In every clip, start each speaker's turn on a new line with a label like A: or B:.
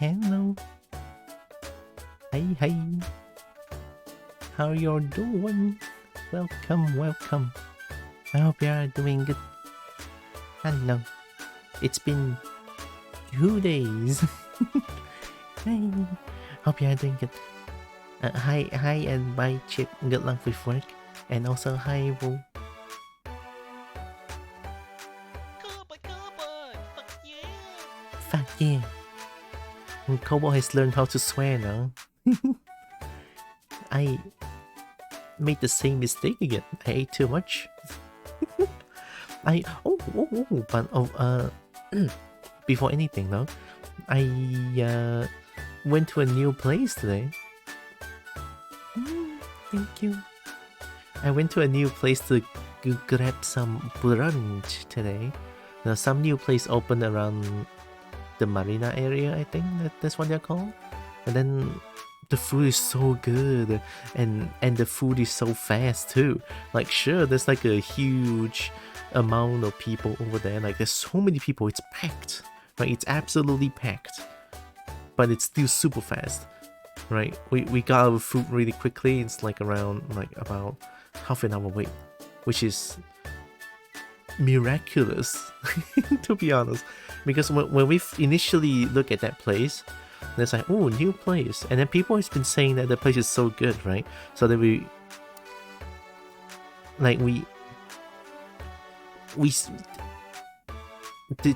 A: Hello. Hey. How you're doing? Welcome. I hope you are doing good. Hello. It's been 2 days. Hey. Hope you are doing good. Hi and bye Chip. Good luck with work. And also hi Wu. Fuck yeah. And Kobo has learned how to swear now. I made the same mistake again. I ate too much. But before anything though, I went to a new place today. Thank you. I went to a new place to grab some brunch today. Now some new place opened around the Marina area, I think that's what they're called. And then the food is so good, and the food is so fast too. Like sure, there's like a huge amount of people over there. Like there's so many people, it's packed. Right, it's absolutely packed. But it's still super fast. Right, we got our food really quickly. It's like around about half an hour wait, which is miraculous to be honest, because when we initially look at that place, it's like, oh, new place, and then people has been saying that the place is so good, right? So that we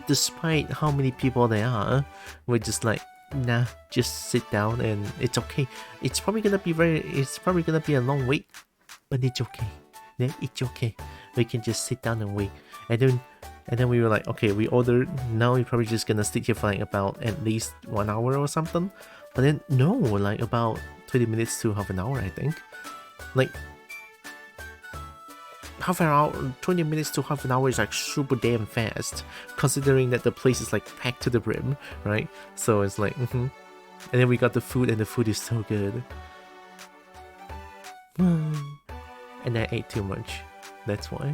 A: despite how many people there are, we're just like, nah, just sit down and it's okay. It's probably gonna be a long wait, but it's okay. Yeah, it's okay. We can just sit down and wait. And then we were like, okay, we ordered. Now we're probably just gonna sit here for like about at least 1 hour or something. But then no, like about 20 minutes to half an hour, I think. Like half an hour, 20 minutes to half an hour is like super damn fast, considering that the place is like packed to the brim, right? So it's like, And then we got the food, and the food is so good. And I ate too much. That's why.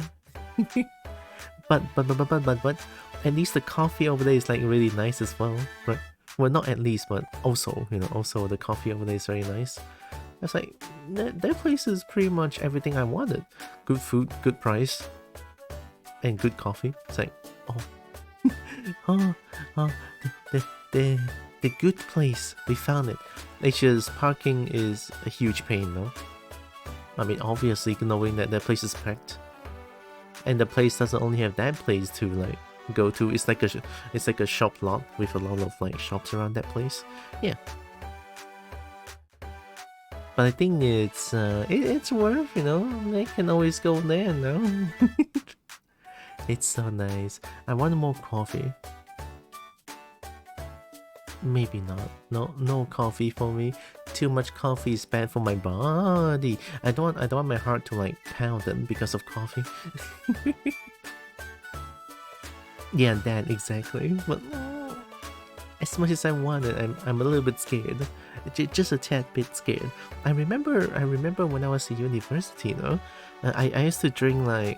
A: But at least the coffee over there is like really nice as well, right? Well, not at least, but also, also the coffee over there is very nice. It's like that place is pretty much everything I wanted. Good food, good price, and good coffee. It's like, the good place. We found it. It's just parking is a huge pain, though. I mean, obviously, knowing that place is packed, and the place doesn't only have that place to like go to. It's like a shop lot with a lot of like shops around that place. Yeah. But I think it's worth, I can always go there now. It's so nice. I want more coffee. Maybe not. No coffee for me. Too much coffee is bad for my body. I don't want my heart to like pound it because of coffee. Yeah, that exactly. But as much as I want it, I'm a little bit scared. Just a tad bit scared. I remember when I was at university, though. I used to drink like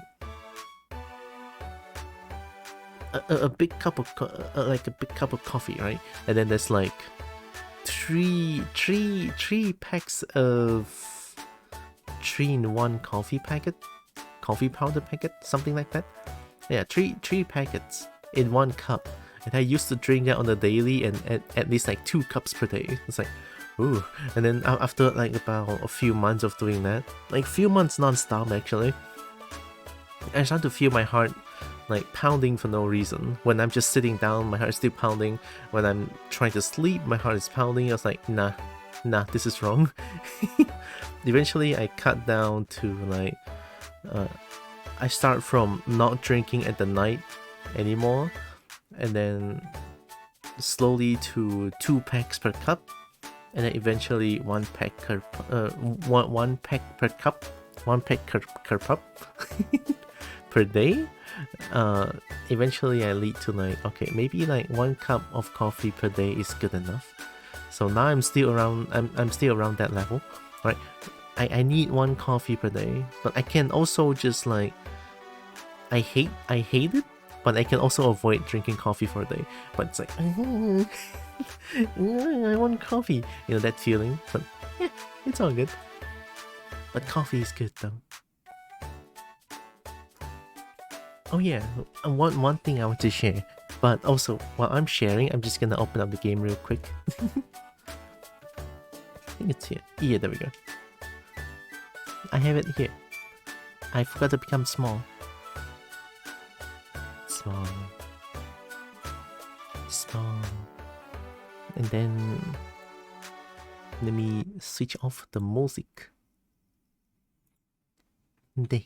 A: a big cup of coffee, right? And then there's like three packs of 3-in-1 coffee powder packet, something like that. Yeah, three packets in 1 cup. And I used to drink that on a daily, and at least like 2 cups per day. It's like, ooh. And then after like about a few months of doing that, like few months non-stop actually, I started to feel my heart like pounding for no reason. When I'm just sitting down, my heart is still pounding. When I'm trying to sleep, my heart is pounding. I was like, nah, this is wrong. Eventually, I cut down to like, I start from not drinking at the night anymore, and then slowly to 2 packs per cup, and then eventually 1 pack per cup, 1 pack per pup per day. Eventually I lead to like, okay, maybe like 1 cup of coffee per day is good enough. So now I'm still around that level, right? I need 1 coffee per day, but I can also just like, I hate it, but I can also avoid drinking coffee for a day. But it's like, I want coffee. You know, that feeling. But yeah, it's all good. But coffee is good though. Oh yeah, one thing I want to share. But also, while I'm sharing, I'm just gonna open up the game real quick. I think it's here. Yeah, there we go. I have it here. I forgot to become small. Small. Small. And then let me switch off the music. There.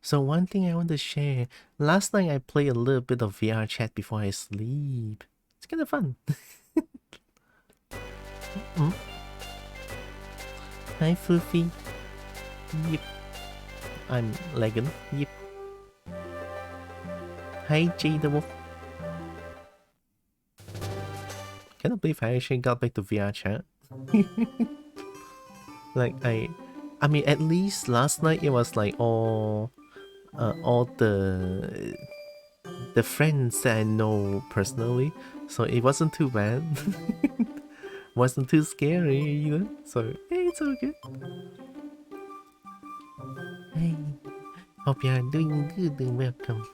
A: So one thing I want to share. Last night I played a little bit of VR chat before I sleep. It's kind of fun. Hi Foofy. Yep. I'm lagging. Yep. Hi Jay the Wolf. Cannot believe I actually got back to VR chat. Like I mean, at least last night it was like all the friends that I know personally, so it wasn't too bad. Wasn't too scary either, so hey, it's all good. Hey, hope you are doing good and welcome.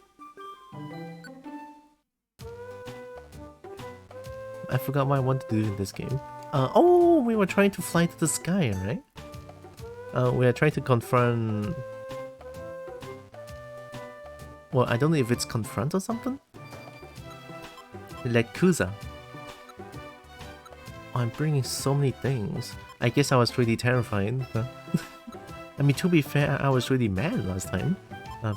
A: I forgot what I wanted to do in this game. Oh, we were trying to fly to the sky, right? We are trying to confront... Well, I don't know if it's confront or something? Yakuza. Oh, I'm bringing so many things. I guess I was really terrified. Huh? I mean, to be fair, I was really mad last time.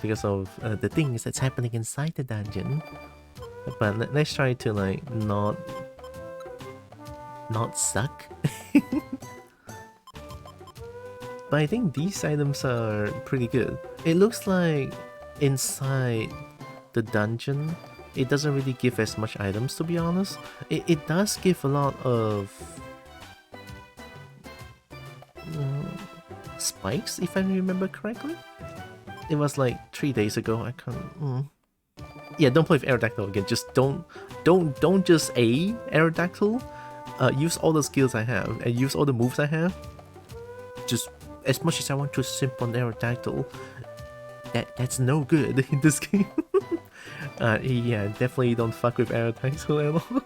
A: Because of the things that's happening inside the dungeon. But let's try to, like, not suck. But I think these items are pretty good. It looks like inside the dungeon, it doesn't really give as much items, to be honest. It does give a lot of spikes, if I remember correctly. It was like 3 days ago. I can't. Yeah, don't play with Aerodactyl again. Just don't just Aerodactyl. Use all the skills I have and use all the moves I have. Just as much as I want to simp on Aerodactyl, that's no good in this game. Yeah, definitely don't fuck with Aerodactyl at all.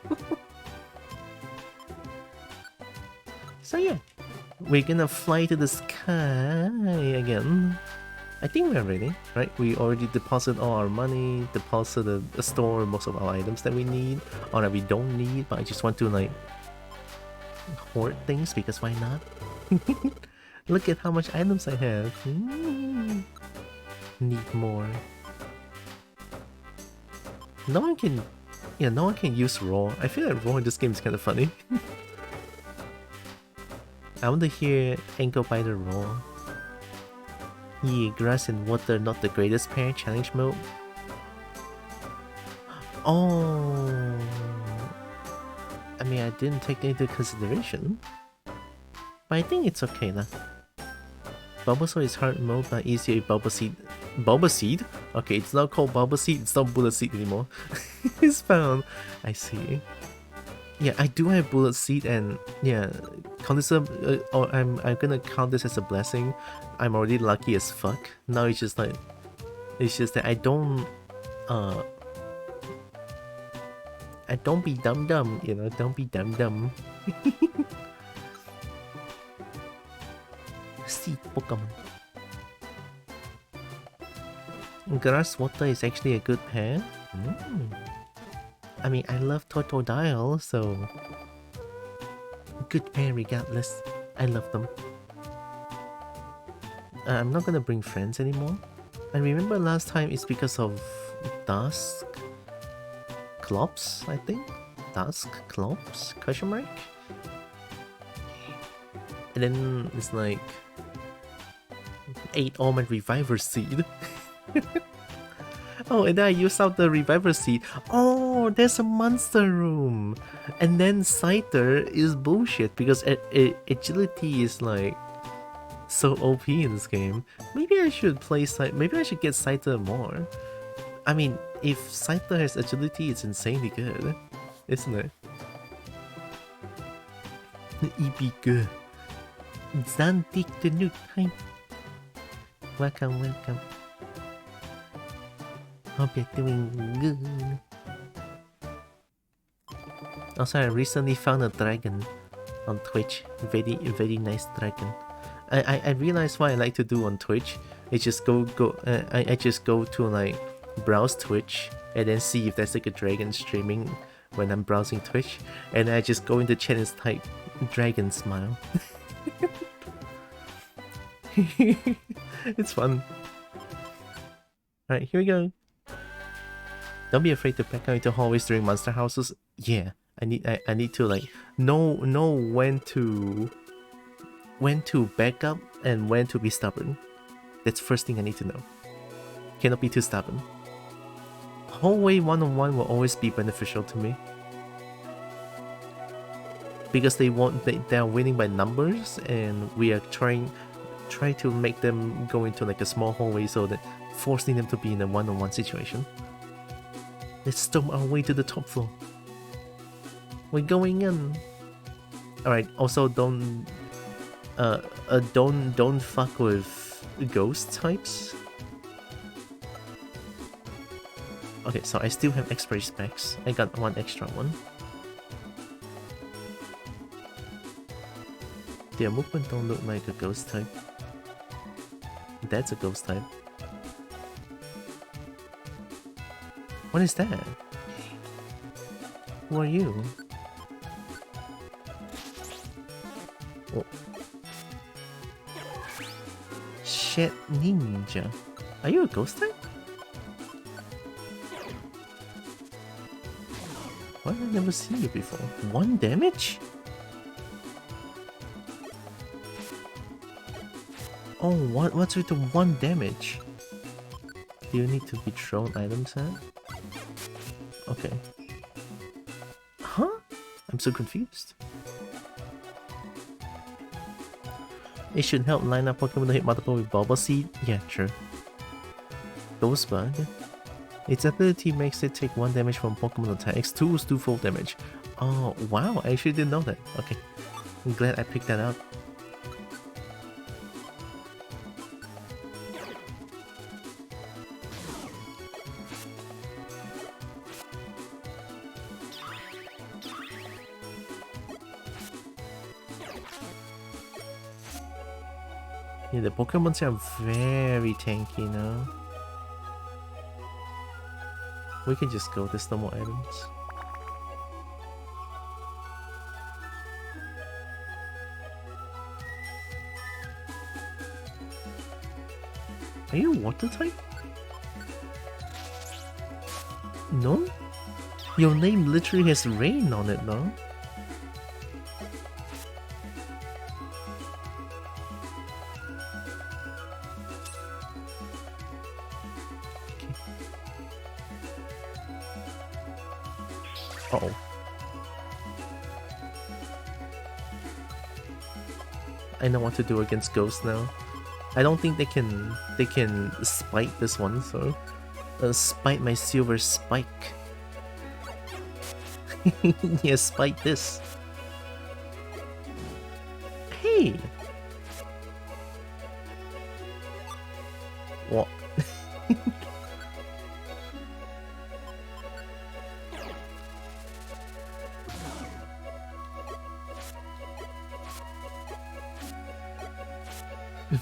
A: So yeah, we're gonna fly to the sky again. I think we're ready, right? We already deposited all our money, deposited the store most of our items that we need, or that we don't need, but I just want to like hoard things because why not? Look at how much items I have. Need more. No one can use raw. I feel like raw in this game is kind of funny. I want to hear ankle biter raw. Yeah, grass and water not the greatest pair, challenge mode. Oh, I mean, I didn't take that into consideration, but I think it's okay lah. Bulbasaur is hard mode, but easier with Bulba Seed. Bulba Seed? Okay, it's not called Bulba Seed, it's not Bullet Seed anymore. It's found. I see. Yeah, I do have Bullet Seed, and yeah, count this up, or I'm gonna count this as a blessing. I'm already lucky as fuck. Now it's just like, it's just that I don't be dumb, you know, don't be dumb. Seed Pokemon. Grass water is actually a good pair. I mean, I love Totodile, so good pair regardless. I love them. I'm not gonna bring friends anymore. I remember last time it's because of Dusk Clops, I think? Dusk Clops? Question mark? And then it's like 8 all my Reviver Seed. Oh, and then I used out the Reviver Seed. Oh, there's a monster room. And then Scyther is bullshit because agility is like so OP in this game. Maybe I should play maybe I should get Scyther more. I mean, if Scyther has agility, it's insanely good, isn't it? EB good. Zantik the Nuke. Hi. Welcome, welcome. Hope you're doing good. Also, I recently found a dragon on Twitch. Very nice dragon. I realized what I like to do on Twitch. It's just I just go to like browse Twitch and then see if there's like a dragon streaming when I'm browsing Twitch, and I just go into chat and type dragon smile. It's fun. Alright, here we go. Don't be afraid to back out into hallways during monster houses. Yeah, I need to like know when to back up and when to be stubborn. That's the first thing I need to know. Cannot be too stubborn. Hallway one-on-one will always be beneficial to me, because they are winning by numbers, and we are trying to make them go into like a small hallway, so that forcing them to be in a one-on-one situation. Let's storm our way to the top floor. We're going in. All right. Also, don't fuck with ghost types. Okay, so I still have X-ray specs. I got one extra one. Their movement don't look like a ghost type. That's a ghost type. What is that? Who are you? Oh. Shit ninja. Are you a ghost type? Why have I never seen you before? 1 damage? Oh, what's with the 1 damage? Do you need to be thrown items at? Okay. Huh? I'm so confused. It should help line up Pokemon to hit multiple with Bulba Seed? Yeah, true. Ghost Bug. Its ability makes it take 1 damage from Pokemon attacks. 2s do full damage. Oh, wow, I actually didn't know that. Okay. I'm glad I picked that up. Yeah, the Pokemons are very tanky now. We can just go, there's no more items. Are you water type? No? Your name literally has rain on it, no? Uh-oh. I know what to do against ghosts now. I don't think they can spite this one, so spite my silver spike. Yeah, spite this. Hey. What?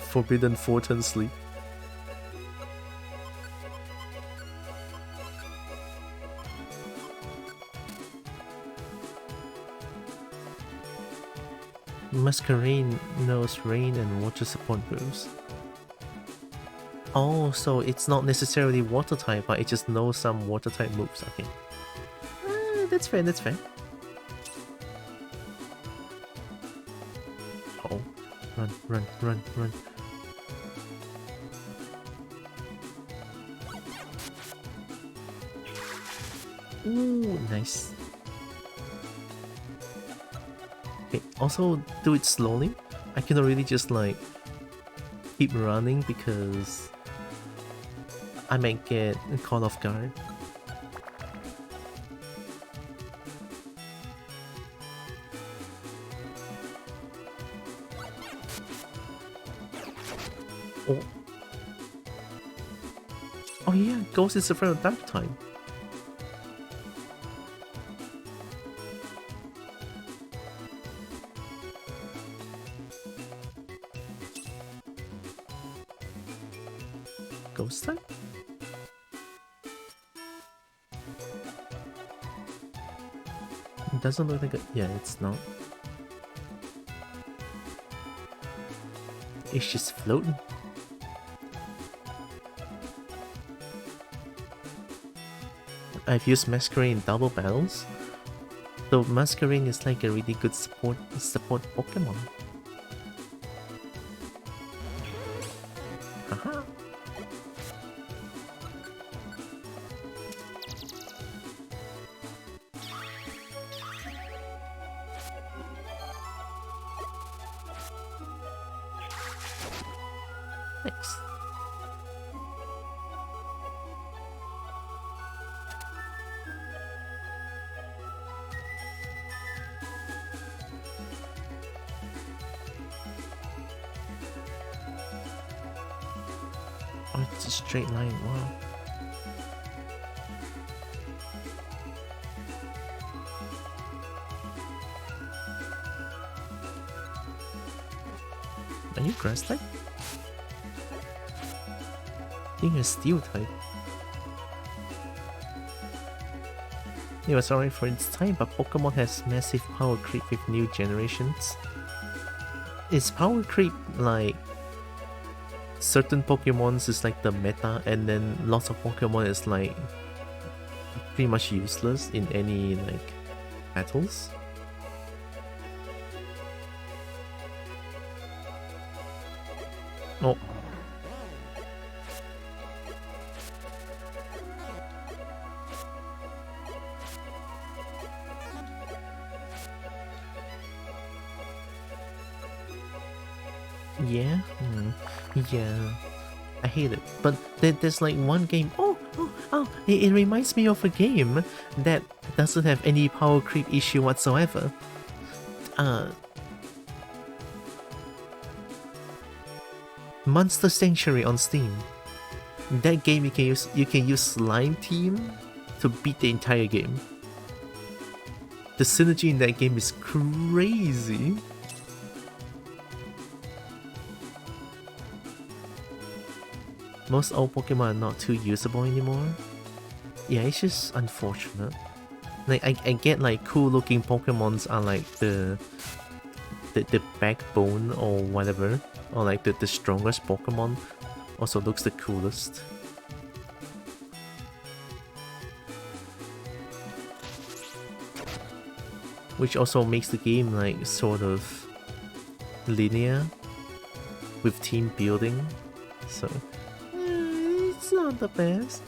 A: Forbidden Fortune Sleep. Masquerain knows rain and water support moves. Oh, so it's not necessarily water type, but it just knows some water type moves. Okay. That's fair, that's fair. Oh. Run, run, run, run. Ooh, nice. Okay, also do it slowly. I cannot really just like keep running because I might get caught off guard. Oh. Oh yeah, Ghost is a very dark type. Ghost type? It doesn't look like a... Yeah, it's not. It's just floating. I've used Masquerain in double battles. So Masquerain is like a really good support Pokemon. Haha. Thanks. Oh, it's a straight line, wow. Are you grass type? I think you're steel type. It was alright for its time, but Pokemon has massive power creep with new generations. Is power creep like certain Pokemons is like the meta, and then lots of Pokemon is like pretty much useless in any like battles? Oh. Yeah? Yeah. I hate it. But there's like one game... It reminds me of a game that doesn't have any power creep issue whatsoever. Monster Sanctuary on Steam. That game you can use Slime Team to beat the entire game. The synergy in that game is crazy. Most old Pokemon are not too usable anymore. Yeah, it's just unfortunate. Like I get like cool looking Pokemons are like the backbone or whatever, or like the strongest Pokemon also looks the coolest. Which also makes the game like sort of linear with team building, so it's not the best.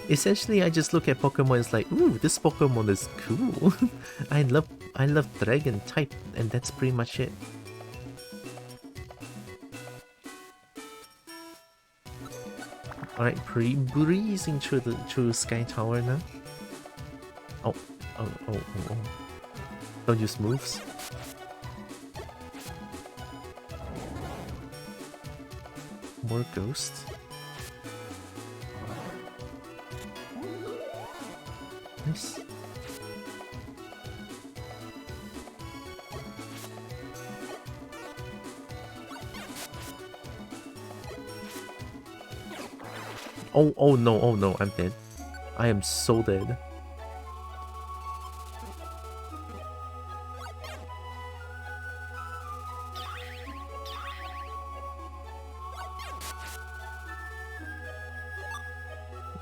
A: Essentially, I just look at Pokemon, it's like, ooh, this Pokemon is cool. I love Dragon type, and that's pretty much it. Alright, breezing through Sky Tower now. Oh. Don't use moves. More ghosts. Nice. Oh no, I'm dead. I am so dead.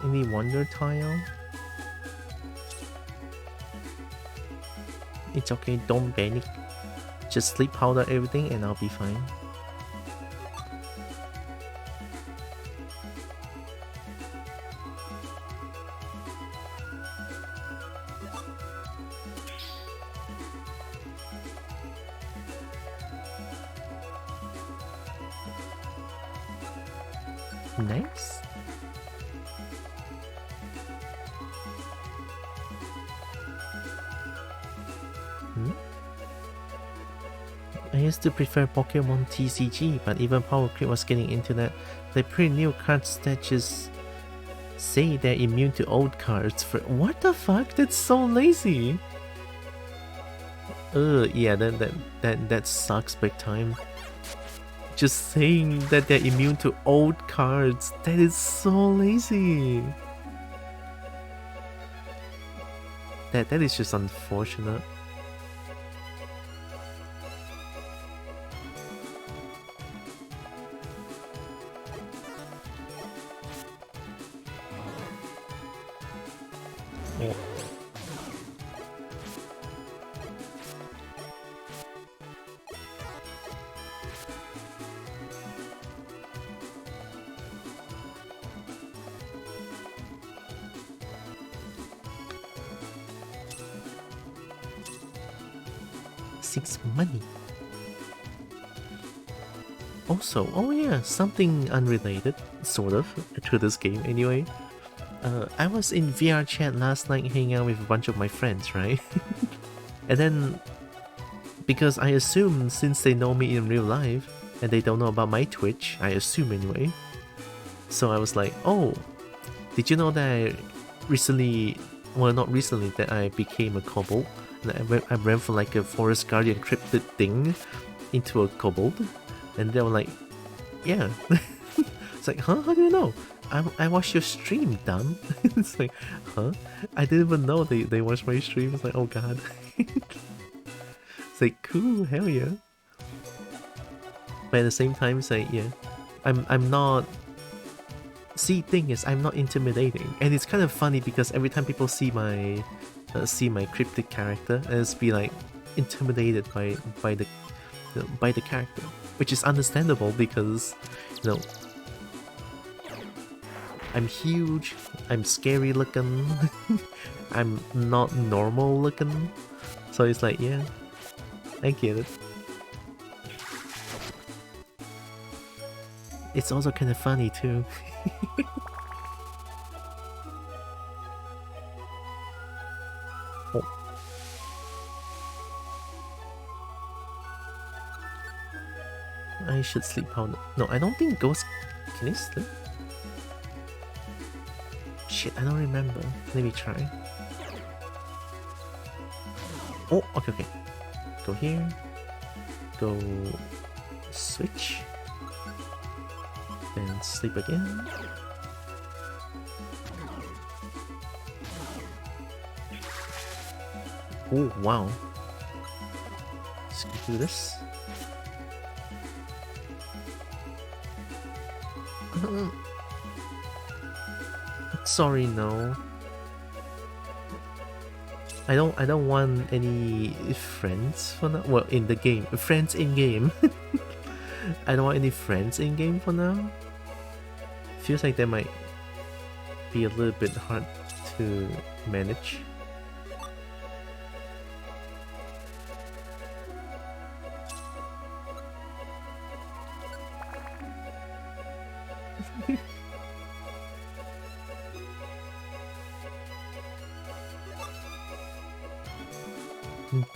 A: Any wonder tile? It's okay, don't panic. Just sleep powder everything and I'll be fine. Nice. used to prefer Pokemon TCG, but even Power Creep was getting into that. They print new cards that just say they're immune to old cards. For what the fuck? That's so lazy. Yeah, that sucks big time. Just saying that they're immune to old cards, that is so lazy. That is just unfortunate. Yeah. Six money. Also, oh yeah, something unrelated, sort of, to this game anyway. I was in VR chat last night hanging out with a bunch of my friends, right? And then, because I assume since they know me in real life, and they don't know about my Twitch, I assume anyway. So I was like, oh, did you know that I recently, well not recently, that I became a kobold? And I ran from like a forest guardian cryptid thing into a kobold. And they were like, yeah. It's like, huh? How do you know? I watched your stream, dumb. It's like, huh? I didn't even know they watched my stream. It's like, oh god. It's like, cool, hell yeah. But at the same time, it's like, yeah, I'm not. See, thing is, I'm not intimidating, and it's kind of funny because every time people see my cryptic character, it's be like intimidated by the character, which is understandable because, you know, I'm huge, I'm scary looking, I'm not normal looking, so it's like, yeah, I get it. It's also kind of funny too. Oh. I should sleep powder. No, I don't think ghosts can they sleep? Shit, I don't remember. Let me try. Oh, okay. Go here. Go switch. Then sleep again. Oh, wow. Let's do this. Sorry, no. I don't want any friends for now. Well, in the game. Friends in game. I don't want any friends in game for now. Feels like that might be a little bit hard to manage.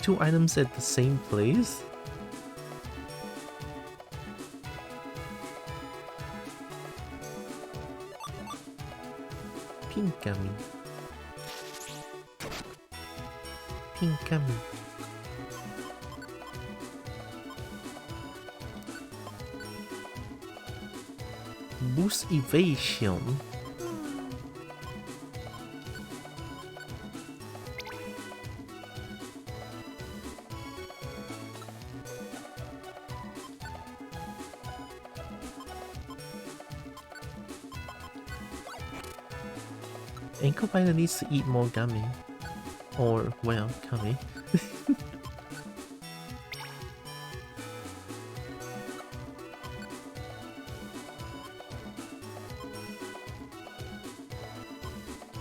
A: Two items at the same place? Pinkami. Boost evasion. Incubator needs to eat more gummy. Or, well, kami.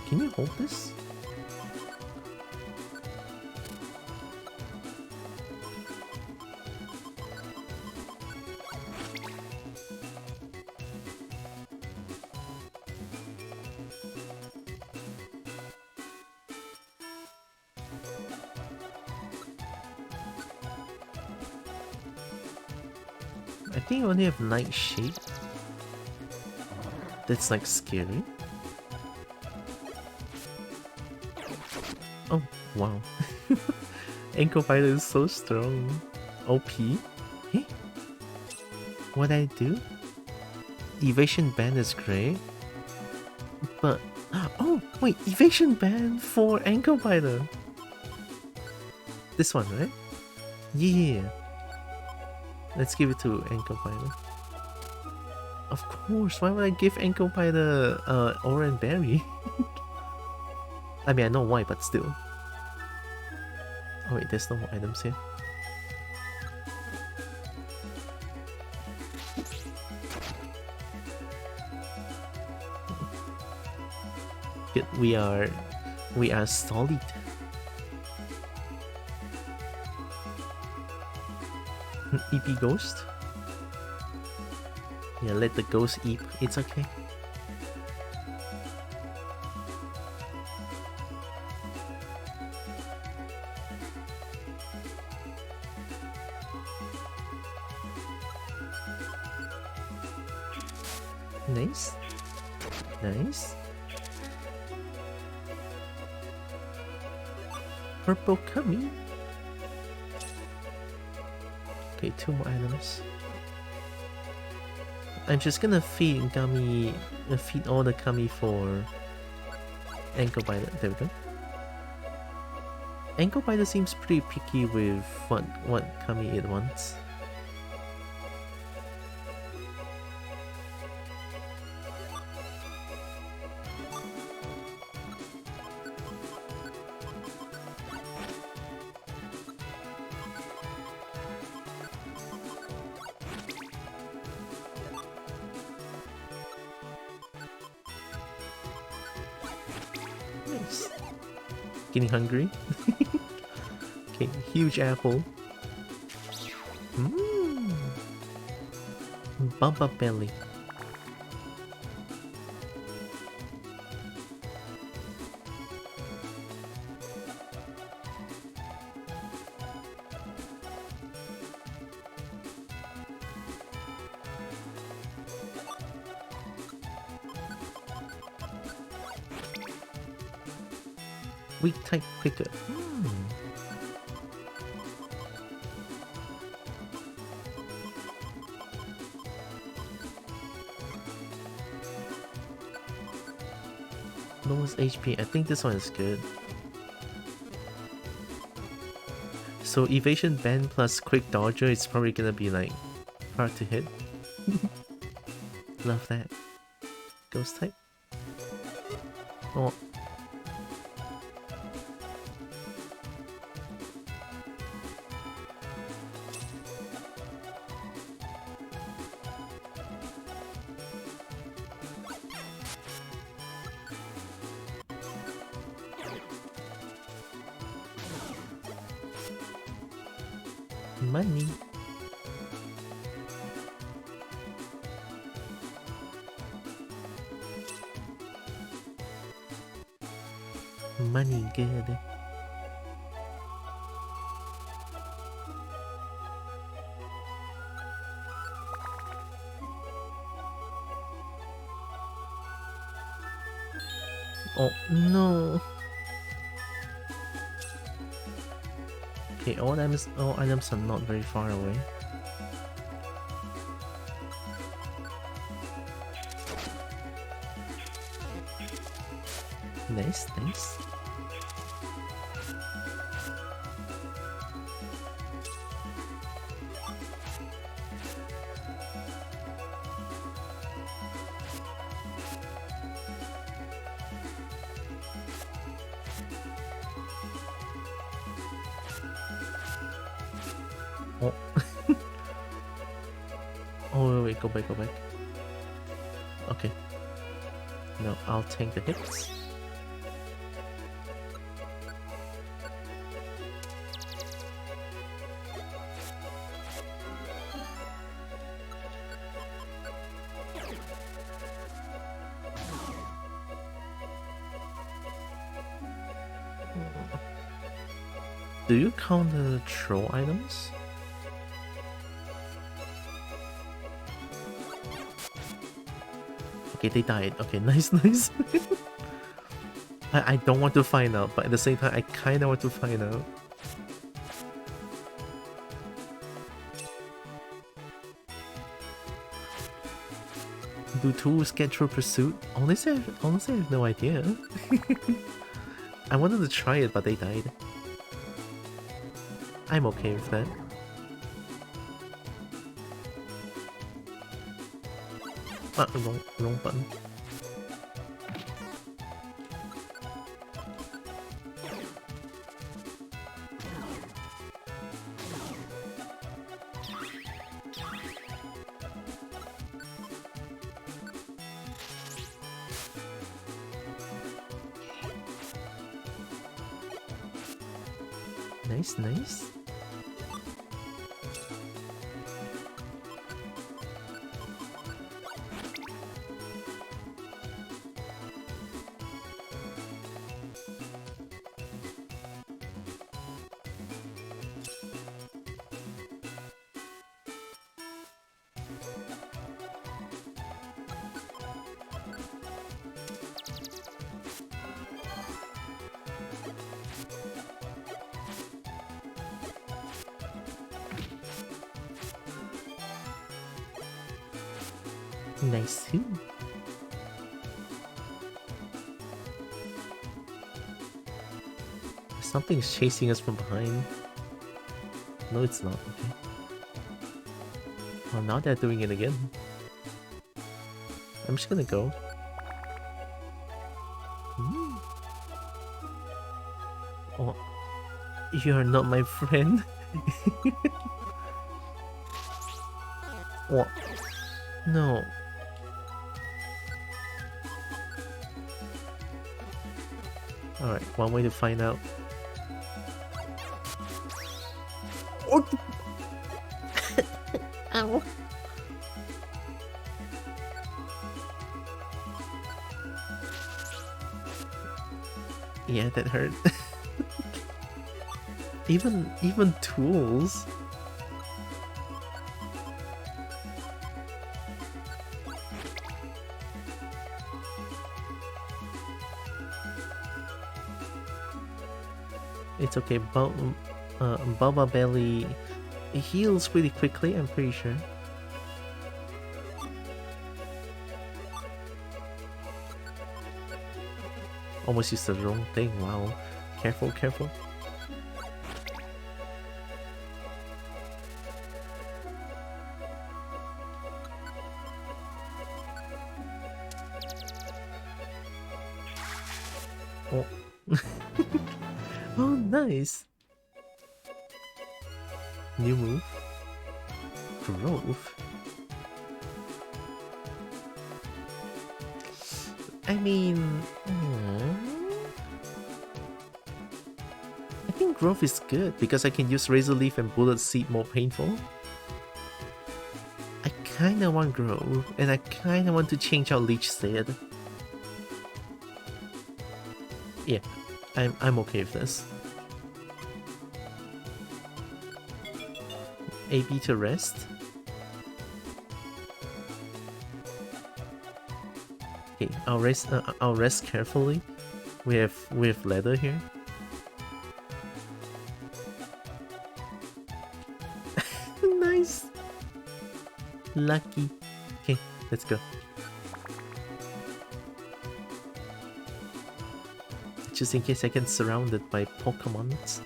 A: Can you hold this? I think I only have Nightshade. That's like scary. Oh, wow. Ankle Biter is so strong. OP. Hey? What I do? Evasion Band is great. But... Oh, wait, Evasion Band for Ankle Biter. This one, right? Yeah. Let's give it to Ankle Biter. Of course, why would I give Ankle Biter Aura and Berry? I mean, I know why, but still. Oh wait, there's no more items here. Good, we are solid. EP Ghost? Yeah, let the ghost eep. It's okay. Nice. Nice. Purple Kami. Okay, 2 more items. I'm just gonna feed Gummy, feed all the Kami for Ankle Biter. There we go. Ankle Biter seems pretty picky with what Kami it wants. Nice. Getting hungry. Okay, huge apple. Mmm. Bumpa belly. Weak type quicker. Lowest HP. I think this one is good. So evasion band plus quick dodger is probably gonna be like hard to hit. Love that. Ghost type. Oh. Money. Money good. Oh no. Okay, all items are not very far away. Nice, nice. Oh. Oh wait, go back, go back. Okay. No, I'll tank the hits. Do you count the troll items? Okay, they died. Okay, nice, nice. I don't want to find out, but at the same time, I kind of want to find out. Do tools get through pursuit? Honestly, I have no idea. I wanted to try it, but they died. I'm okay with that. Wrong button. Nice, nice. Nice too. Something's chasing us from behind. No, it's not. Okay. Oh, now they're doing it again. I'm just gonna go. Oh, you are not my friend. What? No. Alright, one way to find out. Oh! Ow! Yeah, that hurt. even tools. It's okay. Baba Belly heals pretty quickly, I'm pretty sure. Almost used the wrong thing. Wow. Careful, careful. Oh. Oh, nice. New move. Growth. I mean... I think growth is good because I can use Razor Leaf and Bullet Seed more painful. I kinda want growth, and I kinda want to change out Leech Seed. Yeah, I'm okay with this. AB to rest. Okay, I'll rest carefully. We have leather here. Nice. Lucky. Okay, let's go. Just in case I get surrounded by Pokemons.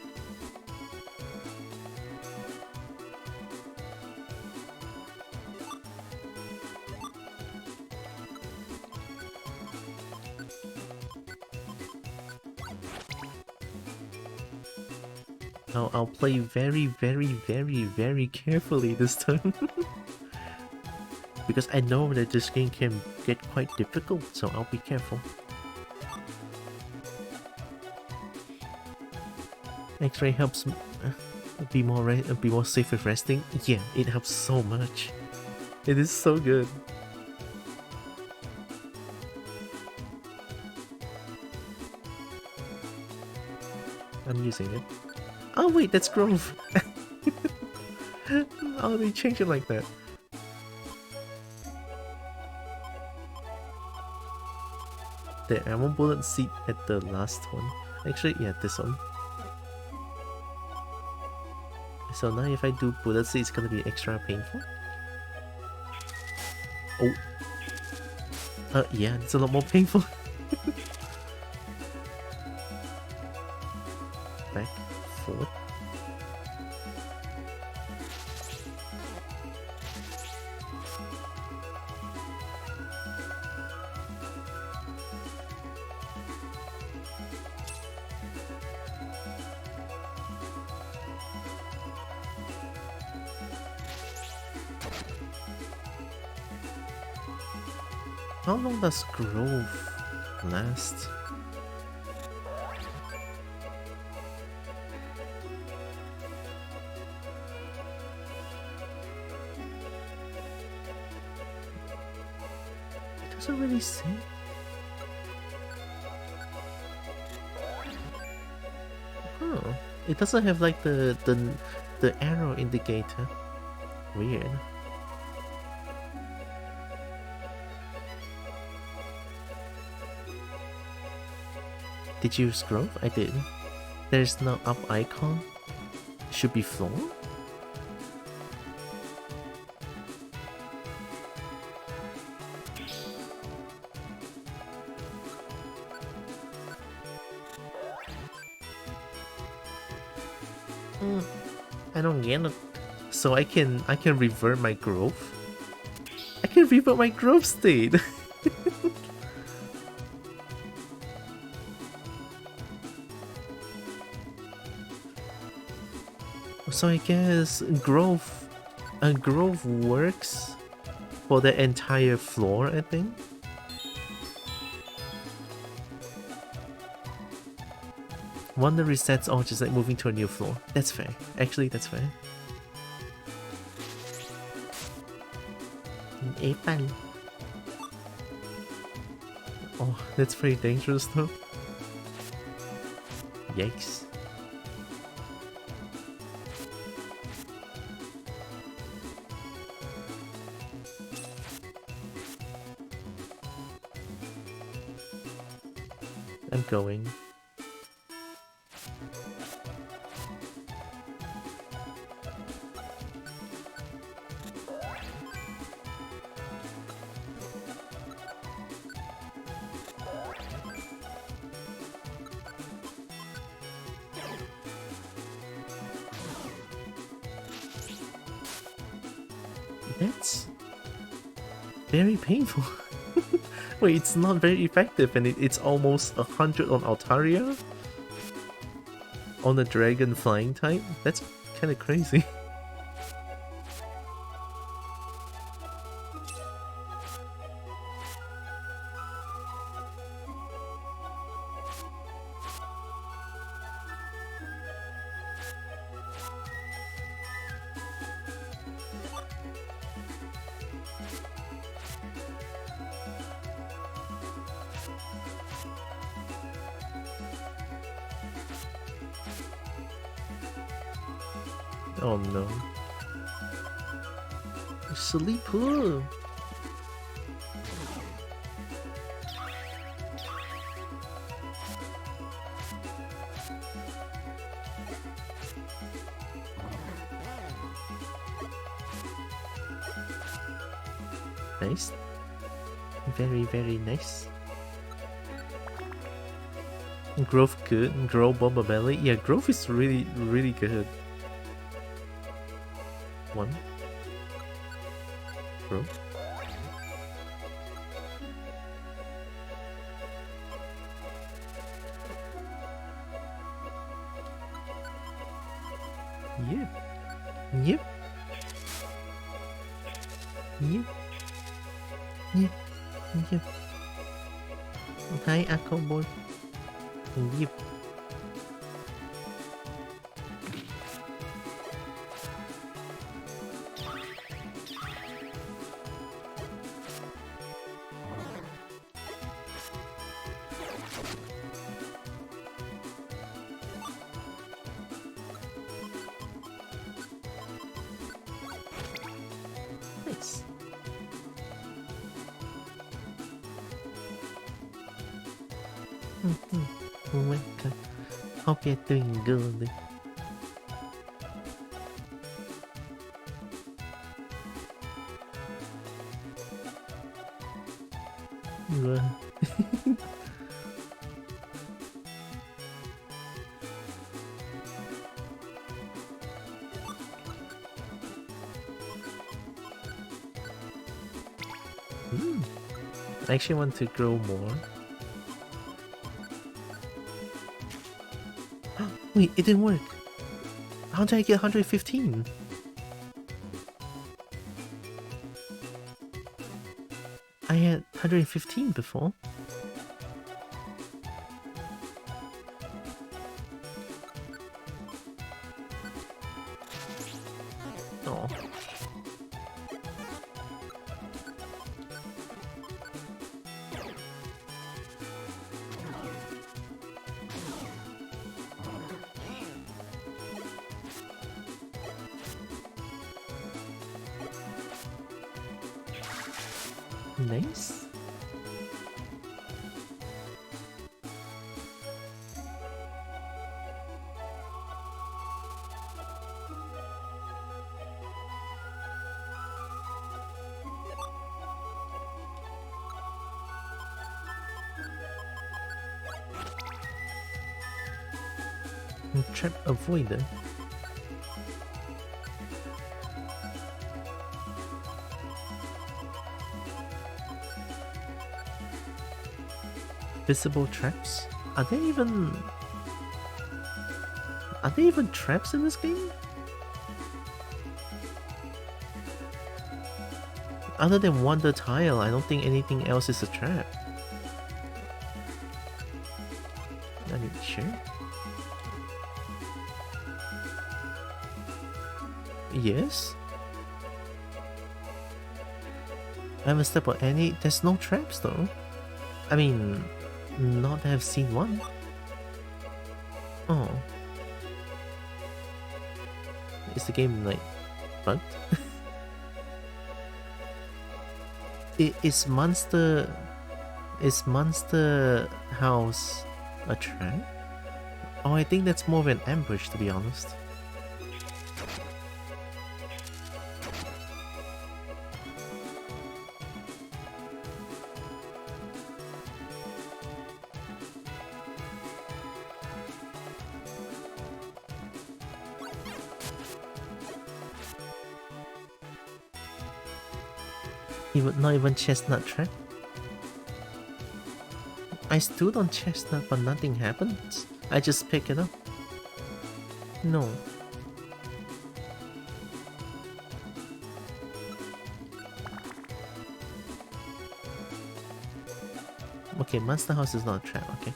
A: I'll play very, very, very, very carefully this time. Because I know that this game can get quite difficult, so I'll be careful. X-ray helps be more safe with resting. Yeah, it helps so much. It is so good. I'm using it. Oh wait, that's growth. Oh, they changed it like that. There, I won't bullet seed at the last one. Actually, yeah, this one. So now if I do bullet seed, it's gonna be extra painful. Oh. Yeah, it's a lot more painful. Back, forward. How long does growth last? It doesn't really say. Oh, it doesn't have like the arrow indicator. Weird. Did you use growth? I did. There's no up icon. It should be floor. I don't get it. So I can revert my growth. I can revert my growth state. So I guess growth works for the entire floor, I think. One that resets all just like moving to a new floor. That's fair. Actually, that's fair. Oh, that's pretty dangerous though. Yikes. I'm going. That's very painful. Wait, it's not very effective and it's almost 100 on Altaria? On the dragon flying type? That's kinda crazy. Oh no. Sleeper. Nice. Very, very nice. Growth good. Grow Bomba Belly. Yeah, growth is really, really good. One. Grow. Yep. Yep. Yep. Yep. Yep. Hi, Aqua Boy. Yep. Nice. Welcome. Hope you're doing good. I actually want to grow more. Wait, it didn't work. How did I get 115? I had 115 before. Oh. Nice. Trap avoider. Visible traps? Are there even traps in this game? Other than Wonder Tile, I don't think anything else is a trap. I mean, sure. Yes? I haven't stepped on any. There's no traps though. I mean, not that I've seen one. Oh. Is the game like bugged? Is Monster House a trap? Oh, I think that's more of an ambush, to be honest. Not even chestnut trap? I stood on chestnut but nothing happens. I just pick it up. No. Okay, Monster House is not a trap, okay.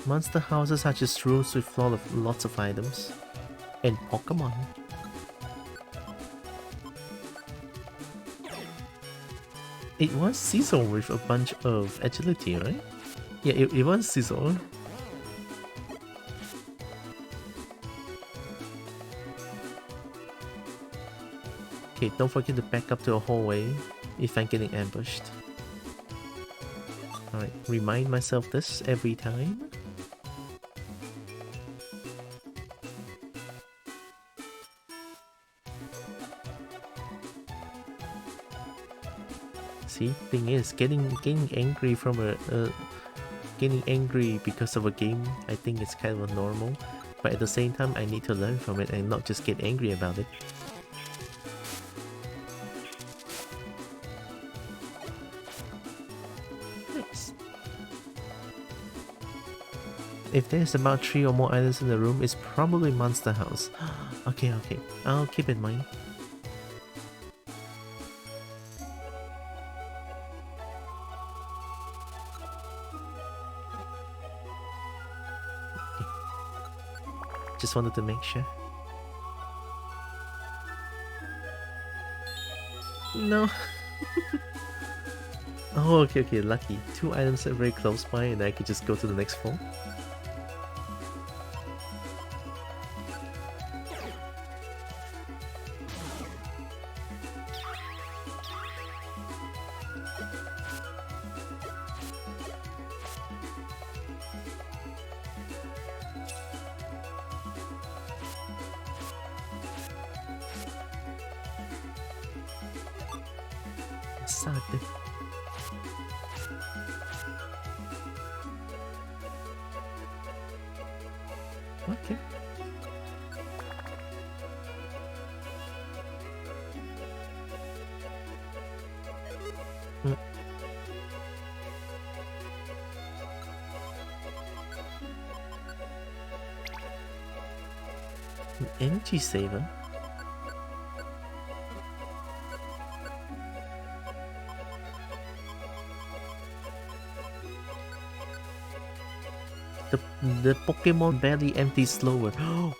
A: Monster houses are just rooms with lots of items. And Pokemon. It was Scissor with a bunch of agility, right? Yeah, it was Scissor. Okay, don't forget to back up to a hallway if I'm getting ambushed. Alright, remind myself this every time. See, thing is, getting angry from getting angry because of a game, I think it's kind of normal. But at the same time, I need to learn from it and not just get angry about it. Nice. If there's about 3 or more items in the room, it's probably Monster House. Okay, I'll keep in mind. Just wanted to make sure. No. Oh, okay, lucky. 2 items are very close by and I could just go to the next floor. sad. Okay. An energy saver? The Pokemon barely empties slower.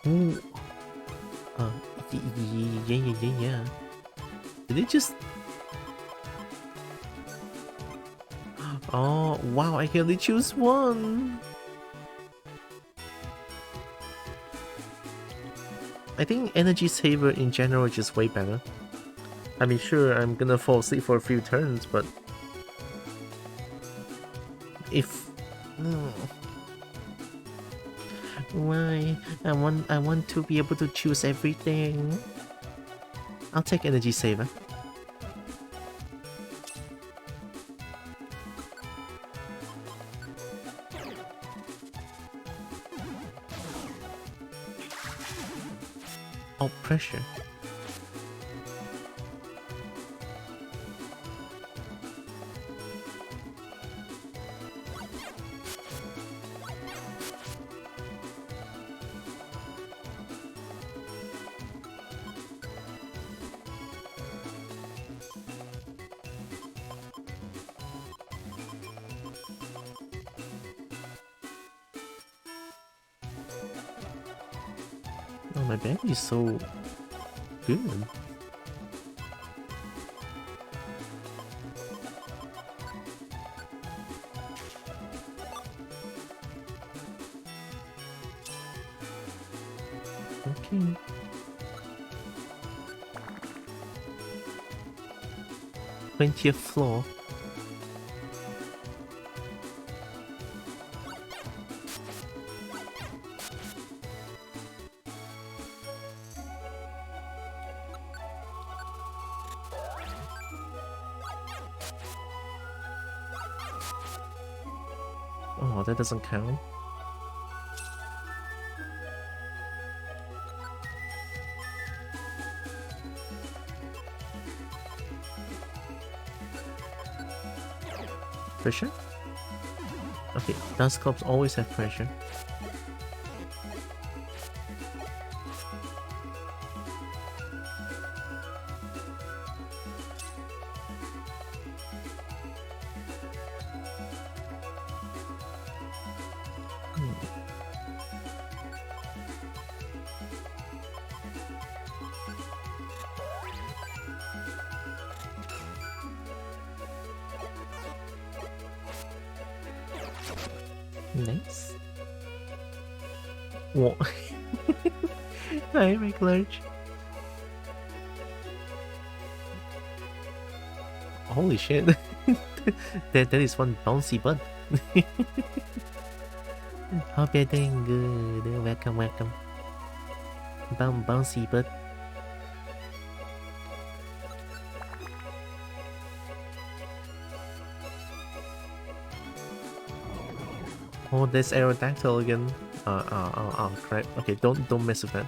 A: Ooh. Yeah. Did it just... Oh, wow, I can only choose one! I think energy saver in general is just way better. I mean, sure, I'm gonna fall asleep for a few turns, but... If... Why? I want to be able to choose everything. I'll take energy saver. Oh, pressure. Oh, my bag is so good. Okay. th floor. Oh, that doesn't count. Pressure? Okay, dust clubs always have pressure. Nice. Whoa. Hi, make large. Holy shit. that is one bouncy bud. Hope you're doing good. Welcome, welcome. Bouncy bud. Oh, there's Aerodactyl again. Crap. Okay, don't mess with that.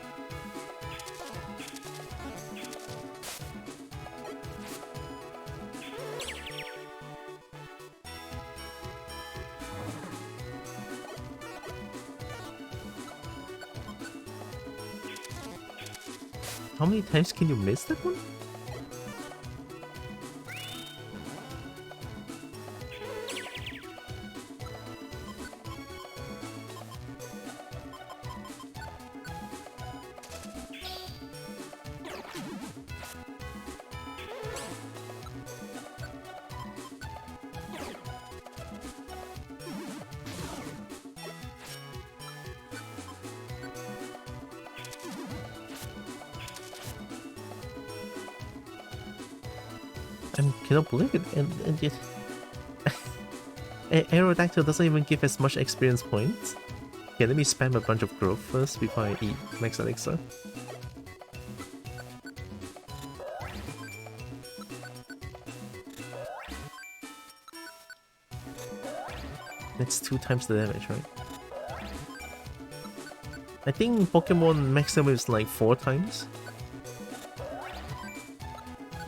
A: How many times can you miss that one? I cannot believe it, and yet... Aerodactyl doesn't even give as much experience points. Okay, let me spam a bunch of growth first before I eat Max Elixir. That's 2 times the damage, right? I think Pokemon maximum is like 4 times.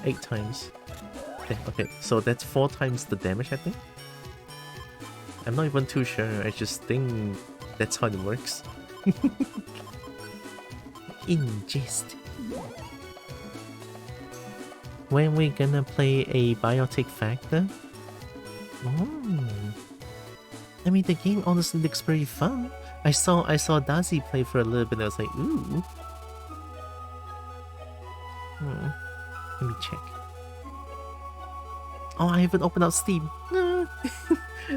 A: 8 times. Okay, so that's 4 times the damage, I think. I'm not even too sure, I just think that's how it works. Ingest. When we gonna play a biotic factor? Oh. I mean, the game honestly looks pretty fun. I saw Dazi play for a little bit and I was like, ooh. Let me check. Oh, I haven't opened up Steam. No.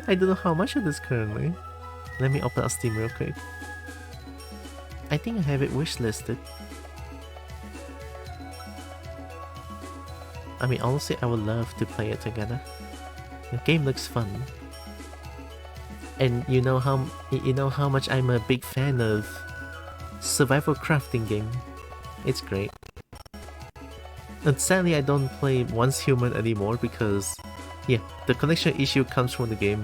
A: I don't know how much it is currently. Let me open up Steam real quick. I think I have it wishlisted. I mean, honestly, I would love to play it together. The game looks fun. And you know how much I'm a big fan of survival crafting game. It's great. And sadly I don't play Once Human anymore because yeah, the connection issue comes from the game.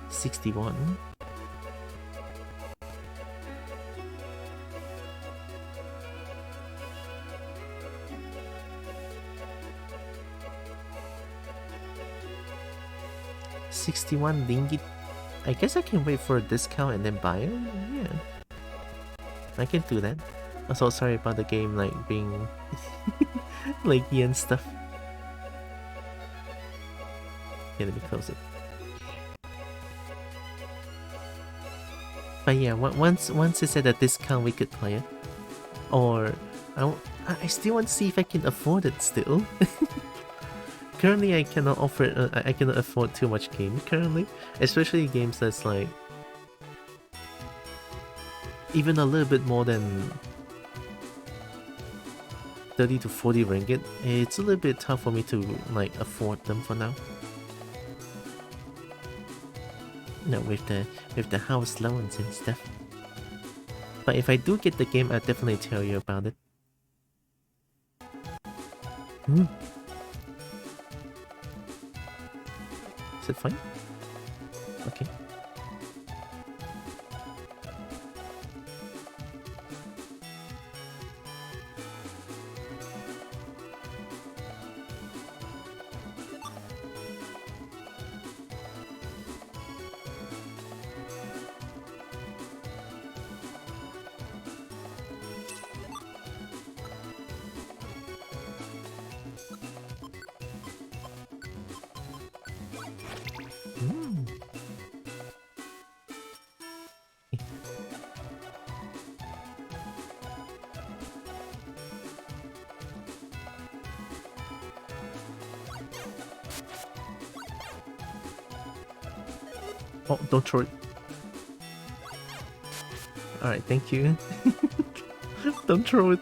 A: 61. $61 ringgit. I guess I can wait for a discount and then buy it. Yeah, I can do that. I'm so sorry about the game like being laggy and stuff. Yeah, let me close it. But yeah, once it's at a discount, we could play it. Or I still want to see if I can afford it still. Currently, I cannot offer. I cannot afford too much games currently, especially games that's like even a little bit more than 30 to 40 ringgit. It's a little bit tough for me to like afford them for now. No, with the house loans and stuff. But if I do get the game, I'll definitely tell you about it. Is it fine? Okay. Oh, don't throw it. Alright, thank you. Don't throw it.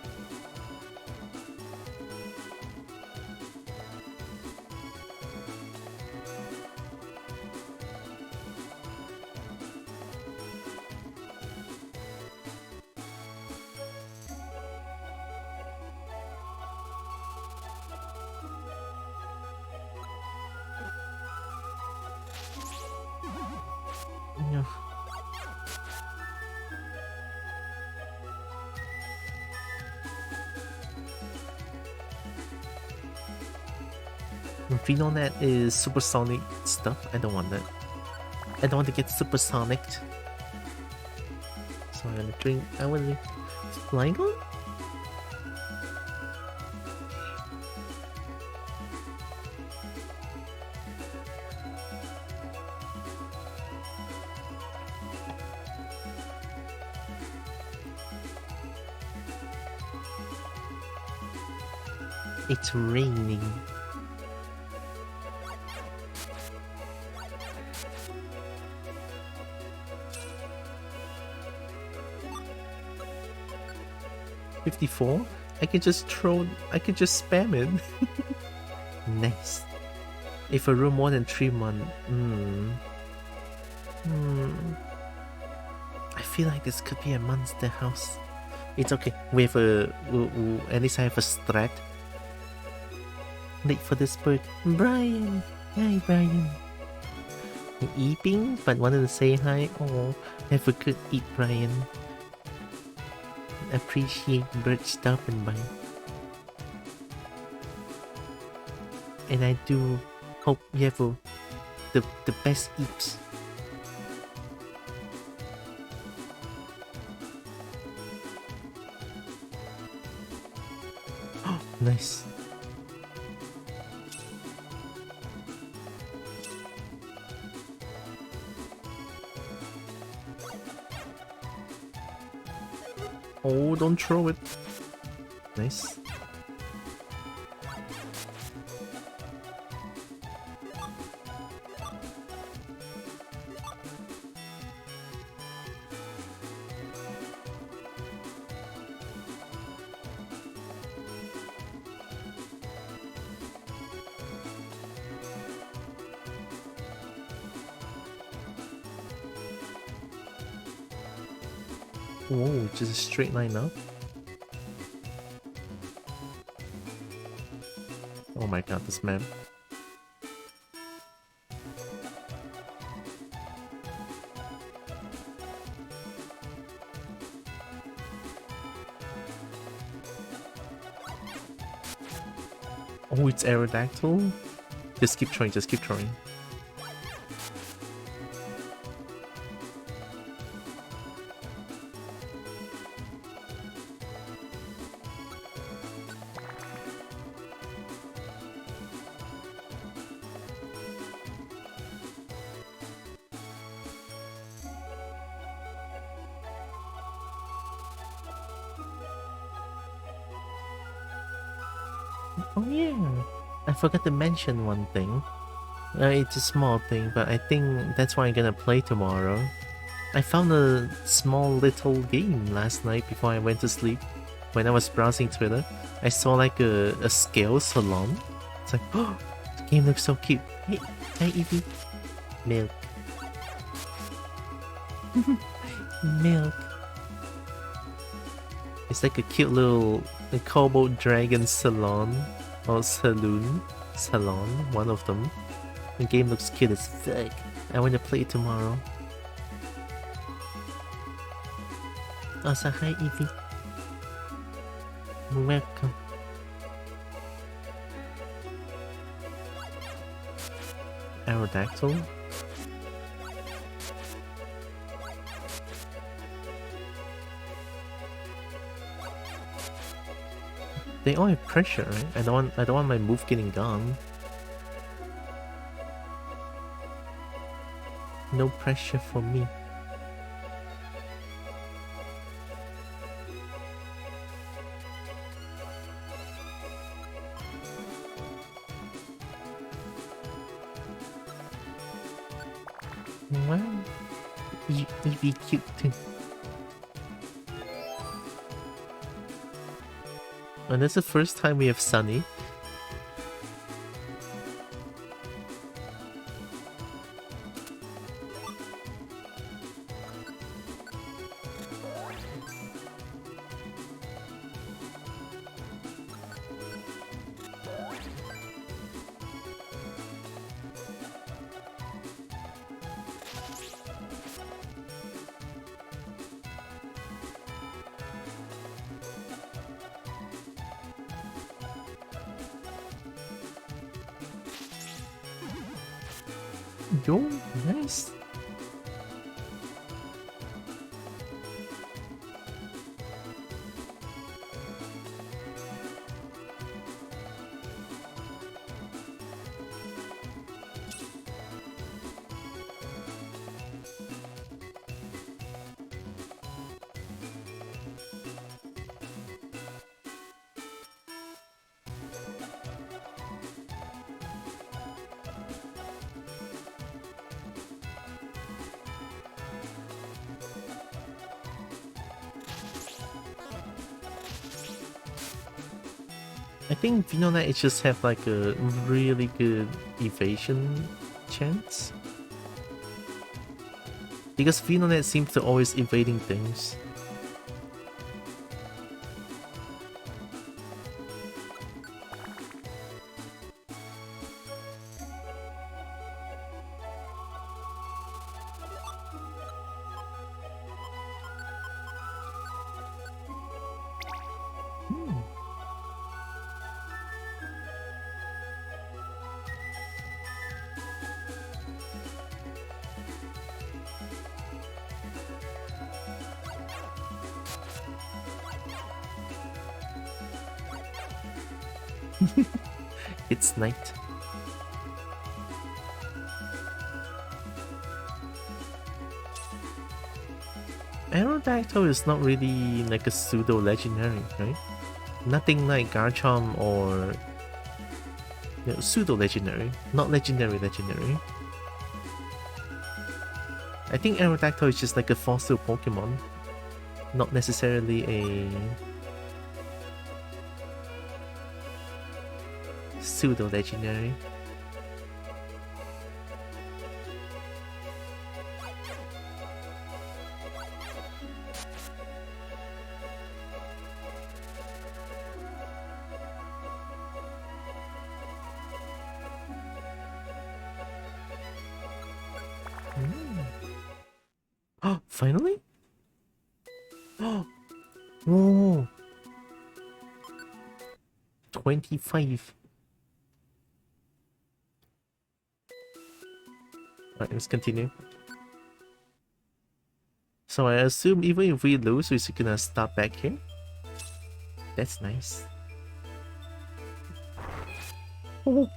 A: Phenonet is supersonic stuff. I don't want that. I don't want to get supersonic. So I'm gonna drink. I want to Flygon? It's raining. $54? I can just spam it. Nice. If a room more than 3 months, I feel like this could be a monster house. It's okay. We have at least I have a strat Late for this bird. Brian! Hi, Brian. I'm eating, but wanted to say hi. Oh, have a good eat, Brian. Appreciate bird stopping by. And I do hope you have the best eats. Oh, nice. Oh, don't throw it. Nice. Whoa, just a straight line up. Oh my god, this map. Oh, it's Aerodactyl? Just keep trying, just keep trying. Oh yeah, I forgot to mention one thing. It's a small thing, but I think that's why I'm gonna play tomorrow. I found a small little game last night before I went to sleep. When I was browsing Twitter, I saw like a Scale Salon. It's like, oh, the game looks so cute. Hey, hi Evie. Milk. Milk. It's like a cute little Kobo Dragon Salon. Or Saloon. Salon, one of them. The game looks cute as fuck. I want to play it tomorrow. Oh, so hi Evie. Welcome. Aerodactyl. They all have pressure, right? I don't want my move getting gone. No pressure for me. Wow. You'd be cute too. And that's the first time we have Sunny. Yo, nice. I think Venonat it just have like a really good evasion chance. Because Venonat seems to always evading things. It's night. Aerodactyl is not really like a pseudo legendary, right? Nothing like Garchomp or pseudo legendary, not legendary. I think Aerodactyl is just like a fossil Pokemon, not necessarily a pseudo legendary. Oh, finally? Oh, whoa. 25. Alright, let's continue. So I assume even if we lose, we're gonna start back here. That's nice. Oh.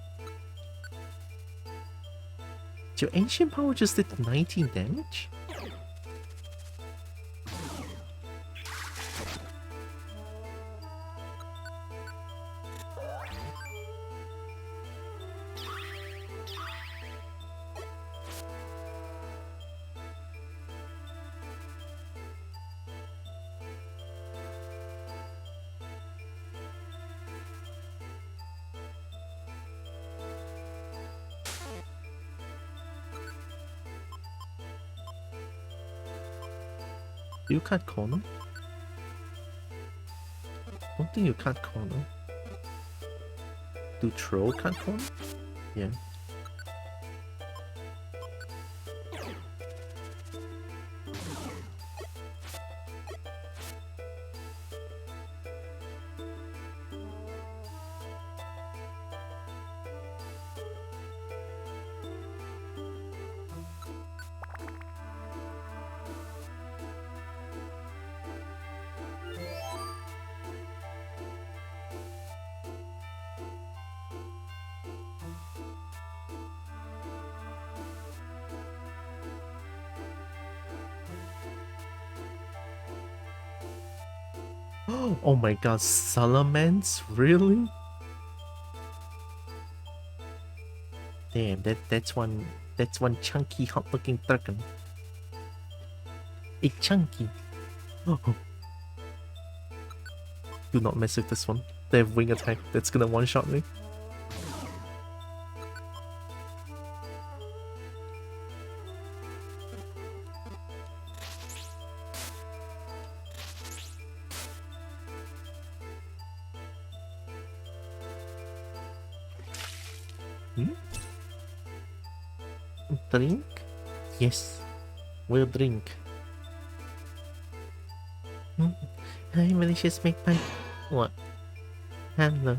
A: Your ancient power just did 19 damage? You can't corner? One thing you can't corner. Do troll can't corner? Yeah. Oh my god, Salamence? Really? Damn, that's one chunky hot looking dragon. It's chunky. Oh. Do not mess with this one. They have wing attack that's gonna one shot me. Drink? Yes, we'll drink. Hi, malicious magpie. What? Hello.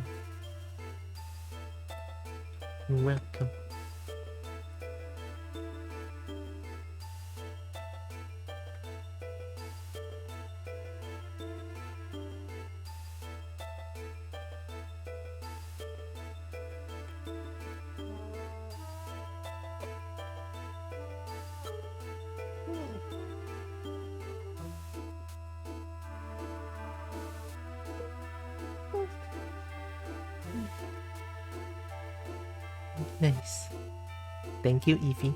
A: Welcome. Nice. Thank you, Evie.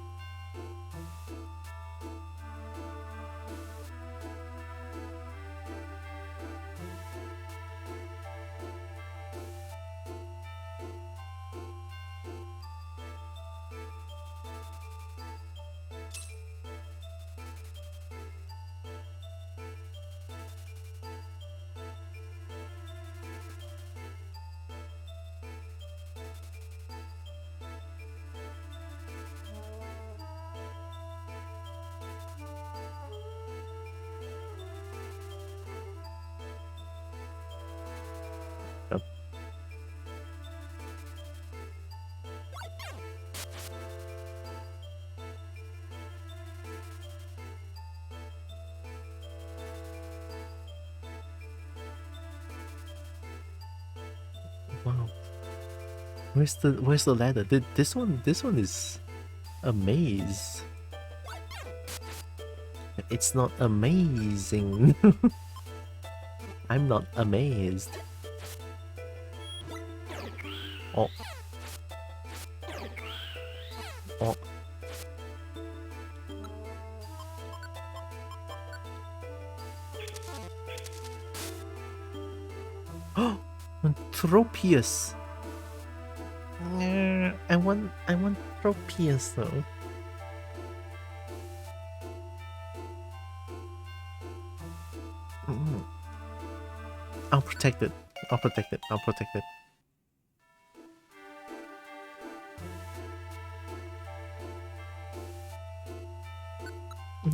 A: Where's the ladder? This one is a maze. It's not amazing. I'm not amazed. Oh. Oh. Oh, Tropius. I want Tropius though. I'll protect it. I'll protect it. I'll protect it.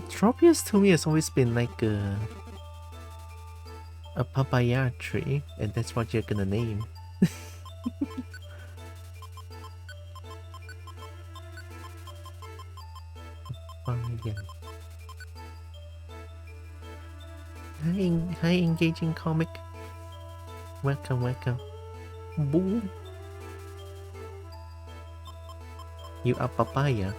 A: Tropius to me has always been like a papaya tree, and that's what you're gonna name. Hi, engaging comic. Welcome, welcome. Boo. You are papaya.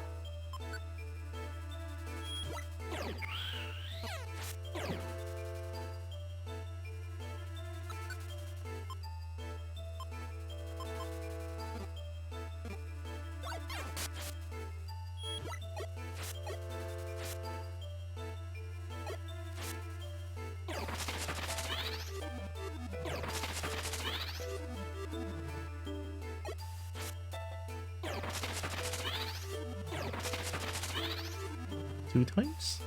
A: Two times?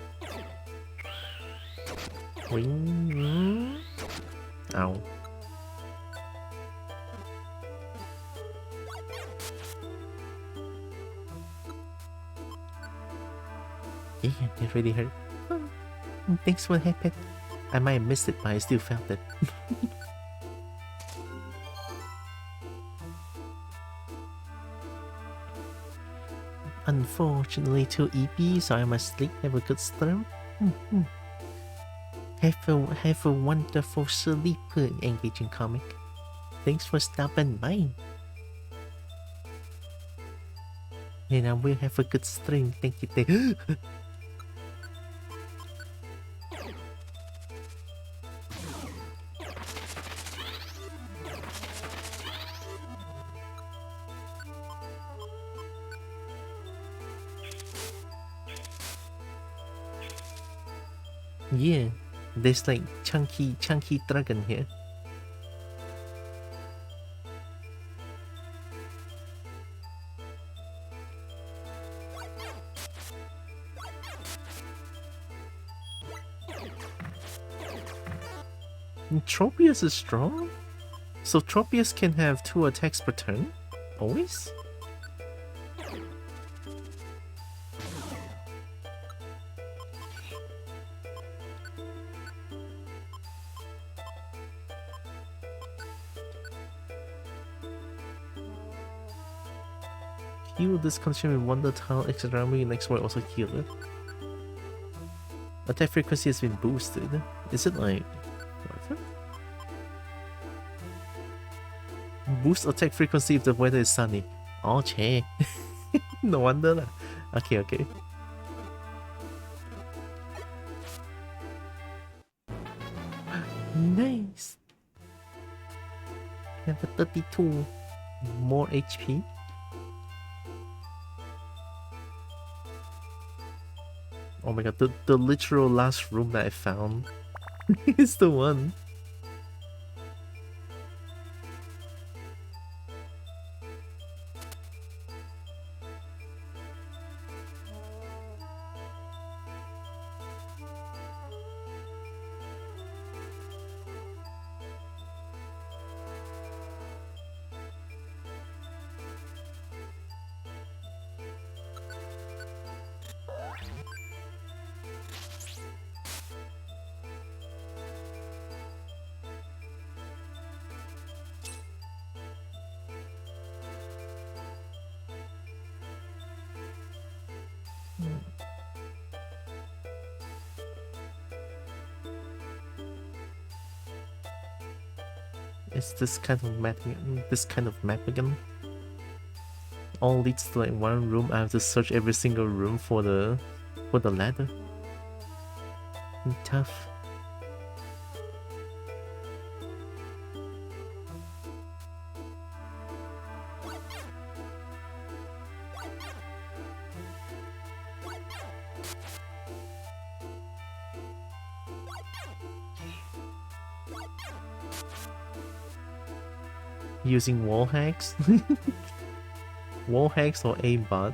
A: Ring. Ow. Yeah, that really hurt. Oh, thanks for happened. I might have missed it, but I still felt it. Unfortunately, too EP, so I must sleep. Have a good sleep. Have a wonderful sleep, engaging comic. Thanks for stopping by. And I will have a good stream. Thank you. Yeah, there's like chunky dragon here. Tropius is strong? So Tropius can have 2 attacks per turn? Always? Heal this condition with Wonder Tile, extra army, next one also heal it. Attack frequency has been boosted. Is it like... what? Boost attack frequency if the weather is sunny. Oh, che. No wonder lah. Okay. Nice. Have a 32 more HP. Oh my god, the literal last room that I found is the one. It's this kind of map again. all leads to like one room. I have to search every single room for the ladder. Tough. Using wall hacks? Wall hacks or aimbot?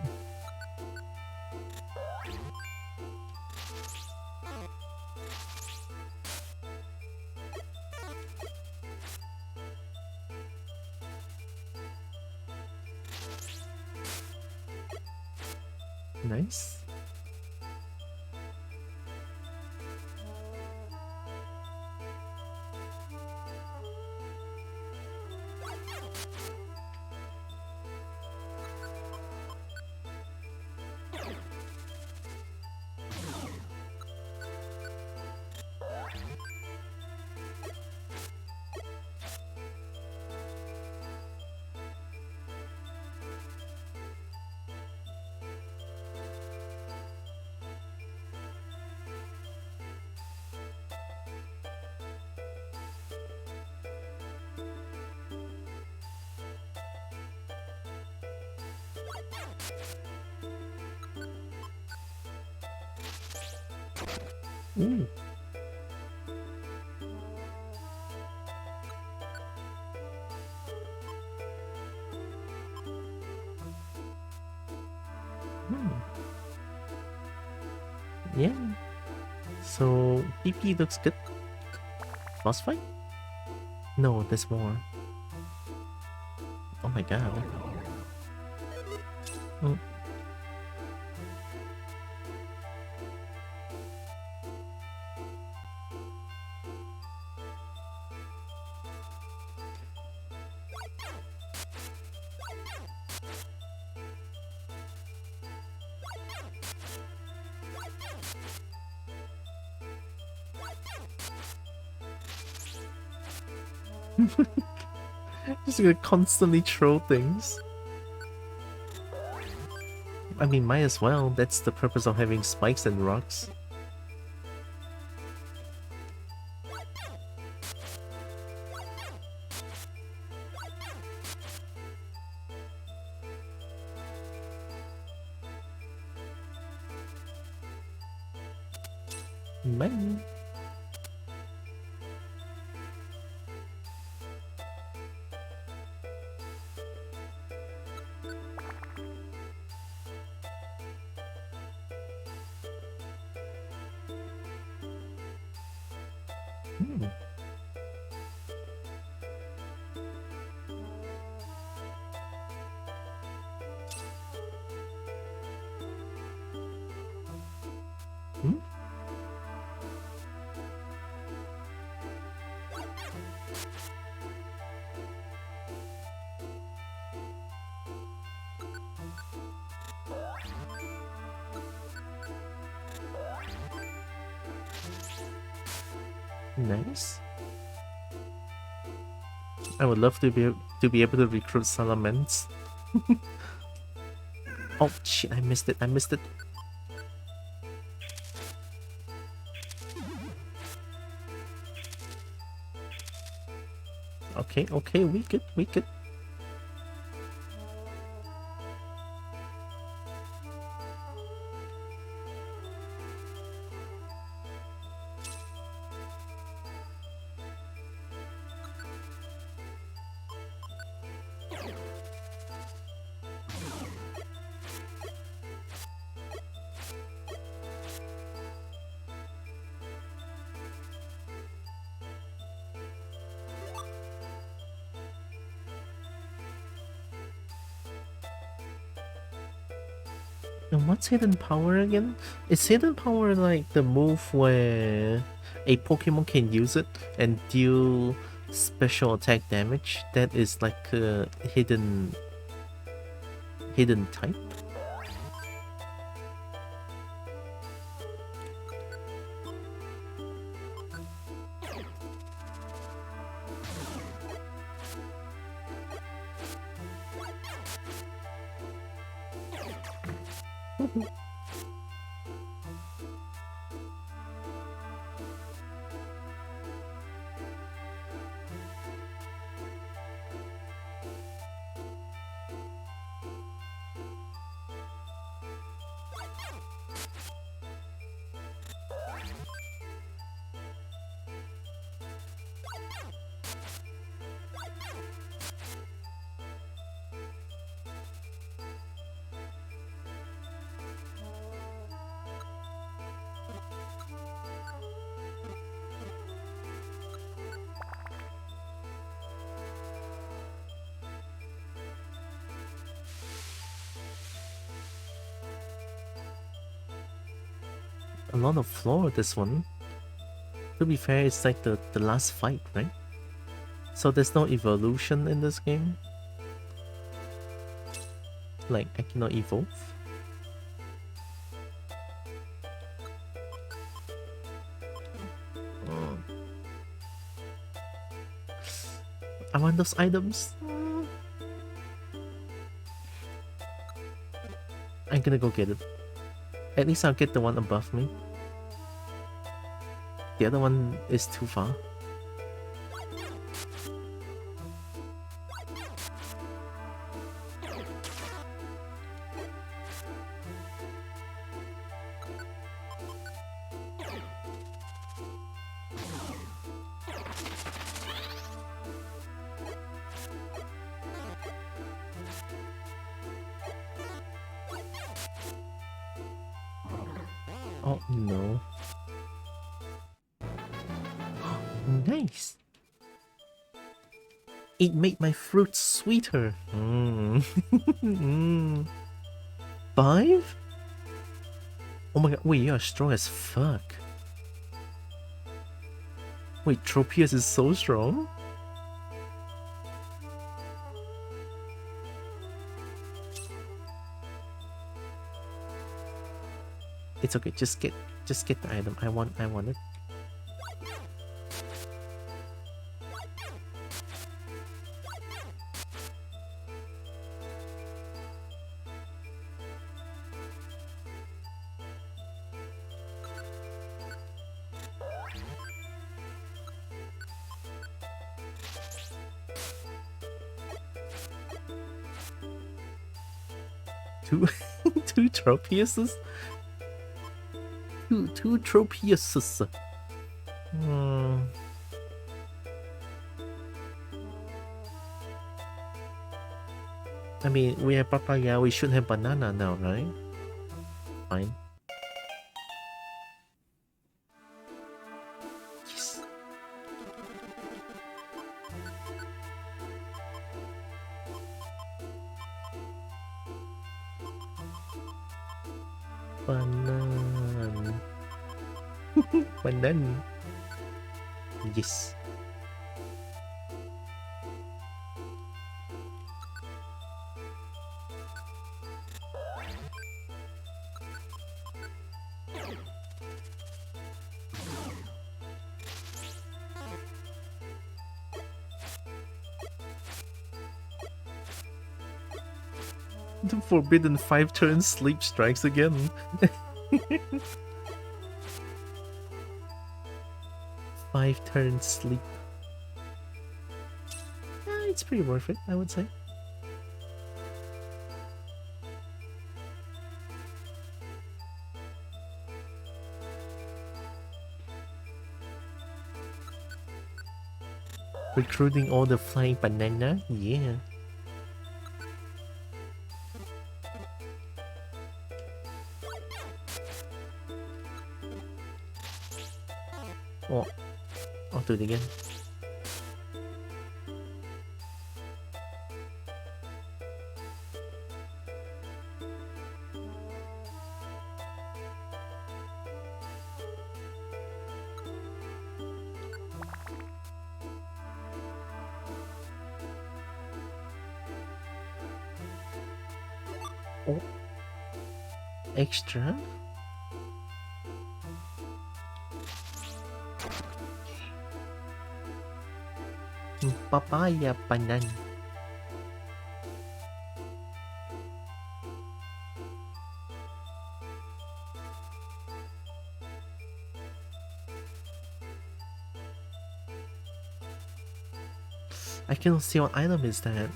A: Nice. Ooh. Yeah. So PP looks good. Boss fight? No, there's more. Oh my god. Oh. Just gonna constantly throw things. I mean, might as well. That's the purpose of having spikes and rocks. Man. Nice. I would love to be able to recruit salamanders. Oh shit! I missed it. I missed it. Okay, okay, we good, we good. And what's hidden power again? Is hidden power like the move where a Pokemon can use it and deal special attack damage? That is like a hidden type? A lot of floor, this one. To be fair, it's like the last fight, right? So there's no evolution in this game? Like, I cannot evolve? I want those items. I'm gonna go get it. At least I'll get the one above me. The other one is too far. Oh no. Nice! It made my fruit sweeter. Mm. 5? Oh my god, wait, you are strong as fuck. Wait, Tropius is so strong? It's okay, just get the item. I want it. Two Tropiuses? Two Tropiuses. I mean, we have papaya, we should have banana now, right? Fine. Yes. Banan. Banan. Yes. The forbidden 5-turn sleep strikes again. 5-turn sleep. It's pretty worth it, I would say. Recruiting all the flying banana? Yeah. Oh, I'll do it again. Oh, extra? Papaya banana. I cannot see what item is that.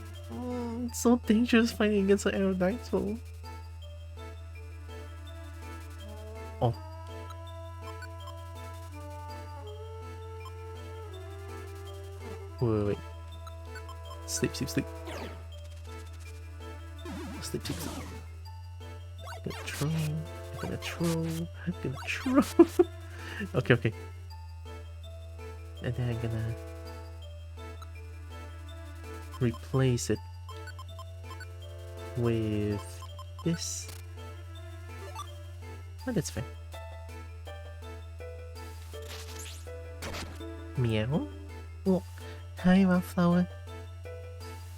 A: It's so dangerous fighting against an Aerodactyl. Oh. Wait. Sleep. Sleep. Gonna throw. Okay. And then I'm gonna replace it with this. Oh, that's fine. Meow. Oh, hi, Wildflower.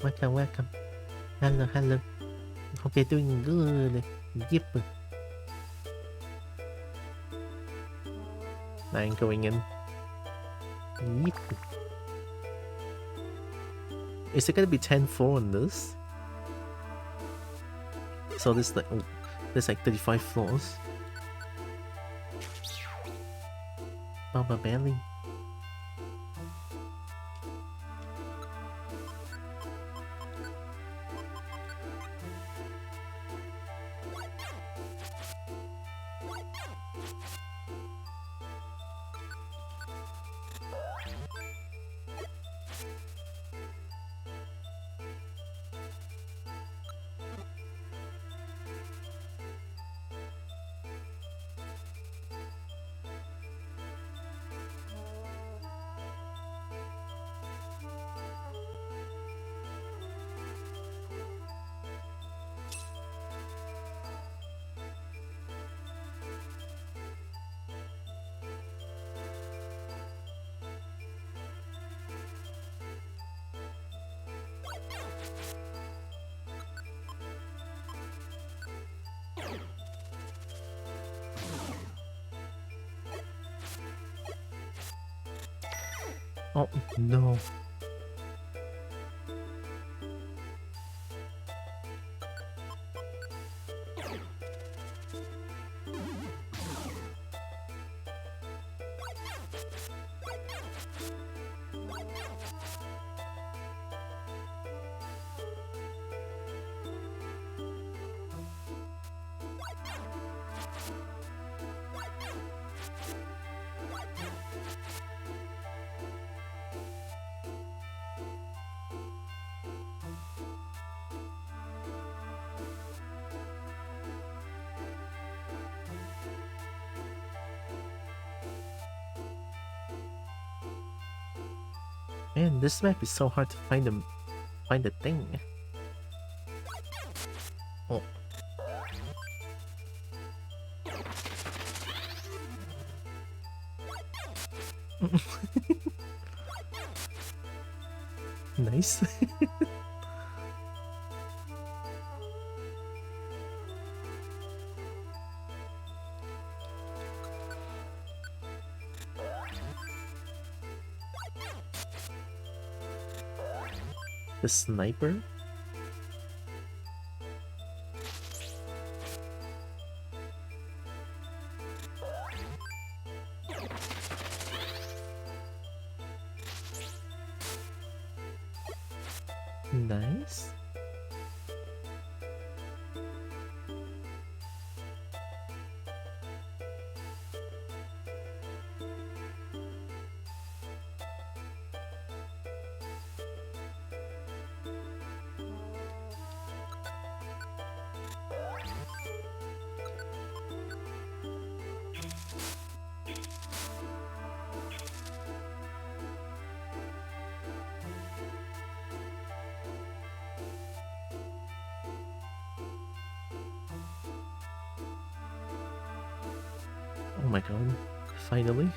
A: Welcome. Hello. Hope you're doing good. Yep. I'm going in. Yep. Is it gonna be 10-4 on this? So there's like 35 floors. Baba Belly. Oh no. Man, this map is so hard to find the thing. Oh. Nice. The sniper? Nice. Oh my god, finally.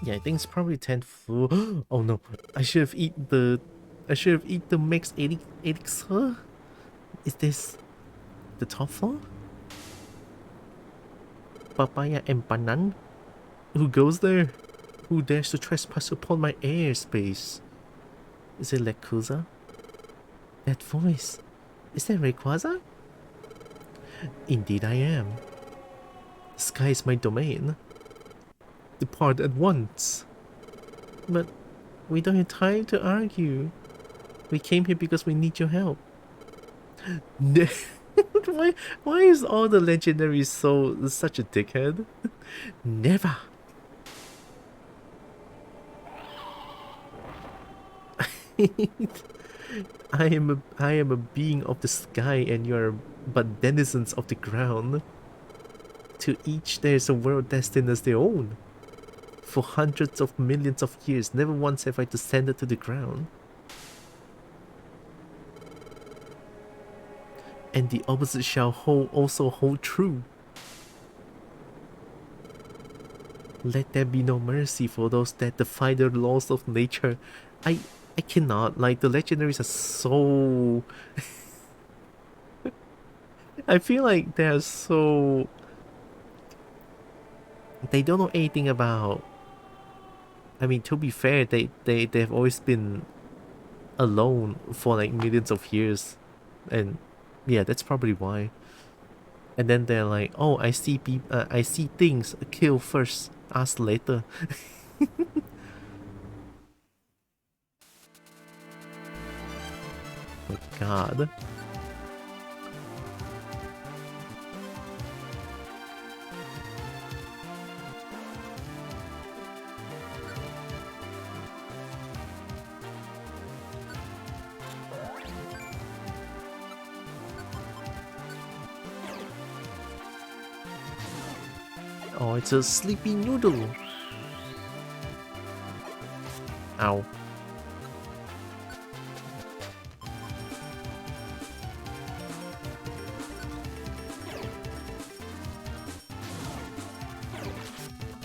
A: Yeah, I think it's probably 10 floor. Oh no, I should have eaten the max 80 elixir. Is this the top floor? Papaya and Banan? Who goes there? Who dares to trespass upon my airspace? Is it Lekuza? That voice. Is that Rayquaza? Indeed I am. The sky is my domain. Depart at once. But we don't have time to argue. We came here because we need your help. why, why is all the legendaries such a dickhead? Never. I am a being of the sky and you are but denizens of the ground. To each there is a world destined as their own. For hundreds of millions of years, never once have I descended to the ground. And the opposite shall also hold true. Let there be no mercy for those that defy the laws of nature. I cannot. Like, the legendaries are so... I feel like they're so... They don't know anything about... I mean, to be fair, they've always been alone for like millions of years. And yeah, that's probably why. And then they're like, oh, I see things, kill first, ask later. Oh god. Oh, it's a sleepy noodle. Ow.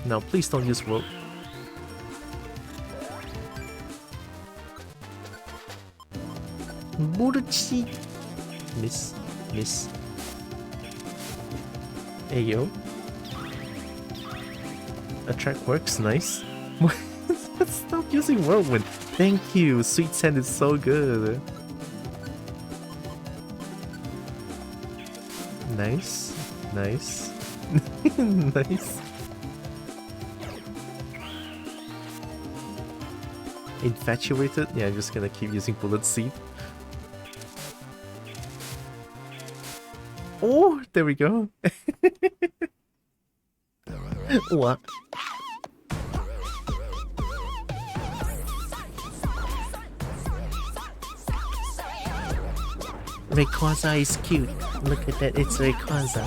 A: No, please don't use rope. Murachi. Miss. Hey yo. Attract works, nice. Stop using whirlwind. Thank you. Sweet sand is so good. Nice. Nice. Nice. Infatuated? Yeah, I'm just gonna keep using bullet seed. Oh, there we go. What? Rayquaza is cute. Look at that, it's Rayquaza.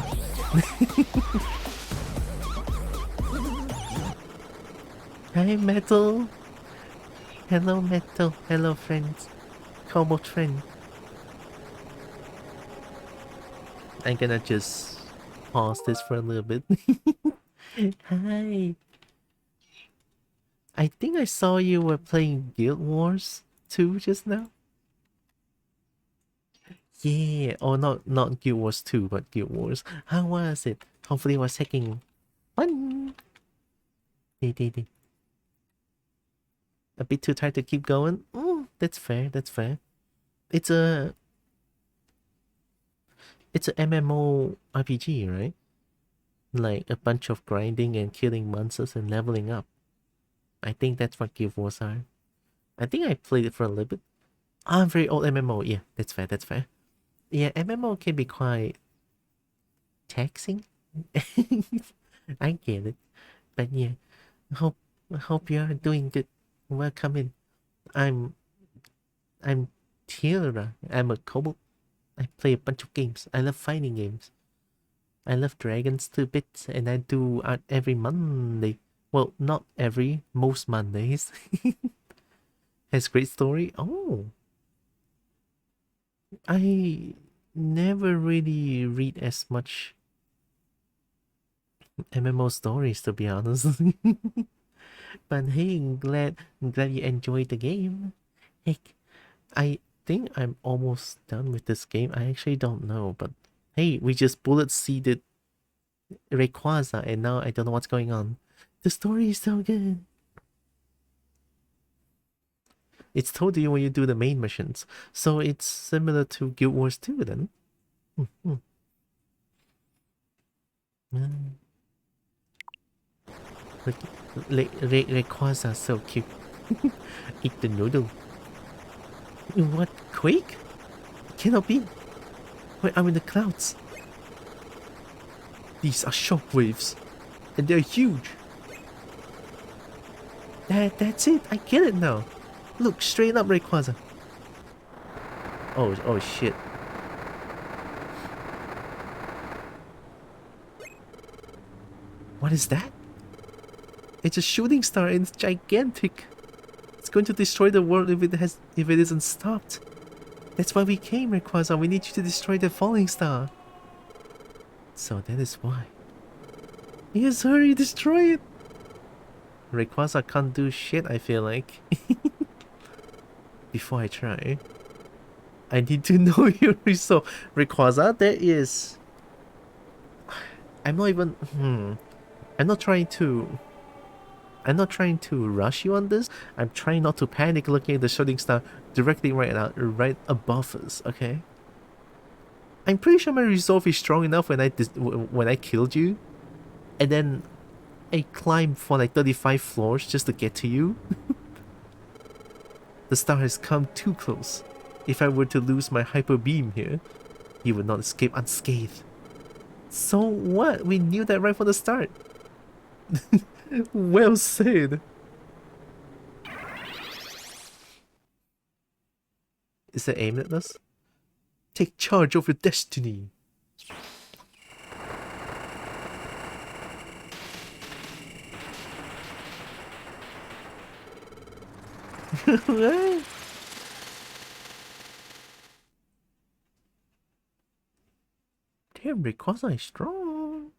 A: Hi, Metal. Hello, Metal. Hello, friends. Cobalt friend. I'm gonna just pause this for a little bit. Hi. I think I saw you were playing Guild Wars 2 just now. Yeah, or not Guild Wars 2, but Guild Wars. How was it? Hopefully it was hacking fun. A bit too tired to keep going. That's fair, that's fair. It's a MMO RPG, right? Like a bunch of grinding and killing monsters and leveling up. I think that's what Guild Wars are. I think I played it for a little bit. I'm very old MMO. Yeah, that's fair, that's fair. Yeah, MMO can be quite taxing. I get it. But yeah, hope you are doing good. Welcome in. I'm Tira. I'm a kobold. I play a bunch of games. I love fighting games. I love dragons to bits, and I do art every Monday. Well, not every, most Mondays. Has great story. Oh, I never really read as much MMO stories, to be honest. But hey, I'm glad you enjoyed the game. Heck, I think I'm almost done with this game. I actually don't know, but hey, we just bullet seeded Rayquaza, and now I don't know what's going on. The story is so good. It's told you when you do the main missions, so it's similar to Guild Wars 2 then. Look, Rayquaza are so cute. Eat the noodle. What? Quake? Cannot be. Wait, I'm in the clouds. These are shockwaves. And they're huge. That's it. I get it now. Look, straight up Rayquaza. Oh shit. What is that? It's a shooting star and it's gigantic. It's going to destroy the world if it isn't stopped. That's why we came, Rayquaza. We need you to destroy the falling star. So that is why. Yes, hurry, destroy it. Rayquaza can't do shit, I feel like. Before I try, I need to know your result. Rayquaza, there is... I'm not even... I'm not trying to... I'm not trying to rush you on this. I'm trying not to panic looking at the shooting star directly right above us, okay? I'm pretty sure my resolve is strong enough when I killed you. And then I climbed for like 35 floors just to get to you. The star has come too close. If I were to lose my hyper beam here, you would not escape unscathed. So what? We knew that right from the start. Well said. Is that aimed at us? Take charge of your destiny. Right? Damn, Rayquaza is strong.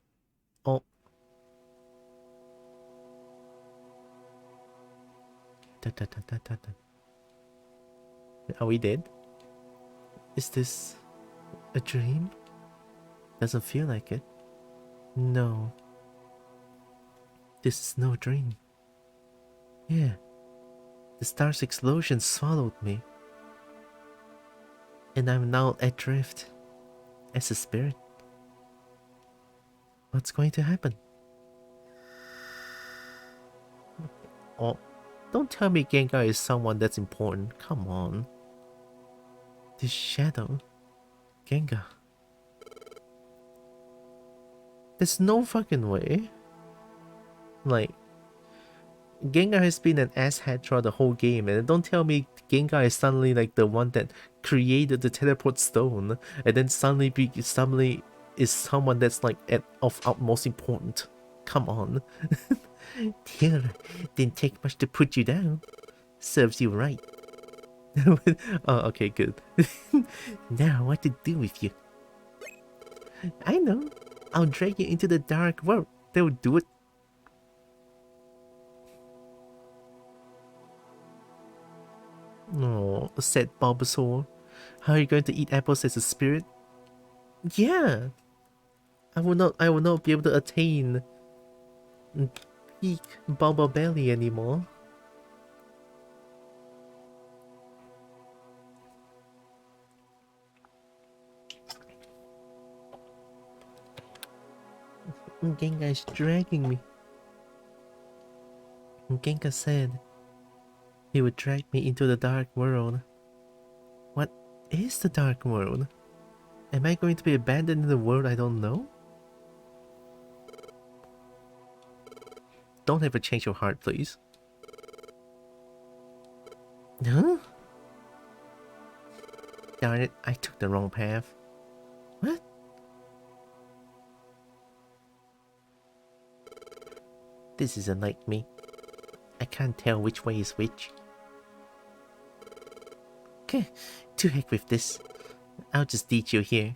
A: Oh. Are we dead? Is this a dream? Doesn't feel like it. No. This is no dream. Yeah. The star's explosion swallowed me. And I'm now adrift. As a spirit. What's going to happen? Oh, don't tell me Gengar is someone that's important. Come on. This shadow. Gengar. There's no fucking way. Like, Gengar has been an asshat throughout the whole game, and don't tell me Gengar is suddenly like the one that created the teleport stone, and then suddenly is someone that's like of utmost important. Come on. Dear, didn't take much to put you down. Serves you right. Oh, okay, good. Now what to do with you? I know. I'll drag you into the dark world. They'll do it. Oh, said Bulbasaur. How are you going to eat apples as a spirit? Yeah. I will not be able to attain peak Bulba Belly anymore. Gengar is dragging me. Gengar said he would drag me into the dark world. What is the dark world? Am I going to be abandoned in the world I don't know? Don't ever change your heart, please. Huh? Darn it, I took the wrong path. What? This isn't like me. I can't tell which way is which. Okay, to heck with this. I'll just teach you here.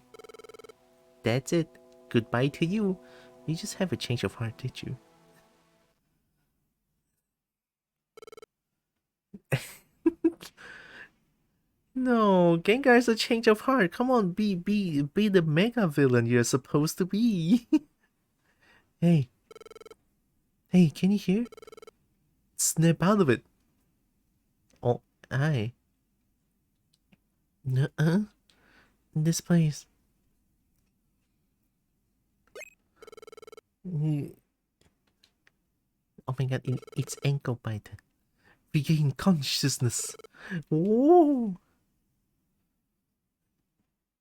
A: That's it. Goodbye to you. You just have a change of heart, did you? No, Gengar's a change of heart. Come on, be the mega villain you're supposed to be. Hey. Hey, can you hear? Snap out of it. Oh, hi. Nuh-uh. This place. Oh my god, it's ankle bite. Regain consciousness. Whoa!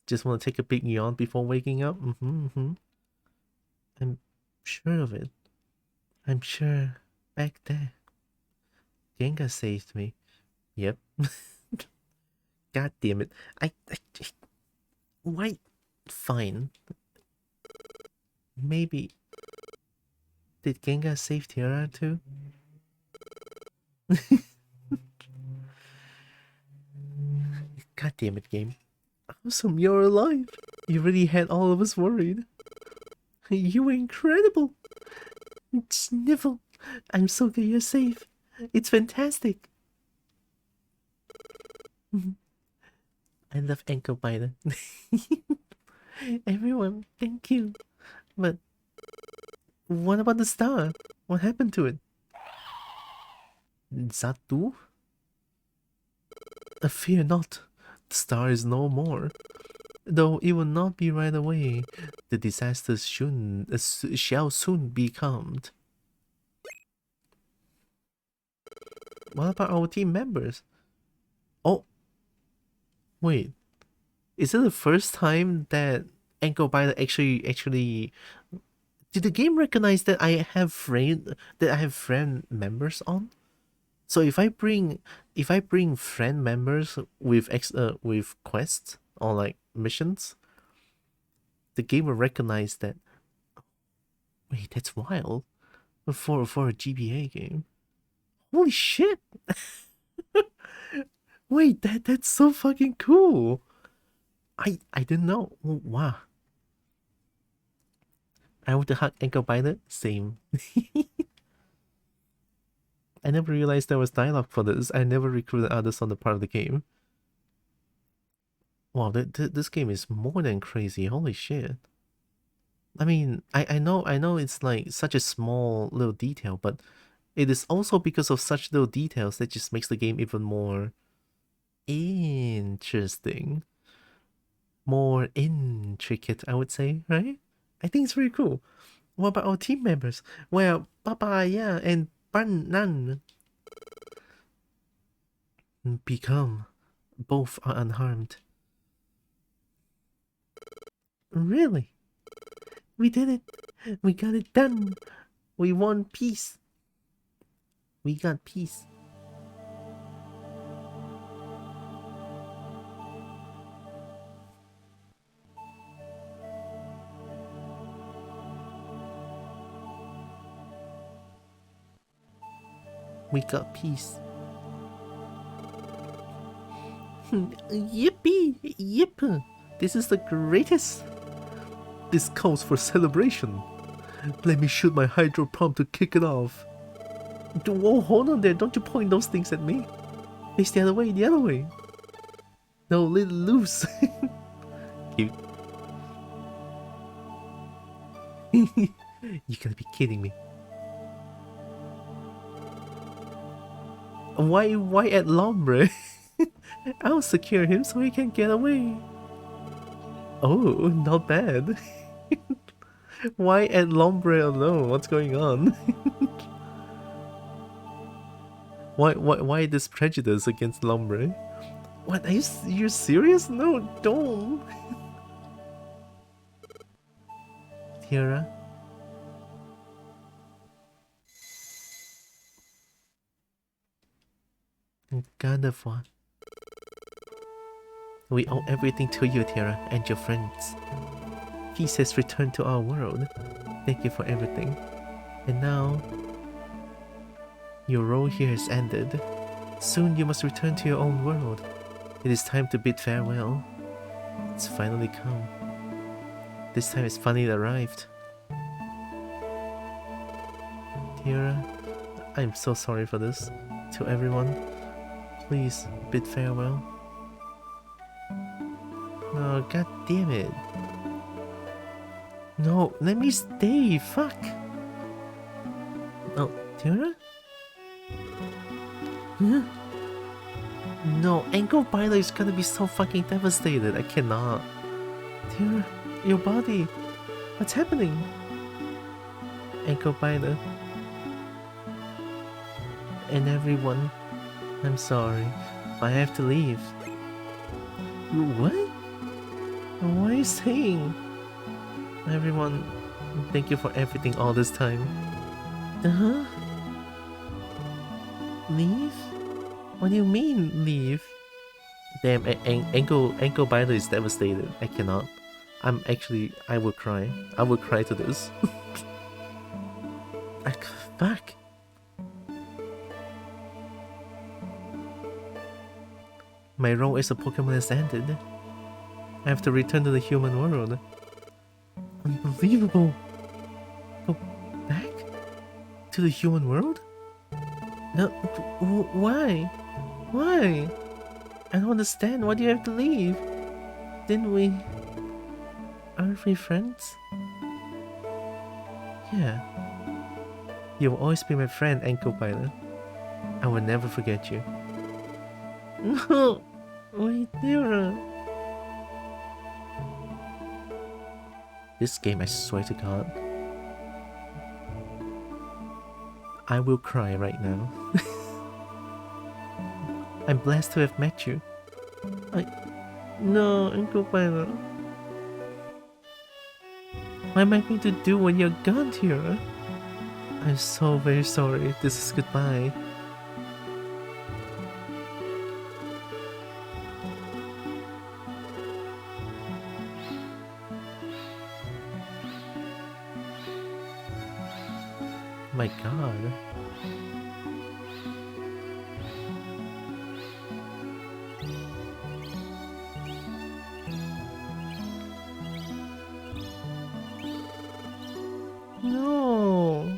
A: Just want to take a big yawn before waking up. I'm sure of it. I'm sure back there, Gengar saved me. Yep. God damn it. I why? Fine. Maybe. Did Gengar save Tiara too? God damn it, game. Awesome, you're alive. You really had all of us worried. You were incredible. Sniffle. I'm so glad you're safe. It's fantastic. I love ankle biter. Everyone, thank you. But what about the star? What happened to it? Zatu? Fear not. The star is no more. Though it will not be right away. The disaster shall soon be calmed. What about our team members? Oh, wait. Is it the first time that ankle biter actually did the game recognize that I have friend members on? So if I bring friend members with quests or like missions, the game will recognize that. Wait, that's wild for a GBA game. Holy shit! Wait, that's so fucking cool. I didn't know. Oh, wow. I want to hug ankle biter. Same. I never realized there was dialogue for this. I never recruited others on the part of the game. Wow, this game is more than crazy. Holy shit. I mean, I know it's like such a small little detail, but it is also because of such little details that just makes the game even more interesting. More intricate, I would say, right? I think it's very cool. What about our team members? Well, Papaya and Banan become. Both are unharmed. Really? We did it. We got it done. We won peace. We got peace. We got peace. Yippee! Yip! This is the greatest. This calls for celebration. Let me shoot my hydro pump to kick it off. Whoa, hold on there. Don't you point those things at me. Face the other way, the other way. No, let it loose. Cute. You gotta be kidding me. Why at Lombre? I'll secure him so he can get away. Oh, not bad. Why at Lombre alone? What's going on? Why this prejudice against Lombre? What, are you serious? No, don't. Tiara? God of what? We owe everything to you, Tiara, and your friends. Peace has returned to our world. Thank you for everything. And now, your role here is ended. Soon you must return to your own world. It is time to bid farewell. It's finally come. This time it's finally arrived. Tiara, I'm so sorry for this. To everyone, please bid farewell. Oh, god damn it. No, let me stay, fuck. Oh, Tiara? Huh? No, ankle biter is gonna be so fucking devastated. I cannot. Tiara, your body. What's happening? Ankle biter. and everyone. I'm sorry, but I have to leave. What? What are you saying? Everyone, thank you for everything all this time. Huh? Leave? What do you mean, leave? Damn, ankle biter is devastated. I cannot. I will cry. I will cry to this. Fuck. My role as a Pokemon has ended. I have to return to the human world. Unbelievable. Go back? To the human world? No, why? Why? I don't understand. Why do you have to leave? Didn't we... Aren't we friends? Yeah. You will always be my friend, Ankle Biter. I will never forget you. No! Wait, Nira. This game, I swear to God. I will cry right now. I'm blessed to have met you. No, Ankle Biter. What am I going to do when you're gone, Tira? I'm so very sorry. This is goodbye. My God. No.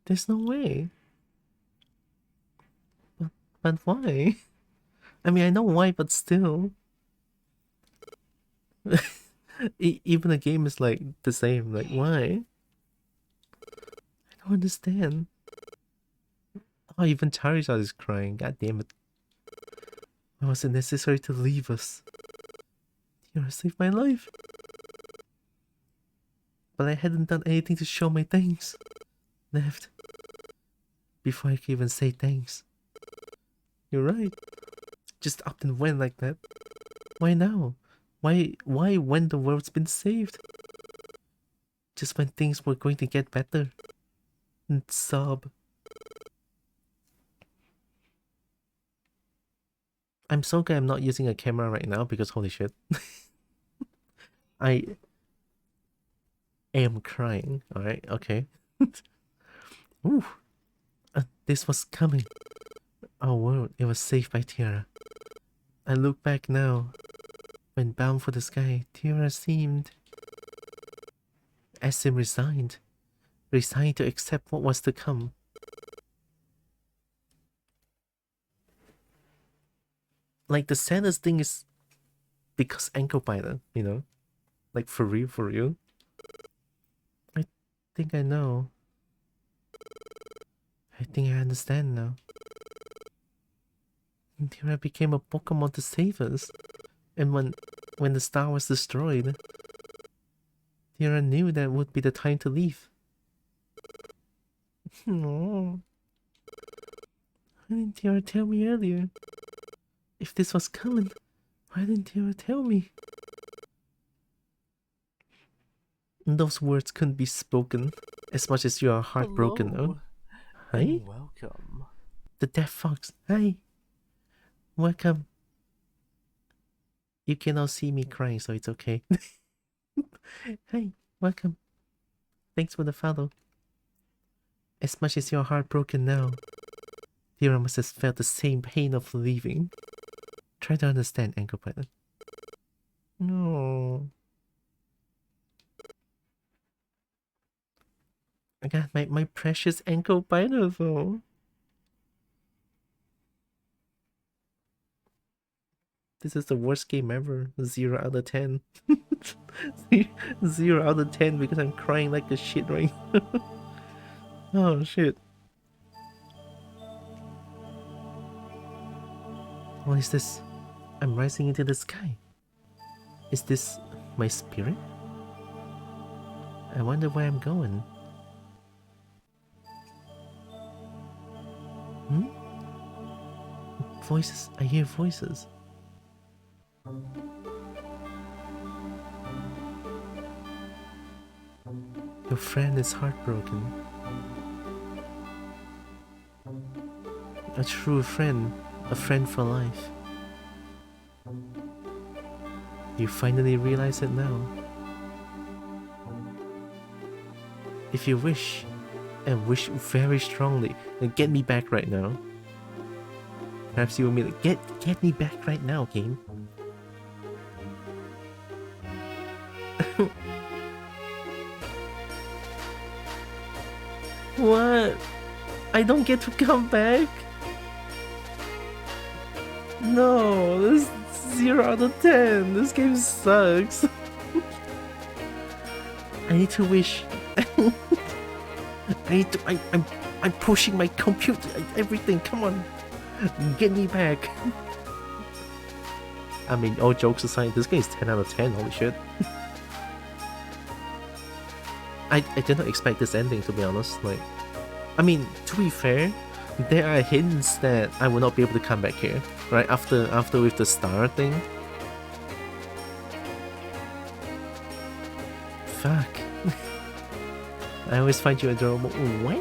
A: There's no way. But why? I mean, I know why, but still. Even the game is like the same. Like, why? I don't understand. Oh, even Charizard is crying. God damn it. Why was it necessary to leave us? You saved my life. But I hadn't done anything to show my thanks. Left. Before I could even say thanks. You're right. Just up and went like that. Why now? Why when the world's been saved? Just when things were going to get better. And sob. I'm so glad I'm not using a camera right now because holy shit. I am crying. Alright, okay. Ooh. This was coming. Our world, it was saved by Tiara. I look back now. When bound for the sky, Tiara seemed... as if resigned. Resigned to accept what was to come. Like, the saddest thing is... because Ankle Biter, you know? Like, for real, for real. I think I know. I think I understand now. Tiara became a Pokemon to save us. And when the star was destroyed, Tiara knew that would be the time to leave. No. Why didn't Tiara tell me earlier? If this was coming, why didn't Tiara tell me? Those words couldn't be spoken, as much as you are heartbroken.
B: Hello.
A: Oh, hi.
B: And welcome.
A: The Deaf Fox. Hi. Welcome. You cannot see me crying, so it's okay. Hi. Welcome. Thanks for the follow. As much as you're heartbroken now, Tiara must have felt the same pain of leaving. Try to understand, Ankle Biter. No. I got my precious Ankle Biter though. This is the worst game ever. 0 out of 10. 0 out of 10 because I'm crying like a shit right now. Oh shit. What is this? I'm rising into the sky. Is this my spirit? I wonder where I'm going. Hmm? Voices. I hear voices. Your friend is heartbroken. A true friend. A friend for life. You finally realize it now. If you wish, and wish very strongly, then get me back right now. Perhaps you will mean like, get me back right now, game. What? I don't get to come back? No, this is 0 out of 10. This game sucks. I need to wish. I need to. I'm pushing my computer. Everything. Come on, get me back. I mean, all jokes aside, this game is 10 out of 10. Holy shit. I did not expect this ending, to be honest. Like, I mean, to be fair, there are hints that I will not be able to come back here, right? After with the star thing. Fuck. I always find you adorable. Wow.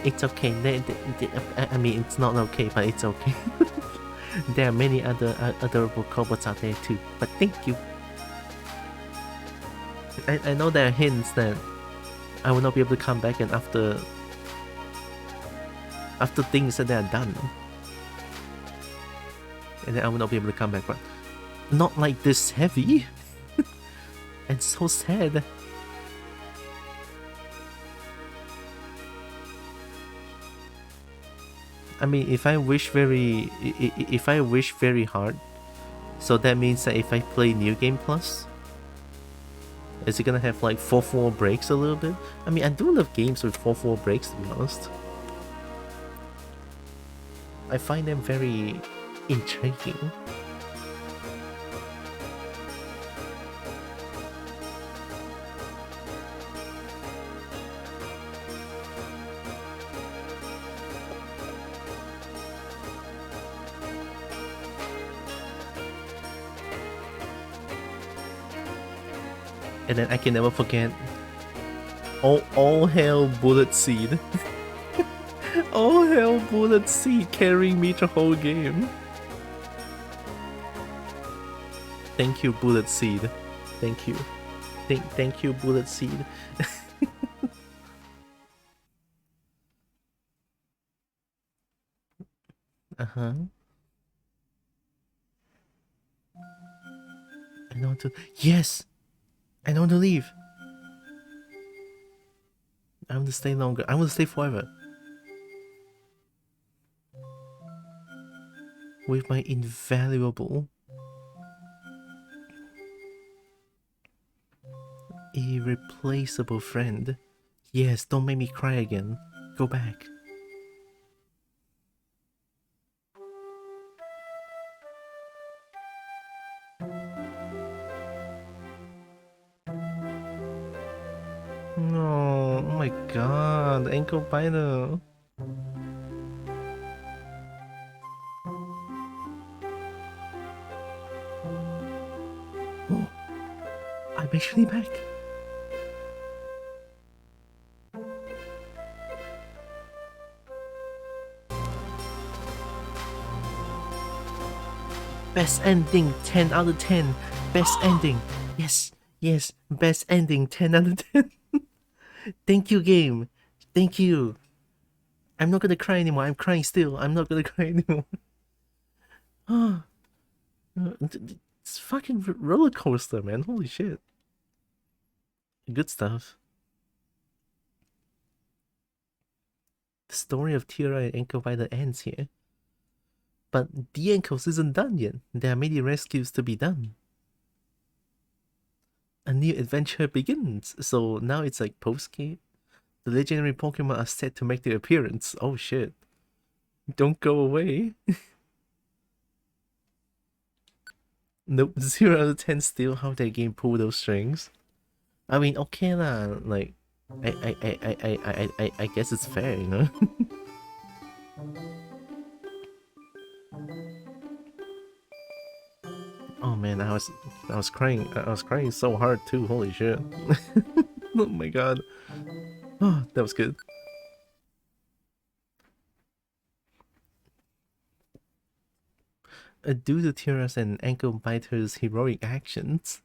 A: It's okay. I mean, it's not okay, but it's okay. There are many other adorable cobots out there too. But thank you. I know there are hints that I will not be able to come back, and after things that are done, and then I will not be able to come back. But not like this heavy. And so sad. I mean, if I wish very hard, so that means that if I play New Game Plus, is it gonna have like 4-4 breaks a little bit? I mean, I do love games with 4-4 breaks, to be honest. I find them very intriguing. And then I can never forget. All hail Bullet Seed. All hail Bullet Seed carrying me the whole game. Thank you, Bullet Seed. Thank you. Thank you, Bullet Seed. Uh-huh. I know to. Yes! I don't want to leave. I want to stay longer. I want to stay forever. With my invaluable, irreplaceable friend. Yes, don't make me cry again. Go back. No, oh my god, ankle biter. Oh, I'm actually back. Best ending, 10 out of 10. Best ending. Yes, yes, best ending, 10 out of 10. Thank you, game. Thank you. I'm not gonna cry anymore. I'm crying still. I'm not gonna cry anymore. It's fucking roller coaster, man. Holy shit. Good stuff. The story of Tira and Ankle Biter ends here. But the Ankles isn't done yet. There are many rescues to be done. A new adventure begins. So now it's like post-game. The legendary Pokemon are set to make their appearance. Oh shit. Don't go away. Nope, 0 out of 10 still how that game pull those strings. I mean, okay lah, like, I guess it's fair, you know? Oh man, I was crying so hard too, holy shit. Oh my god. Oh, that was good. Due to Tira's and Ankle Biter's heroic actions,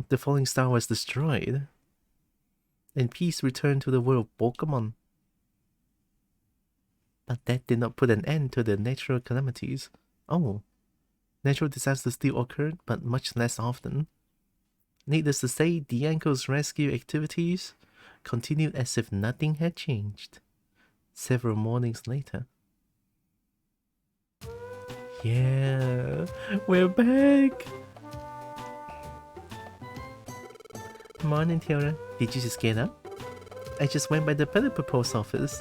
A: the falling star was destroyed, and peace returned to the world of Pokemon. But that did not put an end to the natural calamities. Oh, natural disasters still occurred, but much less often. Needless to say, the Ankle's rescue activities continued as if nothing had changed. Several mornings later. Yeah, we're back! Morning, Tiara. Did you just get up? I just went by the Pelipper post office.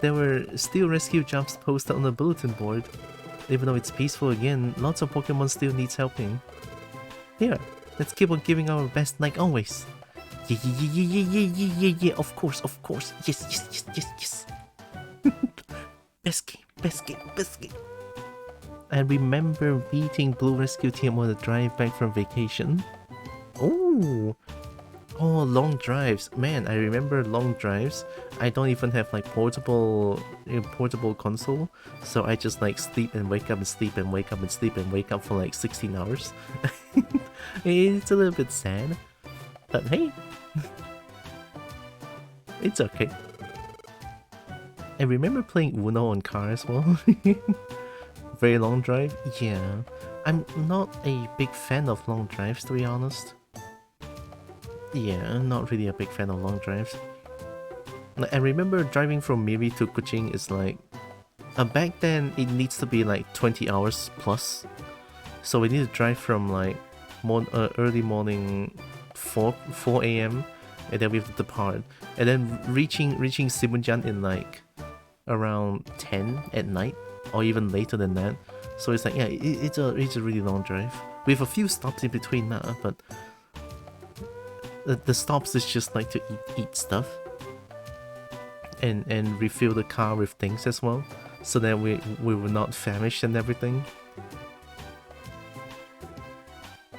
A: There were still rescue jobs posted on the bulletin board. Even though it's peaceful again, lots of Pokemon still needs helping. Here, let's keep on giving our best like always. Yeah, of course. Yes. Best game. I remember meeting Blue Rescue Team on the drive back from vacation. Oh, long drives. Man, I remember long drives. I don't even have like portable console, so I just like sleep and wake up and sleep and wake up and sleep and wake up for like 16 hours. It's a little bit sad, but hey, it's okay. I remember playing Uno on car as well. Very long drive? Yeah. I'm not a big fan of long drives, to be honest. Yeah, I'm not really a big fan of long drives. Like, I remember driving from Miri to Kuching is like... back then, it needs to be like 20 hours plus. So we need to drive from like early morning 4 AM, and then we have to depart. And then reaching Simunjan in like around 10 at night, or even later than that. So it's like, yeah, it's a really long drive. We have a few stops in between now, but the stops is just like to eat stuff and refill the car with things as well, so that we were not famished and everything.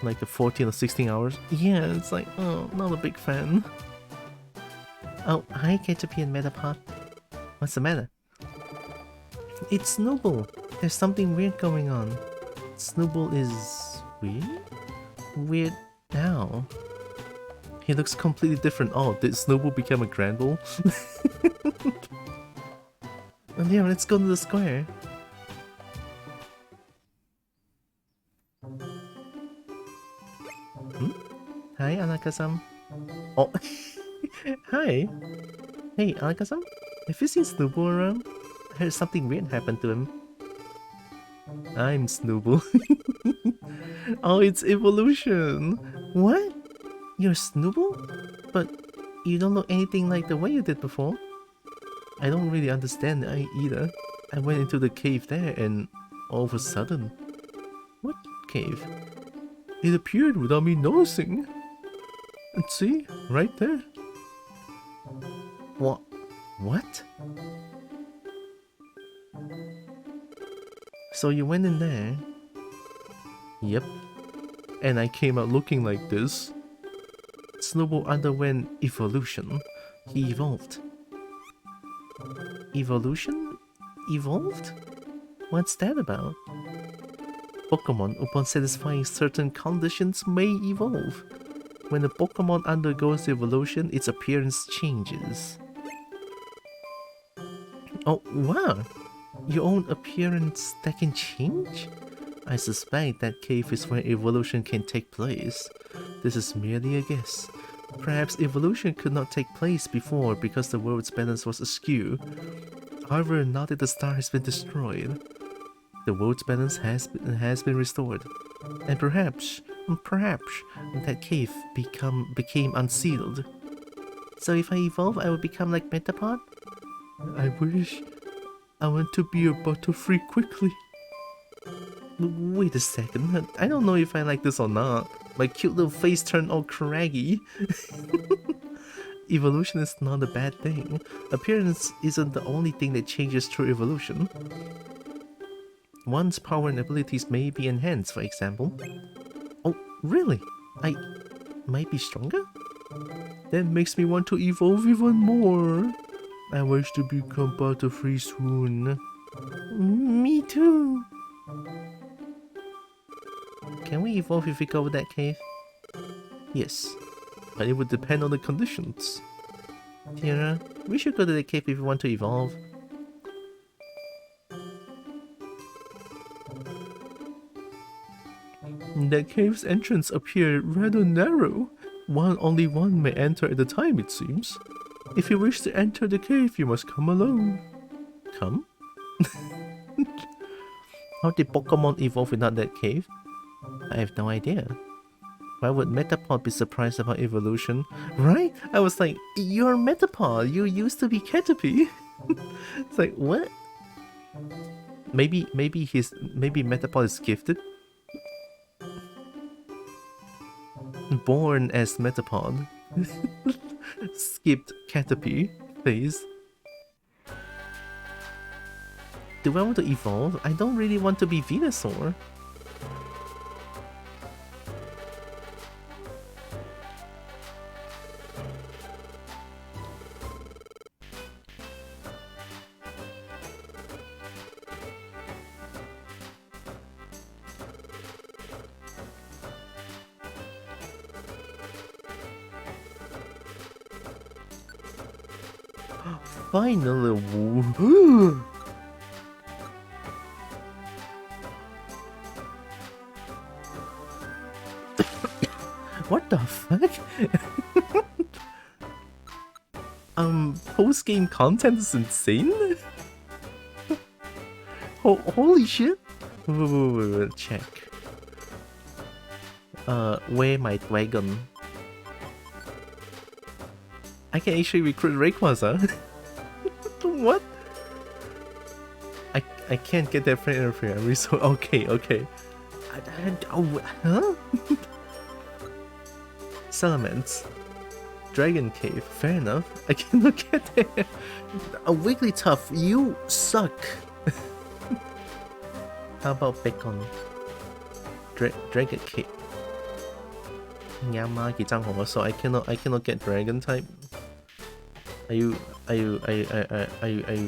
A: Like a 14 or 16 hours. Yeah, it's like, oh, not a big fan. Oh, hi Caterpie and Metapod. What's the matter? It's Snowball. There's something weird going on. Snowball is weird? Weird now. He looks completely different. Oh, did Snowball become a Granbull? Oh yeah, let's go to the square. Hi, Anaka-san. Oh, hi. Hey, Anaka-san. Have you seen Snowball around? I heard something weird happened to him. I'm Snowball. Oh, it's evolution. What? You're Snowball? But you don't look anything like the way you did before. I don't really understand either. I went into the cave there and all of a sudden... What cave? It appeared without me noticing. And see, right there. What? So you went in there? Yep. And I came out looking like this. Snowball underwent evolution. He evolved. Evolution? Evolved? What's that about? Pokemon, upon satisfying certain conditions, may evolve. When a Pokemon undergoes evolution, its appearance changes. Oh, wow! Your own appearance that can change? I suspect that cave is where evolution can take place. This is merely a guess. Perhaps evolution could not take place before because the world's balance was askew. However, now that the star has been destroyed, the world's balance has been restored. And perhaps that cave became unsealed. So if I evolve, I will become like Metapod? I wish. I want to be a Butterfree quickly. Wait a second, I don't know if I like this or not. My cute little face turned all craggy. Evolution is not a bad thing. Appearance isn't the only thing that changes through evolution. One's power and abilities may be enhanced, for example. Oh, really? I might be stronger? That makes me want to evolve even more. I wish to become Butterfree soon. Me too. Can we evolve if we go with that cave? Yes, but it would depend on the conditions. Tiara, we should go to the cave if we want to evolve. The cave's entrance appeared rather narrow. Only one may enter at a time, it seems. If you wish to enter the cave, you must come alone. Come? How did Pokemon evolve without that cave? I have no idea. Why would Metapod be surprised about evolution? Right? I was like, you're Metapod, you used to be Caterpie. It's like, what? Maybe Metapod is gifted? Born as Metapod. Skipped Caterpie phase. Do I want to evolve? I don't really want to be Venusaur. Finally, what the fuck? Post-game content is insane? Holy shit! Wait, check. Where my dragon? I can actually recruit Rayquaza. What? I can't get that friend interference. So okay. Huh? Salamence. Dragon Cave. Fair enough. I cannot get there. A Wigglytuff, you suck. How about Bacon? Dragon Cave. So I cannot get Dragon type. Are you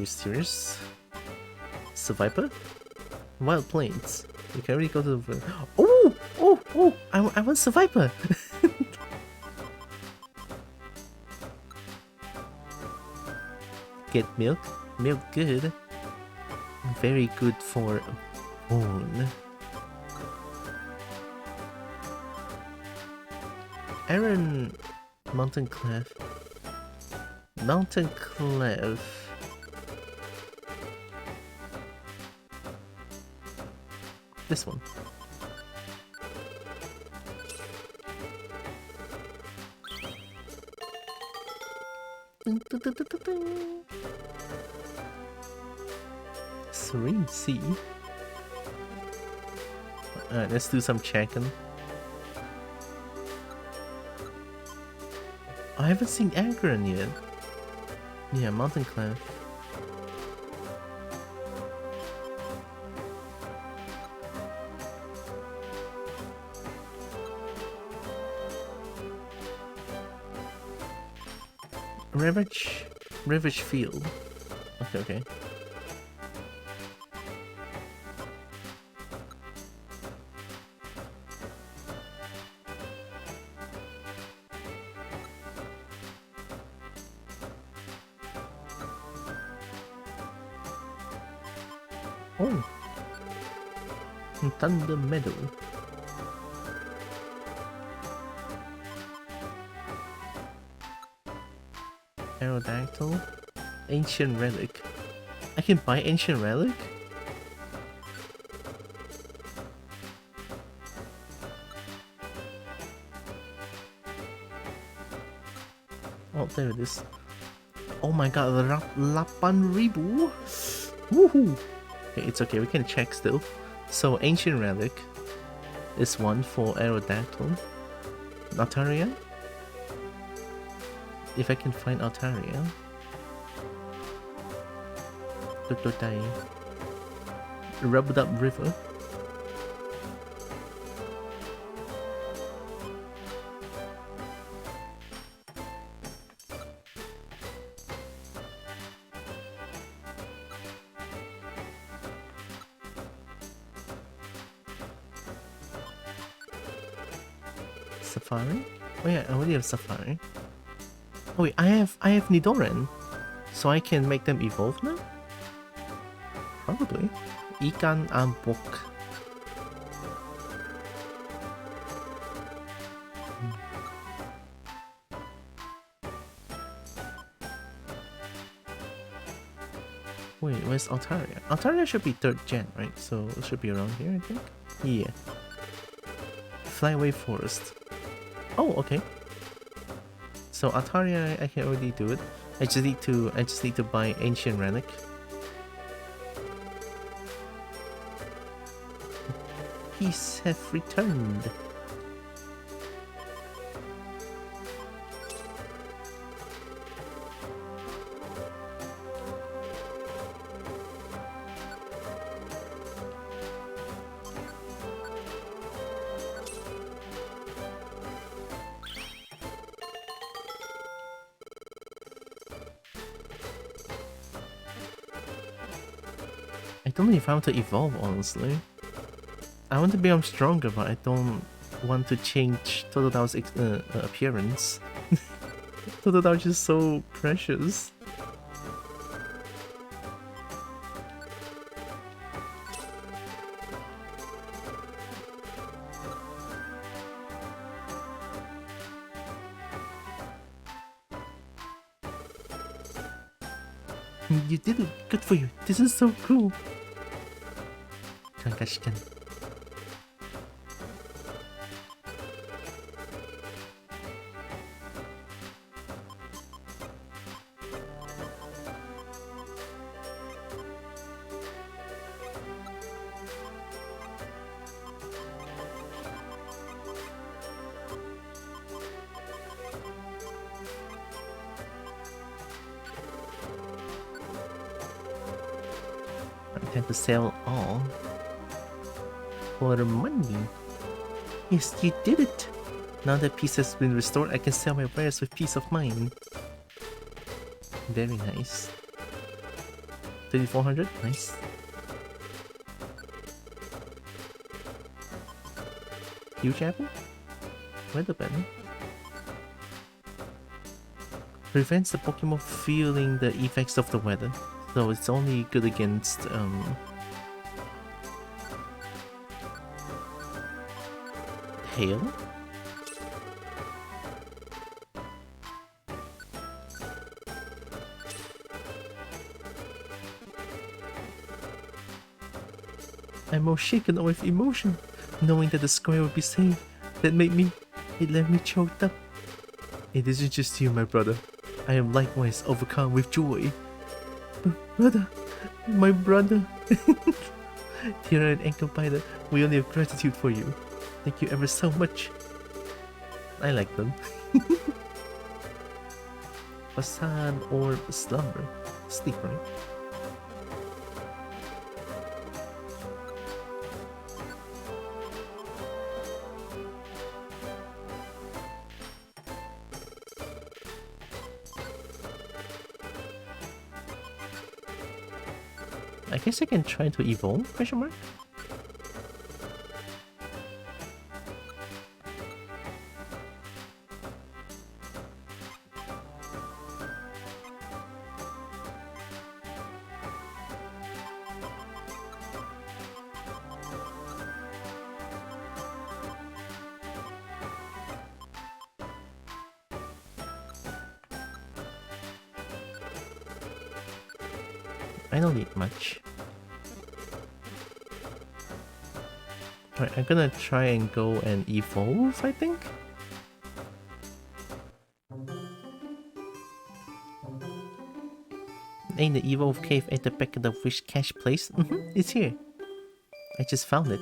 A: serious? Survivor? Wild Plains. You can really go to the... Oh! I want Survivor! Get milk? Milk good. Very good for bone. Aaron... Mountain Clef. Mountain Clef. This one. Serene Sea. Alright, let's do some checking. I haven't seen Aggron yet. Yeah, Mountain Clef. Ravage Field. Okay. Oh! Thunder Meadow. Aerodactyl. Ancient Relic. I can buy Ancient Relic? Oh, there it is. Oh my god, 8,000. Woohoo! Okay, it's okay, we can check still. So, Ancient Relic is one for Aerodactyl. Altaria? If I can find Altaria. Tototai. Rubbed Up River. Safari? Oh yeah, I already have Safari. Oh wait, I have Nidoran. So I can make them evolve now? Probably. Ikan Ambok. Wait, where's Altaria? Altaria should be 3rd gen, right? So it should be around here, I think? Yeah. Flyway Forest. Oh, okay. So Altaria, I can already do it. I just need to buy Ancient Relic. Peace have returned. I don't know if I want to evolve, honestly. I want to become stronger, but I don't want to change Totodale's appearance. Totodile is just so precious. You did it! Good for you! This is so cool! Kankashikan. I have to sell all for the money. Yes, you did it! Now that peace has been restored, I can sell my wares with peace of mind. Very nice. 3400? Nice. Huge apple? Weather button. Prevents the Pokemon feeling the effects of the weather. So it's only good against hail? I'm all shaken with emotion, knowing that the square will be saved. It left me choked up. It isn't just you, my brother. I am likewise overcome with joy. Brother, my brother. Tira and Enkel Spider, we only have gratitude for you. Thank you ever so much. I like them. Facade or slumber. Sleep, right? I guess I can try to evolve, question mark? I don't need much. Alright, I'm gonna try and go and evolve, I think? Ain't the evolved cave at the back of the wish cache place? It's here. I just found it.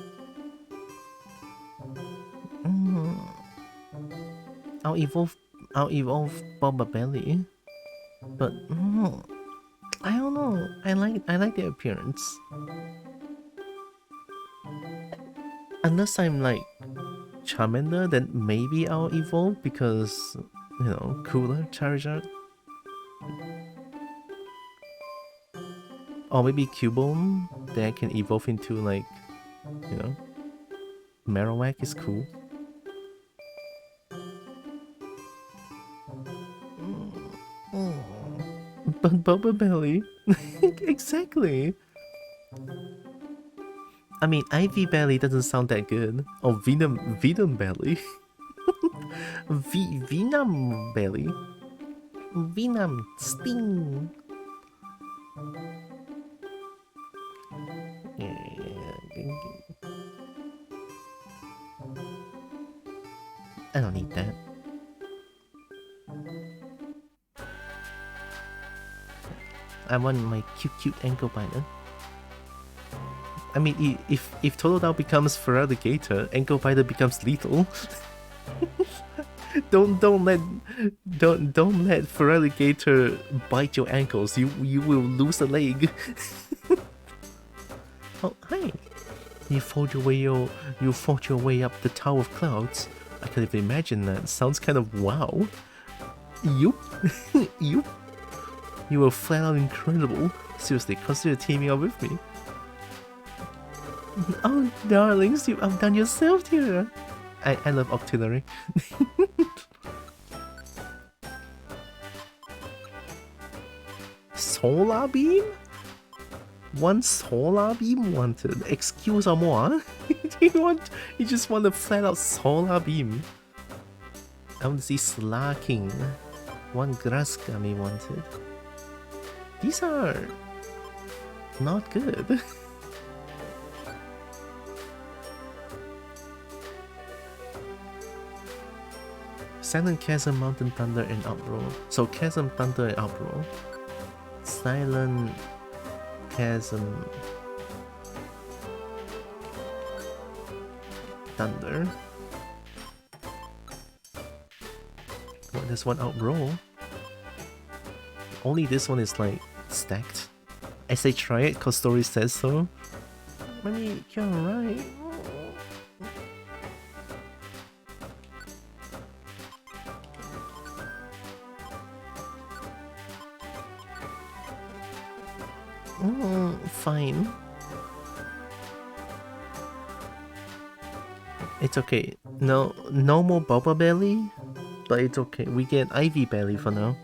A: I'll evolve Boba Belly. But I don't know. I like their appearance. Unless I'm like Charmander, then maybe I'll evolve because, you know, cooler Charizard. Or maybe Cubone, then I can evolve into like, you know, Marowak is cool. But Boba Belly, exactly. I mean, Ivy Belly doesn't sound that good. Or Venom Belly. Venom Belly. Venom Sting. I don't need that. I want my cute ankle biter. I mean, if Totodile becomes Feraligatr, ankle biter becomes lethal. don't let Feraligatr bite your ankles. You will lose a leg. Oh, hi. You fought your way up the Tower of Clouds. I can even imagine that. Sounds kind of wow. Yup. Yup. You were flat out incredible. Seriously, consider teaming up with me. Oh, darlings, you've outdone yourself here. I love Octillery. Solar Beam? One Solar Beam wanted. Excuse-moi. You just want a flat out Solar Beam. I want to see Slacking. One Graskami wanted. These are not good. Silent Chasm, Mountain Thunder, and Uproar. So Chasm, Thunder, and Uproar. Silent Chasm, Thunder. Oh, there's one Uproar. Only this one is like stacked. I say try it cause story says so. I mean, you're right. Fine. It's okay. No more Boba Belly, but it's okay. We get Ivy Belly for now.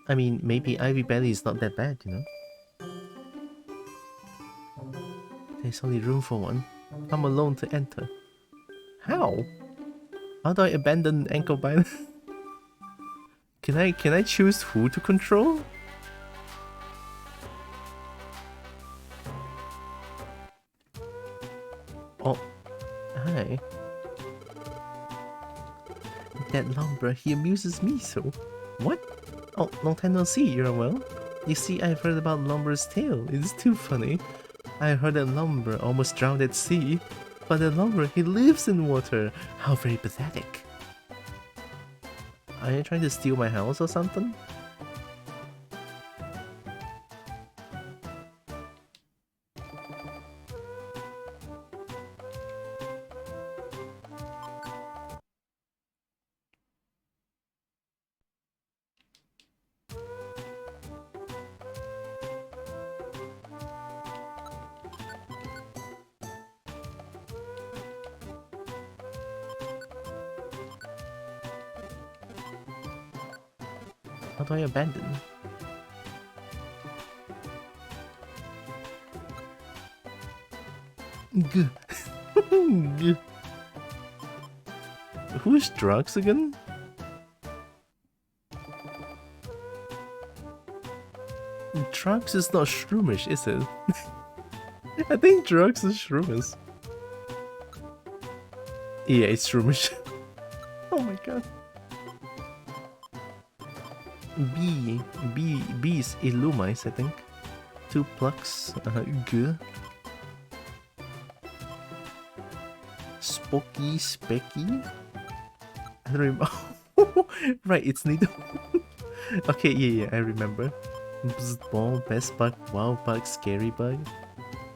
A: I mean, maybe Ivy Belly is not that bad, you know? There's only room for one. I'm alone to enter. How? How do I abandon ankle biter? Can I choose who to control? Oh, hi. That lumber, he amuses me so. What? Oh, long time no see, you're well. You see, I've heard about Lumber's tale. It's too funny. I heard that Lumber almost drowned at sea, but the Lumber, he lives in water. How very pathetic. Are you trying to steal my house or something? How do I abandon? Who's Drugs again? Drugs is not Shroomish, is it? I think Drugs is Shroomish. Yeah, it's Shroomish. Oh my god. B's Illumise, I think. 2 plucks. Good. Spooky Specky? I don't remember. Right, it's neither. Okay, yeah, I remember. Ball, Best Bug, Wild Bug, Scary Bug.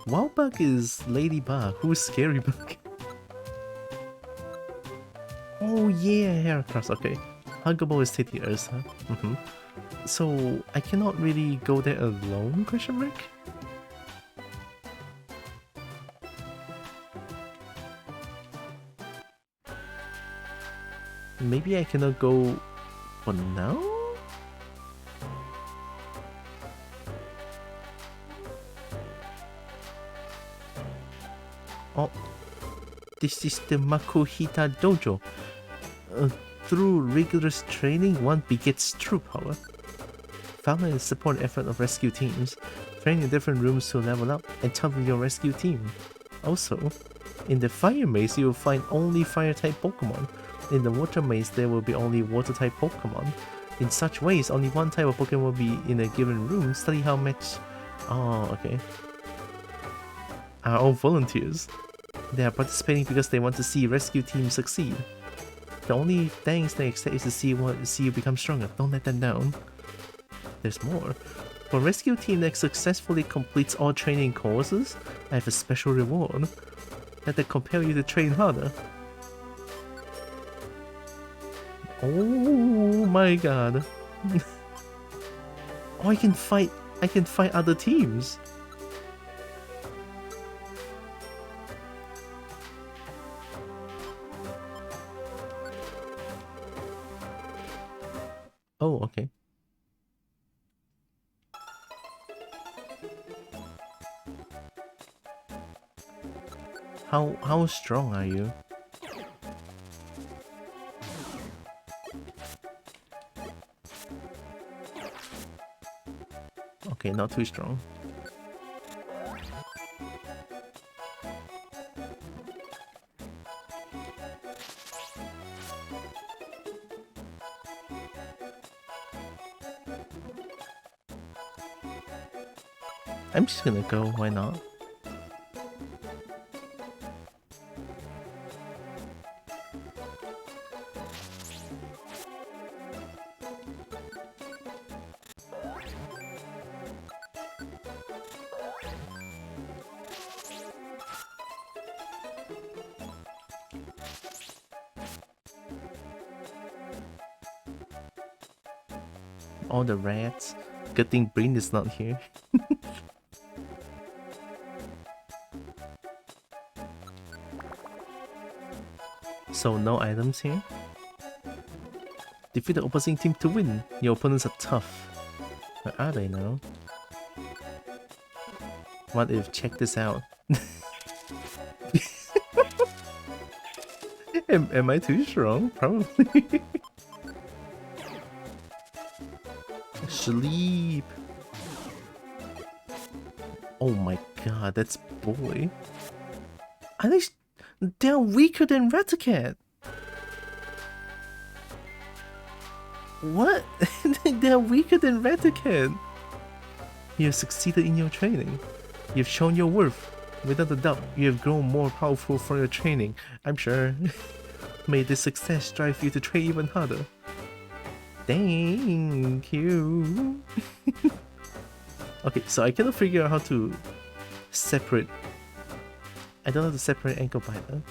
A: Wild Bug is Ladybug. Who's Scary Bug? Oh yeah, Heracross, okay. Huggable is Titty Ursa. So, I cannot really go there alone, question mark? Maybe I cannot go for now? Oh, this is the Makuhita Dojo. Through rigorous training, one begets true power. Found and support effort of rescue teams. Train in different rooms to level up and toughen your rescue team. Also, in the fire maze, you will find only fire-type Pokemon. In the water maze, there will be only water-type Pokemon. In such ways, only one type of Pokemon will be in a given room. Study how much... Oh, okay. Our own volunteers. They are participating because they want to see rescue teams succeed. The only thanks they expect is to see you become stronger. Don't let them down. There's more. For a rescue team that successfully completes all training courses, I have a special reward. That they compel you to train harder. Oh my god. Oh, I can fight other teams. Oh, okay. How strong are you? Okay, not too strong. I'm just gonna go, why not? All the rats. Good thing Brain is not here. So no items here. Defeat the opposing team to win. Your opponents are tough. Where are they now? What if, check this out. Am I too strong? Probably. Sleep. Oh my god, that's boy. At least they're weaker than Ratacat. What? They're weaker than Ratacat. You have succeeded in your training. You've shown your worth. Without a doubt, you have grown more powerful for your training, I'm sure. May this success drive you to train even harder. Thank you. Okay, so I cannot figure out how to separate. I don't know how to separate ankle biter.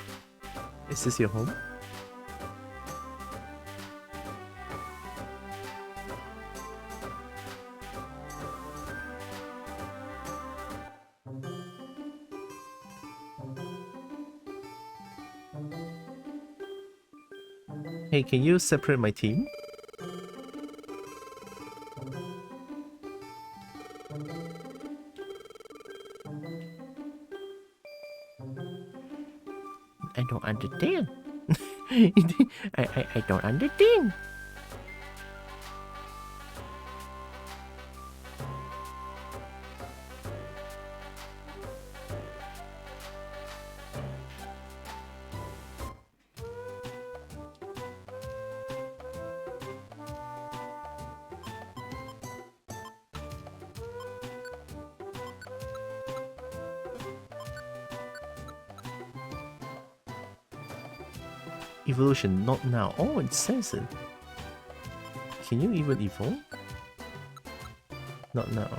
A: Is this your home? Hey, can you separate my team? I don't understand. I don't understand. evolution, not now. Oh, it says it. Can you even evolve? Not now.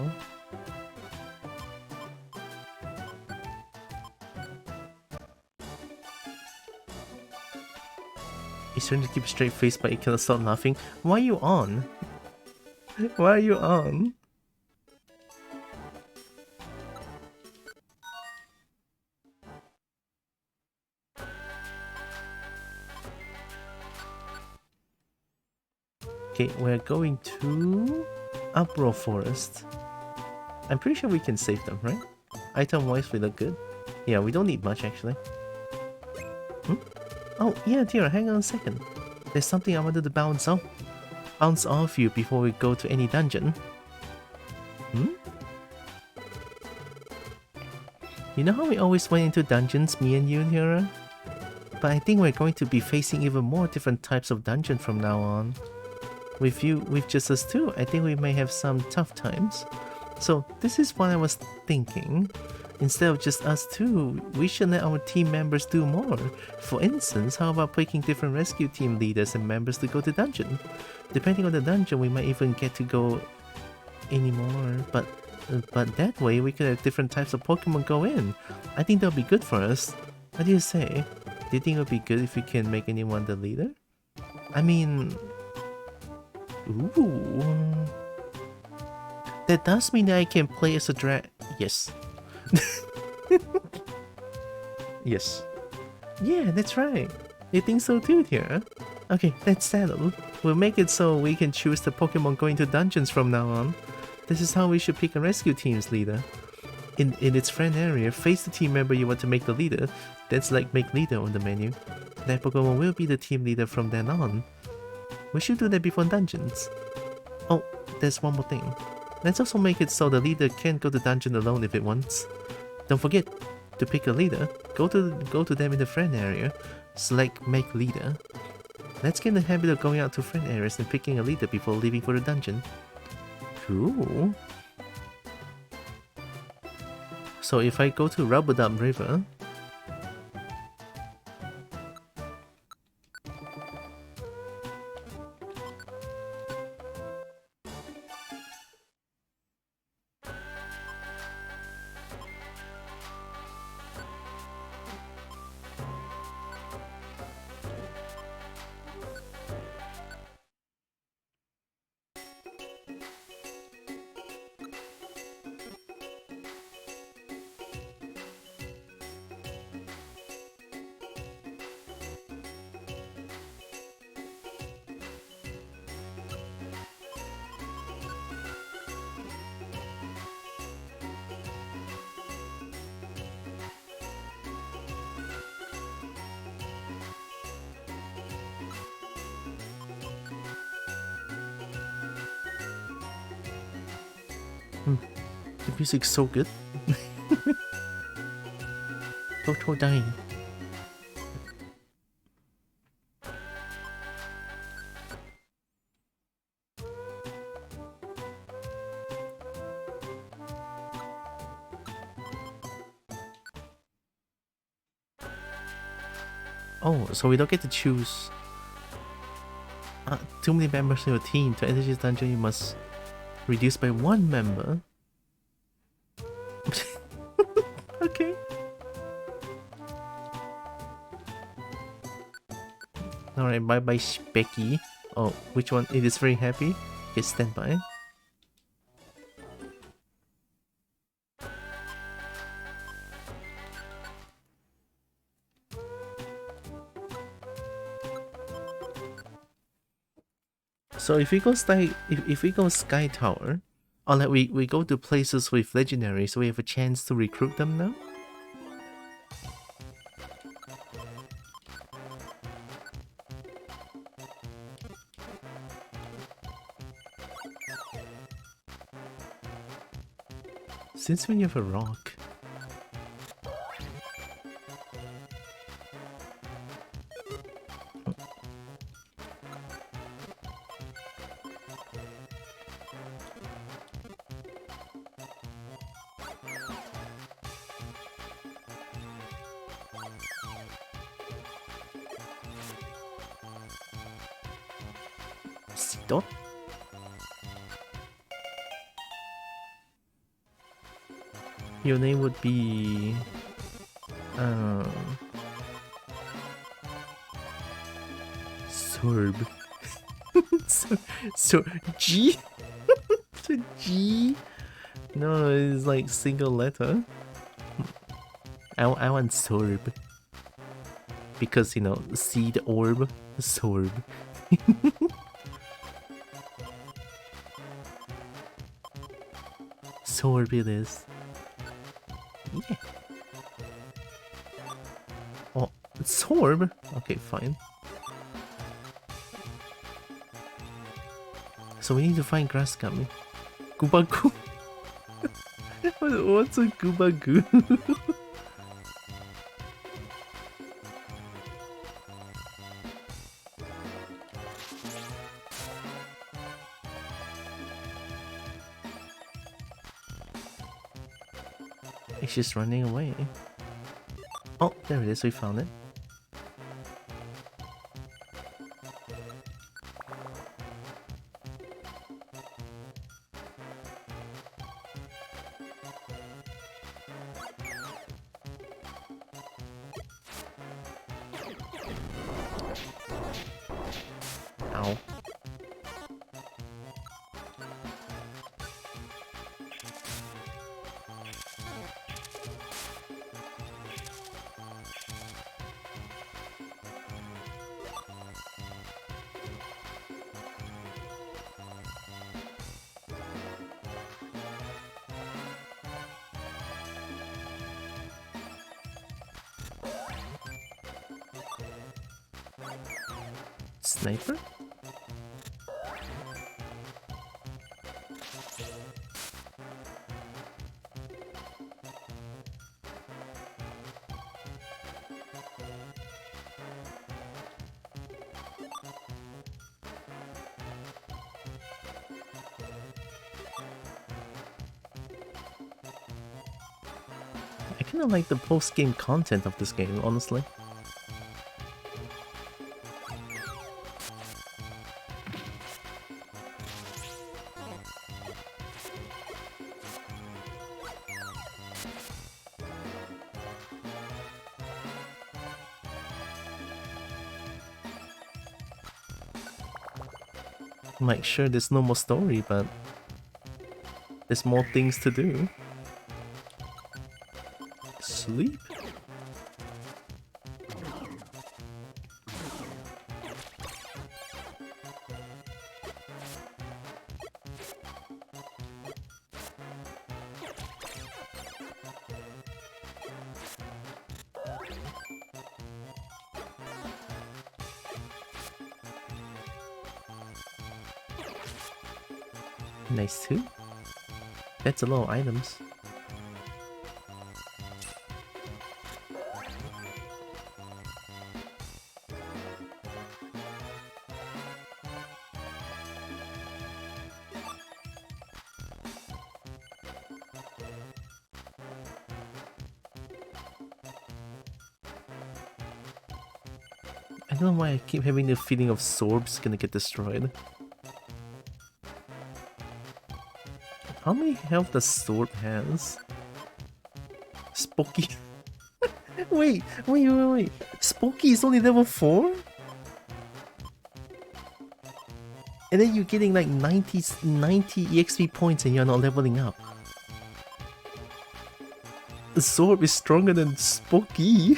A: He's trying to keep a straight face, but he cannot stop laughing. Why are you on? Why are you on? Okay, we're going to Uproar Forest. I'm pretty sure we can save them, right? Item-wise, we look good. Yeah, we don't need much, actually. Hmm? Oh, yeah, dear, hang on a second. There's something I wanted to bounce off you before we go to any dungeon. Hmm? You know how we always went into dungeons, me and you, Tira? But I think we're going to be facing even more different types of dungeon from now on. With just us two, I think we may have some tough times. So this is what I was thinking. Instead of just us two, we should let our team members do more. For instance, how about picking different rescue team leaders and members to go to dungeon? Depending on the dungeon, we might even get to go anymore. But that way, we could have different types of Pokemon go in. I think that'll be good for us. What do you say? Do you think it would be good if we can make anyone the leader? I mean... Ooh... That does mean that I can play as a Yes. Yes. Yeah, that's right. You think so too, Tira? Okay, that's settled. We'll make it so we can choose the Pokemon going to dungeons from now on. This is how we should pick a rescue team's leader. In its friend area, face the team member you want to make the leader, then select make leader on the menu. That Pokemon will be the team leader from then on. We should do that before dungeons. Oh, there's one more thing. Let's also make it so the leader can't go to dungeon alone if it wants. Don't forget, to pick a leader, go to them in the friend area, select make leader. Let's get in the habit of going out to friend areas and picking a leader before leaving for the dungeon. Cool. So if I go to Rubberdup River... The music's so good. Total dying. Oh, so we don't get to choose too many members in your team. To enter this dungeon, you must reduce by one member. Okay. Alright, bye bye Specky. Oh, which one? It is very happy. Okay, stand by. So if we go Sky Tower, or like we go to places with legendaries, so we have a chance to recruit them now. Since when you have a rock? Sidot? Your name would be... Sorb. so G? To G? No, it's like single letter. I want Sorb. Because, you know, seed orb, Sorb. Sorb it is. Yeah. Oh, Sorb? Okay, fine. So we need to find grass gummy. Gooba-goo? What's a Gooba-goo? It's just running away. Oh, there it is, we found it. Ow. Sniper? I kinda like the post-game content of this game, honestly. I'm like, sure, there's no more story, but there's more things to do. Sleep? Nice too. That's a lot of items. I don't know why I keep having the feeling of Sorb's gonna get destroyed. How many health does Sorb has? Spooky. wait. Spooky is only level 4? And then you're getting like 90 EXP points and you're not leveling up. The Sorb is stronger than Spooky.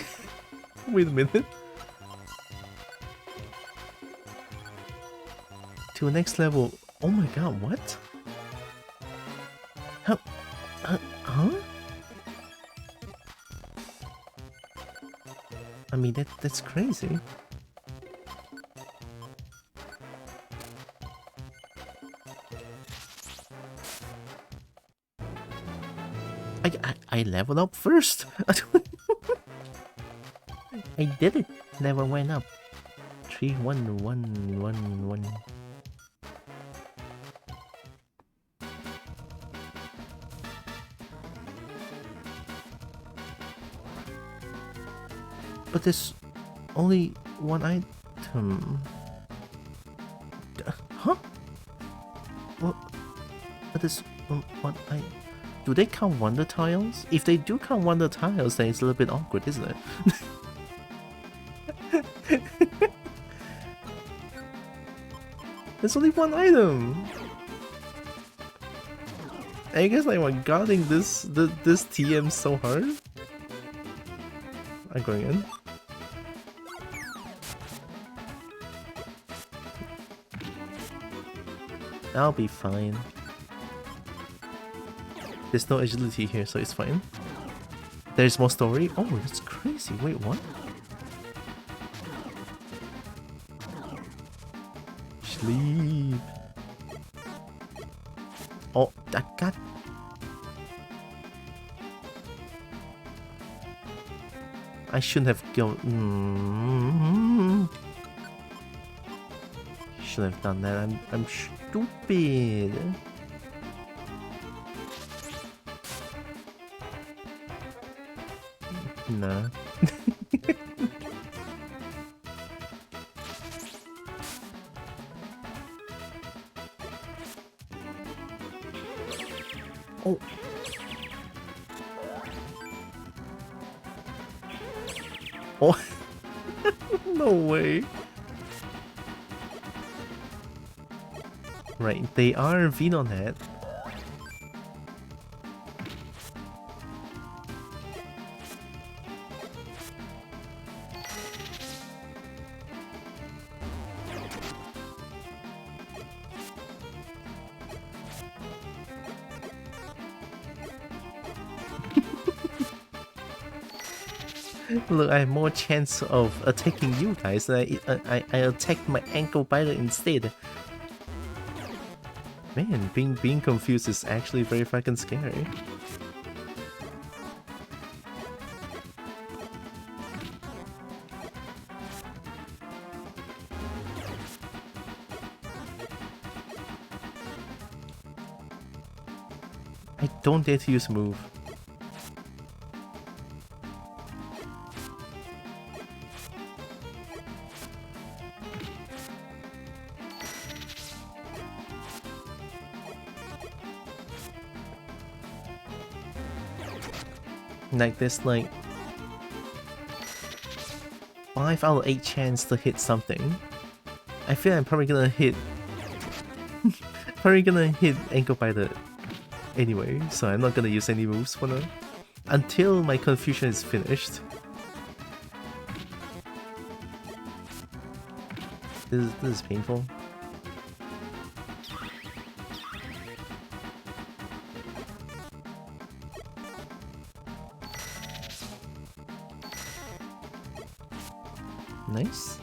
A: Wait a minute. To the next level. Oh my god, what? Huh? I mean, that's crazy. I leveled up first. I did it. Never went up. 3 1 1 1 1. But there's only one item. Huh? What? What is... what I... Do they count wonder tiles? If they do count wonder tiles, then it's a little bit awkward, isn't it? There's only one item! And you guys like what, guarding this TM so hard? I'm going in. I'll be fine. There's no agility here, so it's fine. There's more story? Oh, that's crazy. Wait, what? Sleep. Oh, that got... I shouldn't have gone... Shouldn't have done that. I'm stupid. Nah. Oh. Oh. No way. Right, they are Vinonet. Look, I have more chance of attacking you guys. I attacked my ankle biter instead. Man, being confused is actually very fucking scary. I don't dare to use a move. Like there's like 5 out of 8 chance to hit something. I feel I'm probably gonna hit ankle biter anyway, so I'm not gonna use any moves for now. Until my confusion is finished. This is painful. Nice.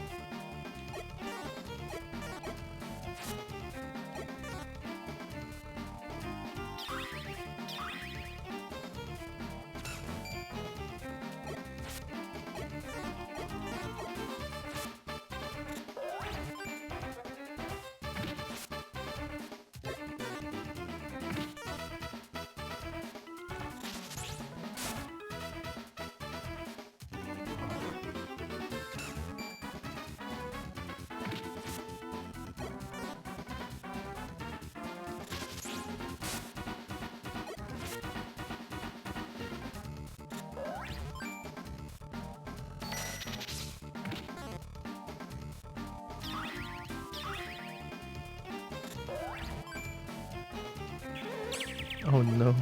A: Oh no.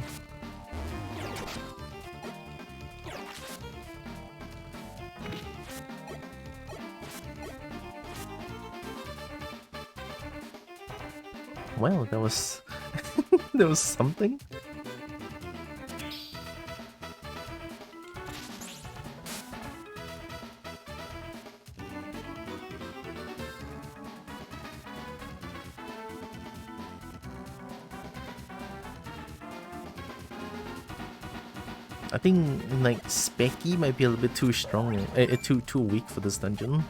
A: Well, that was that was something. I think like Specky might be a little bit too strong, too weak for this dungeon.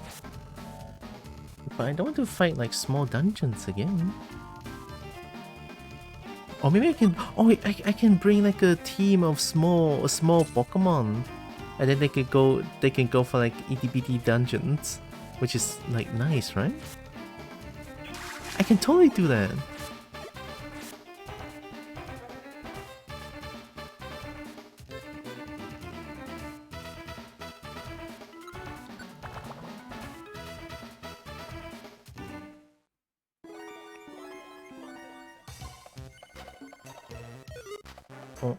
A: But I don't want to fight like small dungeons again. Or maybe I can. Oh, I can bring like a team of small Pokemon, and then they can go. They can go for like itty bitty dungeons, which is like nice, right? I can totally do that. Oh.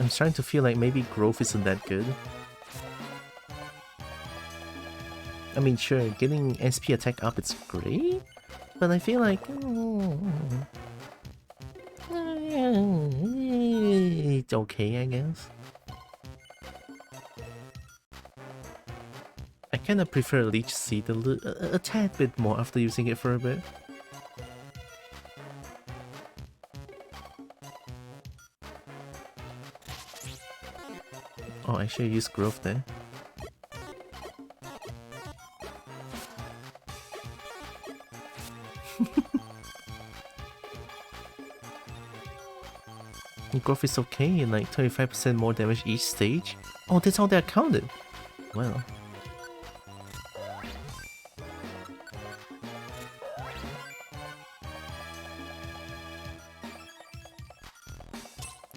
A: I'm starting to feel like maybe growth isn't that good. I mean, sure, getting SP attack up is great, but I feel like it's okay, I guess. I kinda prefer Leech Seed a tad bit more after using it for a bit. Oh, I should use growth there. Growth is okay, and like 25% more damage each stage. Oh, that's how they're counted. Well.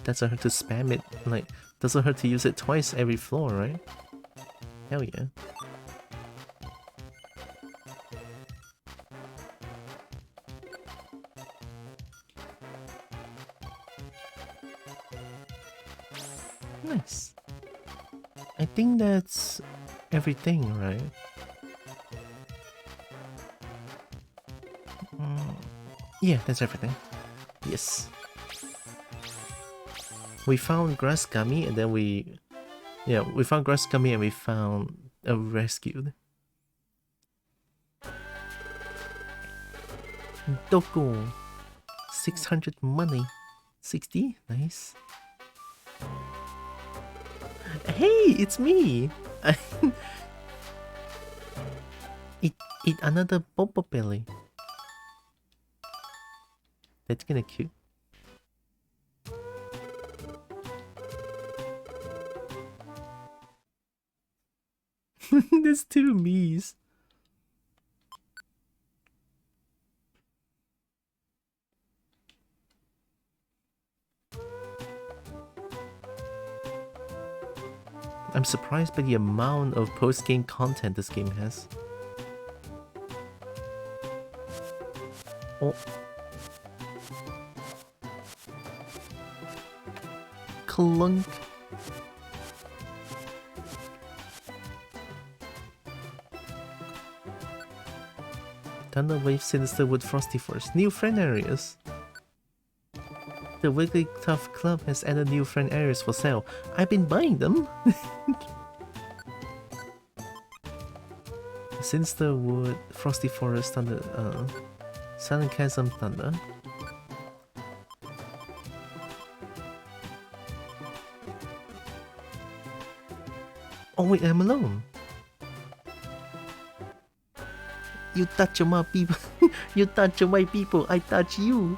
A: Doesn't hurt to spam it, like, doesn't hurt to use it twice every floor, right? Hell yeah. Nice. I think that's everything, right? Yeah, that's everything. Yes. We found Grass Gummy and then we found Grass Gummy and we found a rescued. Doko. 600 money. 60? Nice. Hey, it's me! Eat another Bobo Belly. That's kinda cute. There's two me's. I'm surprised by the amount of post-game content this game has. Oh. Clunk. Thunder Wave, Sinister Wood, Frosty Forest. New friend areas. The Wigglytuff Club has added new friend areas for sale. I've been buying them. Sinister Wood, Frosty Forest, Thunder, Silent Chasm, Thunder. Oh wait, I'm alone. You touch my people. You touch my people. I touch you.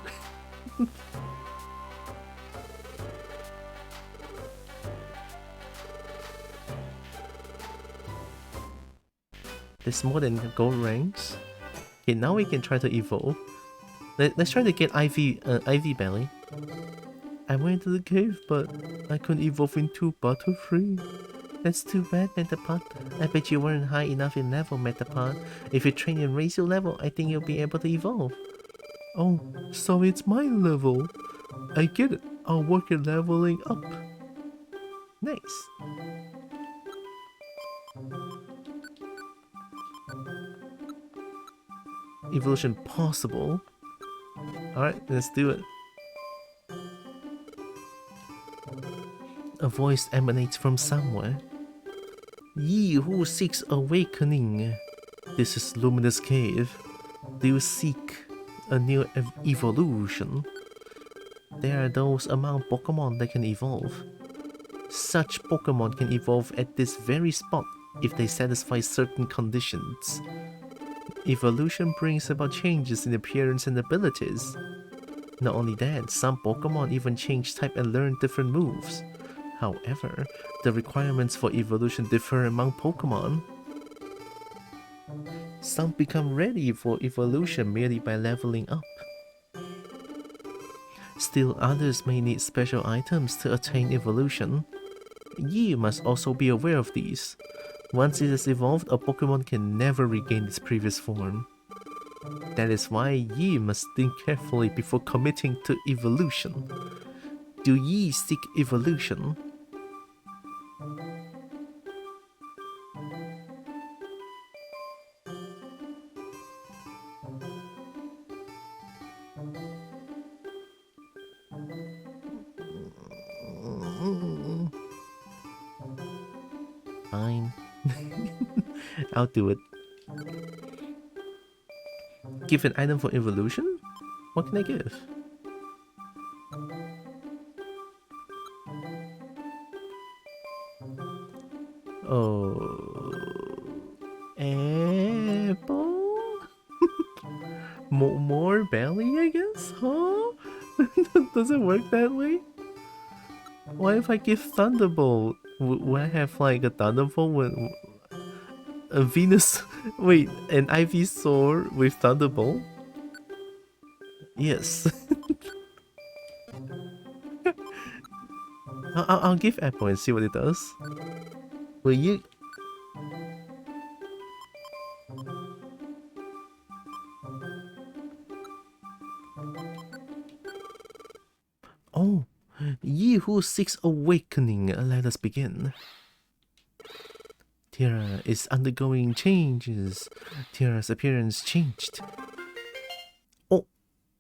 A: There's more than gold ranks. Okay, now we can try to evolve. Let's try to get Ivy Belly. I went to the cave, but I couldn't evolve into Butterfree. That's too bad, Metapod. I bet you weren't high enough in level, Metapod. If you train and raise your level, I think you'll be able to evolve. Oh, so it's my level. I get it. I'll work at leveling up. Nice. Evolution possible. Alright, let's do it. A voice emanates from somewhere. Ye who seeks awakening, this is Luminous Cave. Do you seek a new evolution? There are those among Pokemon that can evolve. Such Pokemon can evolve at this very spot if they satisfy certain conditions. Evolution brings about changes in appearance and abilities. Not only that, some Pokemon even change type and learn different moves. However, the requirements for evolution differ among Pokemon. Some become ready for evolution merely by leveling up. Still, others may need special items to attain evolution. You must also be aware of these. Once it is evolved, a Pokemon can never regain its previous form. That is why ye must think carefully before committing to evolution. Do ye seek evolution? Fine. I'll do it. Give an item for evolution? What can I give? Oh, apple? more belly, I guess? Huh? Does it work that way? What if I give Thunderbolt? Would I have like a Thunderbolt with a Venus? Wait, an Ivysaur with Thunderbolt? Yes. I'll give Apple and see what it does. Will you? Oh, ye who seeks awakening, let us begin. Terra is undergoing changes. Terra's appearance changed. Oh,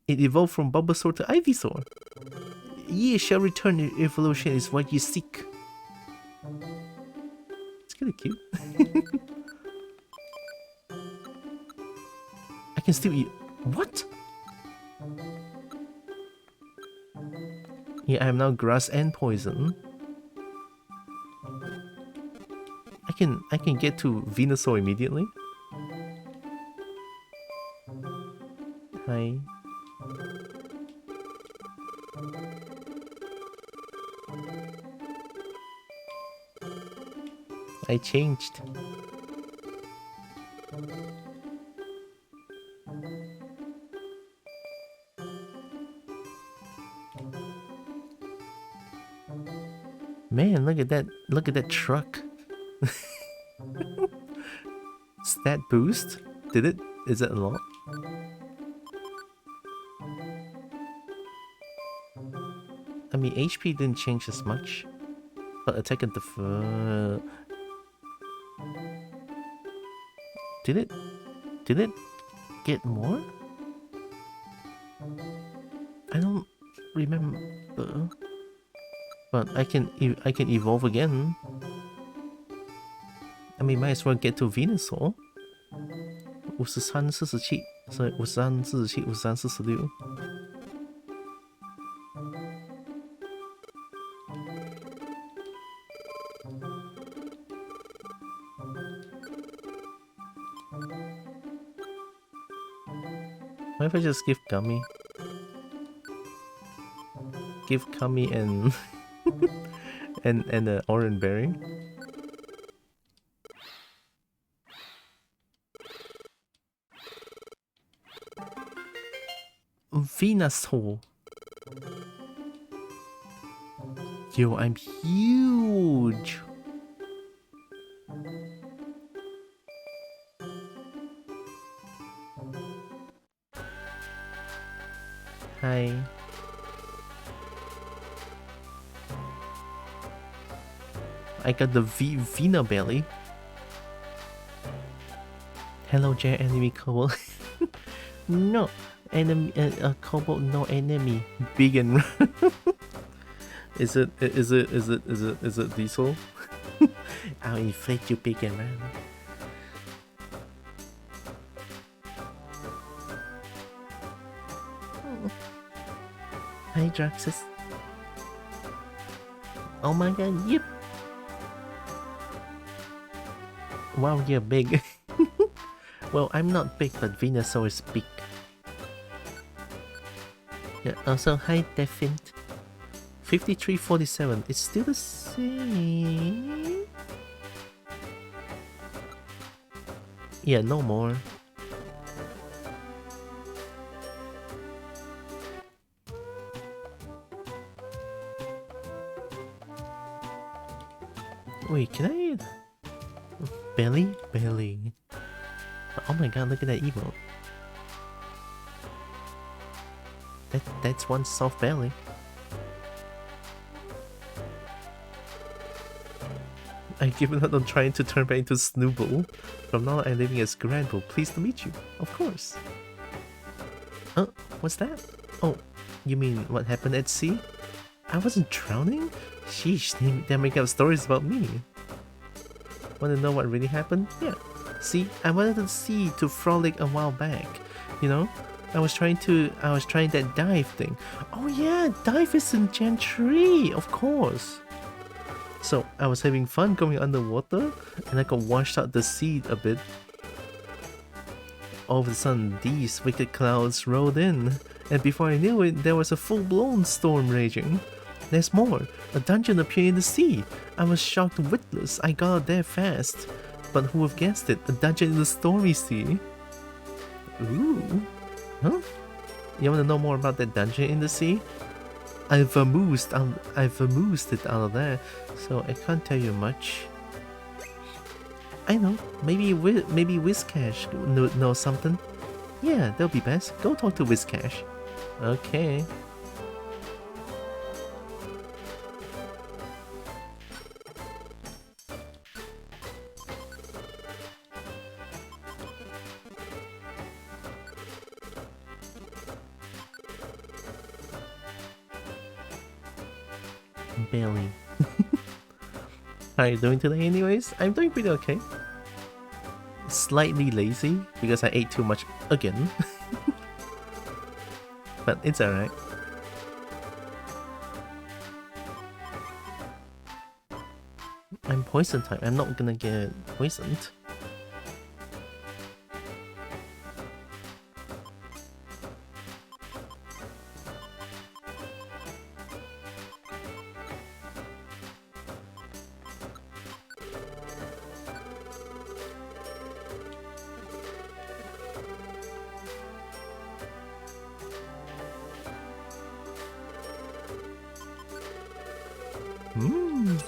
A: it evolved from Bulbasaur to Ivysaur. Ye shall return. Evolution is what you seek. It's kinda cute. I can still eat. What? Yeah, I am now grass and poison. I can get to Venusaur immediately. Hi. I changed. Man, look at that truck. Stat boost? Is it unlocked? I mean, HP didn't change as much, but attack and defer. Did it get more? I don't remember. But I can evolve again. I mean, might as well get to Venusaur. 53, 47, 所以53, 47, 53, 46. What if I just give Gummy? Give Gummy and and an orange berry. Venusaur. Yo, I'm huge. Hi. I got the Vena belly. Hello, Jet enemy Cobalt. No enemy, Cobalt, no enemy. Big and Is it diesel? I'll inflate you big and round. Hi, Draxus. Oh my god, yep. Wow, you're big. Well, I'm not big, but Venusaur is big. Yeah, also, hi, Defint. 5347, it's still the same. Yeah, no more. Wait, can I... Belly? Belly. Oh my god, look at that emote. That's one soft belly. I've given up on trying to turn back into Snooble. From now on, I'm living as Granville. Pleased to meet you. Of course. Oh, what's that? Oh, you mean what happened at sea? I wasn't drowning? Sheesh, they're making up stories about me. Want to know what really happened? Yeah. See, I went to the sea to frolic a while back. You know? I was trying that dive thing. Oh yeah, dive is in Gen 3, of course. So I was having fun going underwater, and I got washed out the sea a bit. All of a sudden, these wicked clouds rolled in, and before I knew it, there was a full-blown storm raging. There's more. A dungeon appeared in the sea. I was shocked witless. I got out there fast. But who would have guessed it? A dungeon in the stormy sea. Ooh. Huh? You want to know more about that dungeon in the sea? I've vamoosed it out of there, so I can't tell you much. I know. Maybe Wizcash knows something. Yeah, that'll be best. Go talk to Wizcash. Okay. Barely. How are you doing today anyways? I'm doing pretty okay. Slightly lazy because I ate too much again. But it's alright. I'm poison type. I'm not gonna get poisoned.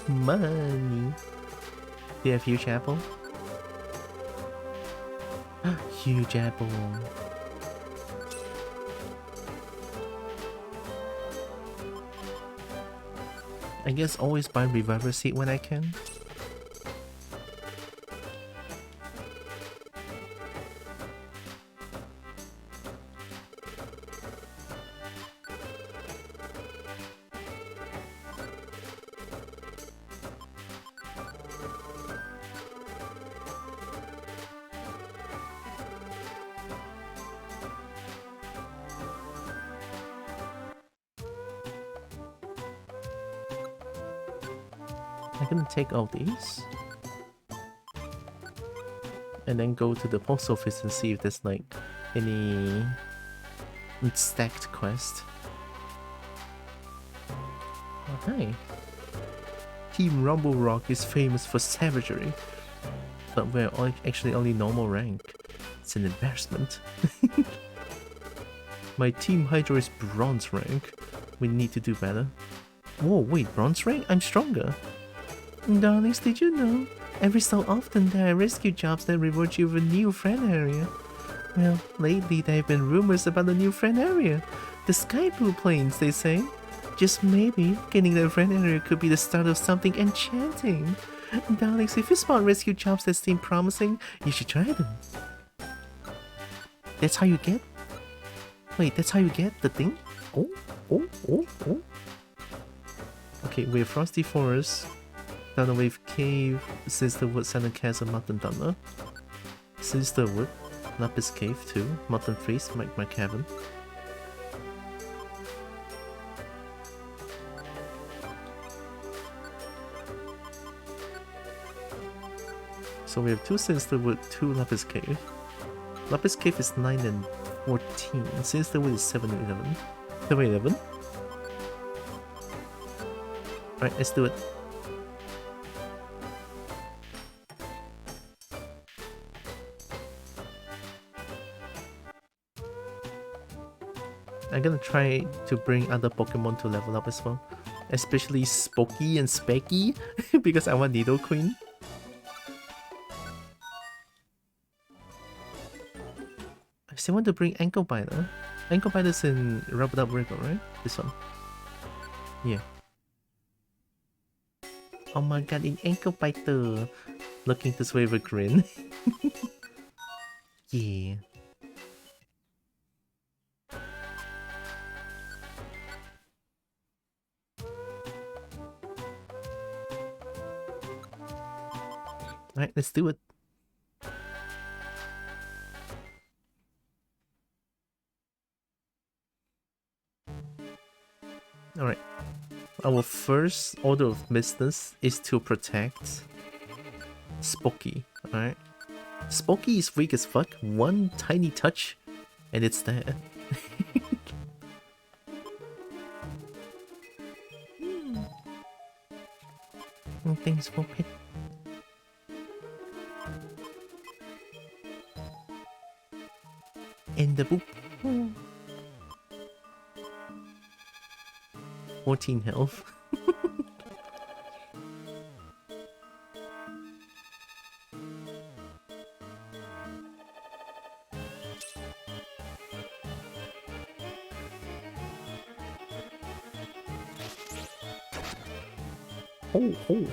A: Money. Do you have huge apple? Huge apple. I guess always buy reviver seed when I can. Take all these and then go to the post office and see if there's like any stacked quest. Okay. Team Rumble Rock is famous for savagery, but we're actually only normal rank. It's an embarrassment. My Team Hydro is bronze rank. We need to do better. Whoa, wait, bronze rank? I'm stronger. Darlings, did you know? Every so often there are rescue jobs that reward you with a new friend area. Well, lately there have been rumors about the new friend area. The Sky Blue Plains, they say. Just maybe, getting that friend area could be the start of something enchanting. Darlings, if you spot rescue jobs that seem promising, you should try them. That's how you get? Wait, that's how you get the thing? Oh. Okay, we have Frosty Forest, Thunderwave Cave, Sisterwood, Silent Castle, Mountain Thunder, Sisterwood, Lapis Cave too, Mountain Freeze, my cabin. So we have 2 Sisterwood, 2 Lapis Cave. Lapis Cave is 9 and 14, Sisterwood is 7 and 11. 7 and 11? Alright, let's do it. I'm gonna try to bring other Pokemon to level up as well. Especially Spooky and Specky, because I want Nido Queen. I still want to bring Ankle Biter. Ankle Biter's in Rub It Up Wriggle, right? This one. Yeah. Oh my god, an Ankle Biter! Looking this way with a grin. Yeah. Alright, let's do it. Alright. Our first order of business is to protect Spooky. Alright. Spooky is weak as fuck. One tiny touch and it's there. Thanks for pet. And the boop. 14 health.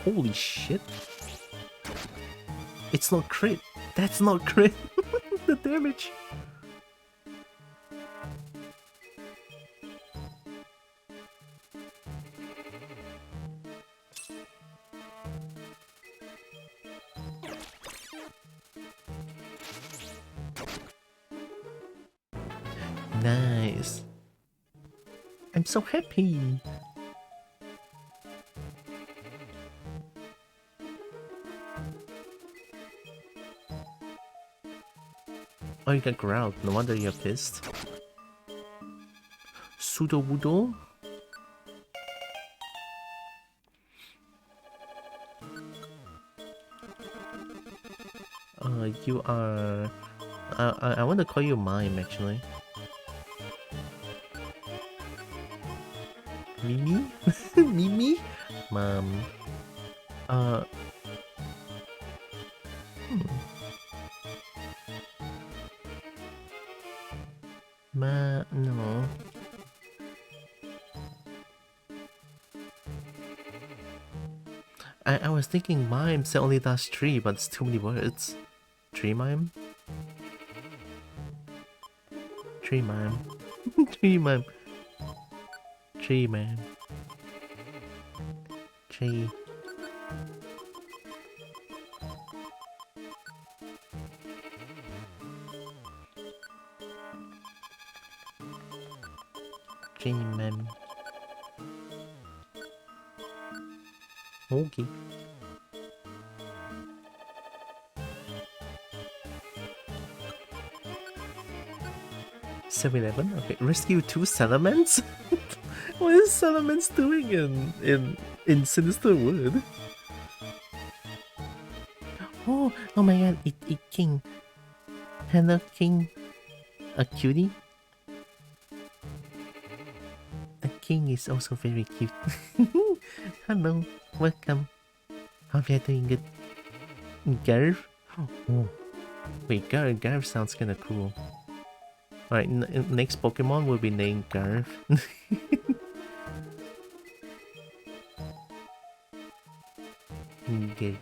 A: Holy shit. It's not crit. That's not crit. The damage. Nice. I'm so happy. Oh, you got growled. No wonder you're pissed. Sudowoodo? You are... I want to call you Mime, actually. Mimi? Mimi? Mom. No. I was thinking mime said only does tree, but it's too many words. Tree mime? Tree mime. Tree mime. Tree mime. Tree. Tree mime. Okay. $7-11? Okay, rescue 2 Salamence? What is Salamence doing in Sinister Wood? Oh my god, it King. Hello King. A cutie? The King is also very cute. Hello, welcome. Hope you're doing good. Garv? Oh. Wait, Garv sounds kinda cool. Alright, next Pokemon will be named Garv. Okay.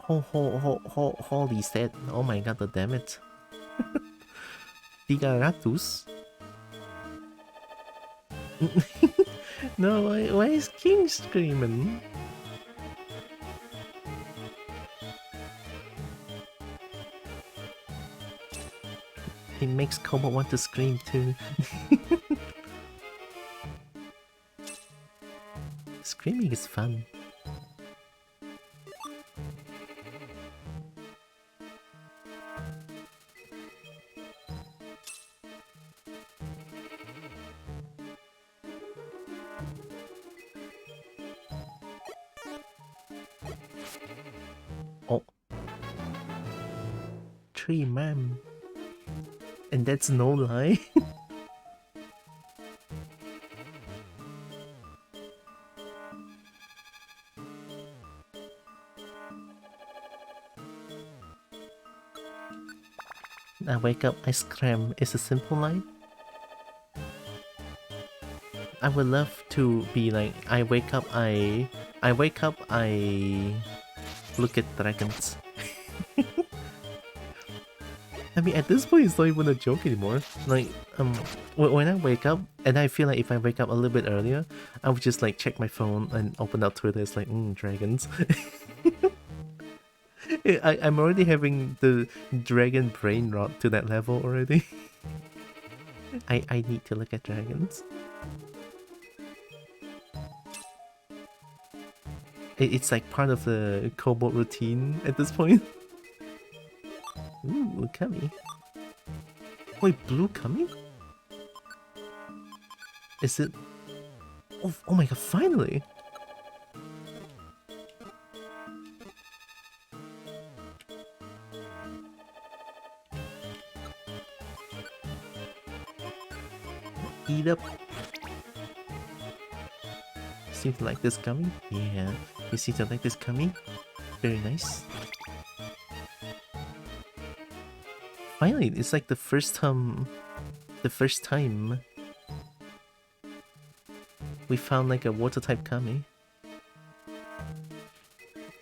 A: Holy shit. Oh my god, the damage. Digaratus? No, why is King screaming? It makes Kobo want to scream too. Screaming is fun. Oh. Tree man. And that's no lie. I wake up, I scram. It's a simple line. I would love to be like, I wake up, I look at dragons. I mean, at this point, it's not even a joke anymore. Like, when I wake up, and I feel like if I wake up a little bit earlier, I would just like check my phone and open up Twitter. It's like, dragons. I'm already having the dragon brain rot to that level already. I need to look at dragons. It's like part of the Kobold routine at this point. Ooh, Kami. Wait, blue Kami? Is it? Oh my god, finally! Eat up. Seem to like this Kami? Yeah, you seem to like this Kami? Very nice. Finally, it's like the first time we found like a water type Kami.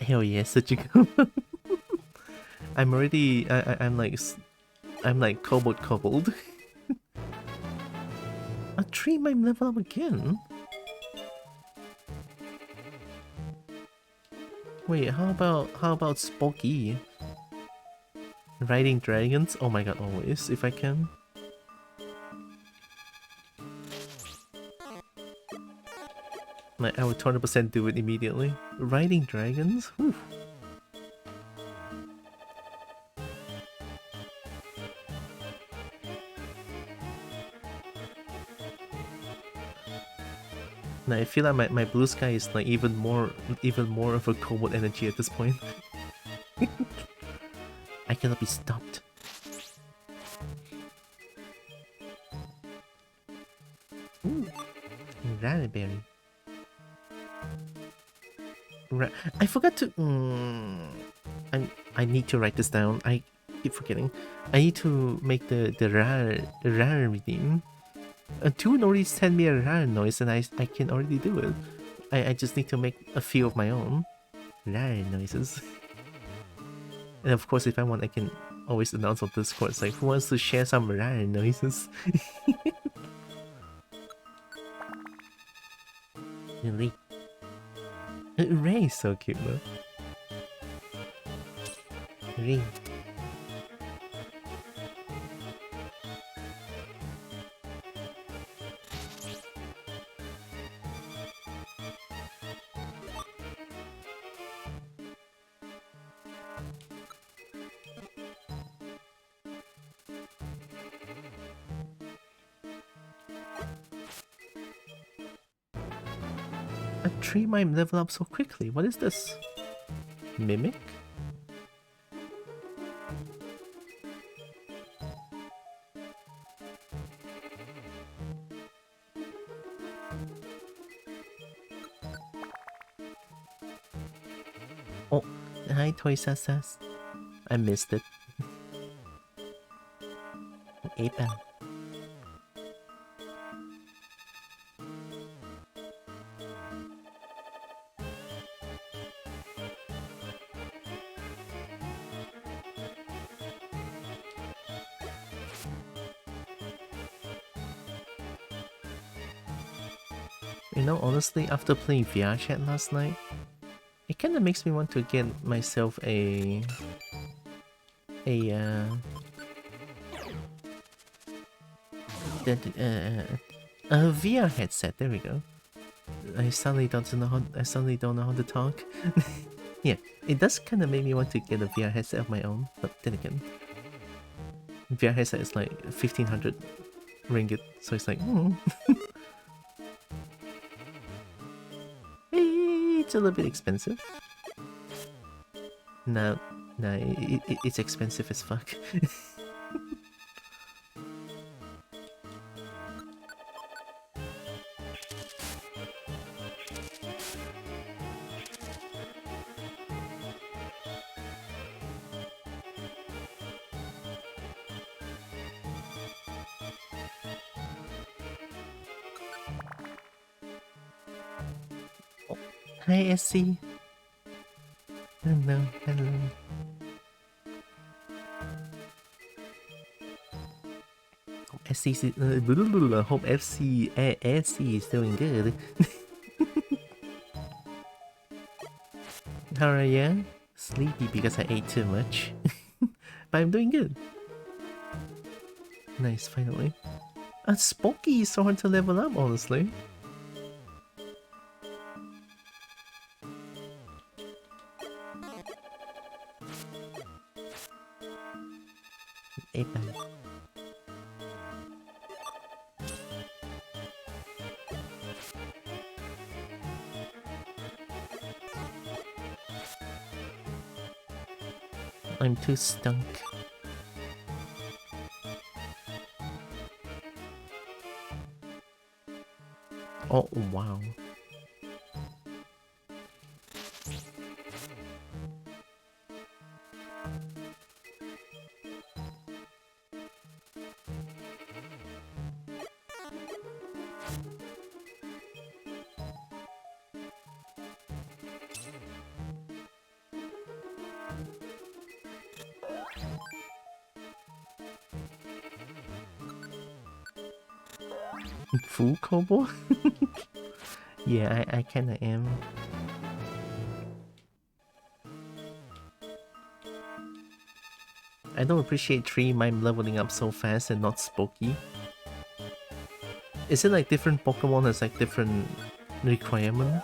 A: Hell yeah, such a good one. I'm already, I'm like cobbled. A tree might level up again. Wait, how about Spocky? Riding dragons? Oh my god, always, if I can. Like, I would 100% do it immediately. Riding dragons? Whew. Now I feel like my blue sky is like even more of a cobalt energy at this point. I cannot be stopped. Ooh, raspberry. I forgot to. I need to write this down. I keep forgetting. I need to make the rare redeem. Toon already sent me a rare noise, and I can already do it. I just need to make a few of my own rare noises. And of course, if I want, I can always announce on Discord. It's like, who wants to share some rare noises? Really? Ray is so cute though. Ray. A tree might level up so quickly. What is this? Mimic? Oh, hi Toy Sassas. I missed it. Ape. You know, honestly, after playing VR chat last night, it kind of makes me want to get myself a VR headset. There we go. I suddenly don't know how to talk. Yeah, it does kind of make me want to get a VR headset of my own, but then again, VR headset is like 1500 ringgit, so it's like, it's a little bit expensive. No, it's expensive as fuck. Hi, SC. Hello. Hope SC is doing good. How are you? Sleepy because I ate too much. But I'm doing good. Nice, finally. Spooky is so hard to level up, honestly. I'm too stunk. Oh, wow. Full Kobo? Yeah, I kinda am. I don't appreciate Tree Mime leveling up so fast and not Spooky. Is it like different Pokemon has like different requirement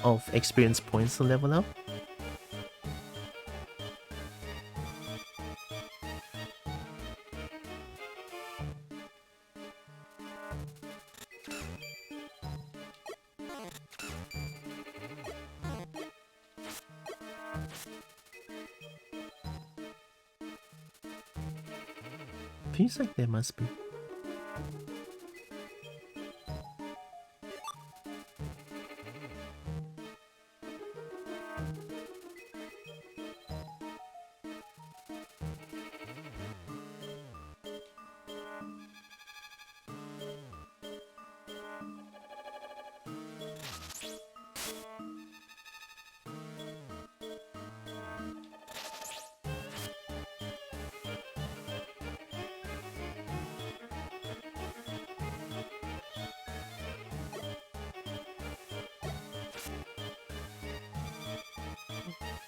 A: of experience points to level up? Feels like there must be.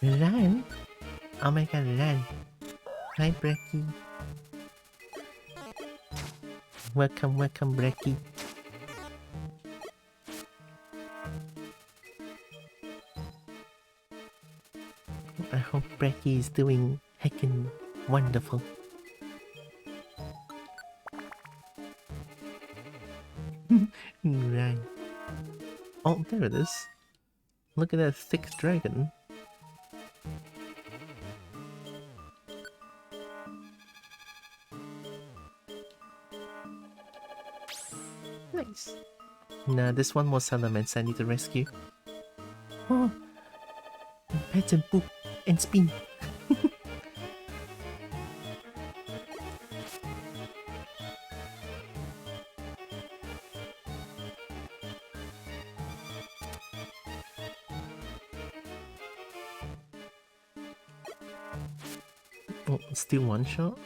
A: Run? Oh my god, run. Hi, Brecky. Welcome, Brecky. I hope Brecky is doing heckin' wonderful. Right. Oh, there it is. Look at that thick dragon. Nice. Nah, there's one more Salamence I need to rescue. Oh! Pet and poop and spin. Oh, still one shot?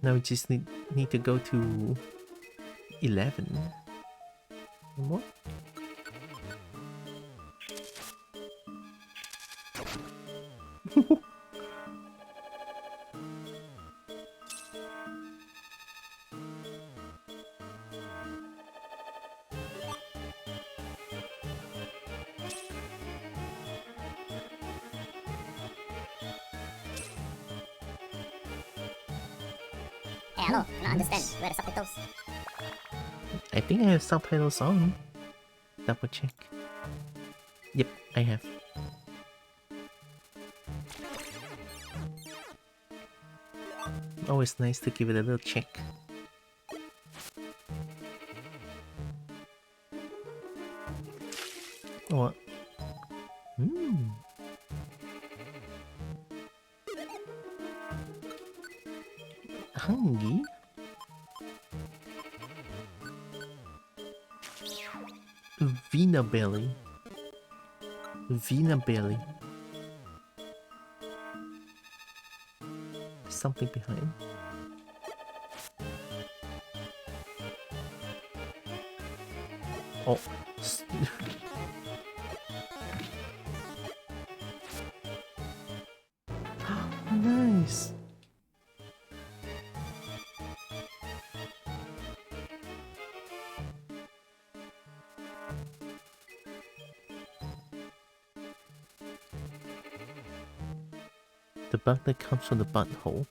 A: Now we just need to go to 11. One more?
B: Hey, hello, I don't understand. Where are the subtitles?
A: I think I have subtitles on. Double check. Yep, I have. Always nice to give it a little check. What? Hungry? Vina belly. Vina belly. Something behind. Oh. Nice. The bug that comes from the butthole.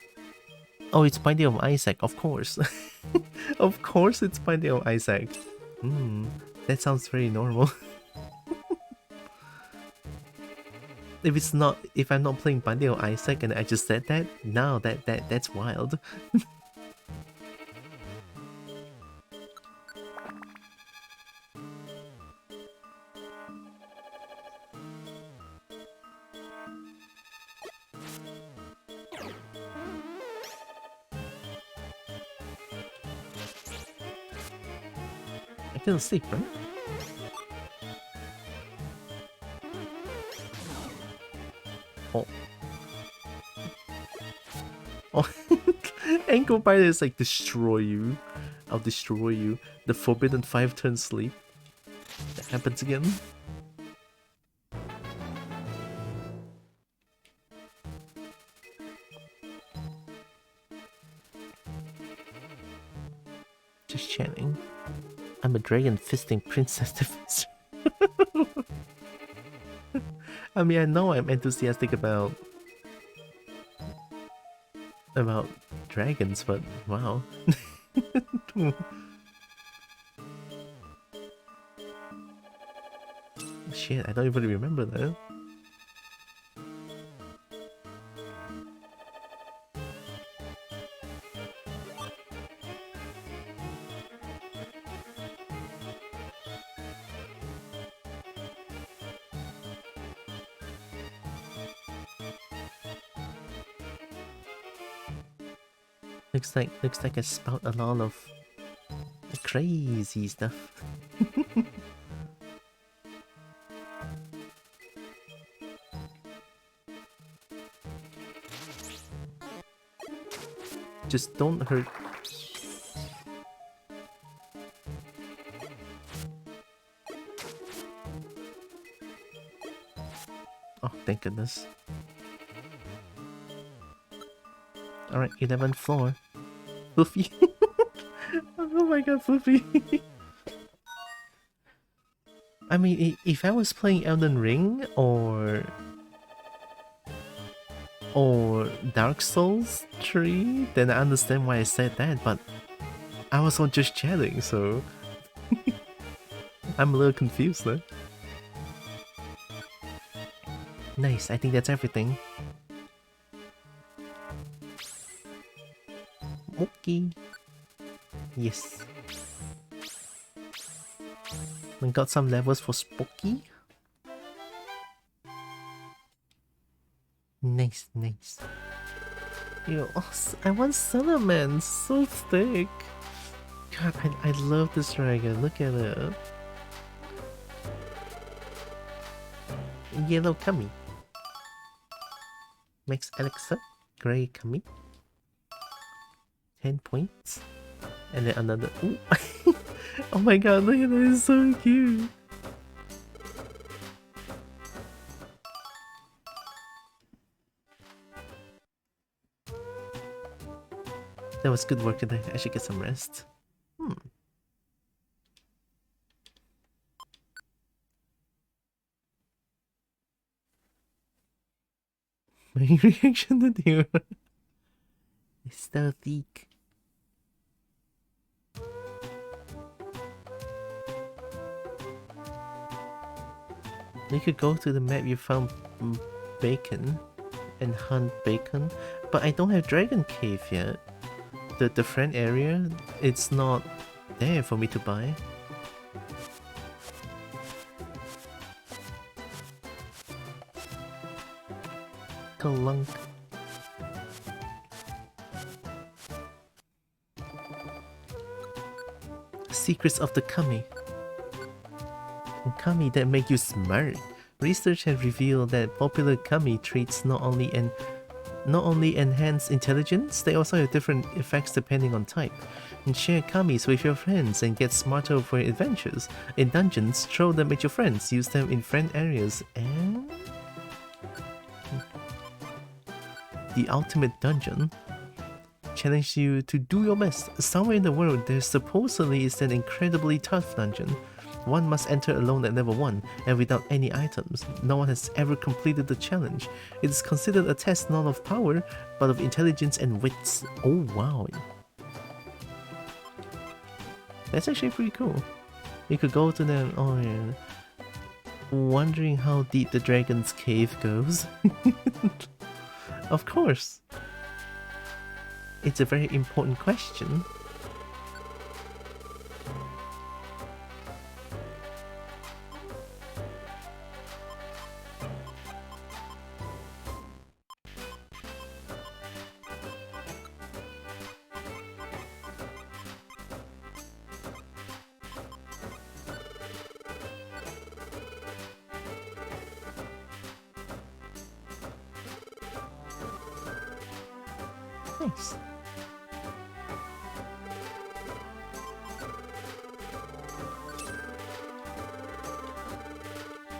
A: Oh, it's Binding of Isaac, of course. Of course it's Binding of Isaac. That sounds very normal. If I'm not playing Binding of Isaac and I just said that, no, that's wild. I fell asleep, right? Oh. Oh. Ankle biter is like destroy you. I'll destroy you. The forbidden 5-turn sleep. That happens again. Just chatting. I'm a dragon fisting princess defense. I mean, I know I'm enthusiastic about dragons, but wow. Shit, I don't even remember that. Looks like I spout a lot of crazy stuff. Just don't hurt. Oh, thank goodness. Alright, 11th floor. Foofy. Oh my god, Foofy. I mean, if I was playing Elden Ring or Dark Souls 3, then I understand why I said that, but I was on just chatting, so I'm a little confused there. Nice, I think that's everything. Okay. Yes. We got some levels for Spooky. Nice, nice. Yo, oh, I want Cinnamon, so thick. God, I love this dragon. Look at it. Yellow Kami. Max Elixir. Grey Kami. 10 points. And then another. Ooh. Oh my god, look at that, it's so cute. That was good work today. I should get some rest. My reaction to you is so thick. You could go to the map you found bacon and hunt bacon, but I don't have Dragon Cave yet. The friend area, it's not there for me to buy. Kalunk. Secrets of the Kami. Kami that make you smart. Research has revealed that popular Kami traits not only enhance intelligence, they also have different effects depending on type. And share Kamis with your friends and get smarter for your adventures. In dungeons, throw them at your friends, use them in friend areas, and... The ultimate dungeon challenge you to do your best. Somewhere in the world there supposedly is an incredibly tough dungeon. One must enter alone at level 1 and without any items. No one has ever completed the challenge. It is considered a test not of power, but of intelligence and wits. Oh wow. That's actually pretty cool. You could go to them, oh yeah. Wondering how deep the dragon's cave goes. Of course. It's a very important question. Nice.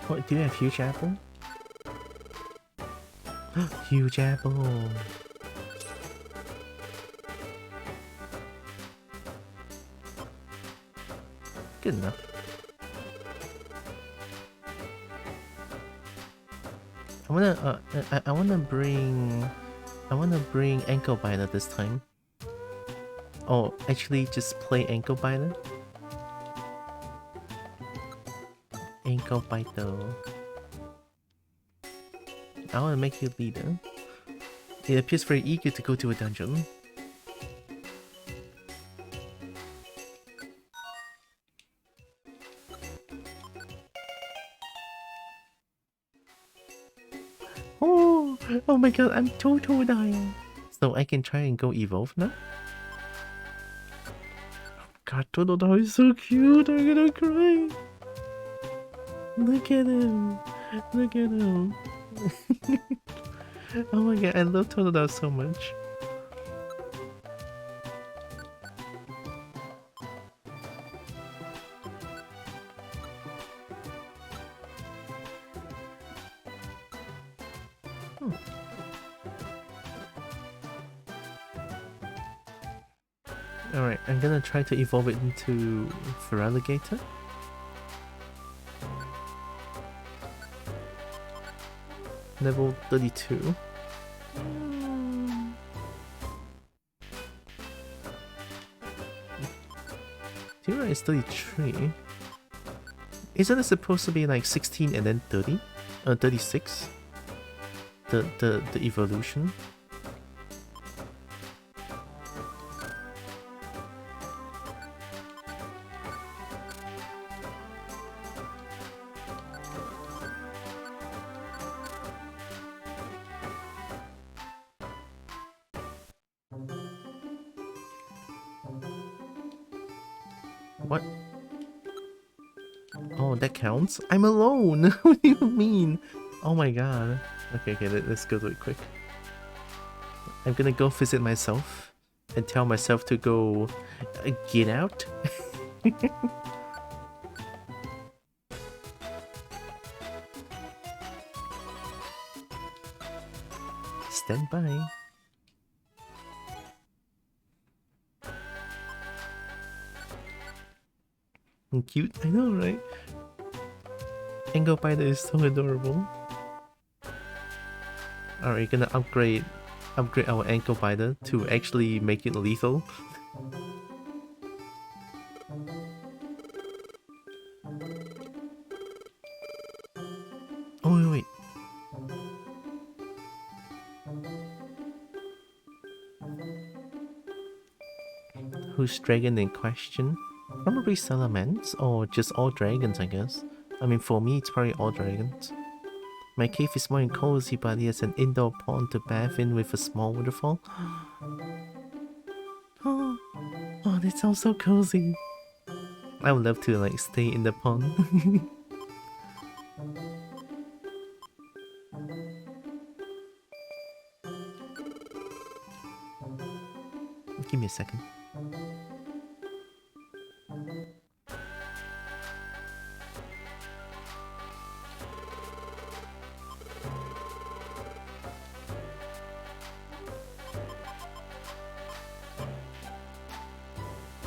A: What, do you have huge apple? Huge apple. Good enough. I wanna bring ankle biter this time. Oh, actually just play ankle biter. Ankle biter. I wanna make you leader. It appears very eager to go to a dungeon. Oh my god, I'm total dying. So I can try and go evolve now? God, Totodile is so cute, I'm gonna cry. Look at him. Look at him. Oh my god, I love Totodile so much. Alright, I'm gonna try to evolve it into Feraligatr. Level 32. Tira is 33. Isn't it supposed to be like 16 and then 30? 36? The evolution? What? Oh, that counts? I'm alone! What do you mean? Oh my god. Okay, let's go do it quick. I'm gonna go visit myself and tell myself to go get out. Stand by. Cute, I know, right? Angle Biter is so adorable. Are we gonna upgrade our ankle biter to actually make it lethal? Oh wait. Who's dragon in question? Probably salamanders or just all dragons, I guess. I mean, for me, it's probably all dragons. My cave is more cozy, but it has an indoor pond to bathe in with a small waterfall. Oh, that sounds so cozy. I would love to like stay in the pond. Give me a second.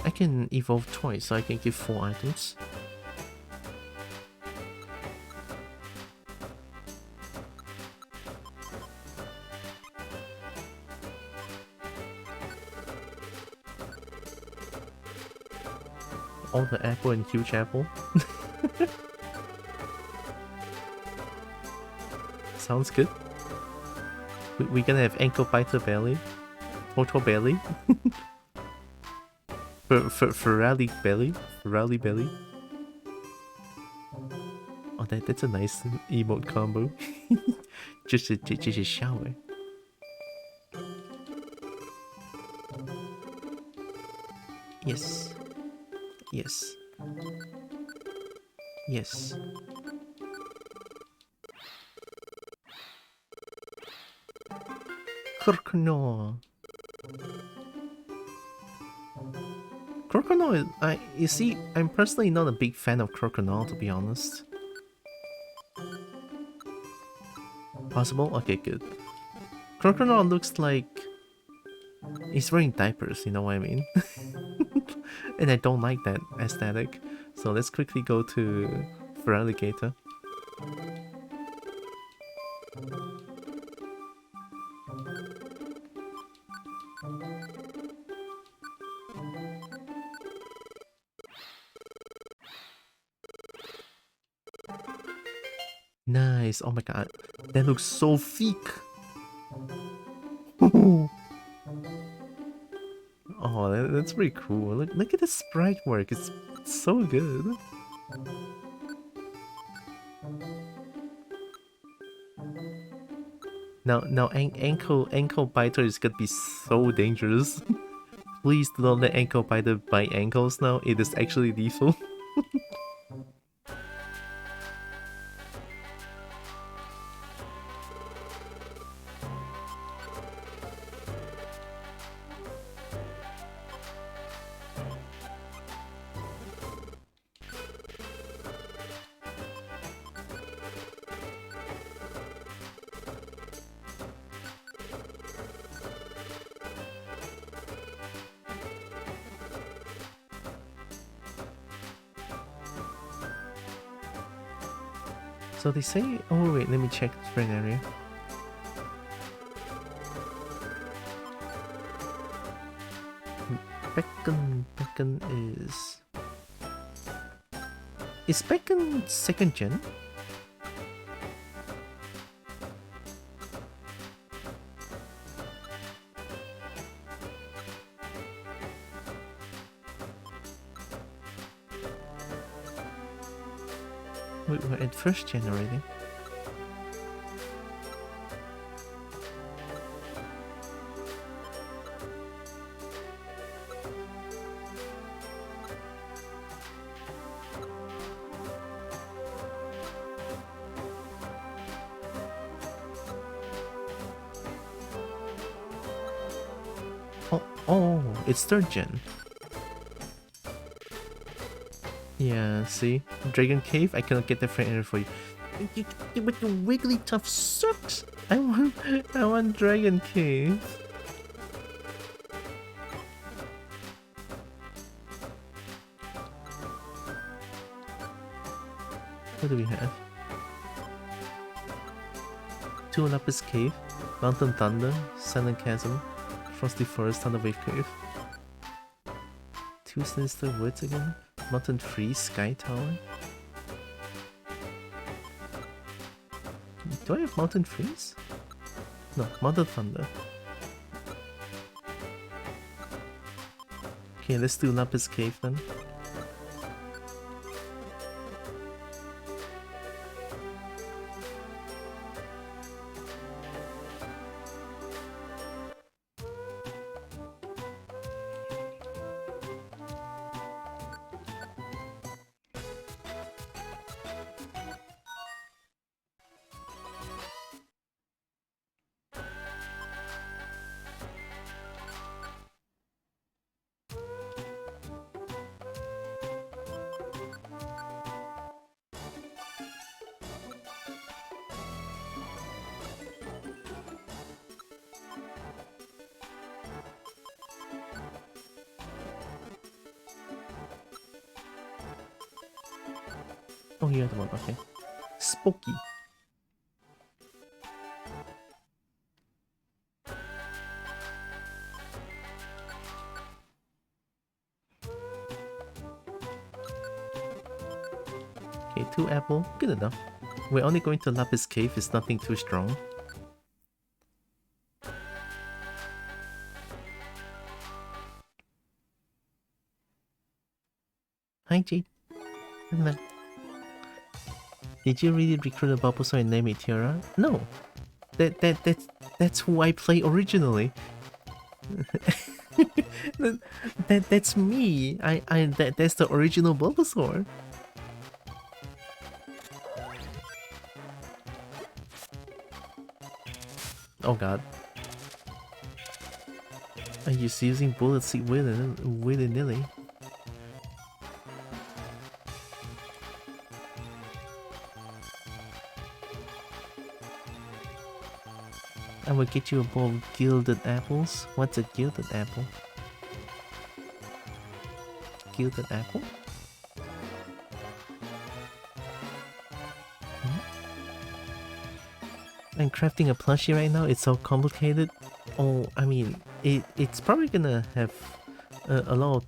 A: I can evolve twice, so I can give 4 items. All the apple and huge apple. Sounds good. We're gonna have ankle biter belly, total belly, Ferrari belly, Ferrari belly. Oh, that's a nice emote combo. just a shower. Yes. Yes. Yes. Croconaw. Croconaw is, you see, I'm personally not a big fan of Croconaw, to be honest. Possible? Okay, good. Croconaw looks like he's wearing diapers, you know what I mean? And I don't like that aesthetic. So let's quickly go to Feraligator. Nice. Oh my god. That looks so thick. Oh, that's pretty cool. Look at the sprite work. It's so good. Now, ankle biter is gonna be so dangerous. Please do not let ankle biter bite ankles now. It is actually lethal. So they say, oh wait, let me check the spread area. Beacon is Beacon 2nd gen? We're at 1st gen already. Oh, it's 3rd gen. Yeah, see? Dragon Cave, I cannot get the frame error for you. But the Wigglytuff sucks! I want Dragon Cave. What do we have? 2 Lapis Cave, Mountain Thunder, Silent Chasm, Frosty Forest, Thunder Wave Cave. 2 Sinister Woods again, Mountain Freeze, Sky Tower. Do I have Mountain Freeze? No, Mountain Thunder. Okay, let's do Lapis Cave then. Oh, you're the one, okay. Spooky. Okay, 2 apple, good enough. We're only going to Lapis Cave, it's nothing too strong. Hi Jade. Hello. Did you really recruit a Bulbasaur and name it Tiara? No. That's who I play originally. That's me. That's the original Bulbasaur. Oh god. Are you using Bullet Seed willy-nilly? I will get you a bowl of gilded apples. What's a gilded apple? Gilded apple? I'm crafting a plushie right now. It's so complicated. Oh, I mean, it's probably gonna have a lot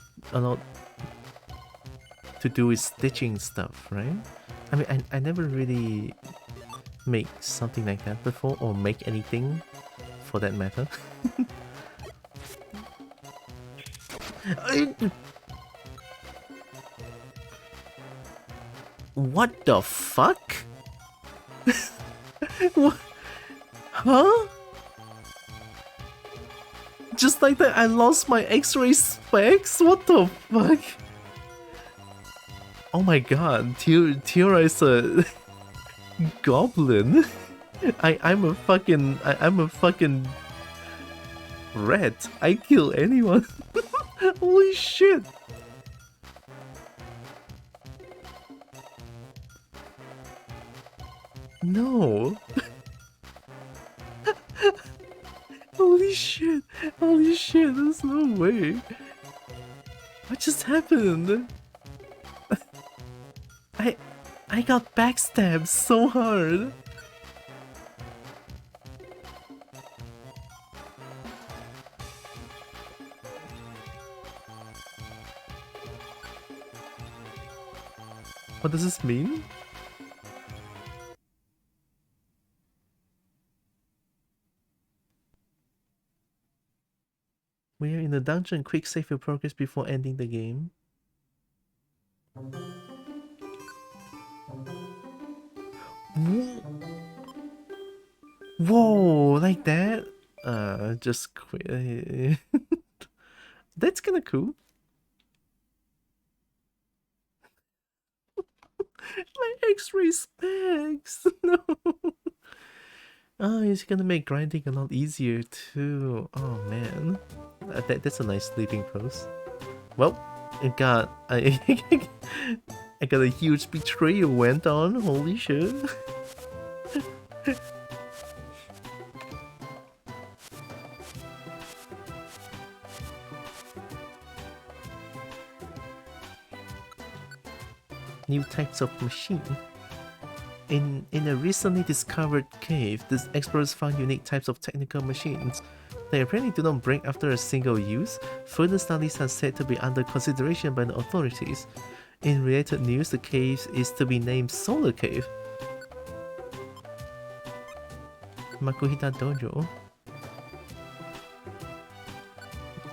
A: to do with stitching stuff, right? I mean, I never really make something like that before, or make anything for that matter. What the fuck? What? Huh? Just like that, I lost my X-ray specs? What the fuck? Oh my god, Tiara is a goblin. I'm a fucking rat. I kill anyone. Holy shit. No. Holy shit. Holy shit, there's no way. What just happened? I got backstabbed so hard. What does this mean? We are in the dungeon. Quick save your progress before ending the game. Whoa, like that? Just quit. That's kinda cool. My X-ray specs! No! Oh, it's gonna make grinding a lot easier too. Oh man. That's a nice sleeping pose. Well, it got I I got a huge betrayal went on. Holy shit! New types of machine. In a recently discovered cave, the explorers found unique types of technical machines. They apparently do not break after a single use. Further studies are said to be under consideration by the authorities. In related news, the cave is to be named Solar Cave. Makuhita Dojo.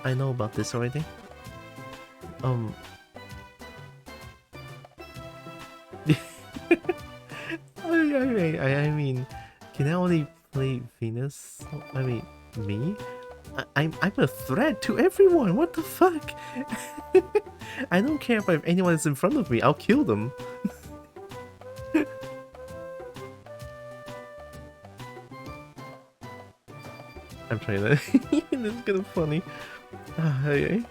A: I know about this already. I mean, can I only play Venus? I mean, me? I'm a threat to everyone. What the fuck? I don't care if anyone is in front of me. I'll kill them. I'm trying to. This is kind of funny. Okay.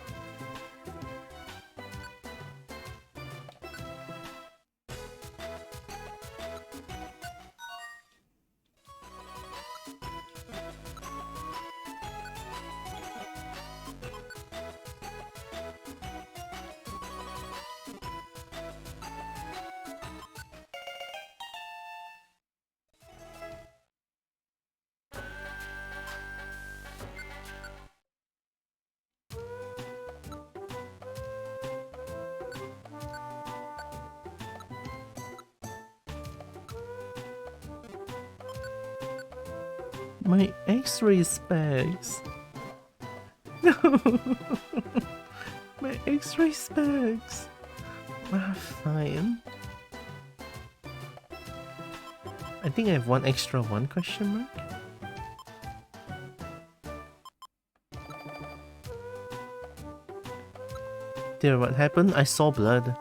A: My X-ray specs. No. My X-ray specs. Ah, fine. I think I have one extra one question mark. There, what happened? I saw blood.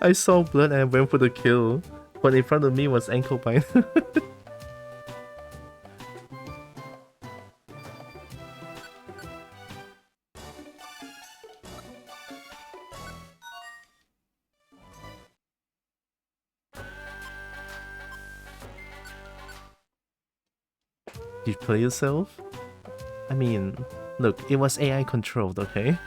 A: I saw blood and I went for the kill. But in front of me was ankle bite. You play yourself? I mean, look, it was AI controlled, okay?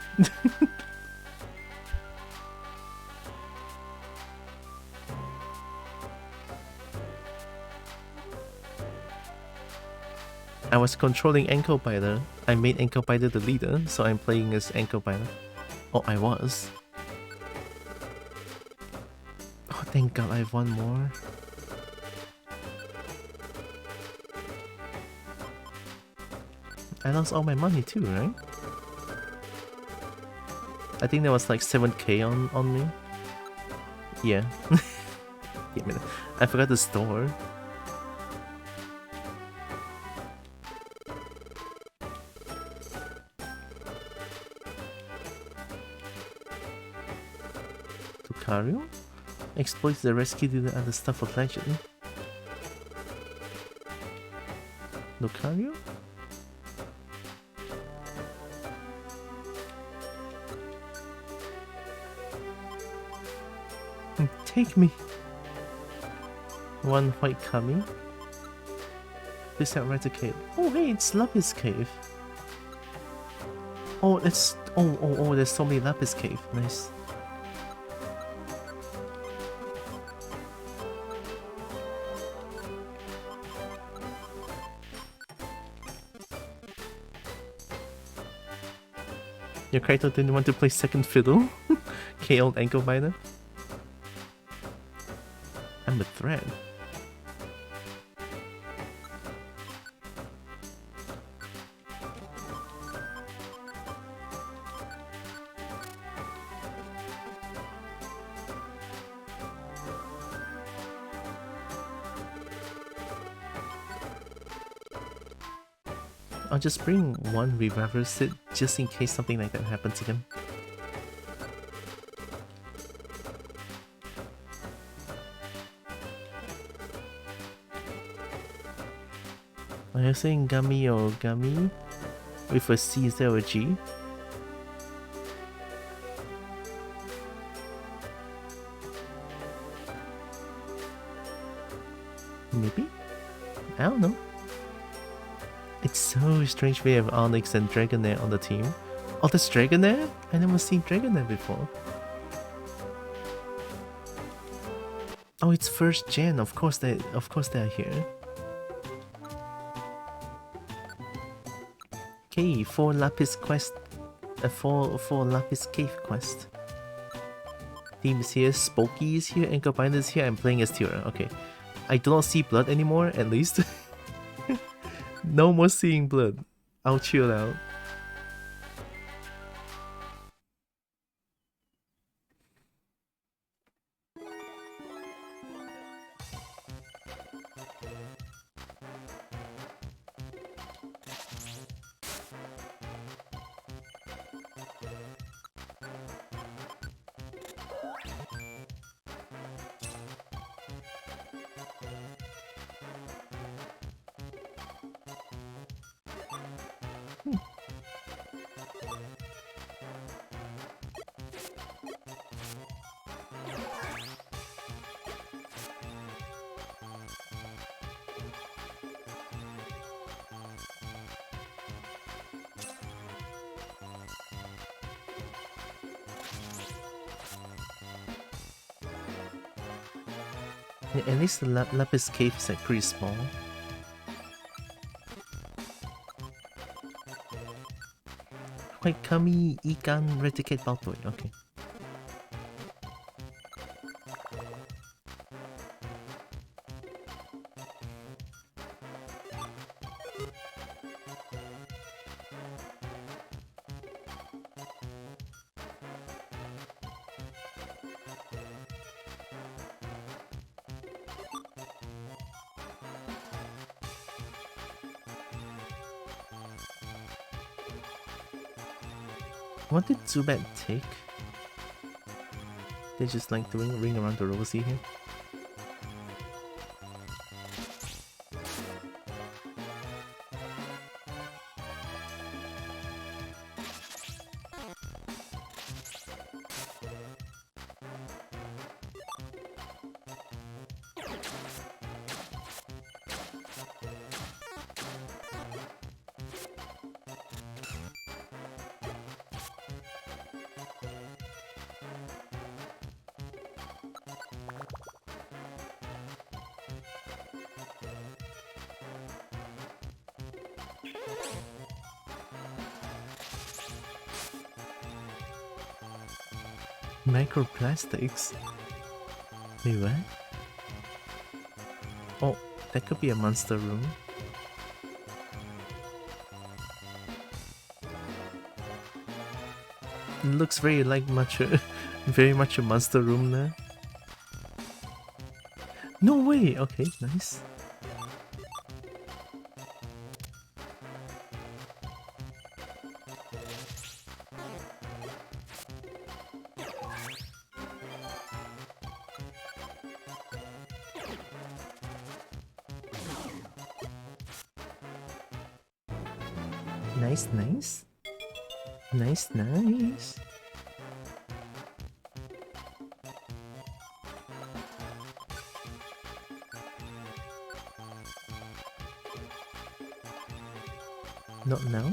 A: I was controlling Ankle Biter. I made Ankle Biter the leader, so I'm playing as Ankle Biter. Oh, I was. Oh, thank god I have one more. I lost all my money too, right? I think there was like 7k on me. Yeah. Damn it. I forgot the store. Lucario? Exploits the rescue unit and the stuff of legend. Lucario? Take me. One white coming. Please help eradicate. Oh hey, it's Lapis Cave. Oh, it's oh, there's so many Lapis Cave. Nice. Your character didn't want to play second fiddle? KO'd Ankle Biter? I'm a threat. I'll just bring one Reviver Sit just in case something like that happens again. Are you saying Gummy or Gummy? with a C0G. Maybe? I don't know. It's so strange we have Onyx and Dragonair on the team. Oh, that's Dragonair? I never seen Dragonair before. Oh, it's first gen. Of course they are here. Okay, 4 Lapis quest. 4 Lapis cave quest. Team is here, Spooky is here, and Combiner is here. I'm playing as Tira. Okay. I do not see blood anymore, at least. No more seeing blood. I'll chill out. At least the Lapis cave is like pretty small. Wait, Kami Ikan Reticate Baltoy, okay. What did Zubat take? They just like the ring around the rosy here. Microplastics? Wait, what? Oh, that could be a monster room. It looks very like very much a monster room there. No way! Okay, nice. Nice, nice. Nice, nice. Not now?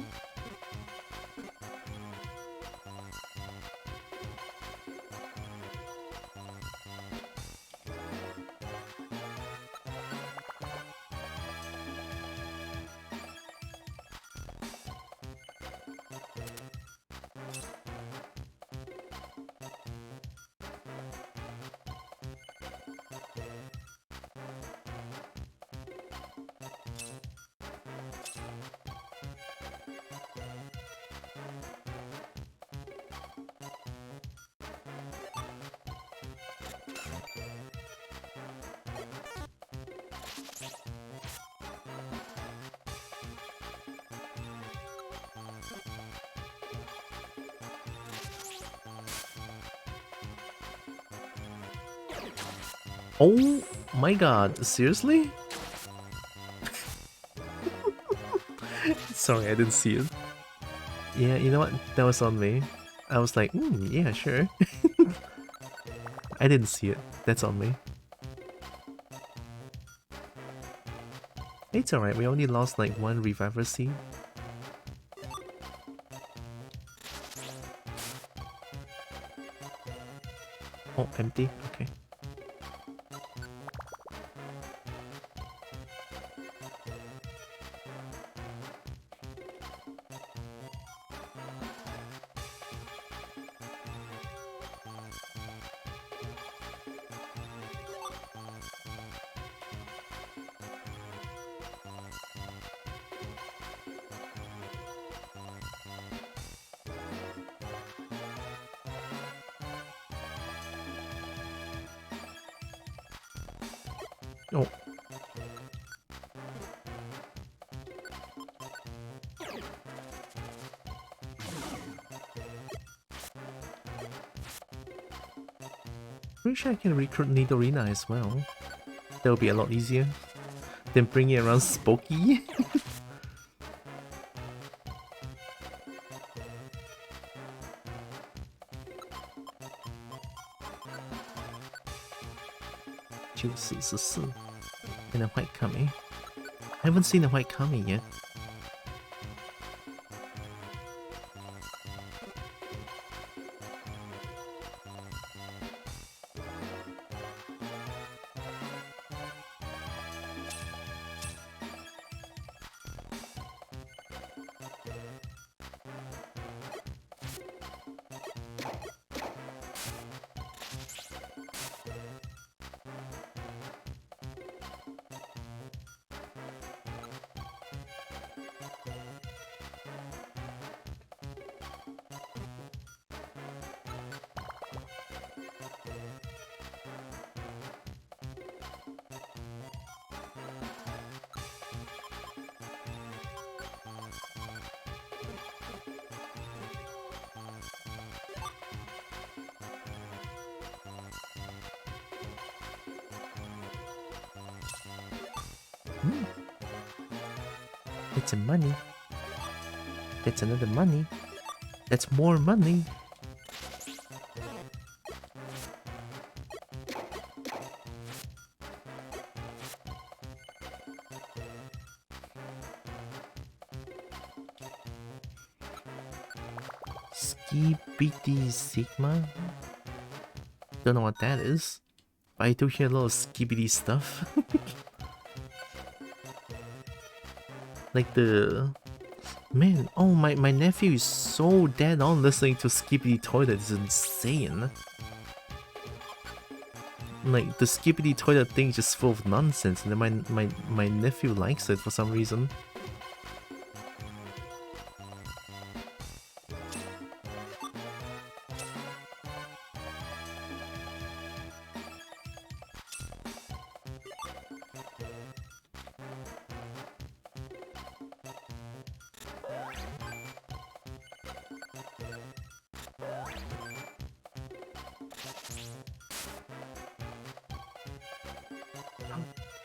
A: Oh my god, seriously? Sorry, I didn't see it. Yeah, you know what? That was on me. I was like, yeah, sure. I didn't see it. That's on me. It's alright, we only lost like one reviver seed. Oh, empty? Okay. Oh. Pretty sure I can recruit Nidorina as well. That would be a lot easier than bringing around Spooky. And a white kami. I haven't seen a white kami yet. It's a money. That's another money. That's more money. Skibidi Sigma? Don't know what that is. But I do hear a lot of skibidi stuff. Like the... Man, oh my nephew is so dead on listening to Skibidi Toilet, it's insane. Like the Skibidi Toilet thing is just full of nonsense and then my nephew likes it for some reason.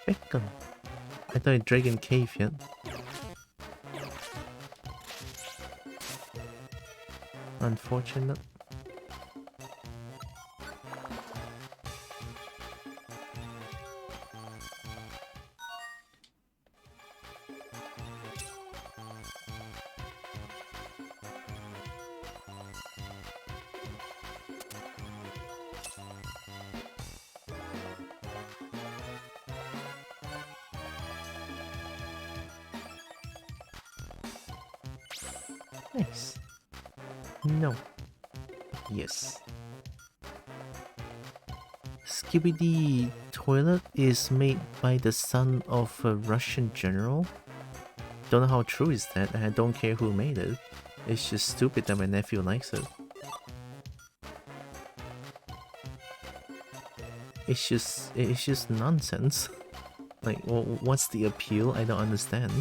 A: Bacon. I thought Dragon Cave yet. Unfortunate. Nice. No. Yes. Skibidi Toilet is made by the son of a Russian general. Don't know how true is that, and I don't care who made it. It's just stupid that my nephew likes it. It's just nonsense. Like, what's the appeal? I don't understand.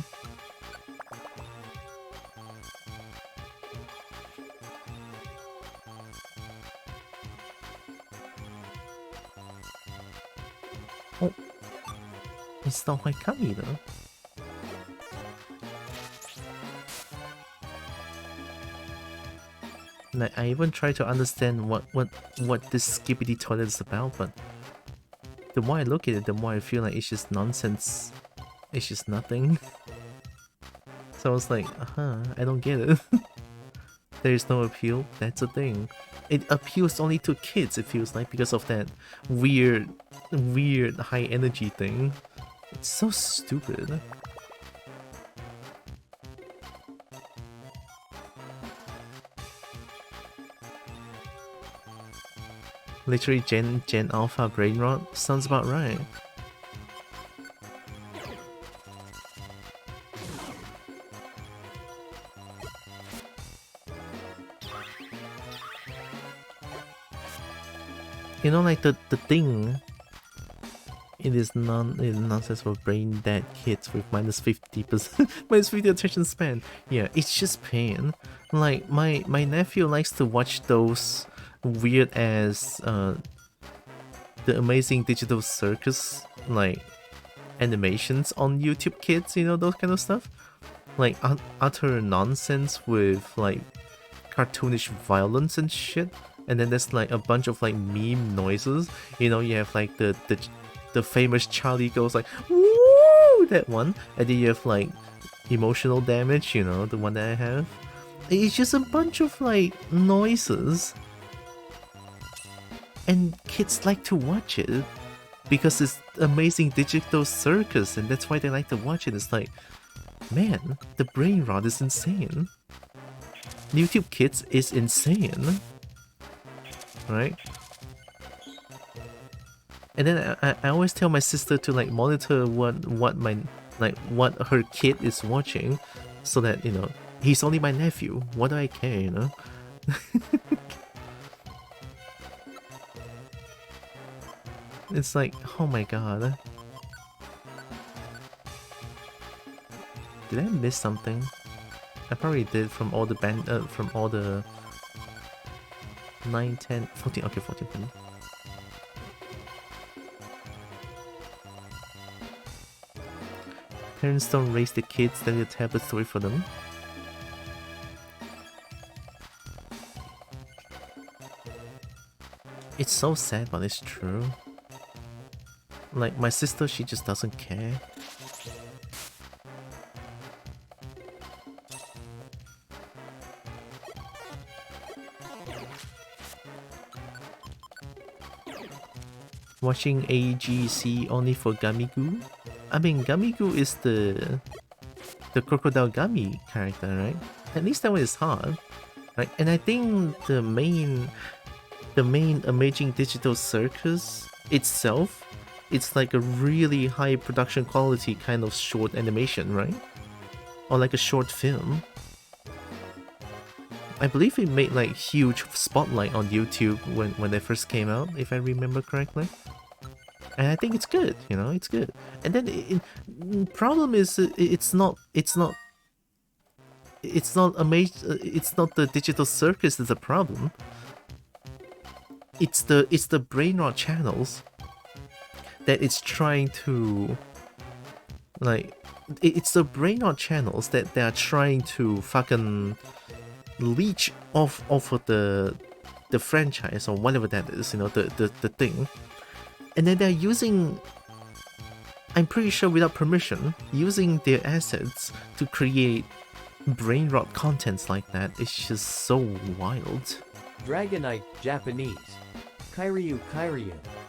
A: Oh, it's not quite coming though. Like, I even try to understand what this skibbity toilet is about, but the more I look at it, the more I feel like it's just nonsense. It's just nothing. So I was like, I don't get it. There is no appeal. That's a thing. It appeals only to kids, it feels like, because of that weird high energy thing. It's so stupid. Literally Gen Alpha brain rot sounds about right. You know, like the thing, it is nonsense for brain dead kids with minus 50% minus 50 attention span. Yeah, it's just pain. Like my nephew likes to watch those weird ass the Amazing Digital Circus like animations on YouTube Kids, you know, those kind of stuff. Like utter nonsense with like cartoonish violence and shit. And then there's like a bunch of like meme noises. You know, you have like the famous Charlie goes like woo, that one, and then you have like emotional damage, you know, the one that I have. It's just a bunch of like noises, and kids like to watch it because it's Amazing Digital Circus, and that's why they like to watch it. It's like, man, the brain rot is insane. YouTube Kids is insane. Right? And then I always tell my sister to like monitor what her kid is watching, so that, you know, he's only my nephew. What do I care, you know? It's like, oh my god. Did I miss something? I probably did from all the from all the 9, 10, 14, okay, 14 minutes. Parents don't raise the kids, then the tablets to wait for them. It's so sad, but it's true. Like, my sister, she just doesn't care. Watching AGC only for Gamigu? I mean, Gamigu is the Crocodile Gummy character, right? At least that one is hard, right? And I think the main Amazing Digital Circus itself, it's like a really high production quality kind of short animation, right? Or like a short film. I believe it made like huge spotlight on YouTube when they first came out, if I remember correctly. And I think it's good, you know, it's good. And then problem is it's not amazing. It's not the Digital Circus that's a problem. It's the brain rot channels that it's trying to like. It's the brain rot channels that they are trying to fucking leech off of the franchise or whatever that is, you know, the thing. And then they're using, I'm pretty sure without permission, using their assets to create brain rot contents like that. It's just so wild.
C: Dragonite, Japanese. Kiryu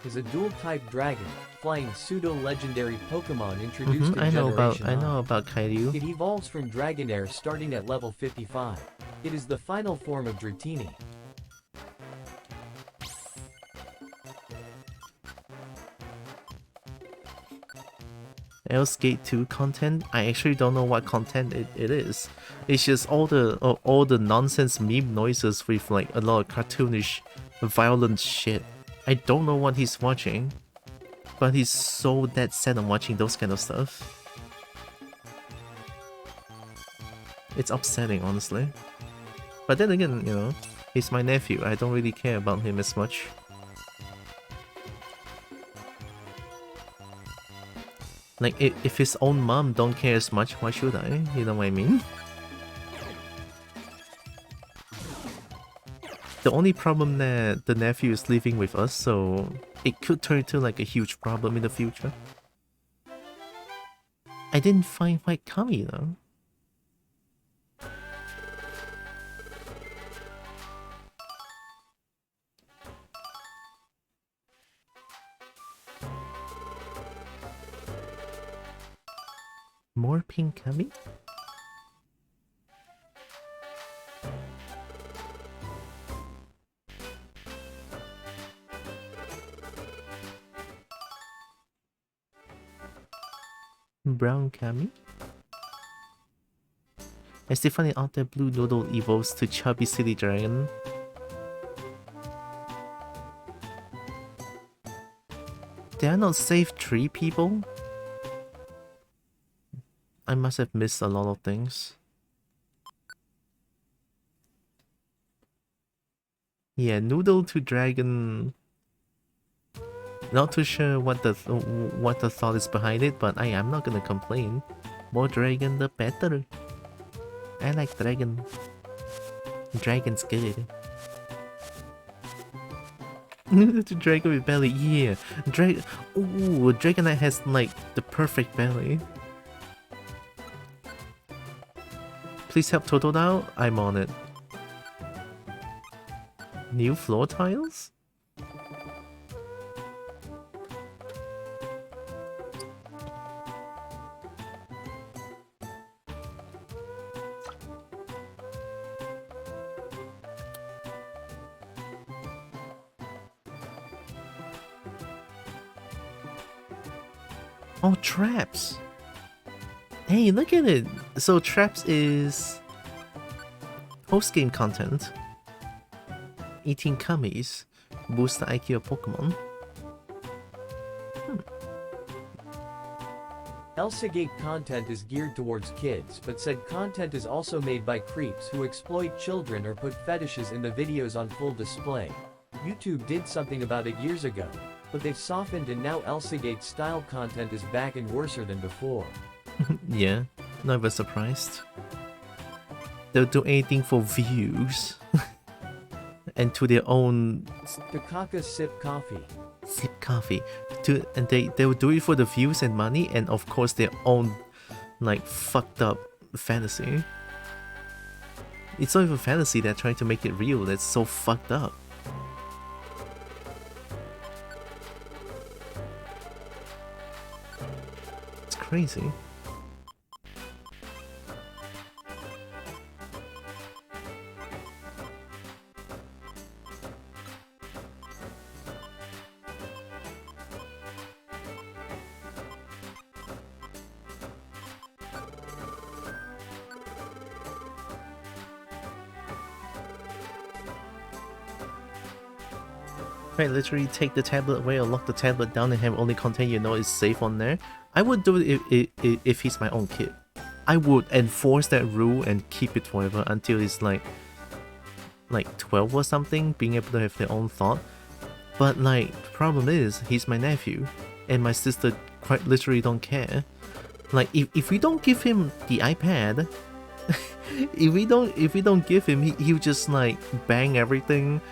C: is a dual-type dragon, flying pseudo-legendary Pokemon introduced in Generation
A: I know about Kiryu.
C: It evolves from Dragonair starting at level 55. It is the final form of Dratini.
A: Skate 2 content, I actually don't know what content it is. It's just all the nonsense meme noises with like a lot of cartoonish violent shit. I don't know what he's watching, but he's so dead set on watching those kind of stuff. It's upsetting, honestly. But then again, you know, he's my nephew. I don't really care about him as much. Like, if his own mom don't care as much, why should I? You know what I mean? The only problem that the nephew is living with us, so it could turn into like a huge problem in the future. I didn't find White Kami though. More pink Kami? Brown Kami? I still find it out that Blue Noodle evolves to Chubby City Dragon. Did I not save 3 people? I must have missed a lot of things. Yeah, Noodle to Dragon. Not too sure what the thought is behind it, but I'm not gonna complain. More dragon, the better. I like dragon. Dragon's good. The dragon with belly, yeah. Ooh, Dragonite has like the perfect belly. Please help Toto out. I'm on it. New floor tiles? Oh, traps. Hey, look at it. So traps is post-game content. Eating Kamis. Boost the IQ of Pokemon.
C: Elsa Gate content is geared towards kids, but said content is also made by creeps who exploit children or put fetishes in the videos on full display. YouTube did something about it years ago, but they've softened and now Elsa Gate style content is back and worser than before.
A: Yeah, never surprised. They'll do anything for views. And to their own...
C: Takaka sip coffee.
A: Sip coffee. And they will do it for the views and money, and of course their own, like, fucked up fantasy. It's not even fantasy, they're trying to make it real. That's so fucked up. It's crazy. Right, literally take the tablet away or lock the tablet down and have only content you know is safe on there. I would do it if he's my own kid. I would enforce that rule and keep it forever until he's like 12 or something, being able to have their own thought. But like, the problem is, he's my nephew, and my sister quite literally don't care. Like, if we don't give him the iPad, if we don't give him, he'll just like bang everything,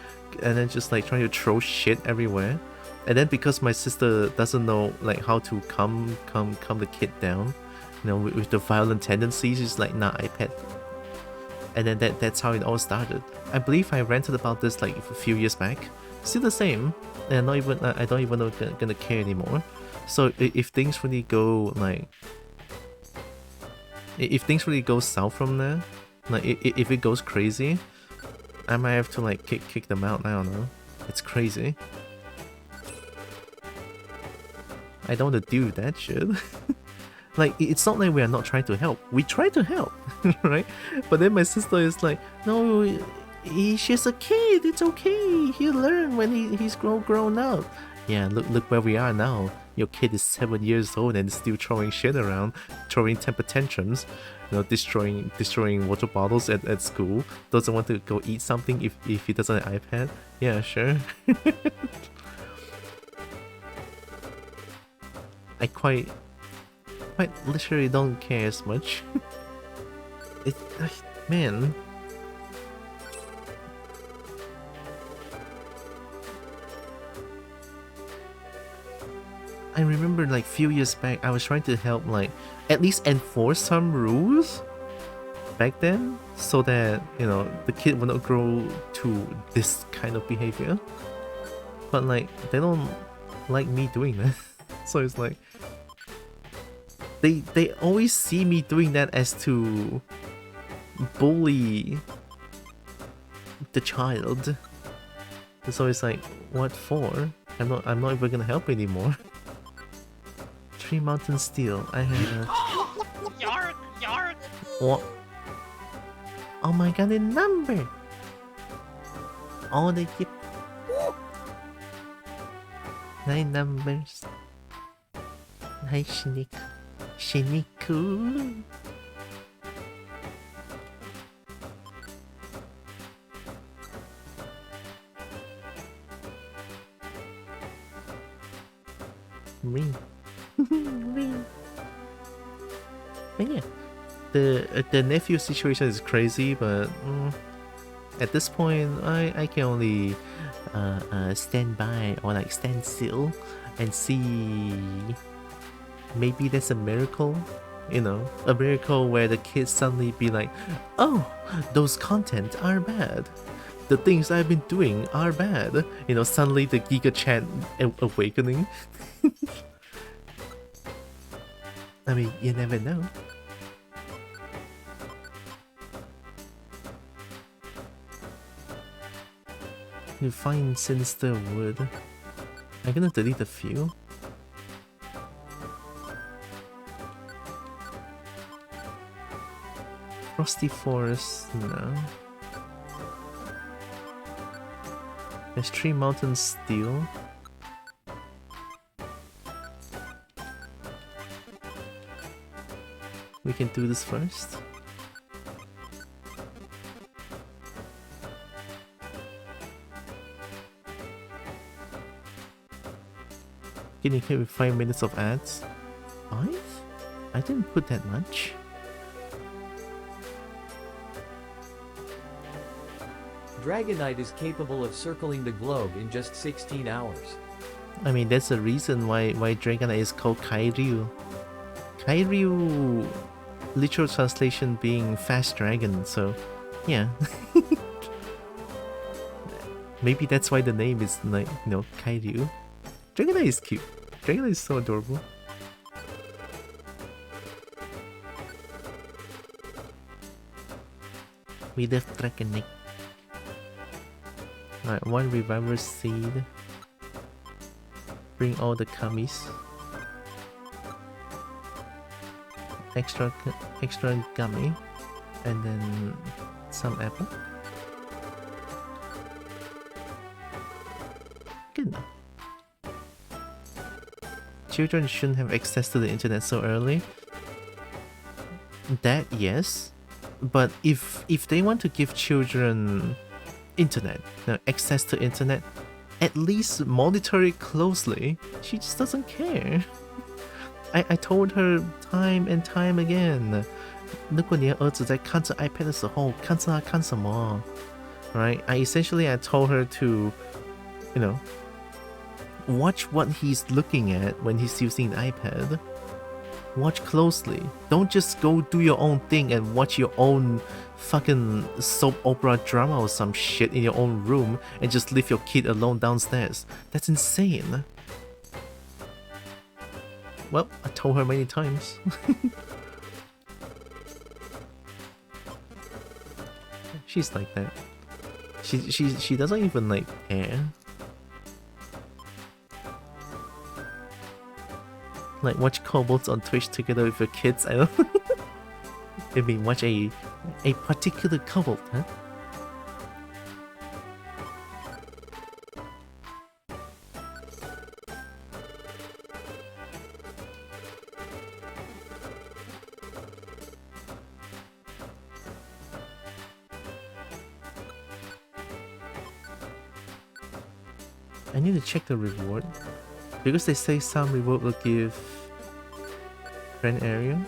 A: and then just like trying to throw shit everywhere. And then because my sister doesn't know like how to calm the kid down, you know, with the violent tendencies, she's like, nah, iPad. And then that's how it all started. I believe I ranted about this like a few years back. Still the same, and I don't even know gonna care anymore. So if things really go like, if things really go south from there, like if it goes crazy, I might have to like kick them out. I don't know. It's crazy. I don't want to do that shit. Like, it's not like we are not trying to help. We try to help, right? But then my sister is like, no, he's just a kid. It's okay. He'll learn when he's grown up. Yeah, look where we are now. Your kid is 7 years old and still throwing shit around, throwing temper tantrums, you know, destroying water bottles at school. Doesn't want to go eat something if he doesn't have an iPad. Yeah, sure. I quite literally don't care as much. Man. I remember like few years back, I was trying to help like at least enforce some rules back then, so that you know the kid will not grow to this kind of behavior. But like they don't like me doing that, so it's like they always see me doing that as to bully the child. So it's like, what for? I'm not even gonna help anymore. Tree Mountain Steel. I have.
D: Yark, yark.
A: What? Oh my god, the number! Oh, they keep 9 numbers. Hi, Shiniku. Me. Me. But yeah, the nephew situation is crazy, but at this point, I can only stand by or like stand still and see. Maybe that's a miracle, you know, a miracle where the kids suddenly be like, oh, those content are bad. The things I've been doing are bad. You know, suddenly the Giga Chat awakening. I mean, you never know. You find sinister wood. I'm gonna delete a few. Frosty Forest, no. There's Tree Mountain Steel. We can do this first. Getting hit with 5 minutes of ads. 5? I didn't put that much.
C: Dragonite is capable of circling the globe in just 16 hours.
A: I mean, that's the reason why Dragonite is called Kairyu. Kairyu, literal translation being fast dragon, so yeah. Maybe that's why the name is like, you know, Kairyu. Dragonite is cute. Dragonite is so adorable. We left Dragonite. Alright, 1 reviver seed. Bring all the gummies. Extra gummy. And then some apple. Good enough. Children shouldn't have access to the internet so early. That, yes. But if they want to give children internet, access to internet, at least monitor it closely. She just doesn't care. I told her time and time again, 如果你的儿子在看着 iPad 的时候，看着他看什么 right? I told her to, you know, watch what he's looking at when he's using the iPad. Watch closely. Don't just go do your own thing and watch your own fucking soap opera drama or some shit in your own room and just leave your kid alone downstairs. That's insane. Well, I told her many times. She's like that. She doesn't even like care. Like watch kobolds on Twitch together with your kids. I don't. I mean, watch a particular kobold, huh? I need to check the reward because they say some reward will give friend area.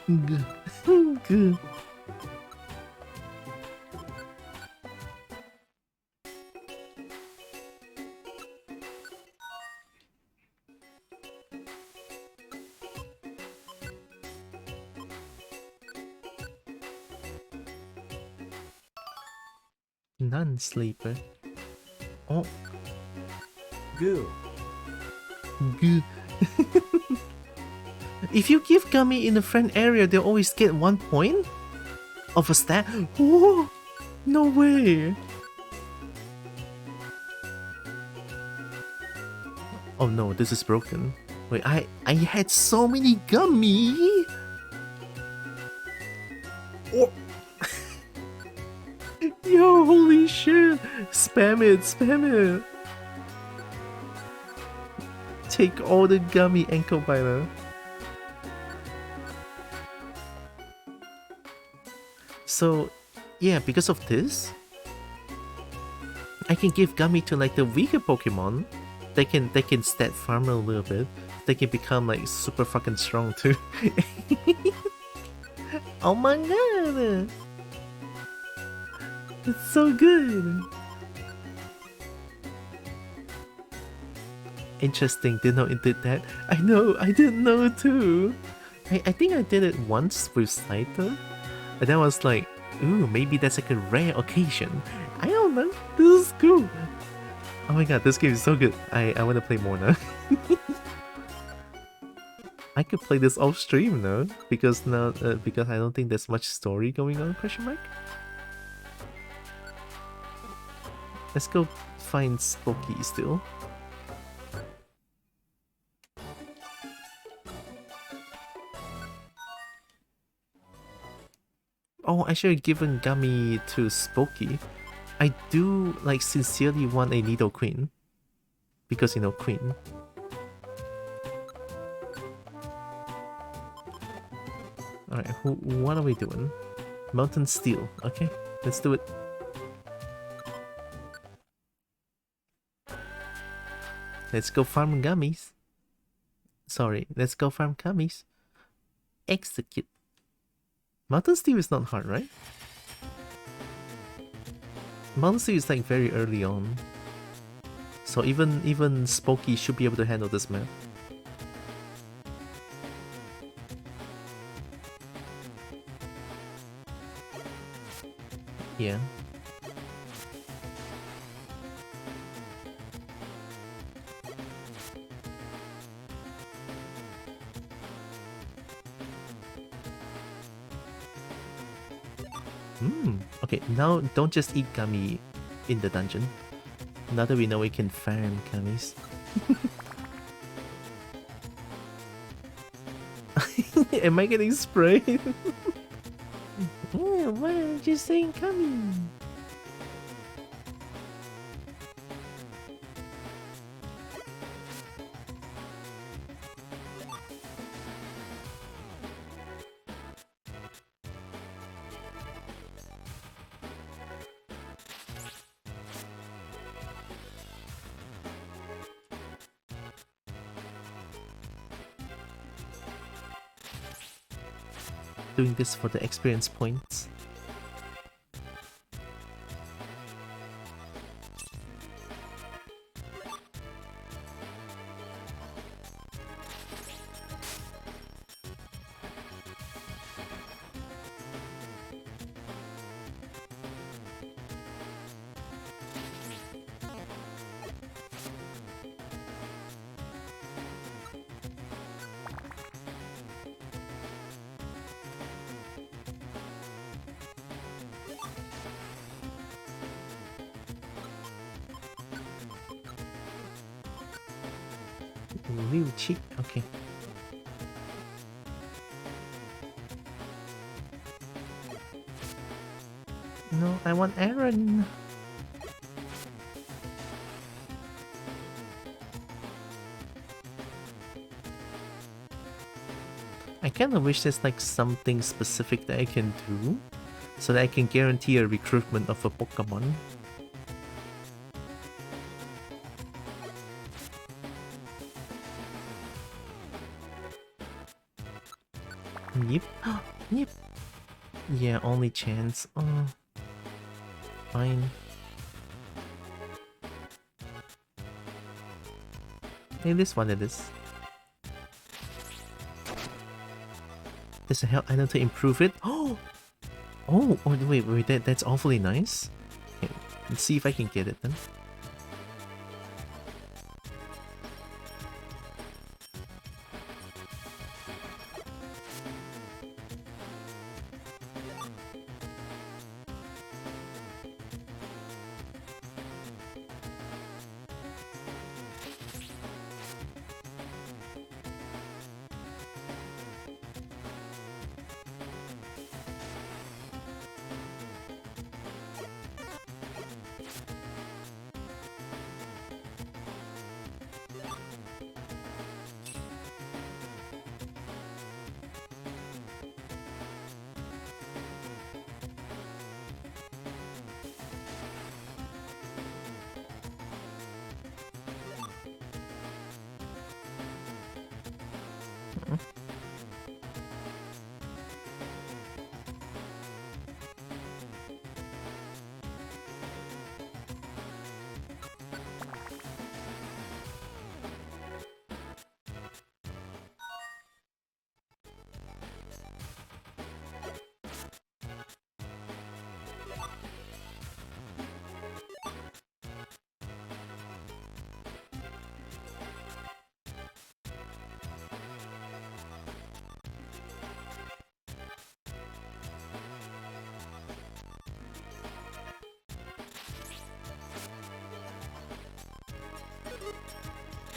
A: Good. Non-sleeper. Oh,
C: Goo.
A: good. If you give gummy in the friend area, they'll always get 1 point of a stat. Oh, no way. Oh no, this is broken. Wait, I had so many gummy. Oh. Yo, holy shit. Spam it, spam it. Take all the gummy, ankle biter. So, yeah, because of this, I can give gummy to like the weaker Pokemon. They can stat farm a little bit. They can become like super fucking strong too. Oh my god! It's so good. Interesting, didn't know it did that. I know, I didn't know too. I think I did it once with Scyther. And then I was like, ooh, maybe that's like a rare occasion. I don't know. This is cool. Oh my god, this game is so good. I want to play more now. I could play this off stream now because because I don't think there's much story going on. Question mark. Let's go find Spooky still. Oh, I should have given gummy to Spooky. I do like sincerely want a Nido Queen. Because you know, Queen. Alright, what are we doing? Mountain Steel, okay, let's do it. Let's go farm gummies. Sorry, let's go farm gummies. Execute. Mountain Steel is not hard, right? Mountain Steel is like very early on. So even Spooky should be able to handle this map. Yeah. Okay, now don't just eat gummy in the dungeon. Now that we know we can farm gummies. Am I getting sprayed? Yeah, why aren't you saying gummy? Doing this for the experience points. Real cheap, okay. No, I want Aaron. I kinda wish there's like something specific that I can do so that I can guarantee a recruitment of a Pokemon. Yep. Yep. Yeah, only chance. Oh. Fine. Hey, this one it is. There's a help item to improve it. Oh! Oh, wait, that's awfully nice. Okay, let's see if I can get it then.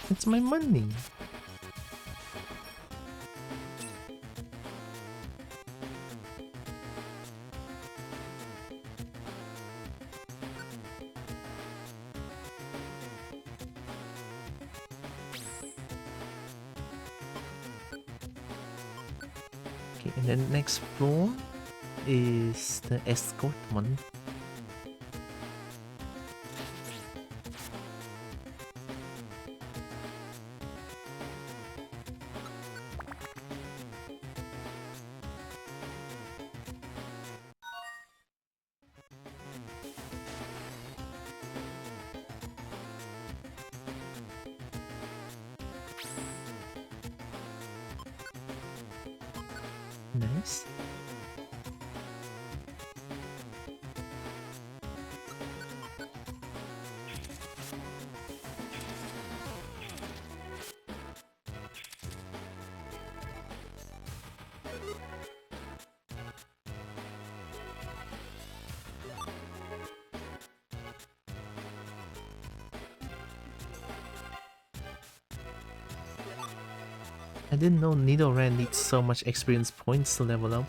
A: It's my money. Okay, and then next floor is the escort one. Nice. I didn't know Nidoran needs so much experience points to level up.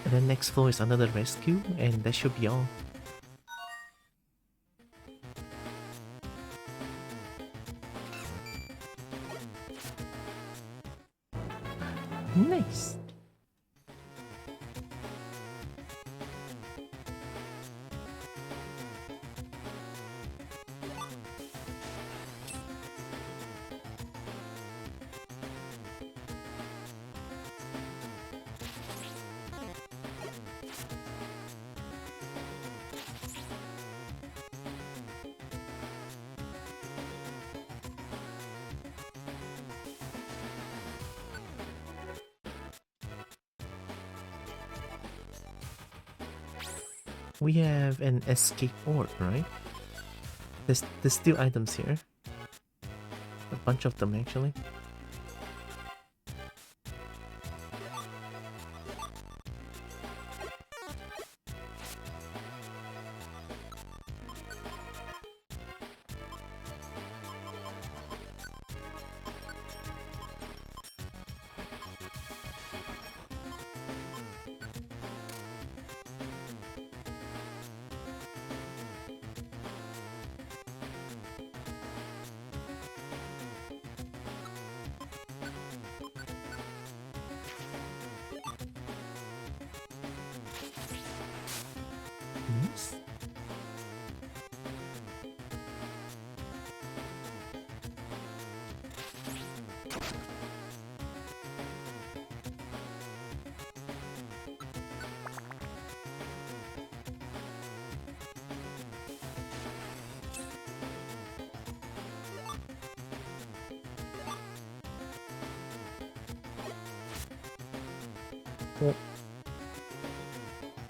A: And then next floor is another rescue, and that should be all. Nice. We have an escape orb, right? There's still items here. A bunch of them actually.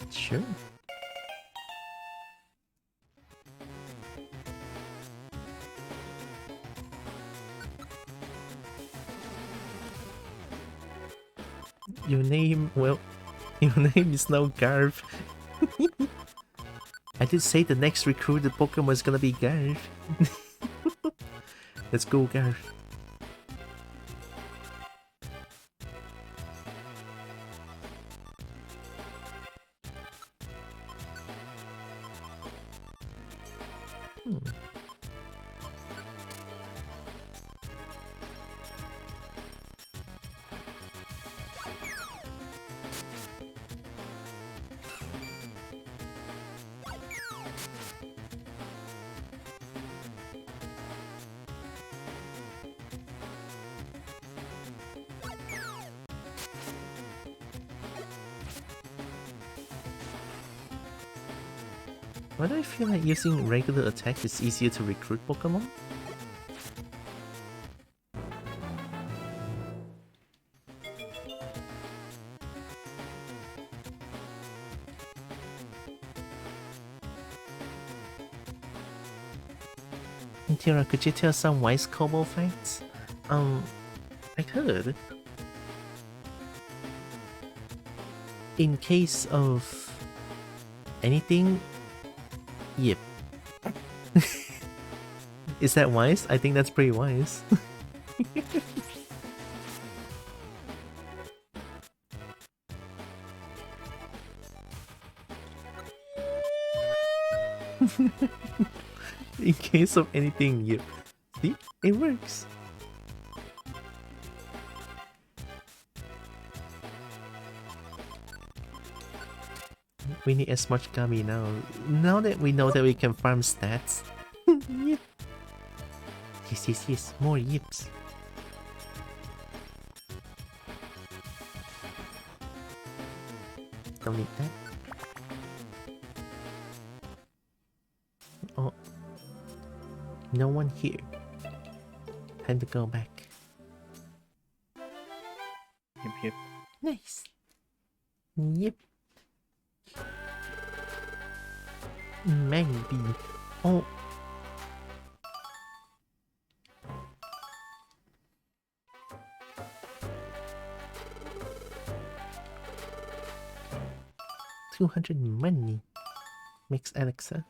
A: Sure. Your name, well, your name is now Garv. I did say the next recruited Pokemon is gonna be Garv. Let's go, Garv. Why do I feel like using regular attack is easier to recruit Pokemon? Tira, could you tell some wise Kobo facts? I could. In case of anything, yep. Is that wise? I think that's pretty wise. In case of anything, yep. See? It works. We need as much gummy now. Now that we know that we can farm stats. Yep. Yes, yes, yes. More yips. Don't need that. Oh. No one here. Time to go back.
E: Yep, yep.
A: Nice. Yep. Maybe. Oh. $200 money. Makes Alexa.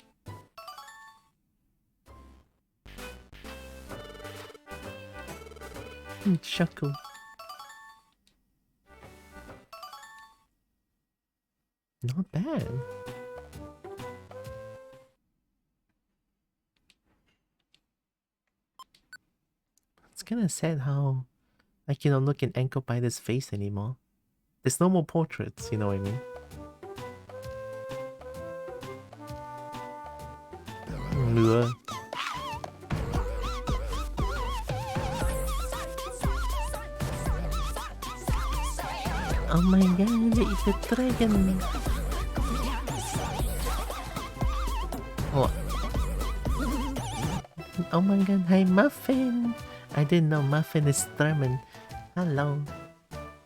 A: Chuckle. Not bad. It's kinda sad how I cannot look in Ankle Biter's face anymore. There's no more portraits, you know what I mean? Lure. Oh my god, it's a dragon! Oh. Oh my god, hi Muffin! I didn't know Muffin is German. Hello.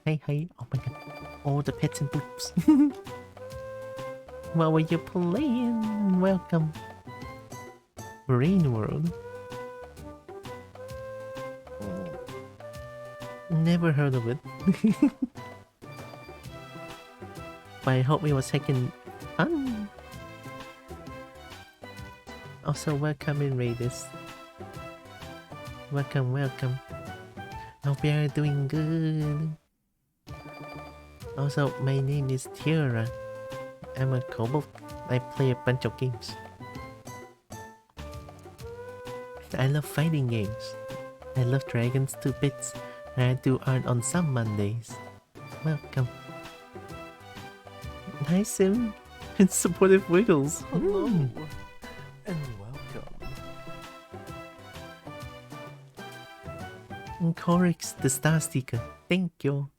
A: Hey, hey. Oh my god. All the pets and poops. What were you playing? Welcome. Rain World. Never heard of it. But I hope it was taken fun. Also, welcome in Raiders. Welcome, welcome. Hope you are doing good. Also, my name is Tira. I'm a kobold. I play a bunch of games. I love fighting games. I love Dragons 2 bits. And I do art on some Mondays. Welcome. Hi Sim. It's supportive Wiggles.
E: Hello.
A: Mm.
E: And welcome.
A: And Corix, the Star Seeker. Thank you.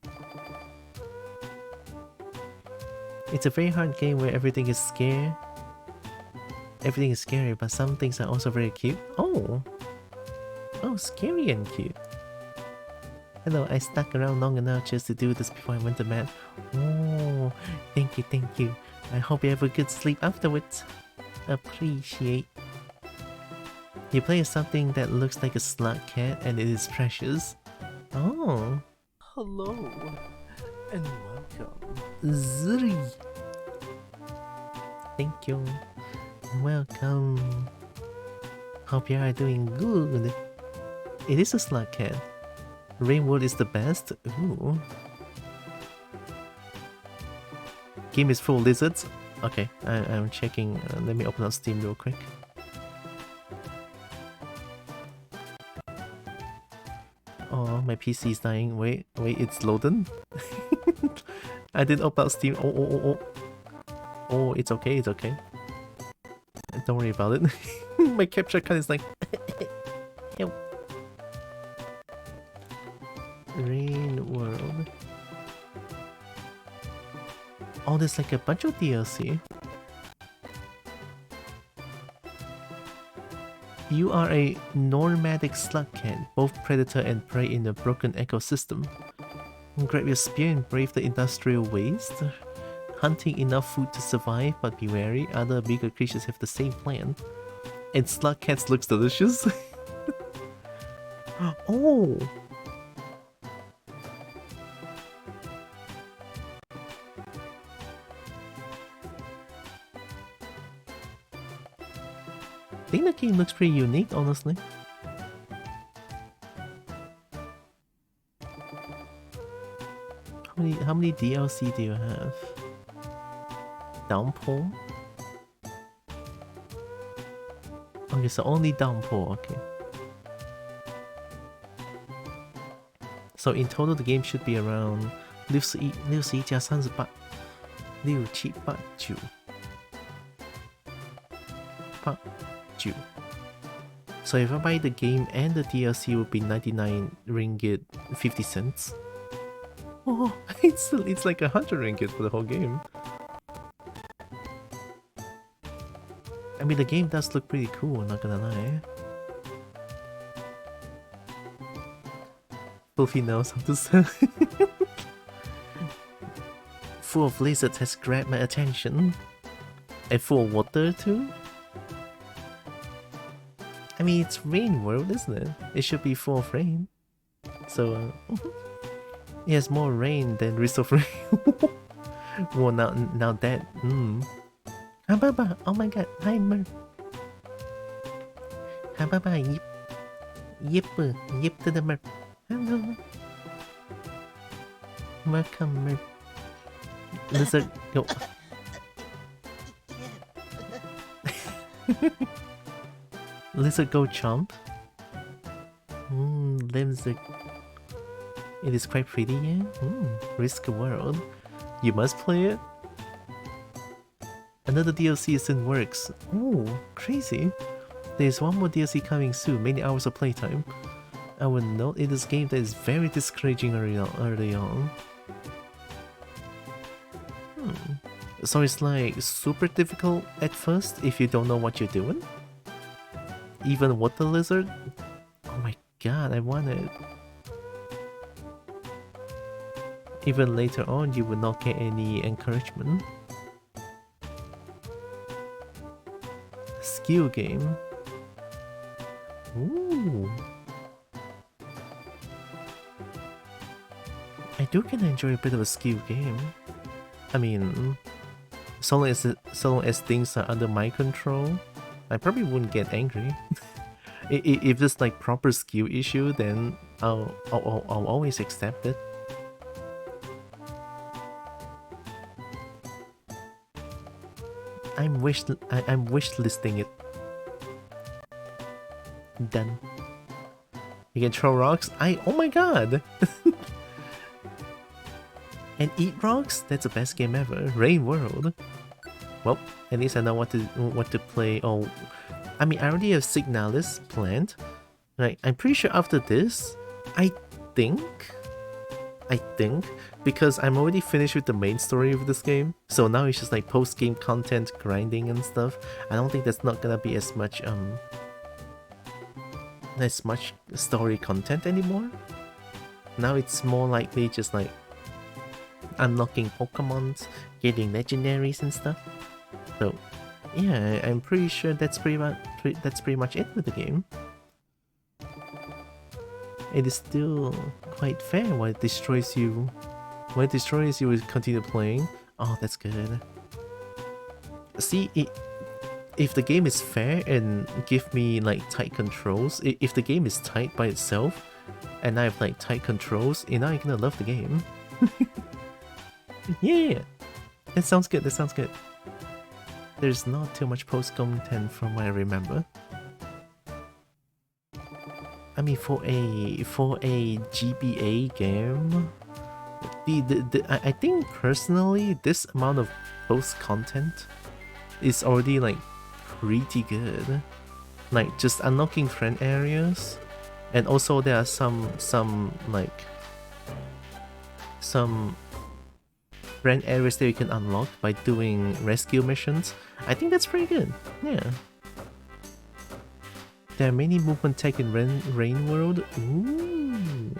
A: It's a very hard game where everything is scary. Everything is scary, but some things are also very cute. Oh! Oh, scary and cute. Hello, I stuck around long enough just to do this before I went to bed. Oh, thank you, thank you. I hope you have a good sleep afterwards. Appreciate. You play as something that looks like a slug cat and it is precious. Oh,
E: Hello and welcome.
A: Zuri. Thank you. Welcome. Hope you are doing good. It is a slug cat. Rainwood is the best. Ooh. Game is full of lizards. Okay, I'm checking. Let me open up Steam real quick. Oh, my PC is dying. Wait, it's loading. I didn't open up Steam. Oh. Oh, it's okay, it's okay. Don't worry about it. My capture card is like... Help. Rain World. Oh, there's like a bunch of DLC. You are a nomadic slug cat, both predator and prey in a broken ecosystem. Grab your spear and brave the industrial waste. Hunting enough food to survive, but be wary, other bigger creatures have the same plan. And slug cats looks delicious. Oh! I think the game looks pretty unique, honestly. How many DLC do you have? Downpour? Okay, so only Downpour, okay. So in total the game should be around 61加38 6、7、8、9 8、9 So if I buy the game and the DLC, it would be 99 ringgit 50 cents. Oh, it's like 100 ringgit for the whole game. I mean, the game does look pretty cool, not gonna lie. Wolfie knows how to sell. Full of lizards has grabbed my attention. And full of water too? I mean, it's Rain World, isn't it? It should be full of rain. So, it has more rain than Risk of Rain. Well, now that, Hababa, oh my god, hi Mer. Hababa, yip to the Mer. Hello. Welcome, Mer. Lizard, go. Lizard go chomp. Limbs are... It is quite pretty, yeah? Risk World. You must play it. Another DLC is in works. Oh, crazy. There's one more DLC coming soon, many hours of playtime. I will note in this game that is very discouraging early on. So it's like super difficult at first if you don't know what you're doing? Even Water Lizard? Oh my god, I want it. Even later on, you will not get any encouragement. Skill game. Ooh. I do kind of enjoy a bit of a skill game. I mean, so long as things are under my control, I probably wouldn't get angry. If it's like proper skill issue, then I'll always accept it. I'm wish listing it. Done. You can throw rocks. Oh my god! And eat rocks? That's the best game ever. Rain World. Well, at least I know what to play. Oh, I mean, I already have Signalis planned. Right, I'm pretty sure after this, I think, because I'm already finished with the main story of this game, so now it's just like post-game content, grinding and stuff. I don't think there's not gonna be as much story content anymore. Now it's more likely just like unlocking Pokemons, getting legendaries and stuff. So yeah, I'm pretty sure that's pretty much it with the game. It is still quite fair. When it destroys you, you will continue playing. Oh, that's good. See, if the game is fair and give me like tight controls, if the game is tight by itself, and I have like tight controls, and I'm gonna love the game. Yeah, that sounds good. That sounds good. There's not too much post content from what I remember. I mean, for a GBA game, I think personally this amount of post content is already like pretty good. Like just unlocking friend areas, and also there are some friend areas that you can unlock by doing rescue missions. I think that's pretty good. Yeah. There are many movement tech in Rain World. Ooh.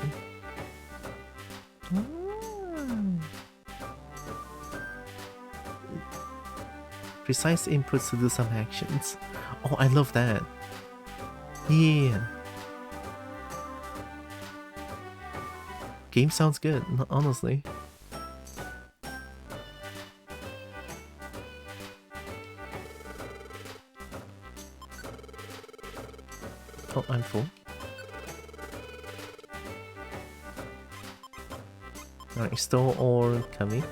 A: Precise inputs to do some actions. Oh, I love that. Yeah. Game sounds good, honestly. Oh, I'm full. Alright, store or coming.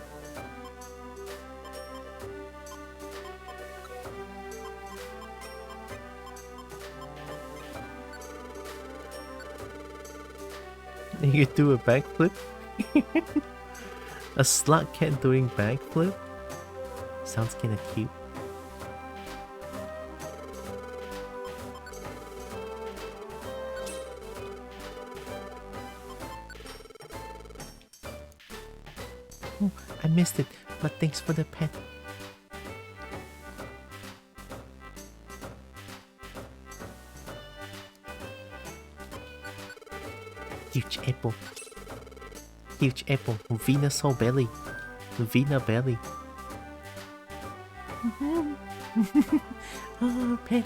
A: You do a backflip? A slug cat doing backflip? Sounds kinda cute. Oh, I missed it, but thanks for the pet. Huge apple. Huge apple. Venus whole belly. Vena belly. Oh, pet.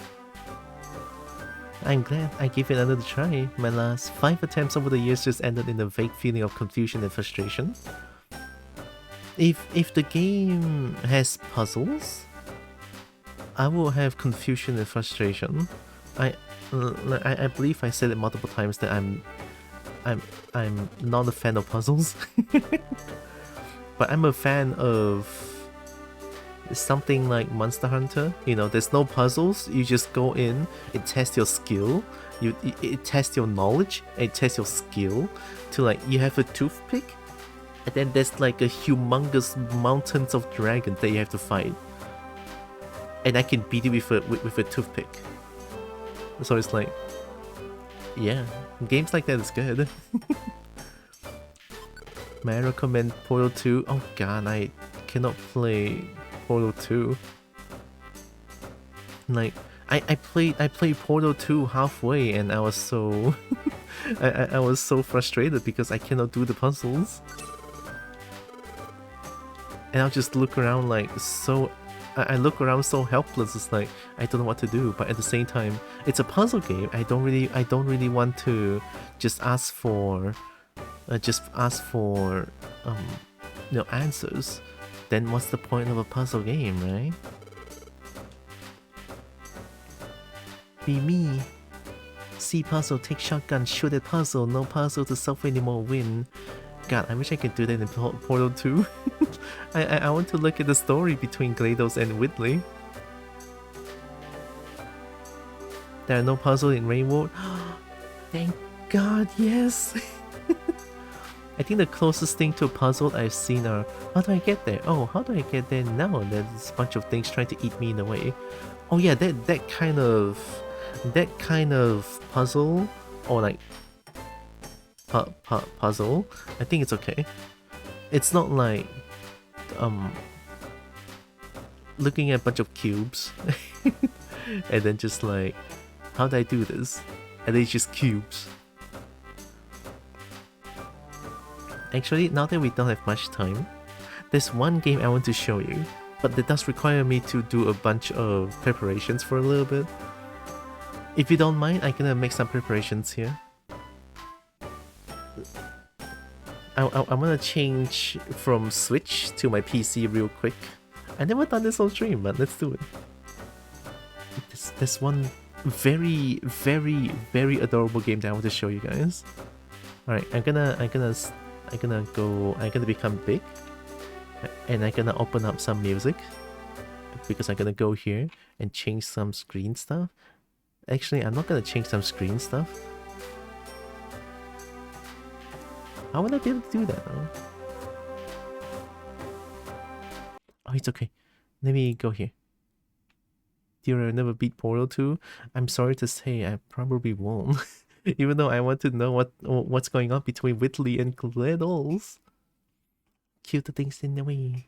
A: I'm glad I gave it another try. My last 5 attempts over the years just ended in a vague feeling of confusion and frustration. If the game has puzzles, I will have confusion and frustration. I believe I said it multiple times that I'm not a fan of puzzles. But I'm a fan of something like Monster Hunter. You know, there's no puzzles, you just go in, it tests your skill, it tests your knowledge, it tests your skill to like, you have a toothpick, and then there's like a humongous mountains of dragons that you have to fight. And I can beat it with a toothpick. So it's like, yeah, games like that is good. May I recommend Portal 2? Oh god, I cannot play Portal 2. Like, I played Portal 2 halfway and I was so I was so frustrated because I cannot do the puzzles. And I'll just look around like so I look around so helpless. It's like I don't know what to do, but at the same time it's a puzzle game. I don't really want to just ask for you know, answers. Then what's the point of a puzzle game, right? Be me. See puzzle, take shotgun, shoot at puzzle, no puzzle to suffer anymore, win. God, I wish I could do that in Portal 2. I want to look at the story between GLaDOS and Whitley. There are no puzzles in Rain World. Thank God, yes! I think the closest thing to a puzzle I've seen are, how do I get there? Oh, how do I get there now? There's a bunch of things trying to eat me in a way. Oh yeah, that kind of puzzle, or like puzzle, I think it's okay. It's not like looking at a bunch of cubes and then just like, how do I do this? And then it's just cubes. Actually, now that we don't have much time, there's one game I want to show you, but that does require me to do a bunch of preparations for a little bit. If you don't mind, I'm gonna make some preparations here. I'm gonna change from Switch to my PC real quick. I never done this on stream, but let's do it. There's one very, very, very adorable game that I want to show you guys. Alright, I'm gonna become big, and I'm gonna open up some music because I'm gonna go here and change some screen stuff. Actually, I'm not gonna change some screen stuff. How would I be able to do that? Oh, it's okay. Let me go here. Dear, I never beat Portal 2. I'm sorry to say, I probably won't. Even though I want to know what's going on between Whitley and Gleddles. Kill the things in the way.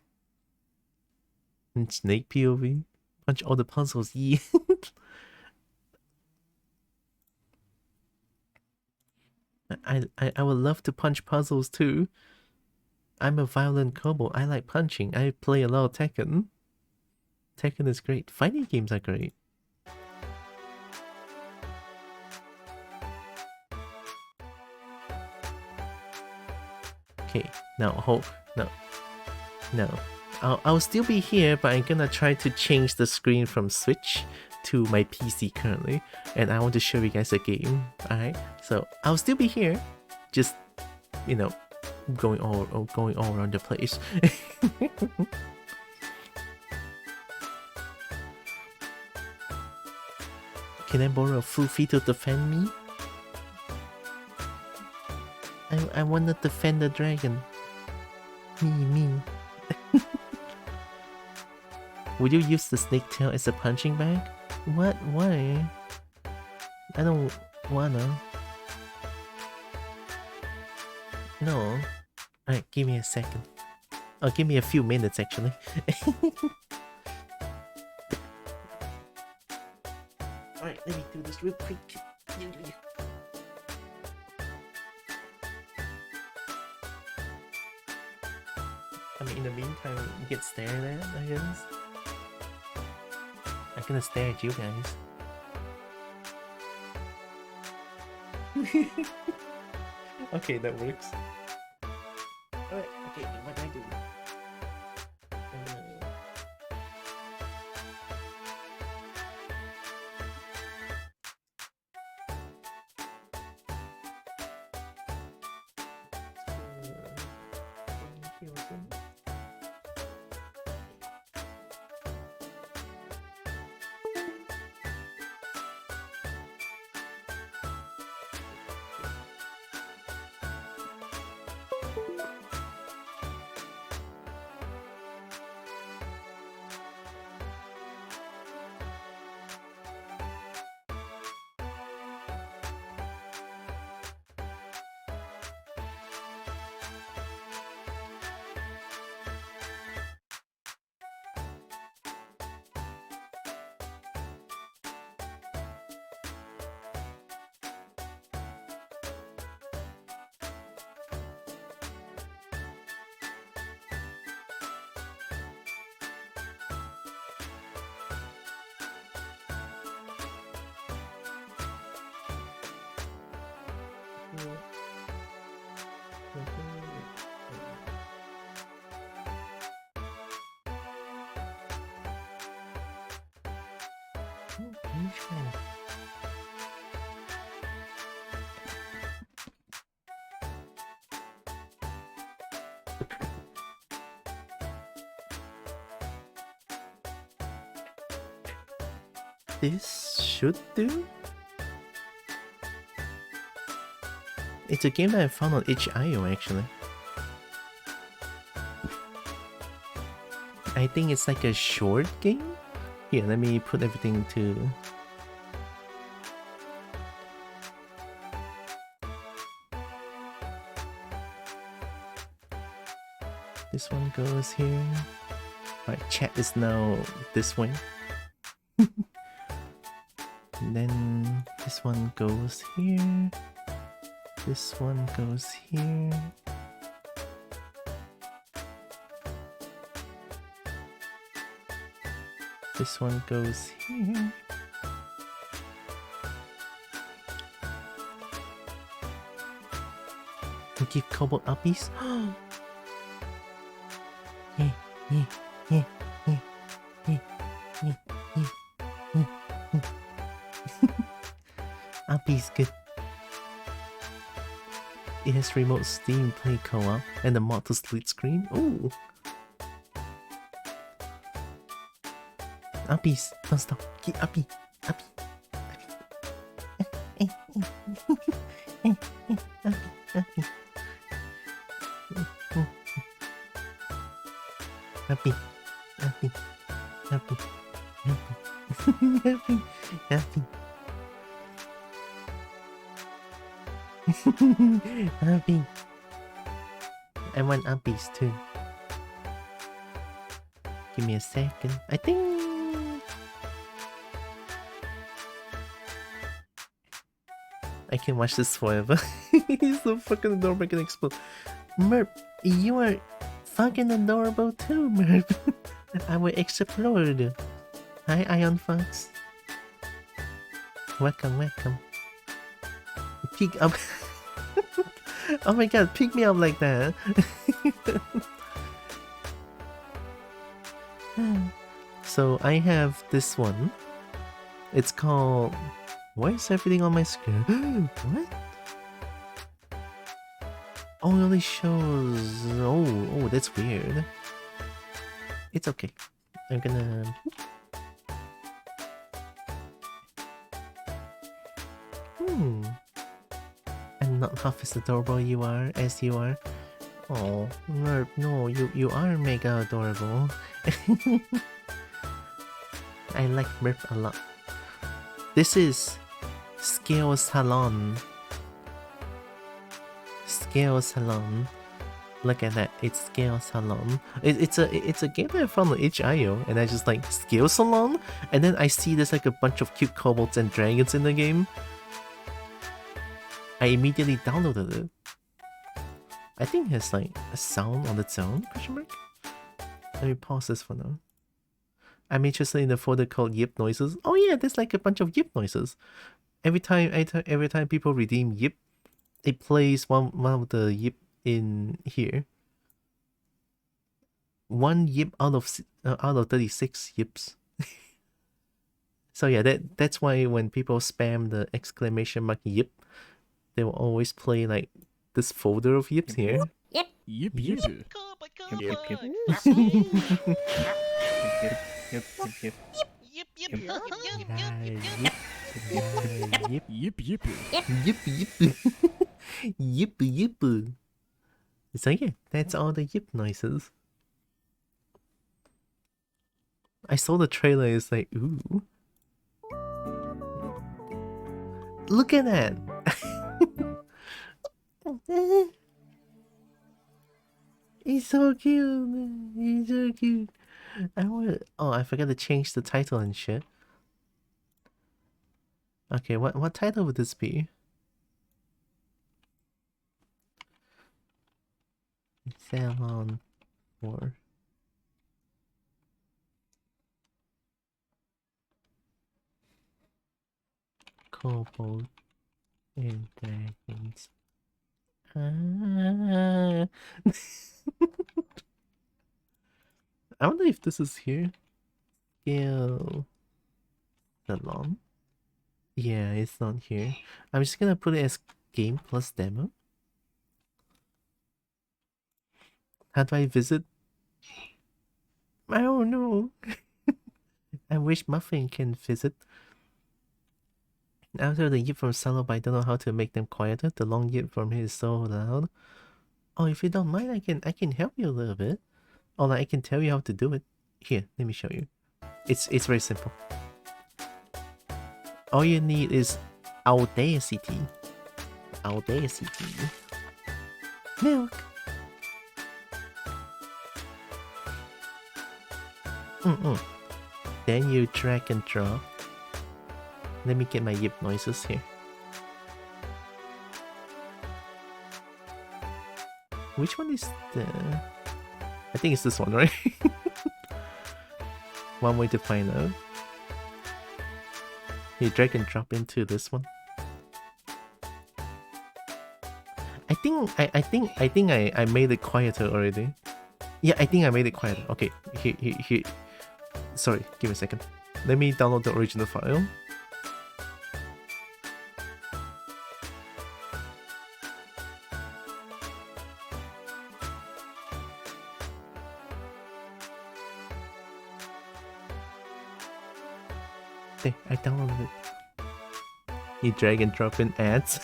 A: And Snake POV. Punch all the puzzles, yeah. I would love to punch puzzles too. I'm a violent kobold. I like punching. I play a lot of Tekken. Tekken is great. Fighting games are great. Okay, now hold. No. I'll still be here, but I'm gonna try to change the screen from Switch to my PC currently, and I want to show you guys a game. Alright, so I'll still be here, just, you know, going all around the place. Can I borrow a Fufi to defend me? I wanna defend the dragon. Me. Would you use the snake tail as a punching bag? What? Why? I don't wanna. No. Alright, give me a second. Oh, give me a few minutes actually. Alright, let me do this real quick. I mean, in the meantime, you get stared at, I guess. I'm gonna stare at you guys. Okay, that works. Alright, okay, what do I do? This should do? It's a game that I found on itch.io actually. I think it's like a short game? Here, let me put everything to... This one goes here. Alright, chat is now this way. And then this one goes here. This one goes here. This one goes here. We give cobalt uppies. Yeah, yeah, yeah, yeah, yeah, yeah, yeah, yeah, yeah. Uppies good. It has remote Steam Play co-op and the mod to split screen. Ooh. Uppies, don't stop. Keep uppy, uppy, uppy, uppy, uppy, uppy, uppy, uppy, uppy. I want uppies too. Give me a second. I think I can watch this forever. He's so fucking adorable, I can explode. Merp, you are fucking adorable too, Merp. I will explode. Hi, Ion Fox. Welcome, welcome. Pick up. Oh my god, pick me up like that. So I have this one. It's called... Why is everything on my screen? What? Oh, it only shows... Oh, that's weird. It's okay. I'm gonna... I'm not half as adorable you are, as you are. Oh, Merp, no, you are mega adorable. I like Merp a lot. This is Scale Salon. Scale Salon. Look at that, it's Scale Salon. It's a game that I found on itch.io, and I just like Scale Salon, and then I see there's like a bunch of cute kobolds and dragons in the game. I immediately downloaded it. I think it has like a sound on its own, question mark? Let me pause this for now. I'm interested in the folder called Yip Noises. Oh yeah, there's like a bunch of Yip noises. Every time people redeem Yip, it plays one of the Yip in here. One Yip out of 36 Yips. So yeah, that's why when people spam the exclamation mark Yip, they will always play like this folder of Yips here.
B: Yep.
E: Yip yip.
D: Oh my god!
E: Yip, yip. Yip yip.
D: Yip yip
A: Yeah,
D: yip.
A: yip,
E: Yip yip.
A: yip, yip, yip, yip. So yeah, that's all the Yip noises. I saw the trailer, it's like, ooh. Look at that! He's so cute! He's so cute! Oh, I forgot to change the title and shit. Okay, what title would this be? Salon 4. Kobold and dragons. I wonder if this is here. Scale Salon. Yeah, it's not here. I'm just gonna put it as game plus demo. How do I visit? I don't know. I wish Muffin can visit. After the yip from Salo, but I don't know how to make them quieter. The long yip from here is so loud. Oh, if you don't mind, I can help you a little bit. Or like, I can tell you how to do it. Here, let me show you. It's very simple. All you need is audacity. Audacity. Milk. Then you drag and drop. Let me get my yip noises here. Which one is the... I think it's this one, right? one way to find out. You drag and drop into this one. I think I made it quieter already. Yeah, I think I made it quieter. Okay, here. Sorry, give me a second. Let me download the original file. There, I downloaded it. You drag and drop in ads.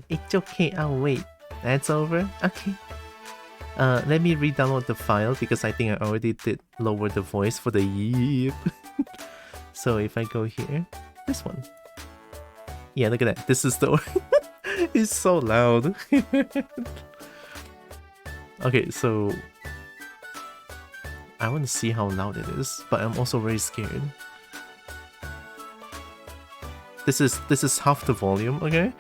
A: It's okay, I'll wait. Ads over? Okay. Let me re-download the file because I think I already did lower the voice for the yeep. So if I go here, this one. Yeah, look at that. This is the it's so loud. Okay, so I want to see how loud it is, but I'm also very scared. This is half the volume, okay?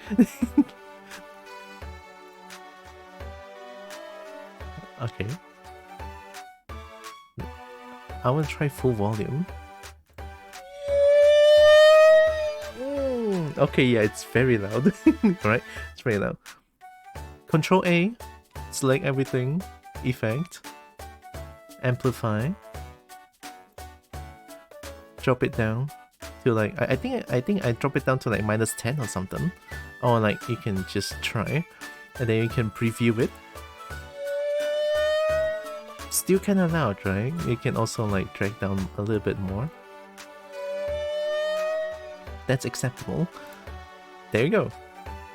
A: Okay. I want to try full volume. Okay, yeah, it's very loud. Right? It's very loud. Control A, select everything, effect, amplify, drop it down to like I think I drop it down to like -10 or something, or like you can just try, and then you can preview it. Still kind of loud, right? You can also like drag down a little bit more. That's acceptable. There you go.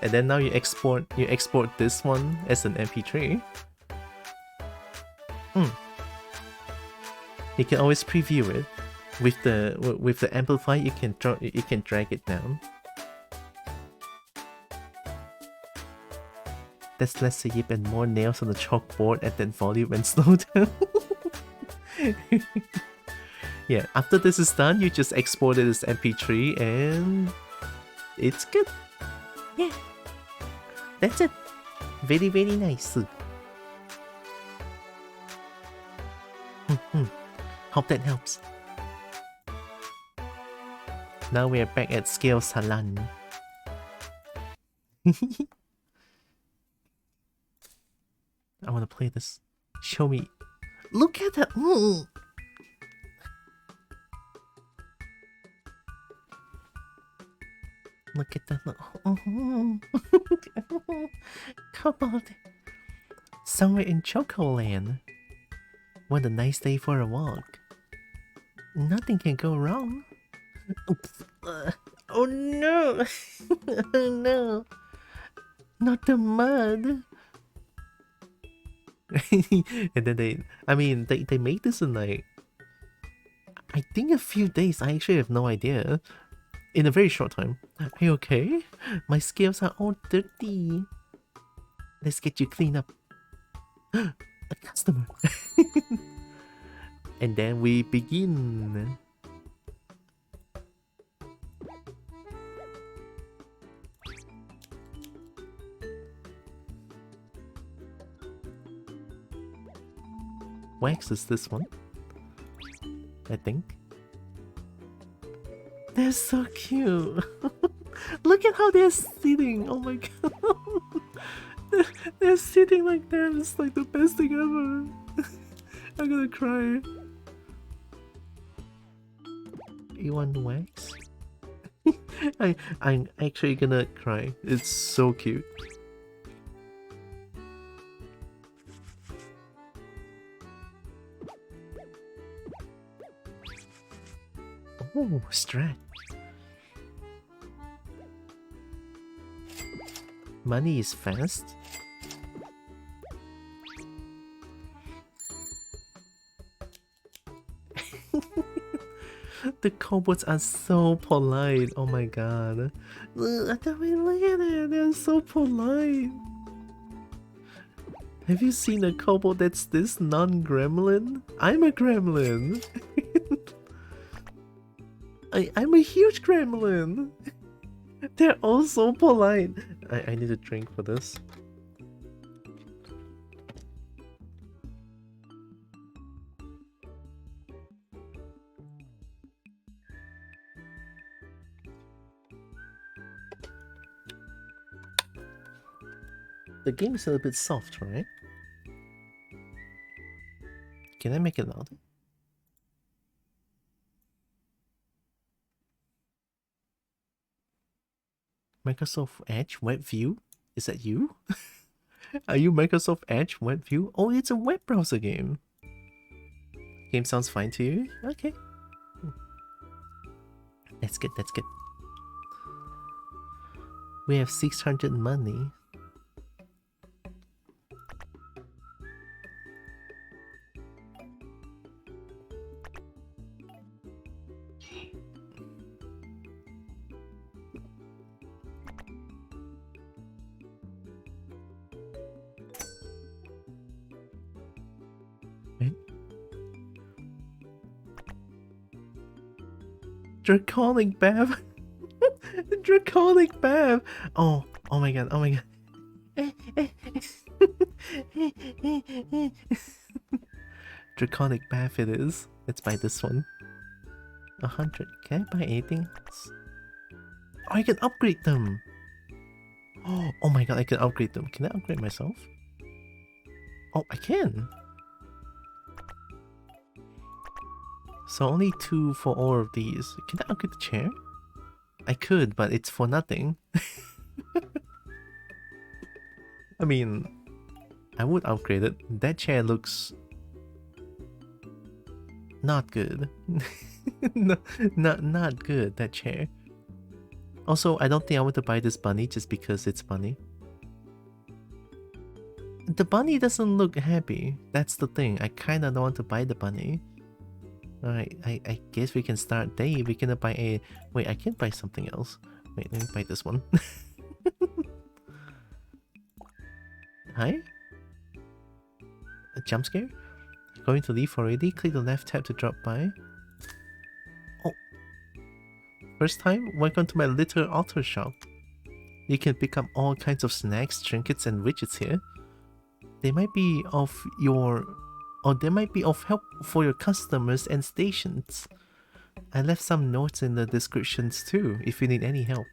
A: And then now you export this one as an MP3. You can always preview it. With the amplify, you can drag it down. That's less yip and more nails on the chalkboard and then volume and slow down. Yeah, after this is done, you just export it as MP3 and it's good. Yeah, that's it. Very, very nice. Hope that helps. Now we are back at Scale Salon. I want to play this. Show me. Look at that. Look at that. Come on. Somewhere in Chocoland. What a nice day for a walk. Nothing can go wrong. Oops. Oh no! Oh no! Not the mud! And then they made this in like, I think a few days. I actually have no idea. In a very short time. Are you okay? My scales are all dirty. Let's get you cleaned up. A customer. And then we begin. Wax is this one, I think. They're so cute. Look at how they're sitting. Oh my god. They're sitting like that. It's like the best thing ever. I'm gonna cry. You want wax? I'm actually gonna cry. It's so cute. Oh, strat. Money is fast. The kobolds are so polite. Oh my god. Look at it. They're so polite. Have you seen a kobold that's this non-gremlin? I'm a gremlin. I'm a huge gremlin. They're all so polite. I need a drink for this. The game is a little bit soft, right? Can I make it louder? Microsoft Edge Web View? Is that you? Are you Microsoft Edge Web View? Oh, it's a web browser game. Game sounds fine to you? Okay. That's good, that's good. We have 600 money. Draconic Bath. Draconic Bath. Oh my god, oh my god. Draconic Bath it is. Let's buy this one. 100. Can I buy anything else? Oh, I can upgrade them. Oh my god, I can upgrade them. Can I upgrade myself? Oh, I can. So only 2 for all of these. Can I upgrade the chair? I could, but it's for nothing. I mean, I would upgrade it. That chair looks not good. No, not good, that chair. Also, I don't think I want to buy this bunny just because it's bunny. The bunny doesn't look happy. That's the thing. I kinda don't want to buy the bunny. Alright, I guess we can start day. We can buy a... Wait, I can buy something else. Wait, let me buy this one. Hi? A jump scare? Going to leave already? Click the left tab to drop by. Oh. First time? Welcome to my little auto shop. You can pick up all kinds of snacks, trinkets, and widgets here. They might be of your... Or they might be of help for your customers and stations. I left some notes in the descriptions too, if you need any help.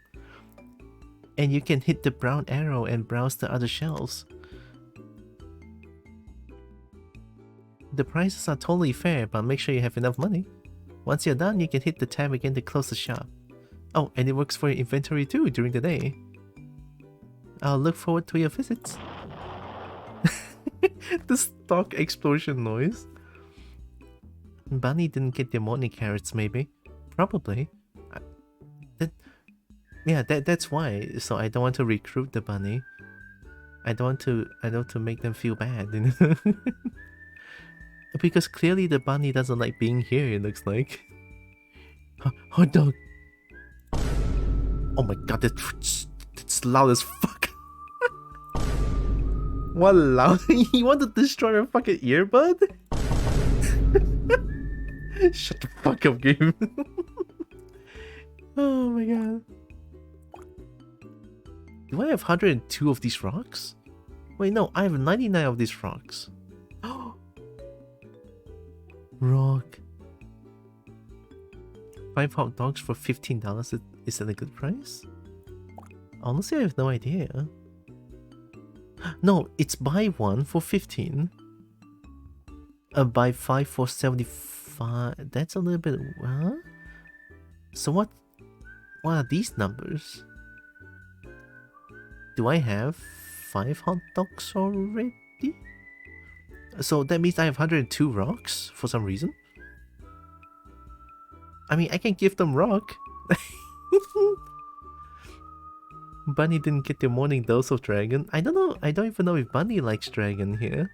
A: And you can hit the brown arrow and browse the other shelves. The prices are totally fair, but make sure you have enough money. Once you're done, you can hit the tab again to close the shop. Oh, and it works for your inventory too during the day. I'll look forward to your visits. The stock explosion noise. Bunny didn't get the morning carrots, maybe. Probably. That's why. So I don't want to recruit the bunny. I don't want to make them feel bad, you know? Because clearly the bunny doesn't like being here, it looks like. Hot dog. Oh my god, that's loud as fuck. What loud? You want to destroy my fucking earbud? Shut the fuck up, game. Oh my god. Do I have 102 of these rocks? Wait, no, I have 99 of these rocks. Rock. 5 hot dogs for $15. Is that a good price? Honestly, I have no idea. No, it's buy 1 for 15. Buy 5 for 75. That's a little bit... Huh? So what are these numbers? Do I have 5 hot dogs already? So that means I have 102 rocks for some reason. I mean, I can give them rock. Bunny didn't get the morning dose of dragon. I don't know. I don't even know if Bunny likes dragon here.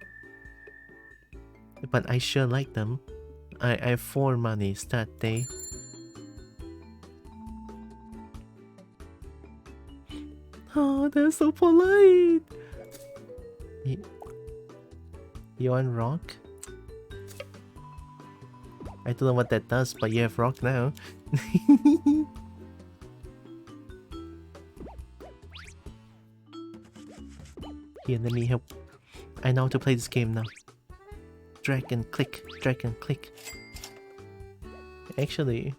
A: But I sure like them. I have 4 money. Start day. Oh, they're so polite. You want rock? I don't know what that does, but you have rock now. Here, let me help. I know how to play this game now. Drag and click, drag and click. Actually,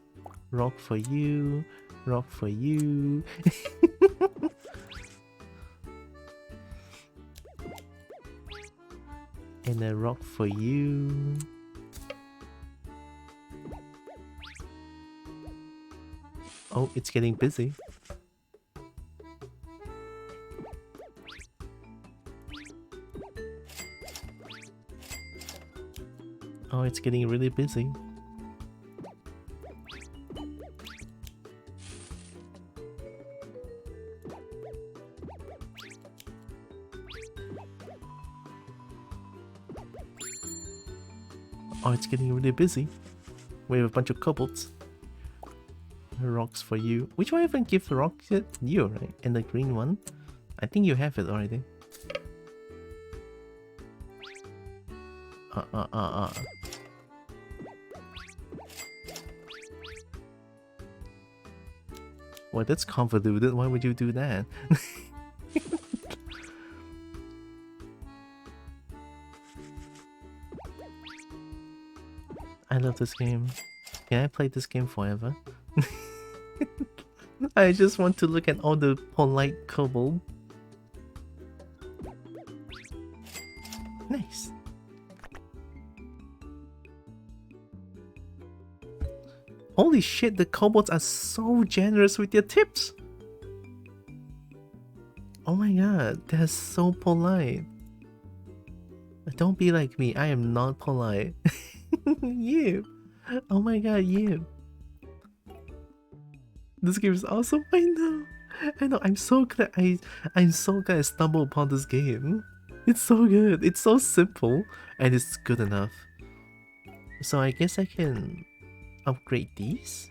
A: rock for you, rock for you. And a rock for you. Oh, it's getting busy. Oh, it's getting really busy. Oh, it's getting really busy. We have a bunch of kobolds. Rocks for you. Which one even give the rock yet? You, right? And the green one? I think you have it already. Well, that's convoluted. Why would you do that? I love this game. Can I play this game forever? I just want to look at all the polite kobold. Nice. Holy shit, the kobolds are so generous with their tips. Oh my god, they're so polite. Don't be like me, I am not polite. You. Oh my god, you. This game is awesome. I know. I'm so glad I'm so glad I stumbled upon this game. It's so good. It's so simple and it's good enough. So I guess I can upgrade these.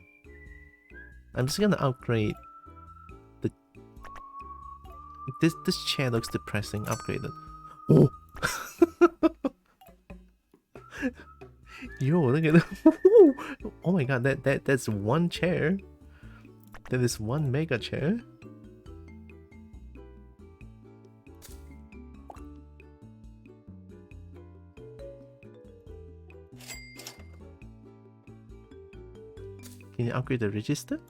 A: I'm just gonna upgrade the this chair looks depressing. Upgrade it. Oh. Yo, look at that. Oh my god, that's one chair. That is one mega chair. Can you upgrade the register?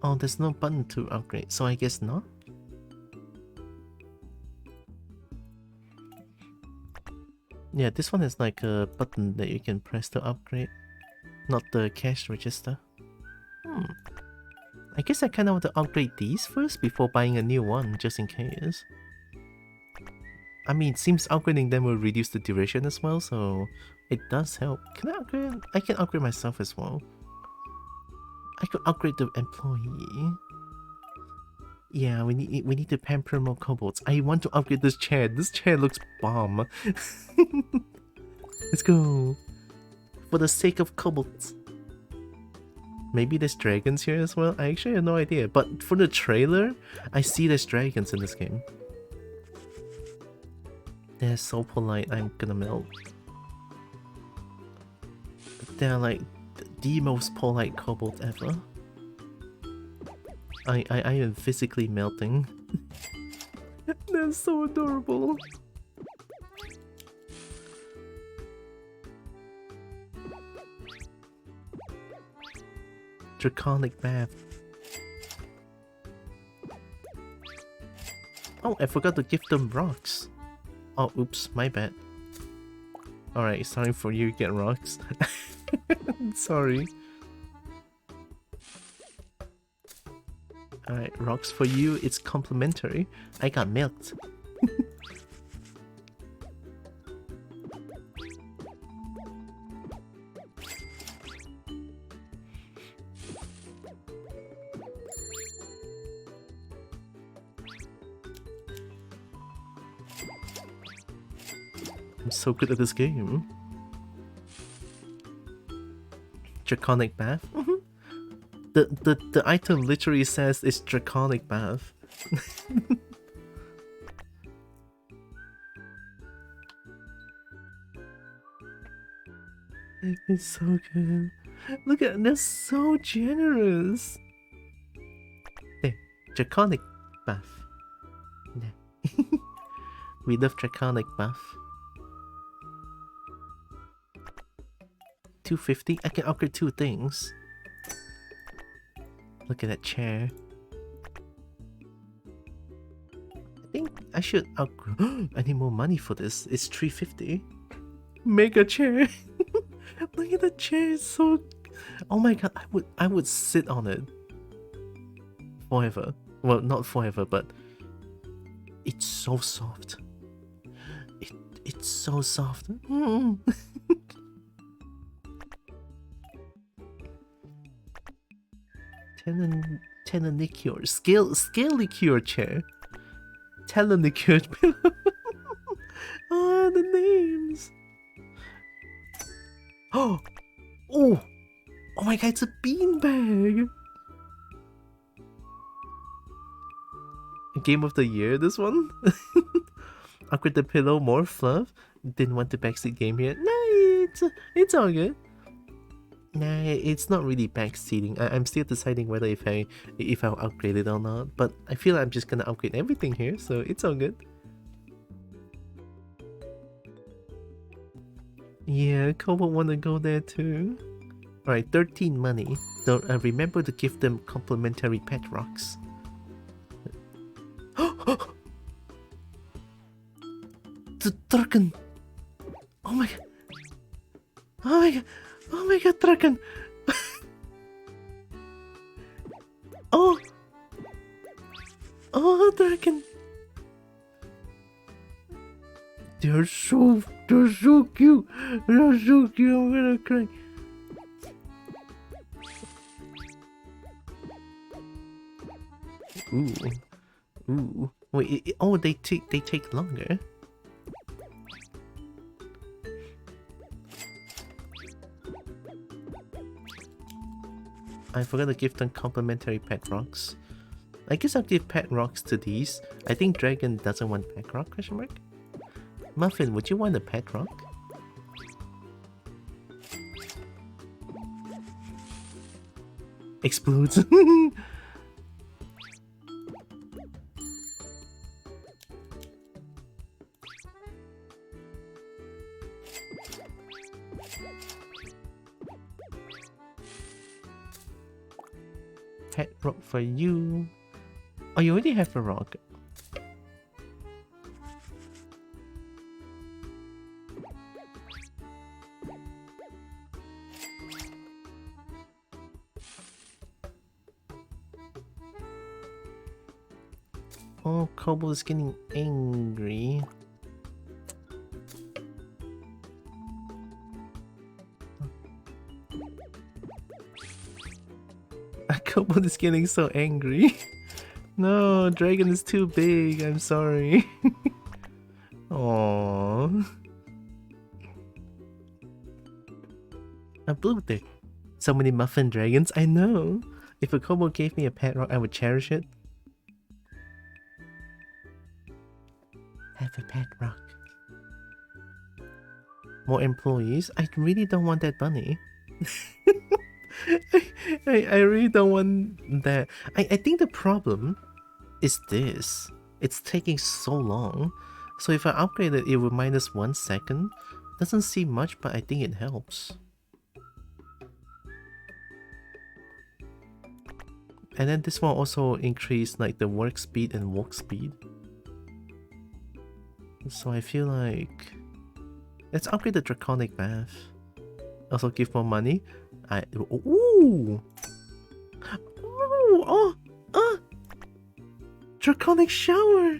A: Oh, there's no button to upgrade, so I guess not. Yeah, this one is like a button that you can press to upgrade, not the cash register. I guess I kind of want to upgrade these first before buying a new one, just in case. I mean, it seems upgrading them will reduce the duration as well, so it does help. Can I upgrade? I can upgrade myself as well. I could upgrade the employee. Yeah, we need to pamper more kobolds. I want to upgrade this chair. This chair looks bomb. Let's go. For the sake of kobolds. Maybe there's dragons here as well? I actually have no idea. But for the trailer, I see there's dragons in this game. They're so polite, I'm gonna melt. They're like the most polite kobold ever. I am physically melting. They're so adorable. Draconic bath. Oh, I forgot to give them rocks. Oh, oops, my bad. Alright, it's time for you to get rocks. Sorry. Alright, rocks for you, it's complimentary. I got milked. I'm so good at this game. Draconic bath? The item literally says it's draconic bath. It's so good. Look at, they're so generous. There, draconic bath. There. We love draconic bath. 250? I can upgrade 2 things. Look at that chair. think I should upgrade. I need more money for this. It's 350. Mega chair. Look at the chair. It's so. Oh my god! I would sit on it forever. Well, not forever, but it's so soft. It's so soft. Tenanicure. Scale liqueur chair. Telenicure pillow. Ah, the names. Oh, oh my god! It's a beanbag. Game of the year. This one. Upgrade the pillow, more fluff. Didn't want the backseat game here. No, it's all good. Nah, it's not really backseating. I'm still deciding whether if I'll upgrade it or not. But I feel I'm just gonna upgrade everything here, so it's all good. Yeah, Kobo wanna go there too. Alright, 13 money. Don't remember to give them complimentary pet rocks. The dragon! Oh my god! Oh my god! Oh my god, dragon! Oh! Oh, dragon! They're so cute! They're so cute, I'm gonna cry. Ooh. Wait, oh, they take longer. I forgot to give them complimentary pet rocks. I guess I'll give pet rocks to these. I think Dragon doesn't want pet rock, question mark? Muffin, would you want a pet rock? Explodes. Pet rock for you. Oh, you already have a rock. Oh, Kobo is getting angry. Kobo is getting so angry. No, dragon is too big. I'm sorry. Aww. A blue tick. So many muffin dragons. I know. If a Kobo gave me a pet rock, I would cherish it. Have a pet rock. More employees? I really don't want that bunny. I really don't want that. I think the problem is this. It's taking so long. So if I upgrade it, it will minus 1 second. Doesn't seem much, but I think it helps. And then this one also increase like the work speed and walk speed. So I feel like let's upgrade the draconic bath. Also give more money. Ooh! Ooh! Oh! Draconic shower!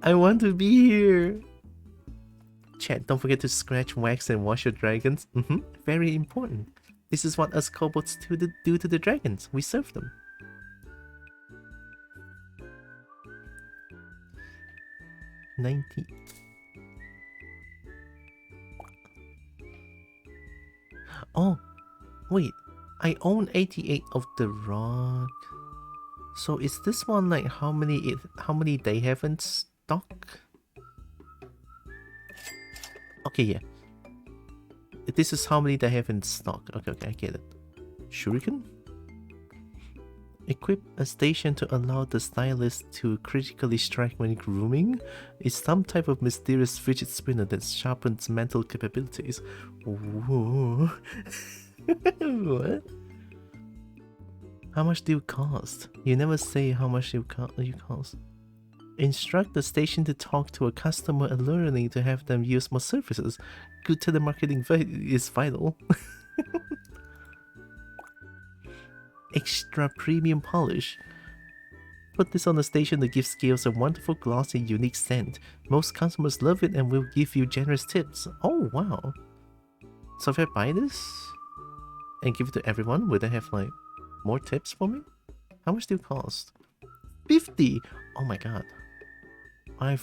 A: I want to be here! Chat, don't forget to scratch, wax, and wash your dragons. Very important. This is what us kobolds do to the dragons. We serve them. $90. Oh, wait. I own 88 of the rock. So is this one like how many they have in stock? Okay, yeah. This is how many they have in stock. Okay, I get it. Shuriken? Equip a station to allow the stylist to critically strike when grooming. Is some type of mysterious fidget spinner that sharpens mental capabilities. Ooh. What? How much do you cost? You never say how much you cost. Instruct the station to talk to a customer alluringly to have them use more services. Good telemarketing is vital. Extra premium polish. Put this on the station to give Scales a wonderful glossy unique scent. Most customers love it and will give you generous tips. Oh wow. So if I buy this and give it to everyone, would they have like more tips for me? How much do it cost? 50! Oh my god. I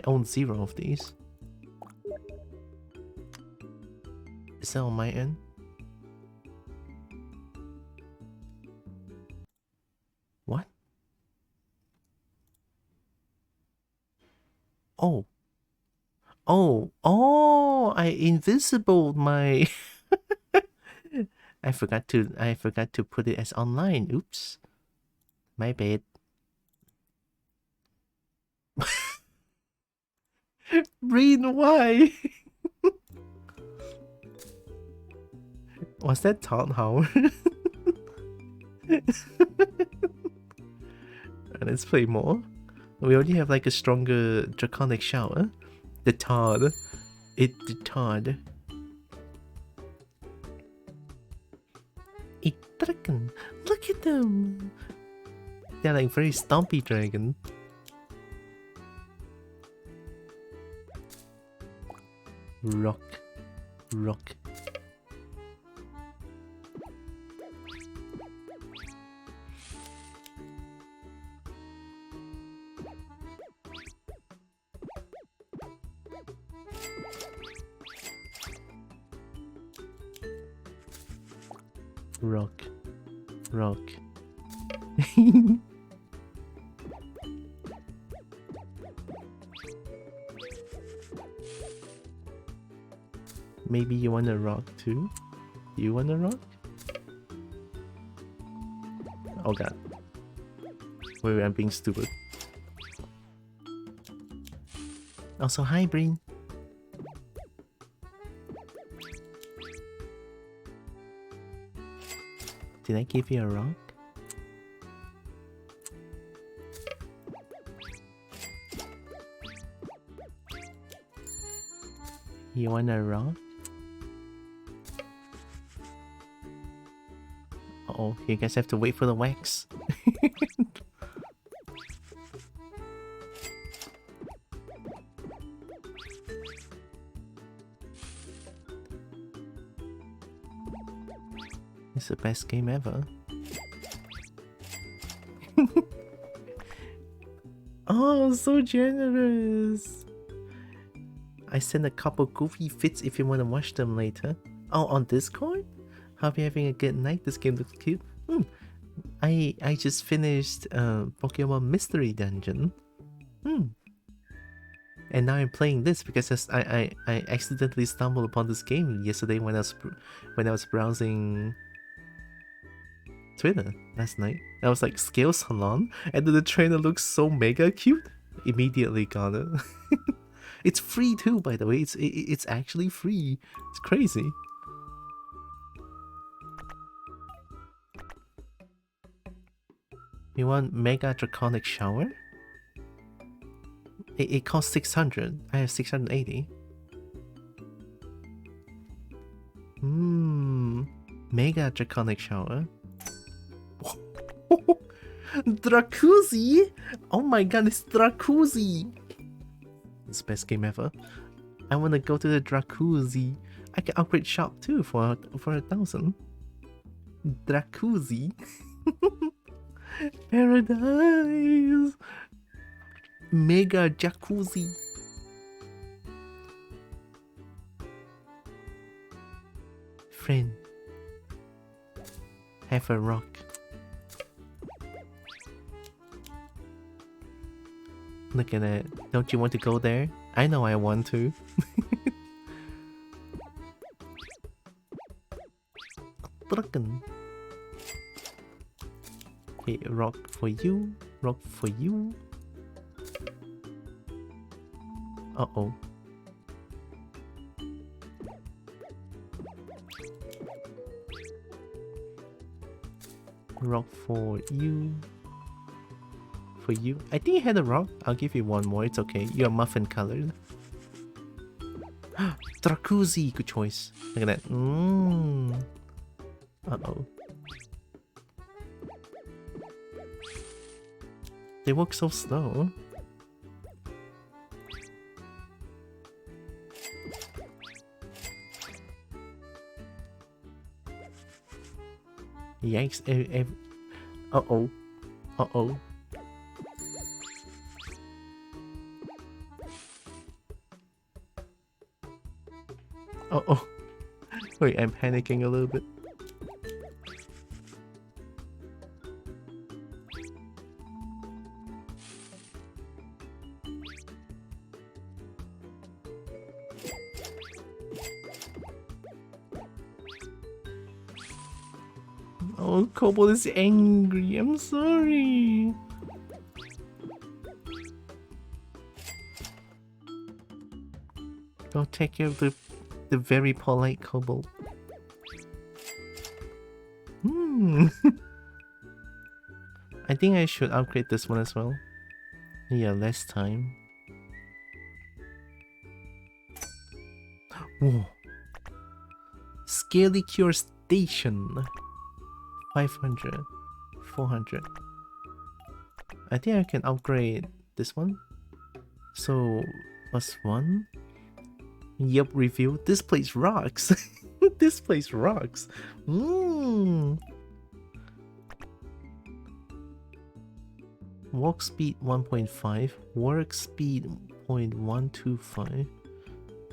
A: own 0 of these. Is that on my end? What? Oh. Oh, I invisible my I forgot to put it as online. Oops. My bad. Read why? Was that Todd Howard? Let's play more. We already have like a stronger draconic shower. The Todd. The Todd. A dragon. Look at them. They're like very stompy dragon. Rock. Rock. Rock. Rock. Maybe you want a rock too? You want a rock? Oh god. Wait, I'm being stupid. Also, hi Breen. Did I give you a rock? You want a rock? Uh-oh, you guys have to wait for the wax. It's the best game ever. Oh, so generous! I sent a couple goofy fits if you want to watch them later. Oh, on Discord? Hope you're having a good night. This game looks cute. I just finished Pokemon Mystery Dungeon. And now I'm playing this because I accidentally stumbled upon this game yesterday when I was browsing Twitter last night. I was like, Scale Salon, and then the trainer looks so mega cute. Immediately got it. It's free too, by the way. It's actually free. It's crazy. You want Mega Draconic Shower? It costs 600. I have 680. Mega Draconic Shower. Dracuzi! Oh my god, it's Dracuzi! It's the best game ever. I wanna go to the Dracuzi. I can upgrade shop too for 1,000. Dracuzi. Paradise! Mega Jacuzzi. Friend. Have a rock. Look at that. Don't you want to go there? I know I want to. Dragon. Okay, rock for you. Rock for you. Uh-oh. Rock for you. For you. I think you had a rock. I'll give you one more. It's okay. You're muffin colored. Dracuzi. Good choice. Look at that. Uh-oh. They work so slow. Yikes. Uh-oh. Uh-oh. Uh-oh. Wait, I'm panicking a little bit. Oh, Kobold is angry. I'm sorry. Go take care of the very polite Kobold. I think I should upgrade this one as well. Yeah, less time. Whoa. Scaly Cure Station. 500. 400. I think I can upgrade this one. So, +1. Yep, review. This place rocks. This place rocks. Walk speed 1.5. Work speed 0.125.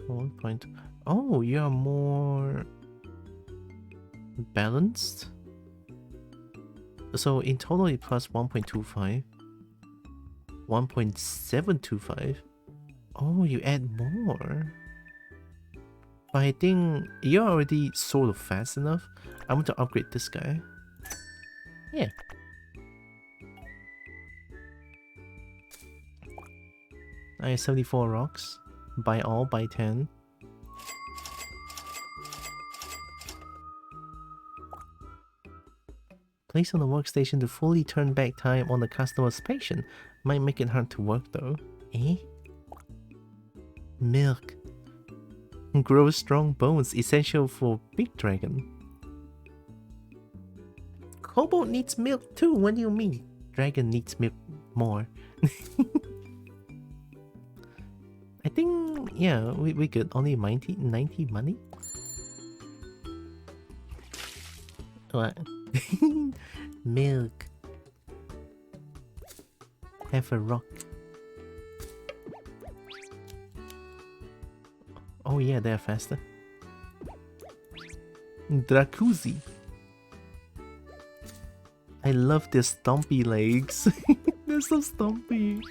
A: 1. Oh, you are more balanced. So in total it plus 1.25. 1.725. Oh, you add more. But I think you're already sort of fast enough. I want to upgrade this guy. Yeah. I have 74 rocks. Buy all, buy 10. Place on the workstation to fully turn back time on the customer's patient. Might make it hard to work though. Eh? Milk. Grow strong bones, essential for big dragon. Kobold needs milk too, what do you mean? Dragon needs milk more. I think, yeah, we could only 90 money? What? Milk. Have a rock. Oh yeah, they're faster. Dracuzi. I love their stumpy legs. They're so stumpy.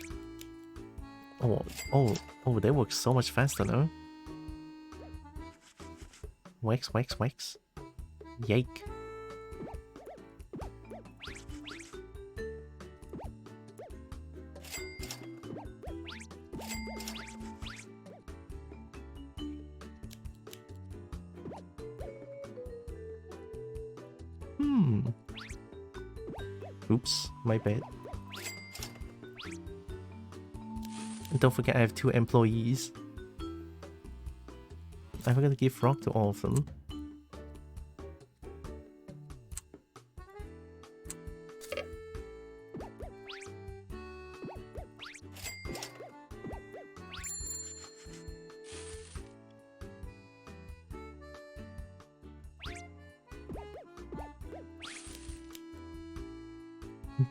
A: Oh, they work so much faster now. Wax. Yike. Oops, my bad. And don't forget I have 2 employees. I forgot to give rock to all of them.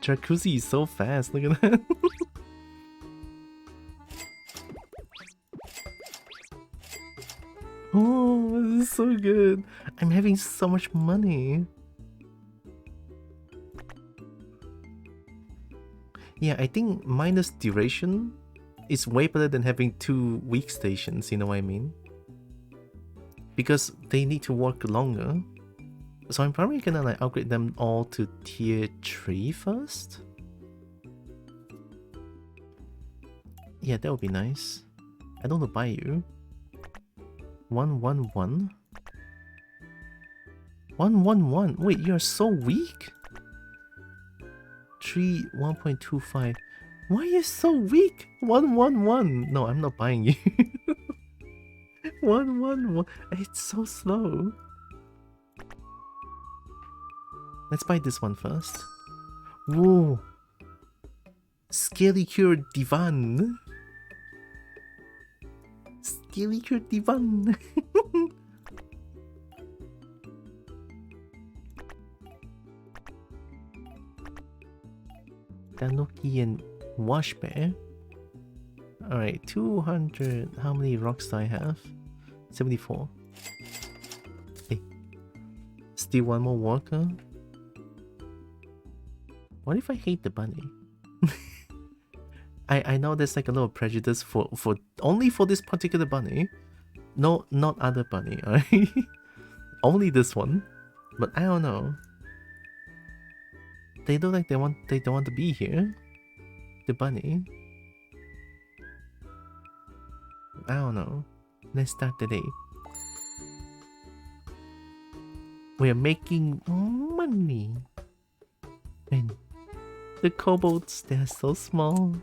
A: Jacuzzi is so fast, look at that. Oh, this is so good. I'm having so much money. Yeah, I think minus duration is way better than having 2 weak stations, you know what I mean? Because they need to work longer. So I'm probably gonna like upgrade them all to tier 3 first. Yeah, that would be nice. I don't want to buy you. 111. 111. Wait, you're so weak. 3 1.25. Why are you so weak? 111. No, I'm not buying you. 111. It's so slow. Let's buy this one first. Whoa. Scaly Cure Divan. Scaly Cure Divan. Tanuki and Wash Bear. Alright, 200. How many rocks do I have? 74. Hey. Still one more walker. What if I hate the bunny? I know there's like a little prejudice for only for this particular bunny. No, not other bunny, alright? Only this one. But I don't know. They look like they don't want to be here. The bunny. I don't know. Let's start the day. We're making money. And the kobolds, they're so small.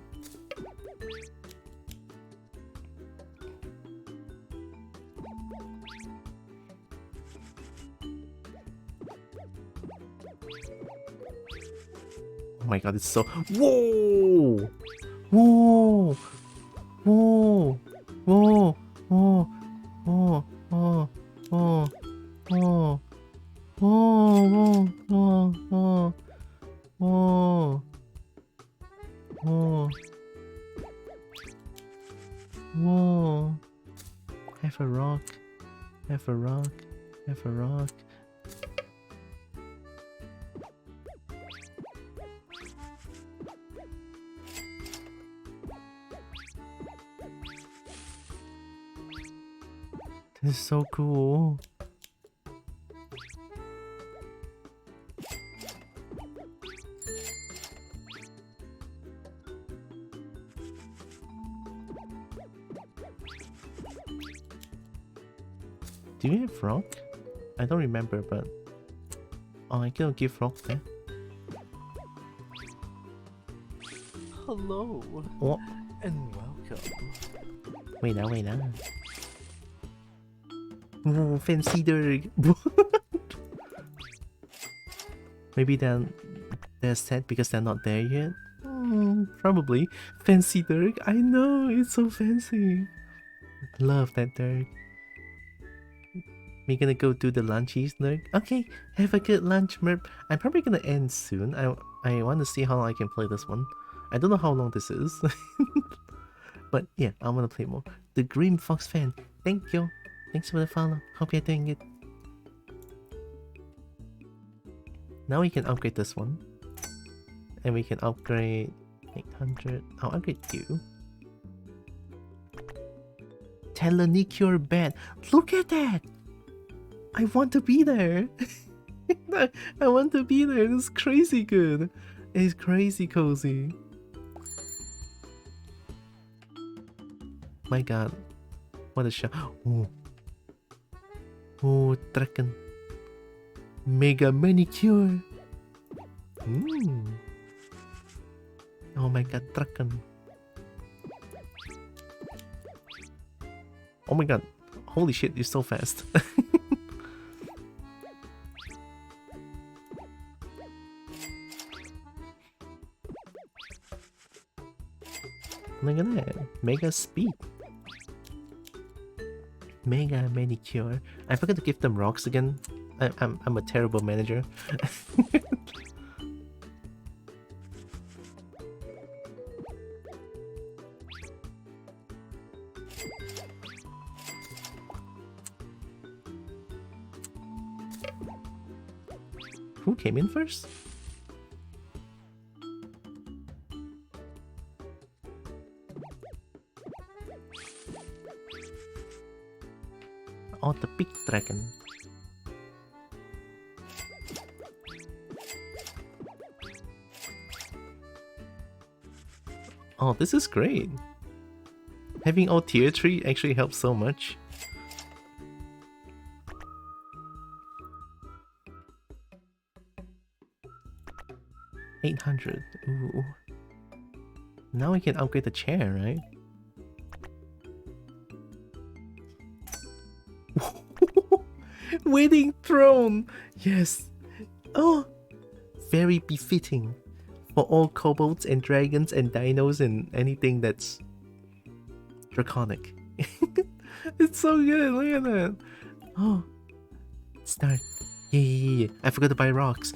A: Oh my god, it's so... Whoa! Whoa! Whoa! Whoa! Whoa! Whoa! Whoa! Whoa! Whoa! Whoa! Whoa! Whoa! Whoa! Whoa! Whoa! Have a rock. Have a rock. Have a rock. This is so cool. Do you have rock? I don't remember, but... Oh, I cannot give rock there.
F: Hello.
A: What?
F: And welcome.
A: Wait now, wait now. Ooh, fancy dog. Maybe they're sad because they're not there yet. Probably. Fancy dog. I know, it's so fancy. Love that dog. We're gonna go do the lunchies, dog. Okay, have a good lunch, Merp. I'm probably gonna end soon. I want to see how long I can play this one. I don't know how long this is. But yeah, I want to play more. The Green Fox fan. Thank you. Thanks for the follow. Hope you're doing it. Now we can upgrade this one. And we can upgrade 800. I'll upgrade you. Telenicure bed. Look at that! I want to be there. I want to be there. It's crazy good. It's crazy cozy. My god. What a shot. Oh. Oh, Draken. Mega manicure. Oh my god, Draken. Oh my god. Holy shit, you're so fast. Look at that. Mega speed. Mega manicure. I forgot to give them rocks again. I'm a terrible manager. Who came in first? Oh, the big dragon. Oh, this is great. Having all tier 3 actually helps so much. 800. Ooh. Now we can upgrade the chair, right? Wedding throne! Yes! Oh! Very befitting for all kobolds and dragons and dinos and anything that's draconic. It's so good, look at that! Oh! Start. Yeah. I forgot to buy rocks.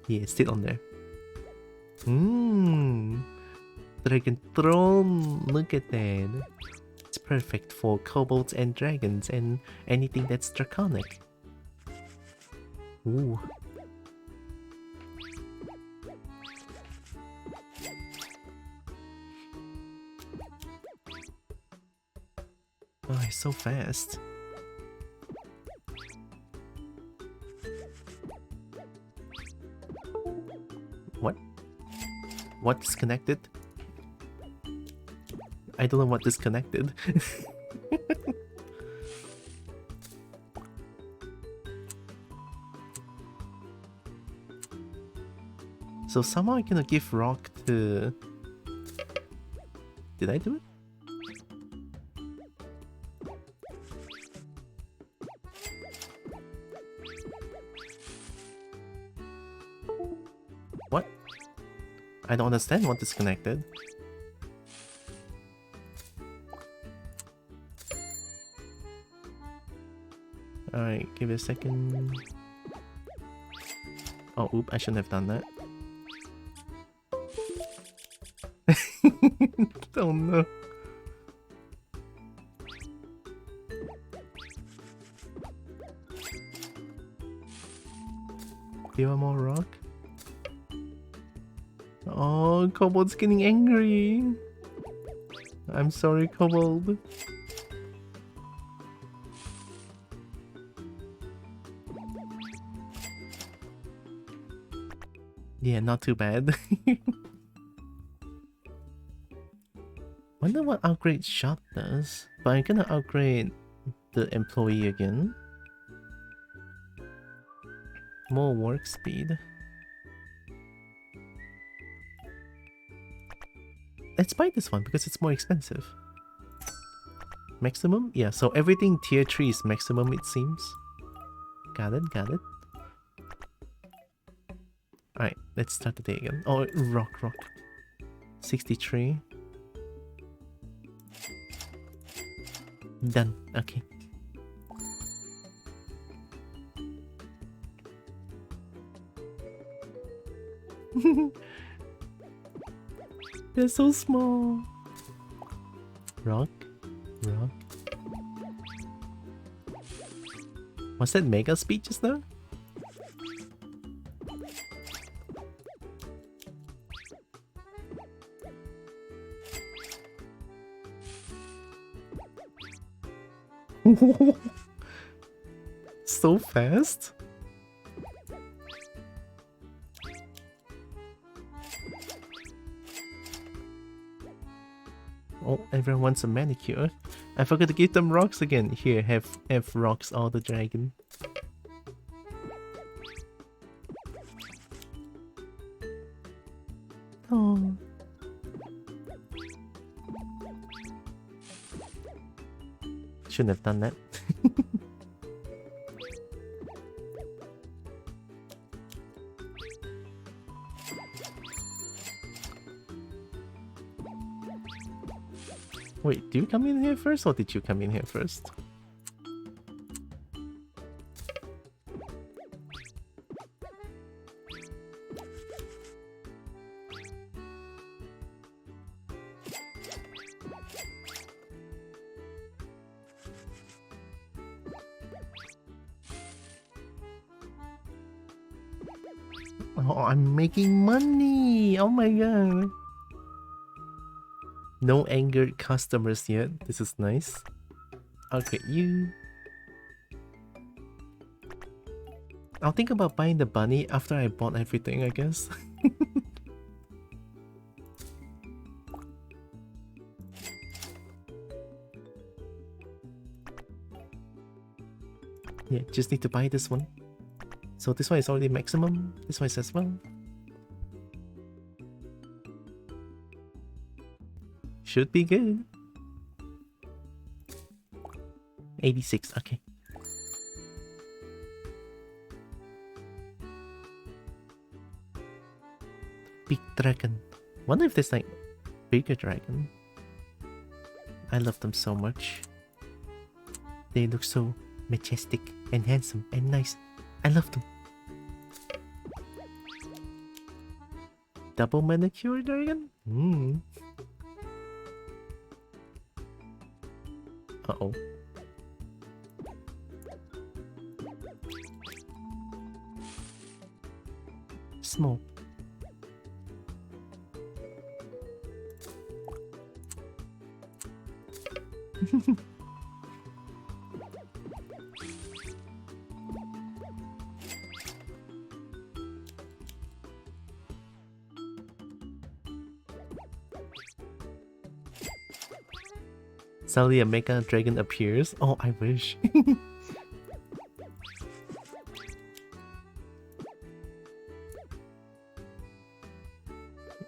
A: Yeah, sit on there. Dragon throne! Look at that! It's perfect for kobolds and dragons and anything that's draconic. Ooh. Oh, it's so fast. What? What disconnected? I don't know what disconnected. So somehow I cannot give rock to... Did I do it? What? I don't understand what disconnected. Alright, give it a second. Oh, oop, I shouldn't have done that. Oh no. Do you want more rock? Oh, Kobold's getting angry. I'm sorry, Kobold. Yeah, not too bad. Wonder what upgrade shot does. But I'm gonna upgrade the employee again. More work speed. Let's buy this one because it's more expensive. Maximum? Yeah, so everything tier 3 is maximum, it seems. Got it, got it. Alright, let's start the day again. Oh, rock. 63. Done. Okay. They're so small. Rock. Was that mega speed just now? So fast? Oh, everyone wants a manicure. I forgot to give them rocks again. Here, have rocks, all the dragon. Oh. Shouldn't have done that. Wait, do you come in here first or did you come in here first? Oh, I'm making money! Oh my god! No angered customers yet. This is nice. Okay, you. I'll think about buying the bunny after I bought everything, I guess. Yeah, just need to buy this one. So this one is already maximum. This one is as well. Should be good. 86, okay. Big dragon. Wonder if there's like bigger dragon. I love them so much. They look so majestic and handsome and nice. I love them. Double manicure dragon? Uh-oh. Small. Suddenly a mega dragon appears. Oh, I wish.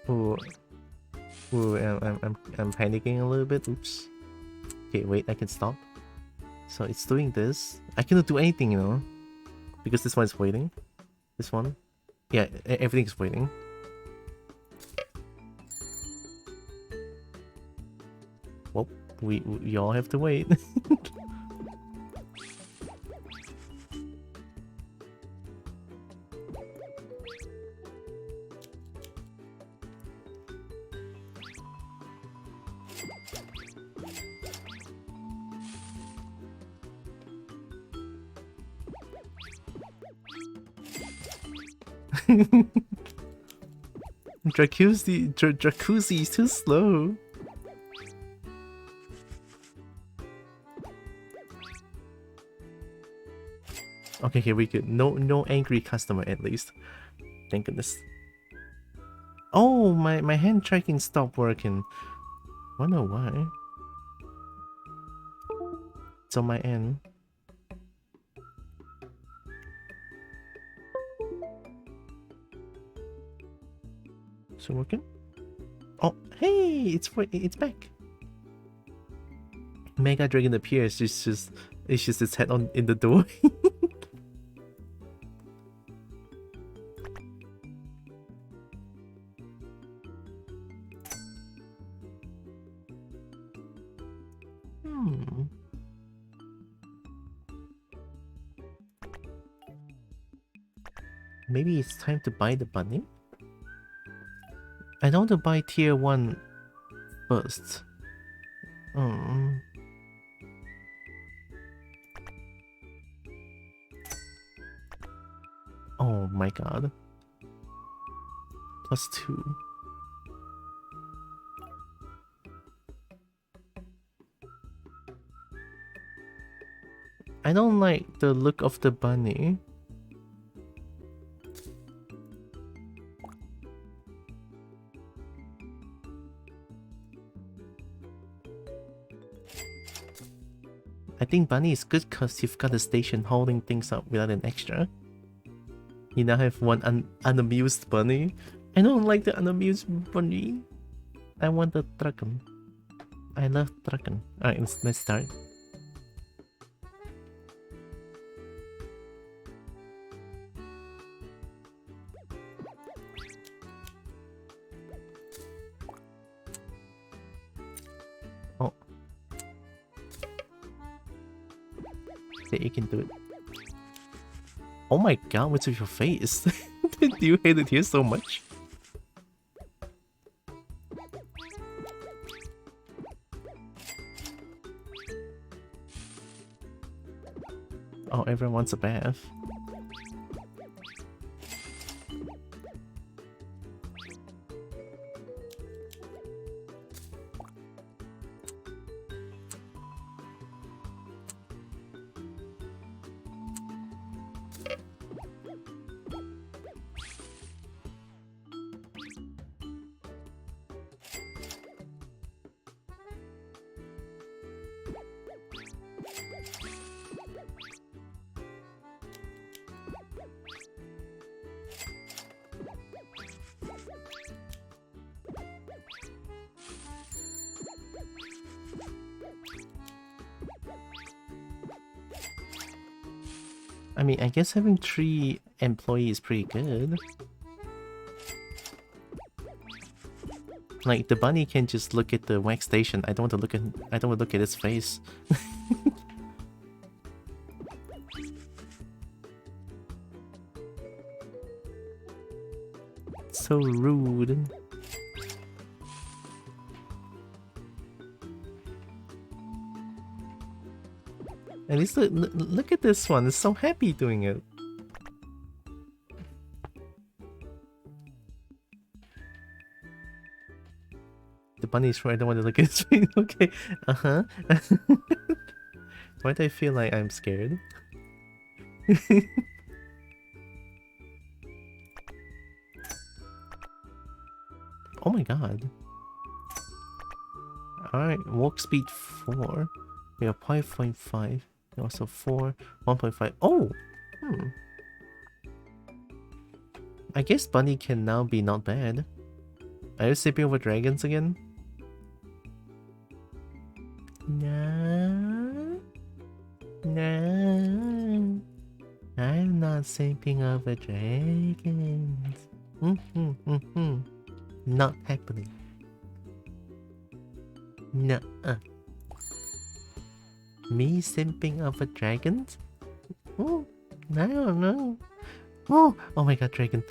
A: Ooh. Ooh, I'm panicking a little bit. Oops. Okay, wait, I can stop. So it's doing this. I cannot do anything, you know, because this one is waiting. This one, yeah, everything is waiting. Well, we all have to wait. Jacuzzi is too slow. Okay, here we go. No angry customer at least. Thank goodness. Oh, my hand tracking stopped working. Wonder why. It's on my end. Is it working? Oh, hey, it's back. Mega Dragon appears. It's just its head on in the door. Maybe it's time to buy the bunny? I don't want to buy tier 1 first. Oh my god. +2. I don't like the look of the bunny. I think bunny is good because you've got a station holding things up without an extra. You now have one unamused bunny. I don't like the unamused bunny. I want the dragon. I love dragon. Alright, let's start. Oh. Yeah, you can do it. Oh my god, what's with your face? Do you hate it here so much? Oh, everyone wants a bath. I mean, I guess having 3 employees is pretty good. Like the bunny can just look at the wax station. I don't want to look at. I don't want to look at its face. So rude. At least look at this one. It's so happy doing it. The bunny is right. I don't want to look at his face. Okay. Uh-huh. Why do I feel like I'm scared? Oh my god. Alright, walk speed 4. We have 5.5. Also 4, 1.5. Oh! I guess bunny can now be not bad. Are you sleeping over dragons again? No. No. I'm not sleeping over dragons. Not happening. Nuh-uh. Me simping over dragons? Oh, I don't know. Oh my god, dragon.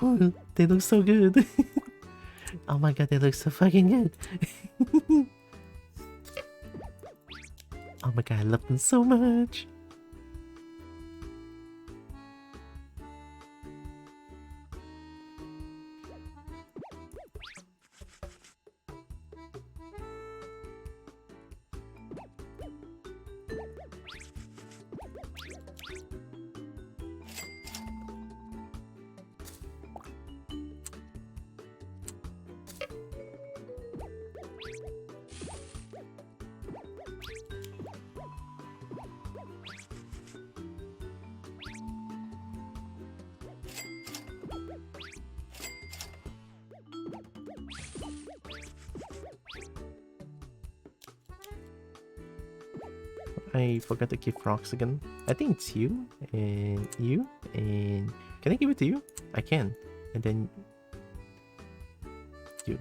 A: Oh, they look so good. Oh my god, they look so fucking good. Oh my god, I love them so much. I forgot to give rocks again. I think it's you, and you, and... Can I give it to you? I can. And then... You.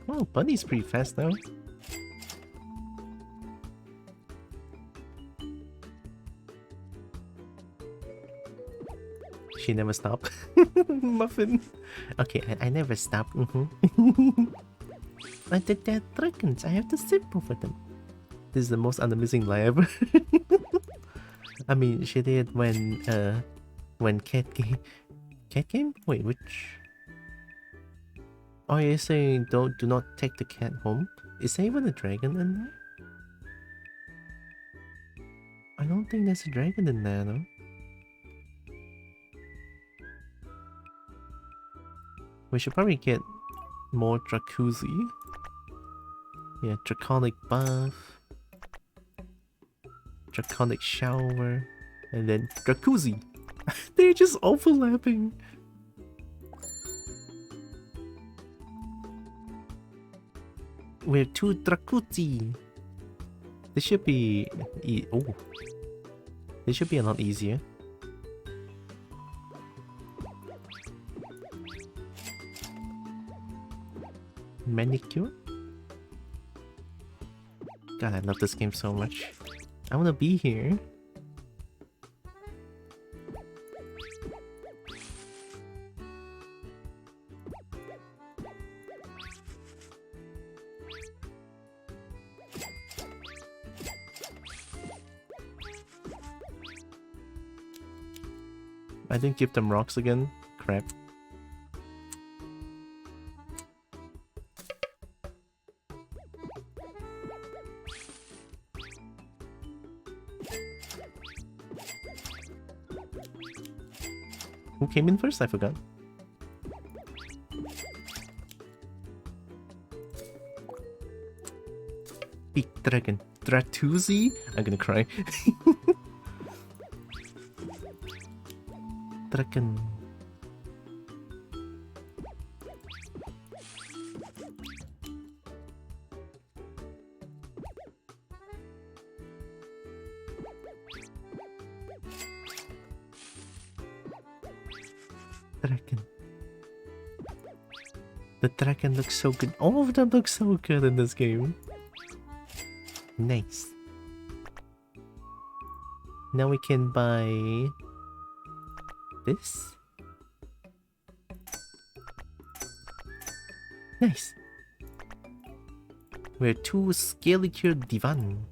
A: Oh, Bunny's pretty fast now. She never stopped. Muffin. Okay, I never stop. I did that dragons. I have to sip over them. This is the most amazing lie ever. I mean, she did when cat game. Cat game? Wait, which? Oh, you're saying do not take the cat home? Is there even a dragon in there? I don't think there's a dragon in there, no. We should probably get more jacuzzi. Yeah, draconic bath, draconic shower, and then jacuzzi. They're just overlapping. We have 2 jacuzzi. This should be this should be a lot easier. Manicure? God, I love this game so much. I wanna be here. I didn't give them rocks again. Crap. Who came in first? I forgot. Beak. dragon. Dratuzi? I'm gonna cry. Dragon. Dragon. The dragon looks so good. All of them look so good in this game. Nice. Now we can buy this. Nice. We're two Scale divan.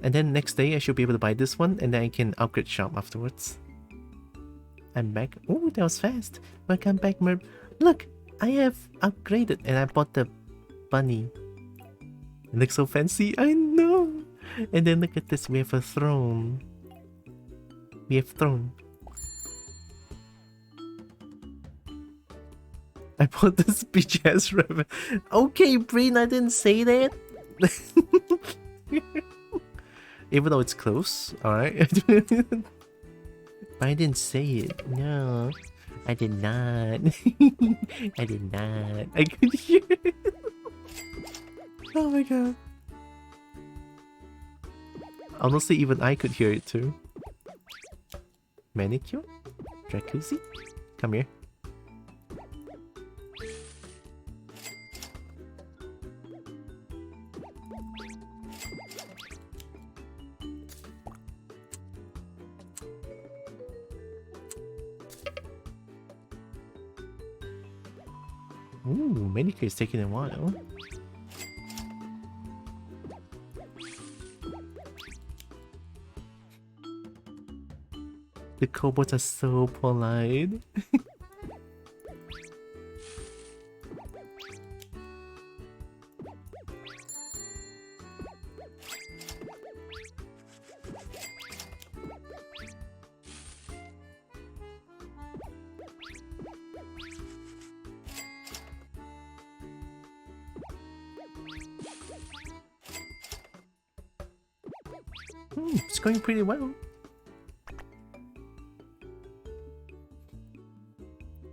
A: And then next day I should be able to buy this one and then I can upgrade shop afterwards. I'm back. Oh, that was fast. Welcome back, Merb. Look, I have upgraded and I bought the bunny. It looks so fancy. I know. And then look at this. We have a throne. We have throne. I bought this bitch ass rabbit. Okay, Breen, I didn't say that. Even though it's close, alright. I didn't say it. No, I did not. I did not. I could hear it. Oh my god. Honestly, even I could hear it too. Manicure? Jacuzzi? Come here. Ooh, manicure is taking a while. The kobolds are so polite. It's going pretty well.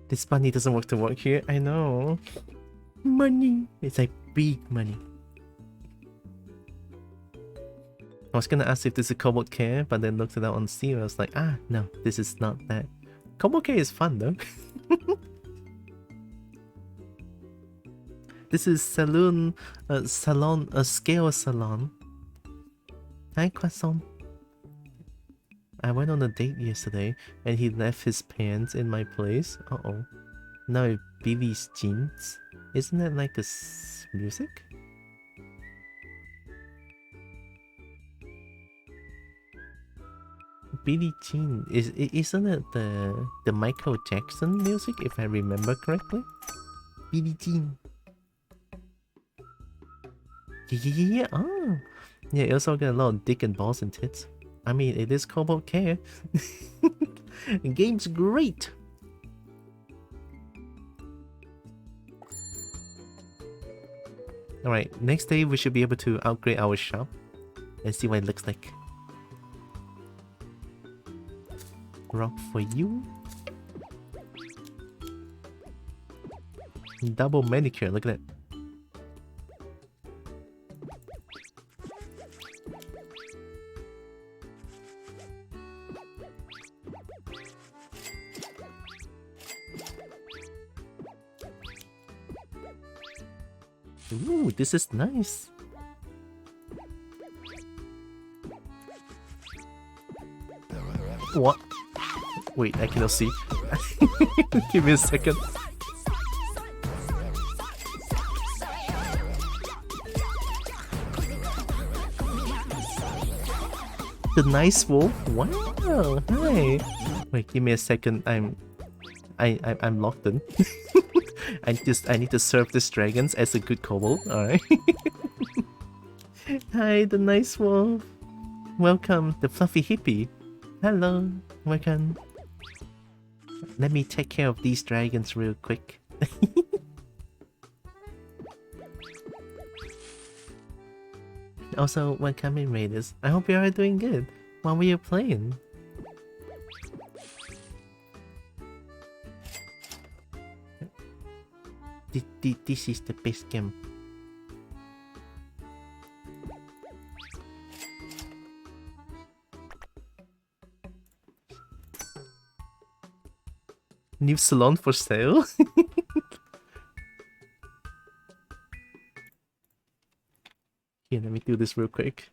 A: This money doesn't work to work here. I know. Money. It's like big money. I was gonna ask if this is Kobold Care, but then looked it out on Steam. I was like, ah, no, this is not that. Kobold Care is fun though. This is Scale Salon. Hi, Croissant. I went on a date yesterday and he left his pants in my place. Uh-oh. Now Billy's jeans. Isn't that like a music? Billie Jean. Isn't it the Michael Jackson music, if I remember correctly? Billie Jean. Yeah. Oh. Yeah, it also got a lot of dick and balls and tits. I mean, it is Kobold Care. The game's great. Alright, next day we should be able to upgrade our shop and see what it looks like. Rock for you. Double manicure, look at that. Ooh, this is nice. What? Wait, I cannot see. Give me a second. The nice wolf? Wow, hi. Wait, give me a second. I'm locked in. I need to serve these dragons as a good kobold. Alright. Hi, the nice wolf. Welcome, the fluffy hippie. Hello, welcome. Let me take care of these dragons real quick. Also, welcome in Raiders. I hope you are doing good. What were you playing? This is the best game. New salon for sale? Here, let me do this real quick.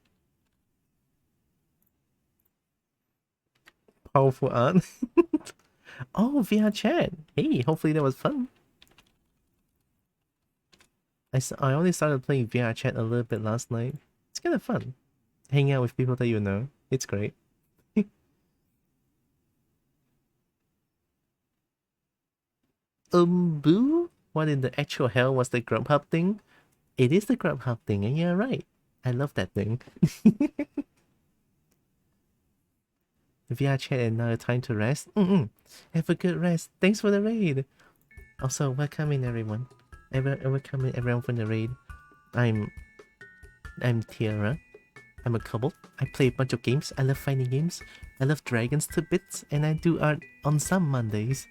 A: Powerful art. Oh, VR chat. Hey, hopefully that was fun. I only started playing VR chat a little bit last night. It's kind of fun. Hanging out with people that you know. It's great. Boo? What in the actual hell was the Grubhub thing? It is the Grubhub thing, and you're right. I love that thing. VR chat and now time to rest. Have a good rest. Thanks for the raid. Also, welcome in everyone. Welcome in everyone from the raid. I'm Tiara. I'm a kobold. I play a bunch of games. I love fighting games. I love dragons to bits, and I do art on some Mondays.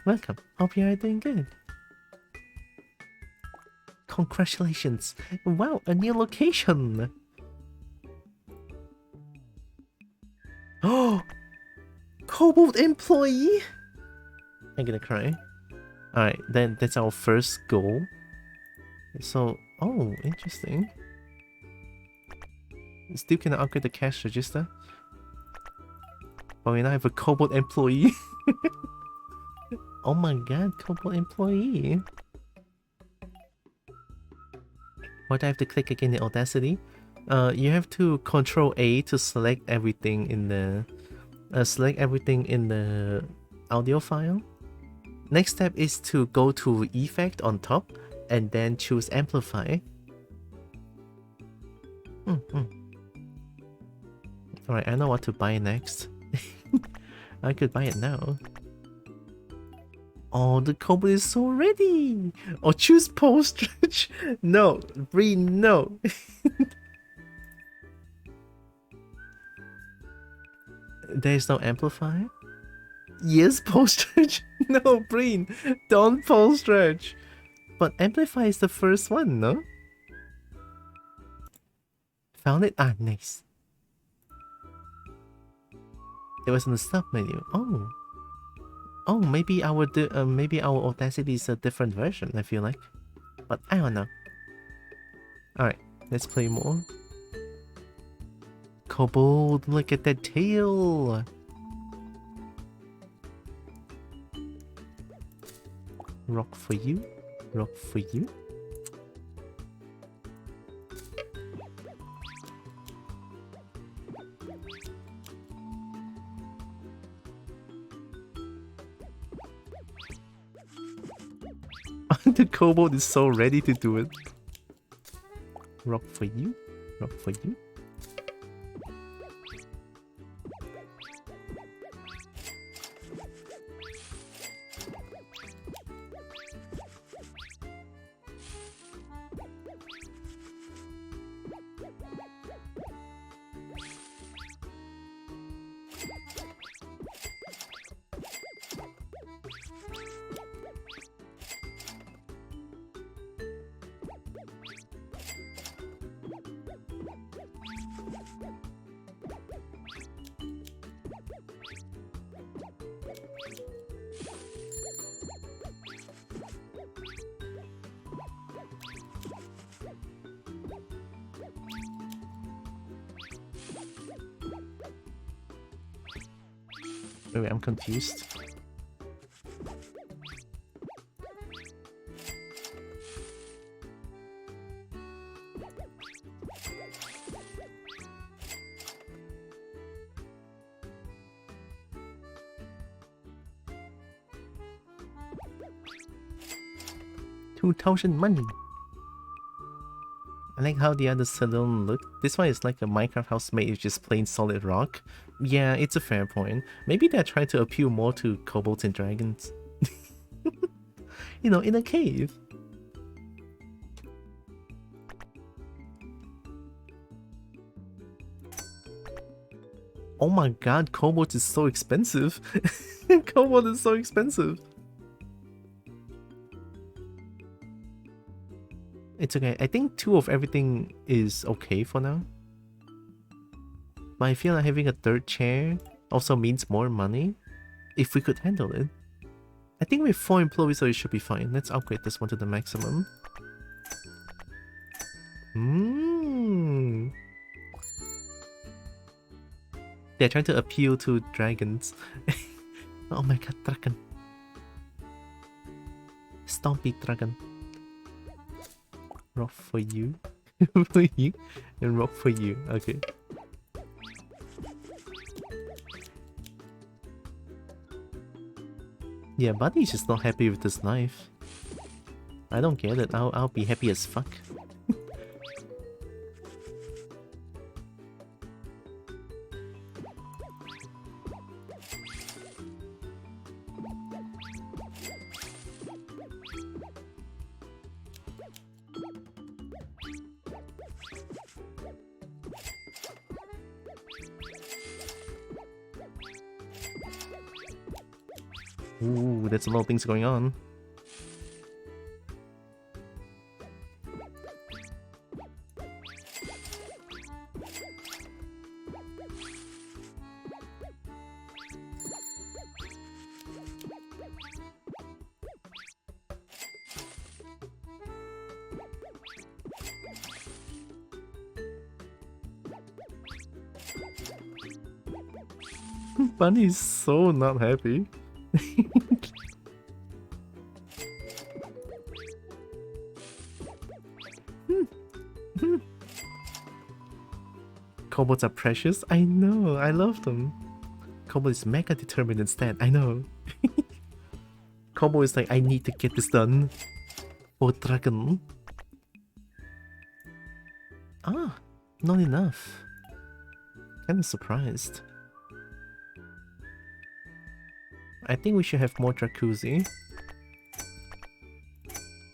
A: Welcome. Hope you are doing good. Congratulations. Wow, a new location. Oh, kobold employee. I'm gonna cry. Alright, then that's our first goal. So, oh, interesting. Still can upgrade the cash register. But we now have a kobold employee. Oh my god, kobold employee. What do I have to click again in Audacity? You have to Control A to select everything in the audio file. Next step is to go to Effect on top and then choose Amplify. Alright, I know what to buy next. I could buy it now. Oh, the kobold is so ready! Oh, choose pole stretch! No, Bree, no! There's no amplifier? Yes, pole stretch! No, Breen, don't pole stretch! But amplify is the first one, no? Found it? Ah, nice. It was in the sub menu. Oh. Oh, maybe our Audacity is a different version, I feel like. But I don't know. Alright, let's play more. Kobold, look at that tail! Rock for you. Rock for you. The kobold is so ready to do it. Rock for you. Rock for you. Wait, I'm confused. $2,000 money. I like how the other saloon looked. This one is like a Minecraft house made with just plain solid rock. Yeah, it's a fair point. Maybe they're trying to appeal more to kobolds and dragons. You know, in a cave. Oh my god, cobalt is so expensive. Cobalt is so expensive. It's okay. I think 2 of everything is okay for now. But I feel like having a 3rd chair also means more money. If we could handle it. I think with 4 employees, so it should be fine. Let's upgrade this one to the maximum. They're trying to appeal to dragons. Oh my god, dragon. Stompy dragon. Rock for you. For you. And rock for you. Okay. Yeah, Buddy's just not happy with this knife. I don't get it. I'll be happy as fuck. Ooh, there's a lot of things going on. Bunny's so not happy. Kobolds are precious? I know, I love them. Kobold is mega determined instead, I know. Kobold is like, I need to get this done. For dragon. Ah, not enough. Kinda surprised. I think we should have more jacuzzi.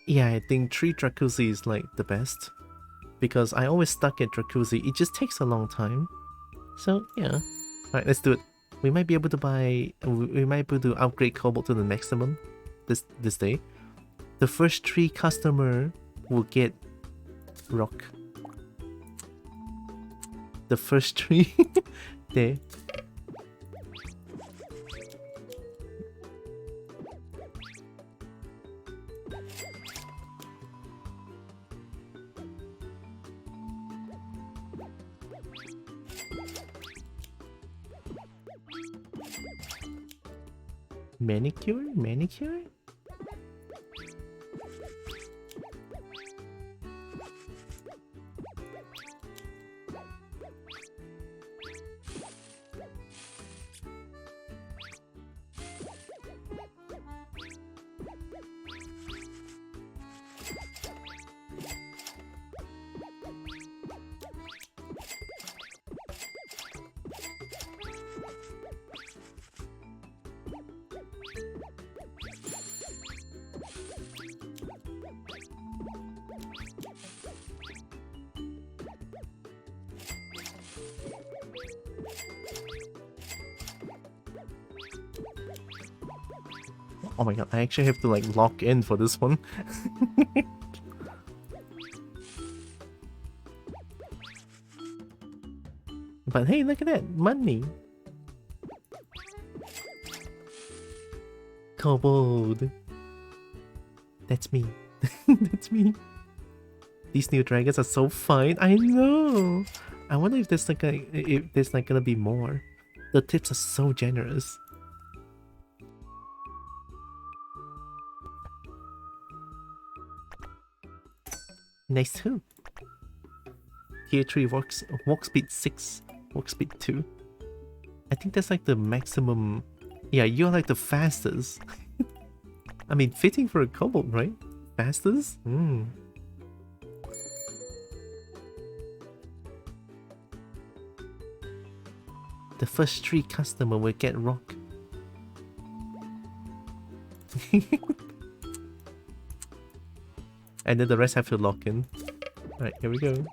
A: Yeah, I think 3 jacuzzi is like the best. Because I always stuck at jacuzzi, it just takes a long time. So yeah. Alright, let's do it. We might be able to buy... We might be able to upgrade Cobalt to the maximum this day. The first 3 customer will get rock. The first 3 there. Manicure? Manicure? Oh my god, I actually have to like lock in for this one. But hey, look at that, money. Kobold. That's me. That's me. These new dragons are so fine. I know. I wonder if there's like gonna be more. The tips are so generous. Nice too. Tier 3 walk speed 6, walk speed 2. I think that's like the maximum. Yeah, you're like the fastest. I mean, fitting for a kobold, right? Fastest? The first 3 customer will get rock. And then the rest have to lock in. Alright, here we go.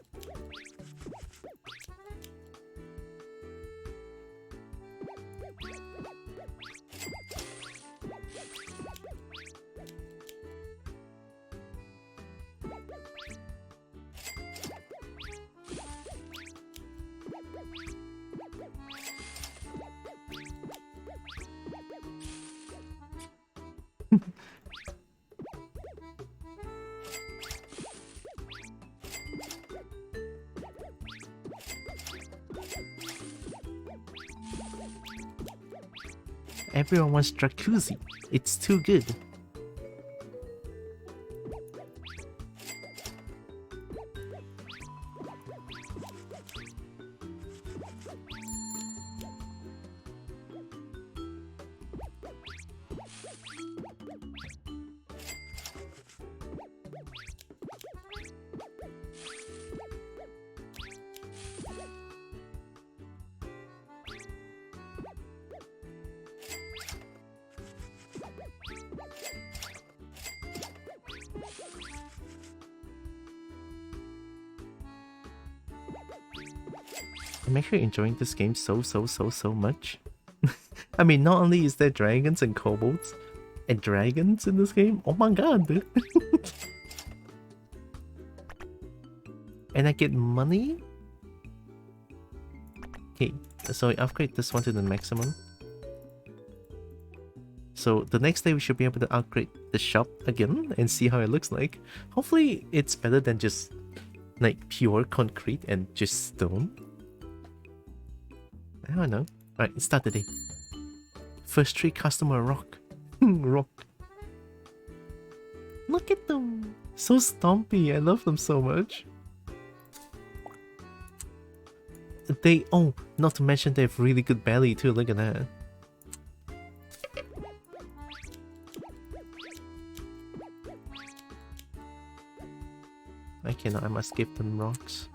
A: Everyone wants jacuzzi. It's too good. I'm actually enjoying this game so much. I mean, not only is there dragons and kobolds and dragons in this game, oh my god, dude. And I get money? Okay, so I upgrade this one to the maximum. So the next day we should be able to upgrade the shop again and see how it looks like. Hopefully it's better than just like pure concrete and just stone. I don't know. Alright, start the day. First tree customer rock. Rock. Look at them. So stompy. I love them so much. They, oh, not to mention they have really good belly too. Look at that. I cannot. I must give them rocks.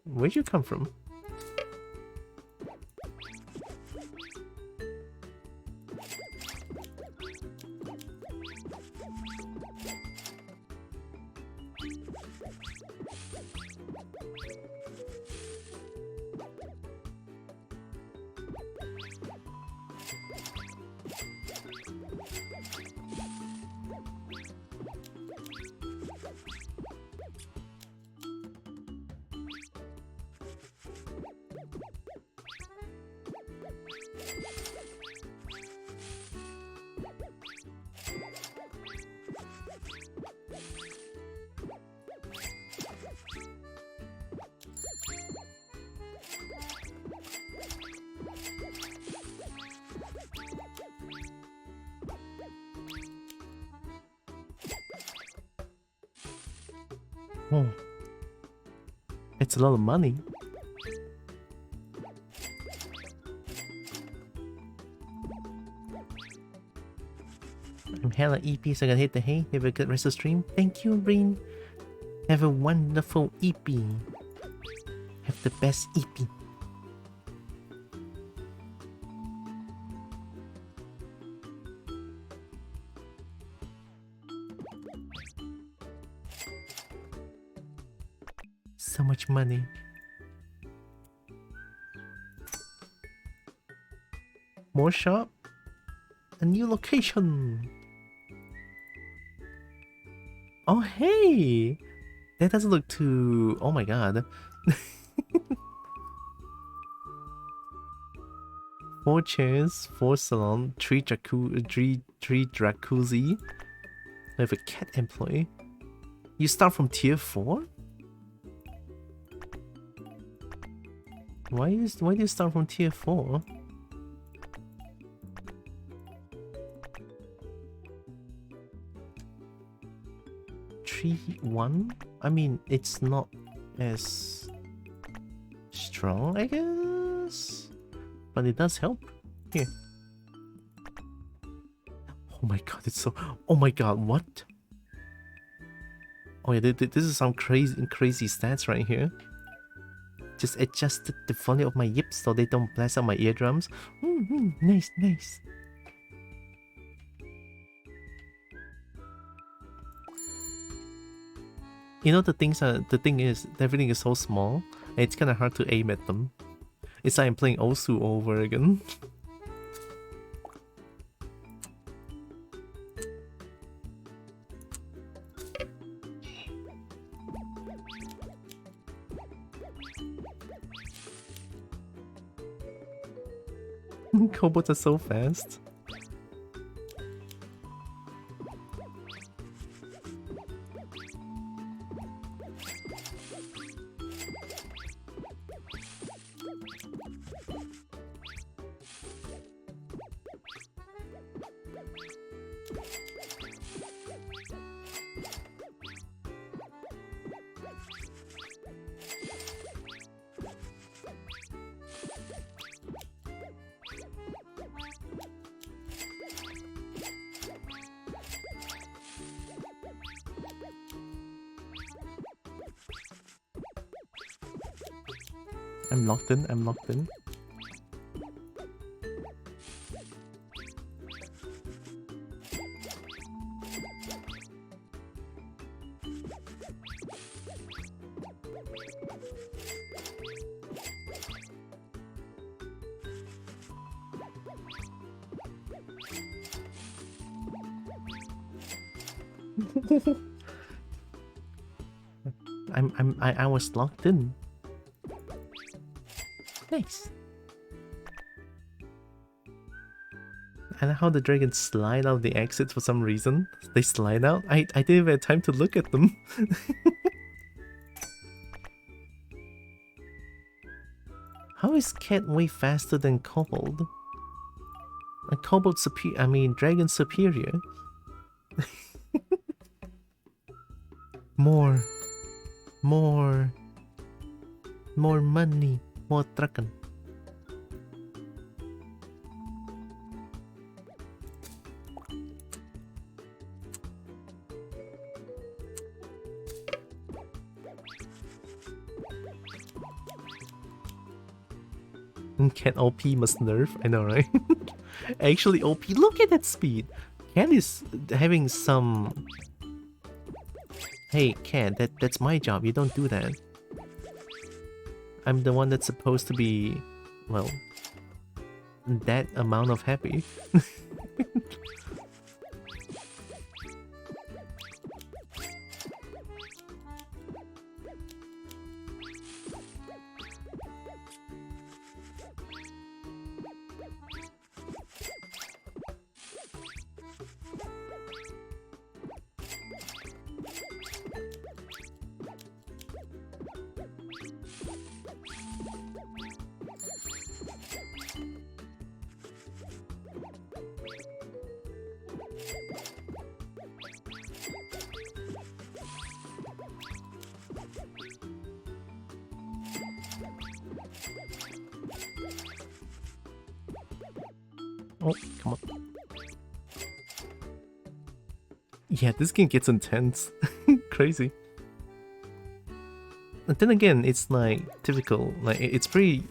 A: Where'd you come from? Oh, it's a lot of money. I'm hella EP, so I gotta hit the hay. Have a good rest of the stream. Thank you, Rain. Have a wonderful EP. Have the best EP. So much money. More shop. A new location. Oh hey, that doesn't look too. Oh my god. 4 chairs, 4 salon, 3 jacuzzi. I have a cat employee. You start from tier 4? Why do you start from tier 4? Tree 1? I mean, it's not as strong, I guess, but it does help. Here. Oh my god, it's so. Oh my god, what? Oh yeah, this is some crazy stats right here. Just adjusted the volume of my yips so they don't blast out my eardrums. Nice, nice. You know the thing is everything is so small and it's kinda hard to aim at them. It's like I'm playing Osu over again. Kobolds are so fast. I'm locked in, I'm locked in. I was locked in. Nice. And how the dragons slide out the exits for some reason. They slide out. I didn't even have time to look at them. How is cat way faster than kobold? A kobold superior. I mean, dragon superior. More money, more dragon. Cat OP must nerf, I know, right? Actually, OP, look at that speed. Cat is having some. Hey, Cat, that's my job. You don't do that. I'm the one that's supposed to be, well, that amount of happy. Oh, come on. Yeah, this game gets intense. Crazy. But then again, it's like typical. Like it's pretty.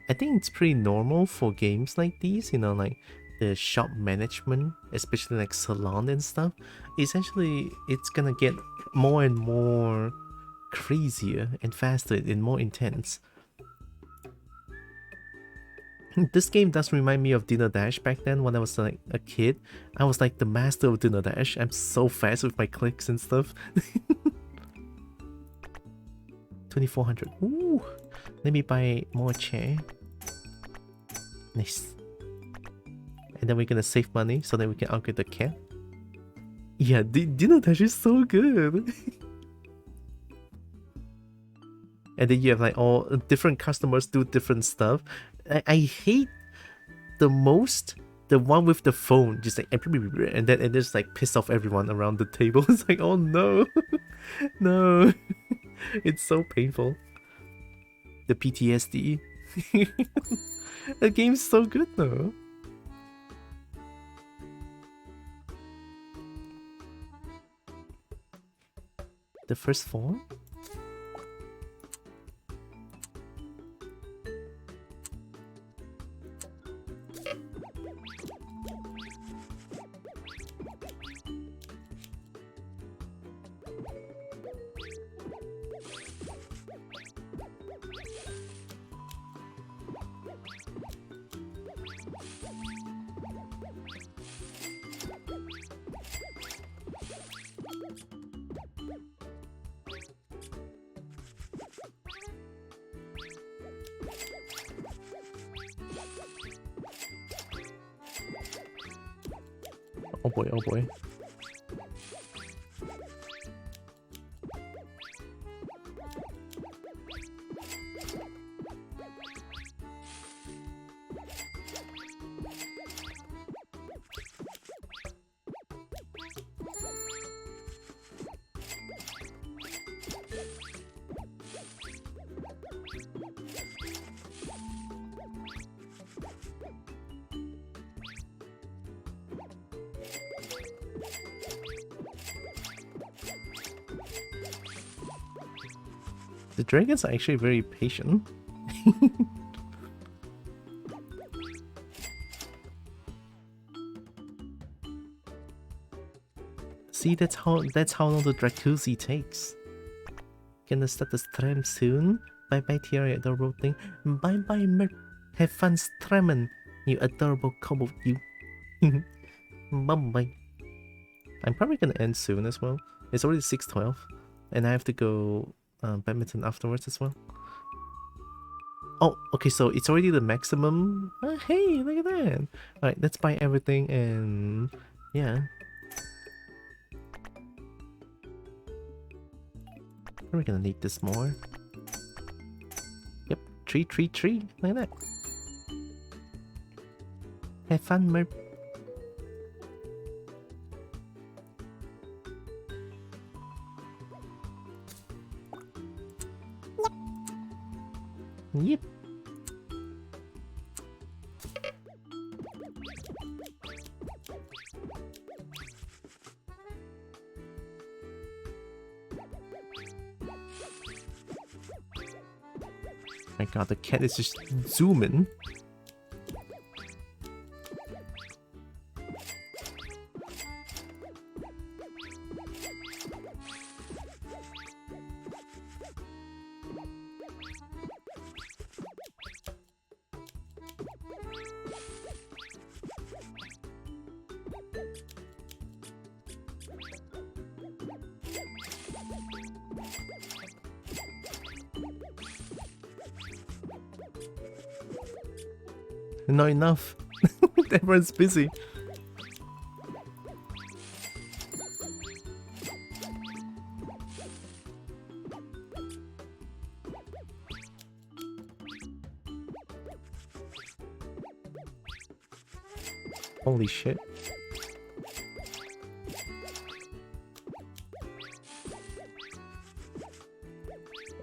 A: I think it's pretty normal for games like these. You know, like the shop management, especially like salon and stuff. Essentially, it's gonna get more and more crazier and faster and more intense. This game does remind me of Dinner Dash back then when I was like a kid. I was like the master of Dinner Dash. I'm so fast with my clicks and stuff. 2400. Ooh, let me buy more chair. Nice. And then we're gonna save money so that we can upgrade the cat. Yeah, Dinner Dash is so good. And then you have like all different customers do different stuff. I hate the most the one with the phone, just like and then it just like piss off everyone around the table. It's like, oh no, no, it's so painful. The PTSD. The game's so good though. The first form. Oh boy, oh boy. The dragons are actually very patient. See, that's how long the Dracusi takes. Gonna start the stream soon. Bye bye Tiara, adorable thing. Bye bye Mert. Have fun streaming, you adorable couple you. Bye bye. I'm probably gonna end soon as well. It's already 6:12, and I have to go badminton afterwards as well. Oh, okay, so it's already the maximum. Hey, look at that. Alright, let's buy everything and yeah. We're gonna need this more. Yep, tree. Look at that. Have fun, Merp. Yep. My god, the cat is just zooming. Not enough. Everyone's busy. Holy shit.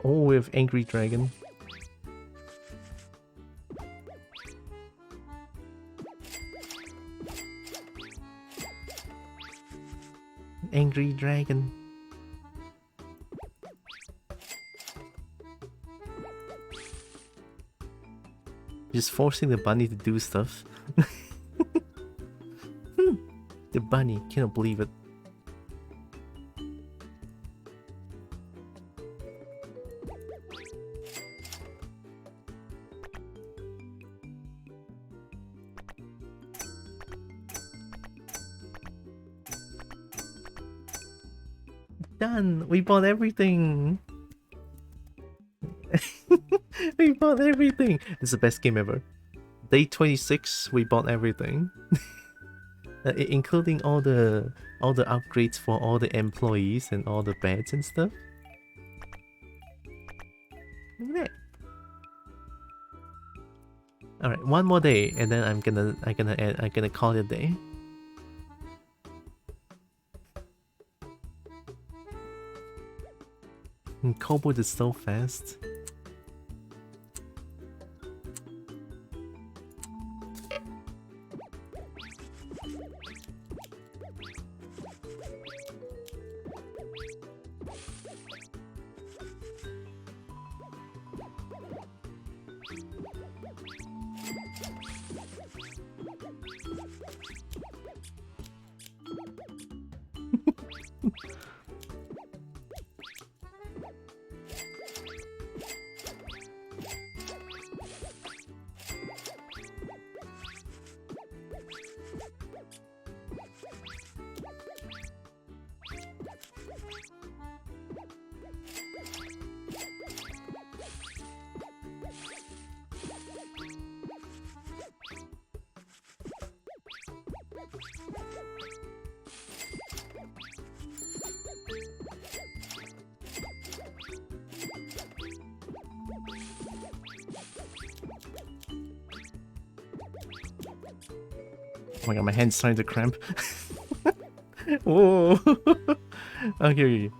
A: Oh, we have Angry Dragon. Angry Dragon. Just forcing the bunny to do stuff. The bunny, cannot believe it. Done! We bought everything! We bought everything! It's the best game ever. Day 26, we bought everything. Including all the upgrades for all the employees and all the beds and stuff. Look at that. Alright, one more day and then I'm gonna call it a day. Kobold is so fast. Oh my god, my hand's starting to cramp. Whoa! Okay.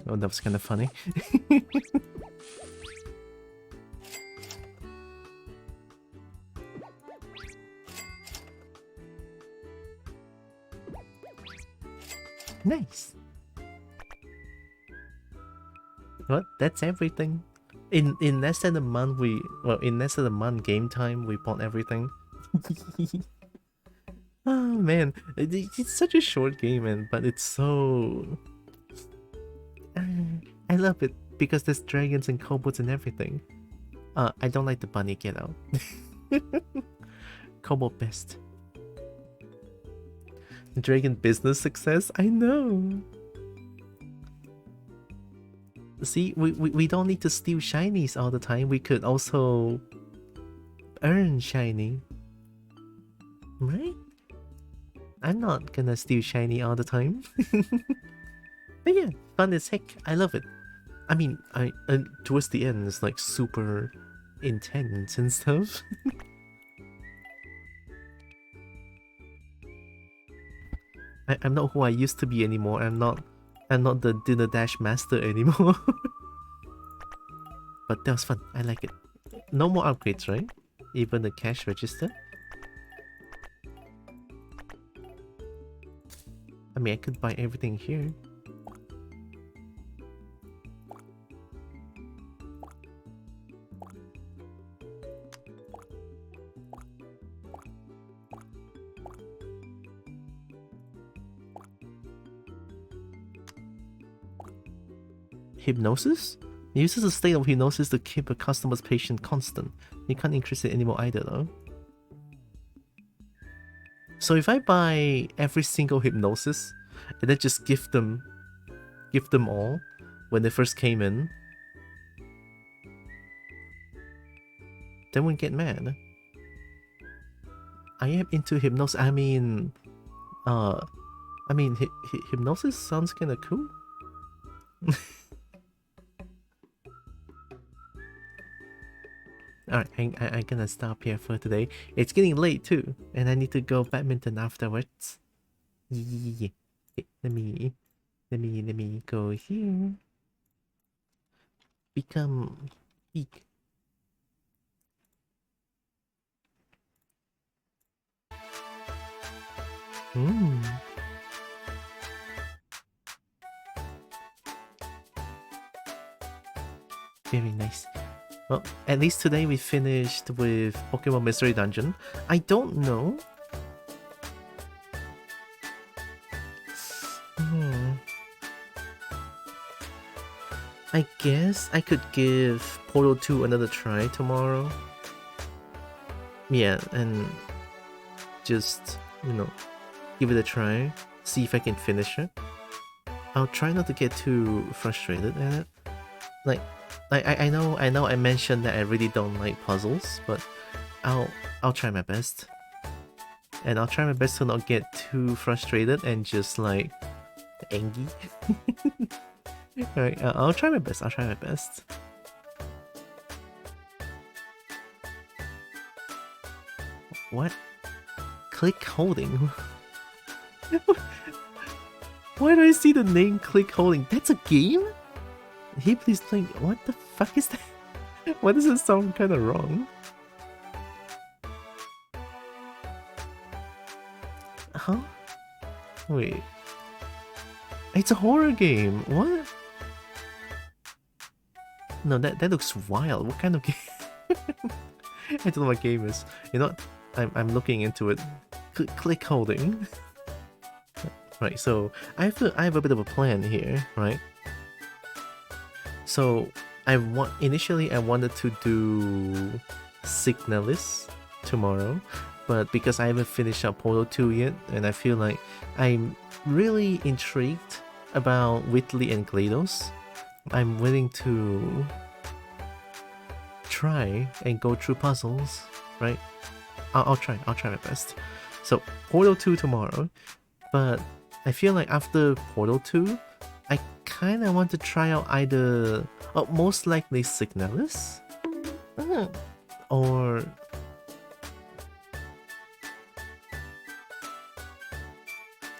A: Oh, that was kind of funny. Nice. What? That's everything. In less than a month, in less than a month game time, we bought everything. Oh man, it's such a short game, man, but it's so... I love it because there's dragons and kobolds and everything. I don't like the bunny, get out. Kobold best. Dragon business success? I know. See, we don't need to steal shinies all the time. We could also earn shiny. Right? I'm not gonna steal shiny all the time. But yeah, fun as heck. I love it. I mean, towards the end, it's like super intense and stuff. I'm not who I used to be anymore. I'm not the dinner dash master anymore. But that was fun. I like it. No more upgrades, right? Even the cash register. I mean, I could buy everything here. Hypnosis? It uses a state of hypnosis to keep a customer's patience constant. You can't increase it anymore either though. So if I buy every single hypnosis and then just give them all when they first came in, they won't get mad. I am into hypnosis. I mean, hypnosis sounds kind of cool. Alright, I'm gonna stop here for today. It's getting late too, and I need to go badminton afterwards. Yeah. Let me go here. Become big. Very nice. Well, at least today we finished with Pokemon Mystery Dungeon. I don't know. I guess I could give Portal 2 another try tomorrow. Yeah, and just, give it a try. See if I can finish it. I'll try not to get too frustrated at it. Like, I know I mentioned that I really don't like puzzles, but I'll try my best. And I'll try my best to not get too frustrated and just like angry. Alright, I'll try my best. What? Click holding? Why do I see the name Click Holding? That's a game? Hey, please playing. What the fuck is that? Why does it sound kind of wrong? Huh? Wait. It's a horror game. What? No, that looks wild. What kind of game? I don't know what game is. You know what? I'm looking into it. Click holding. Right, so I have a bit of a plan here, right? So initially I wanted to do Signalis tomorrow, but because I haven't finished up Portal 2 yet, and I feel like I'm really intrigued about Whitley and GLaDOS, I'm willing to try and go through puzzles, right? I'll try my best. So Portal 2 tomorrow, but I feel like after Portal 2, I kinda want to try out either, most likely Signalis, or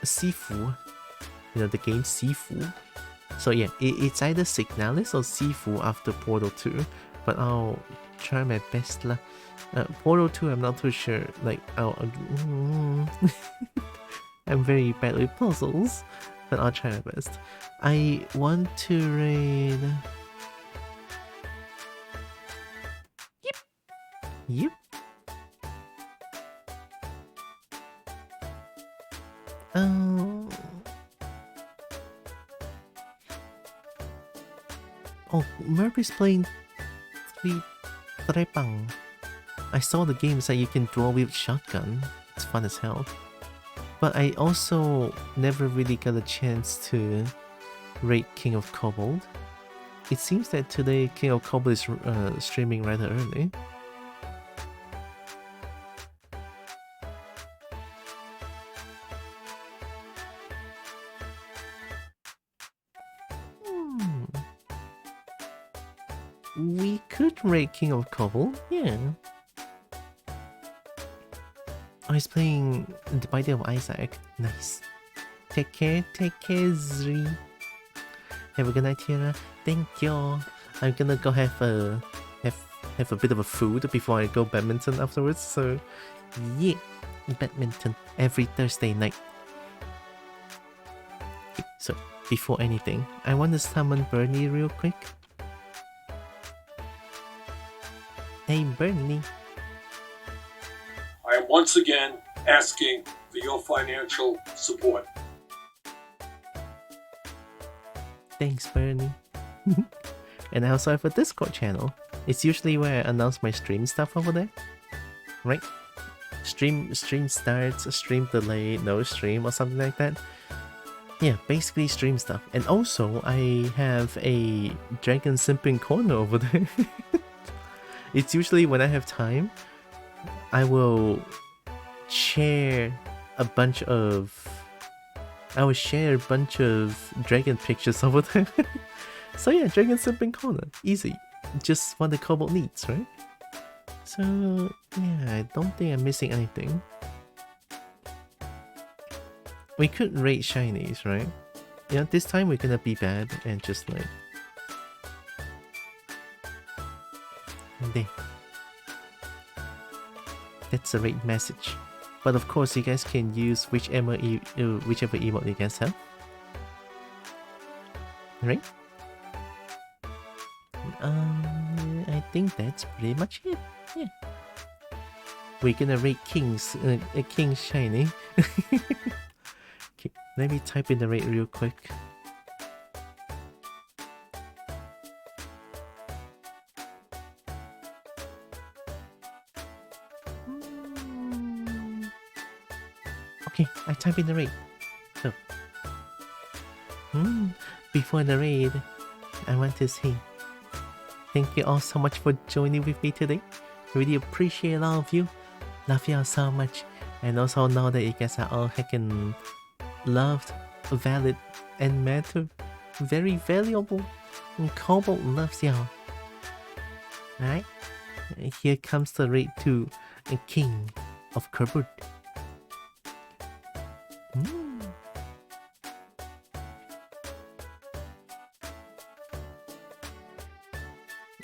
A: Sifu, the game Sifu. So yeah, it's either Signalis or Sifu after Portal 2, but I'll try my best lah. Portal 2, I'm not too sure, like, I'm very bad with puzzles. but I'll try my best. I want to raid. Yep. Oh, Murphy's playing 3 Trepang. I saw the games that you can draw with shotgun. It's fun as hell. But I also never really got a chance to raid King of Kobold. It seems that today King of Kobold is streaming rather early. We could raid King of Kobold, yeah. Oh, he's playing The Binding of Isaac. Nice. Take care, Zri. Have a good night, Tiara. Thank you. I'm gonna go have a bit of a food before I go badminton afterwards. So, yeah, badminton every Thursday night. Okay, so before anything, I want to summon Bernie real quick. Hey, Bernie.
F: I am once again asking for your financial support.
A: Thanks, Bernie. And I also have a Discord channel. It's usually where I announce my stream stuff over there. Right? Stream starts, stream delay, no stream or something like that. Yeah, basically stream stuff. And also, I have a Dragon Simping corner over there. It's usually when I have time, I will share a bunch of dragon pictures over there. So yeah, Dragon Simping corner, easy. Just what the kobold needs, right? So yeah, I don't think I'm missing anything. We could raid shinies, right? Yeah, this time we're gonna be bad and just like there. That's a raid message. But of course, you guys can use whichever emote you guys have. Right? I think that's pretty much it. Yeah. We're gonna raid King's King Shiny. Okay, let me type in the raid real quick. Okay, I type in the raid. So, before the raid, I want to say thank you all so much for joining with me today. Really appreciate all of you. Love you all so much. And also know that you guys are all heckin' loved, valid, and matter. Very valuable. And Kobold loves y'all. Alright? Here comes the raid to the King of Kobold.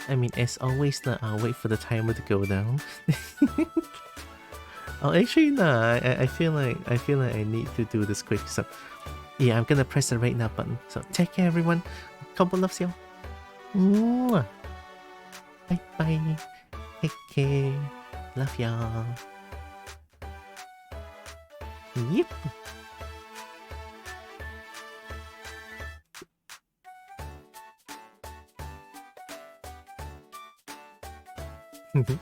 A: I mean, as always, I'll wait for the timer to go down. Oh, actually, nah. I feel like I need to do this quick. So, yeah, I'm gonna press the right now button. So, take care, everyone. Kobold loves you. Mwah. Bye bye. Take care. Love y'all. Yep. Mm-hmm.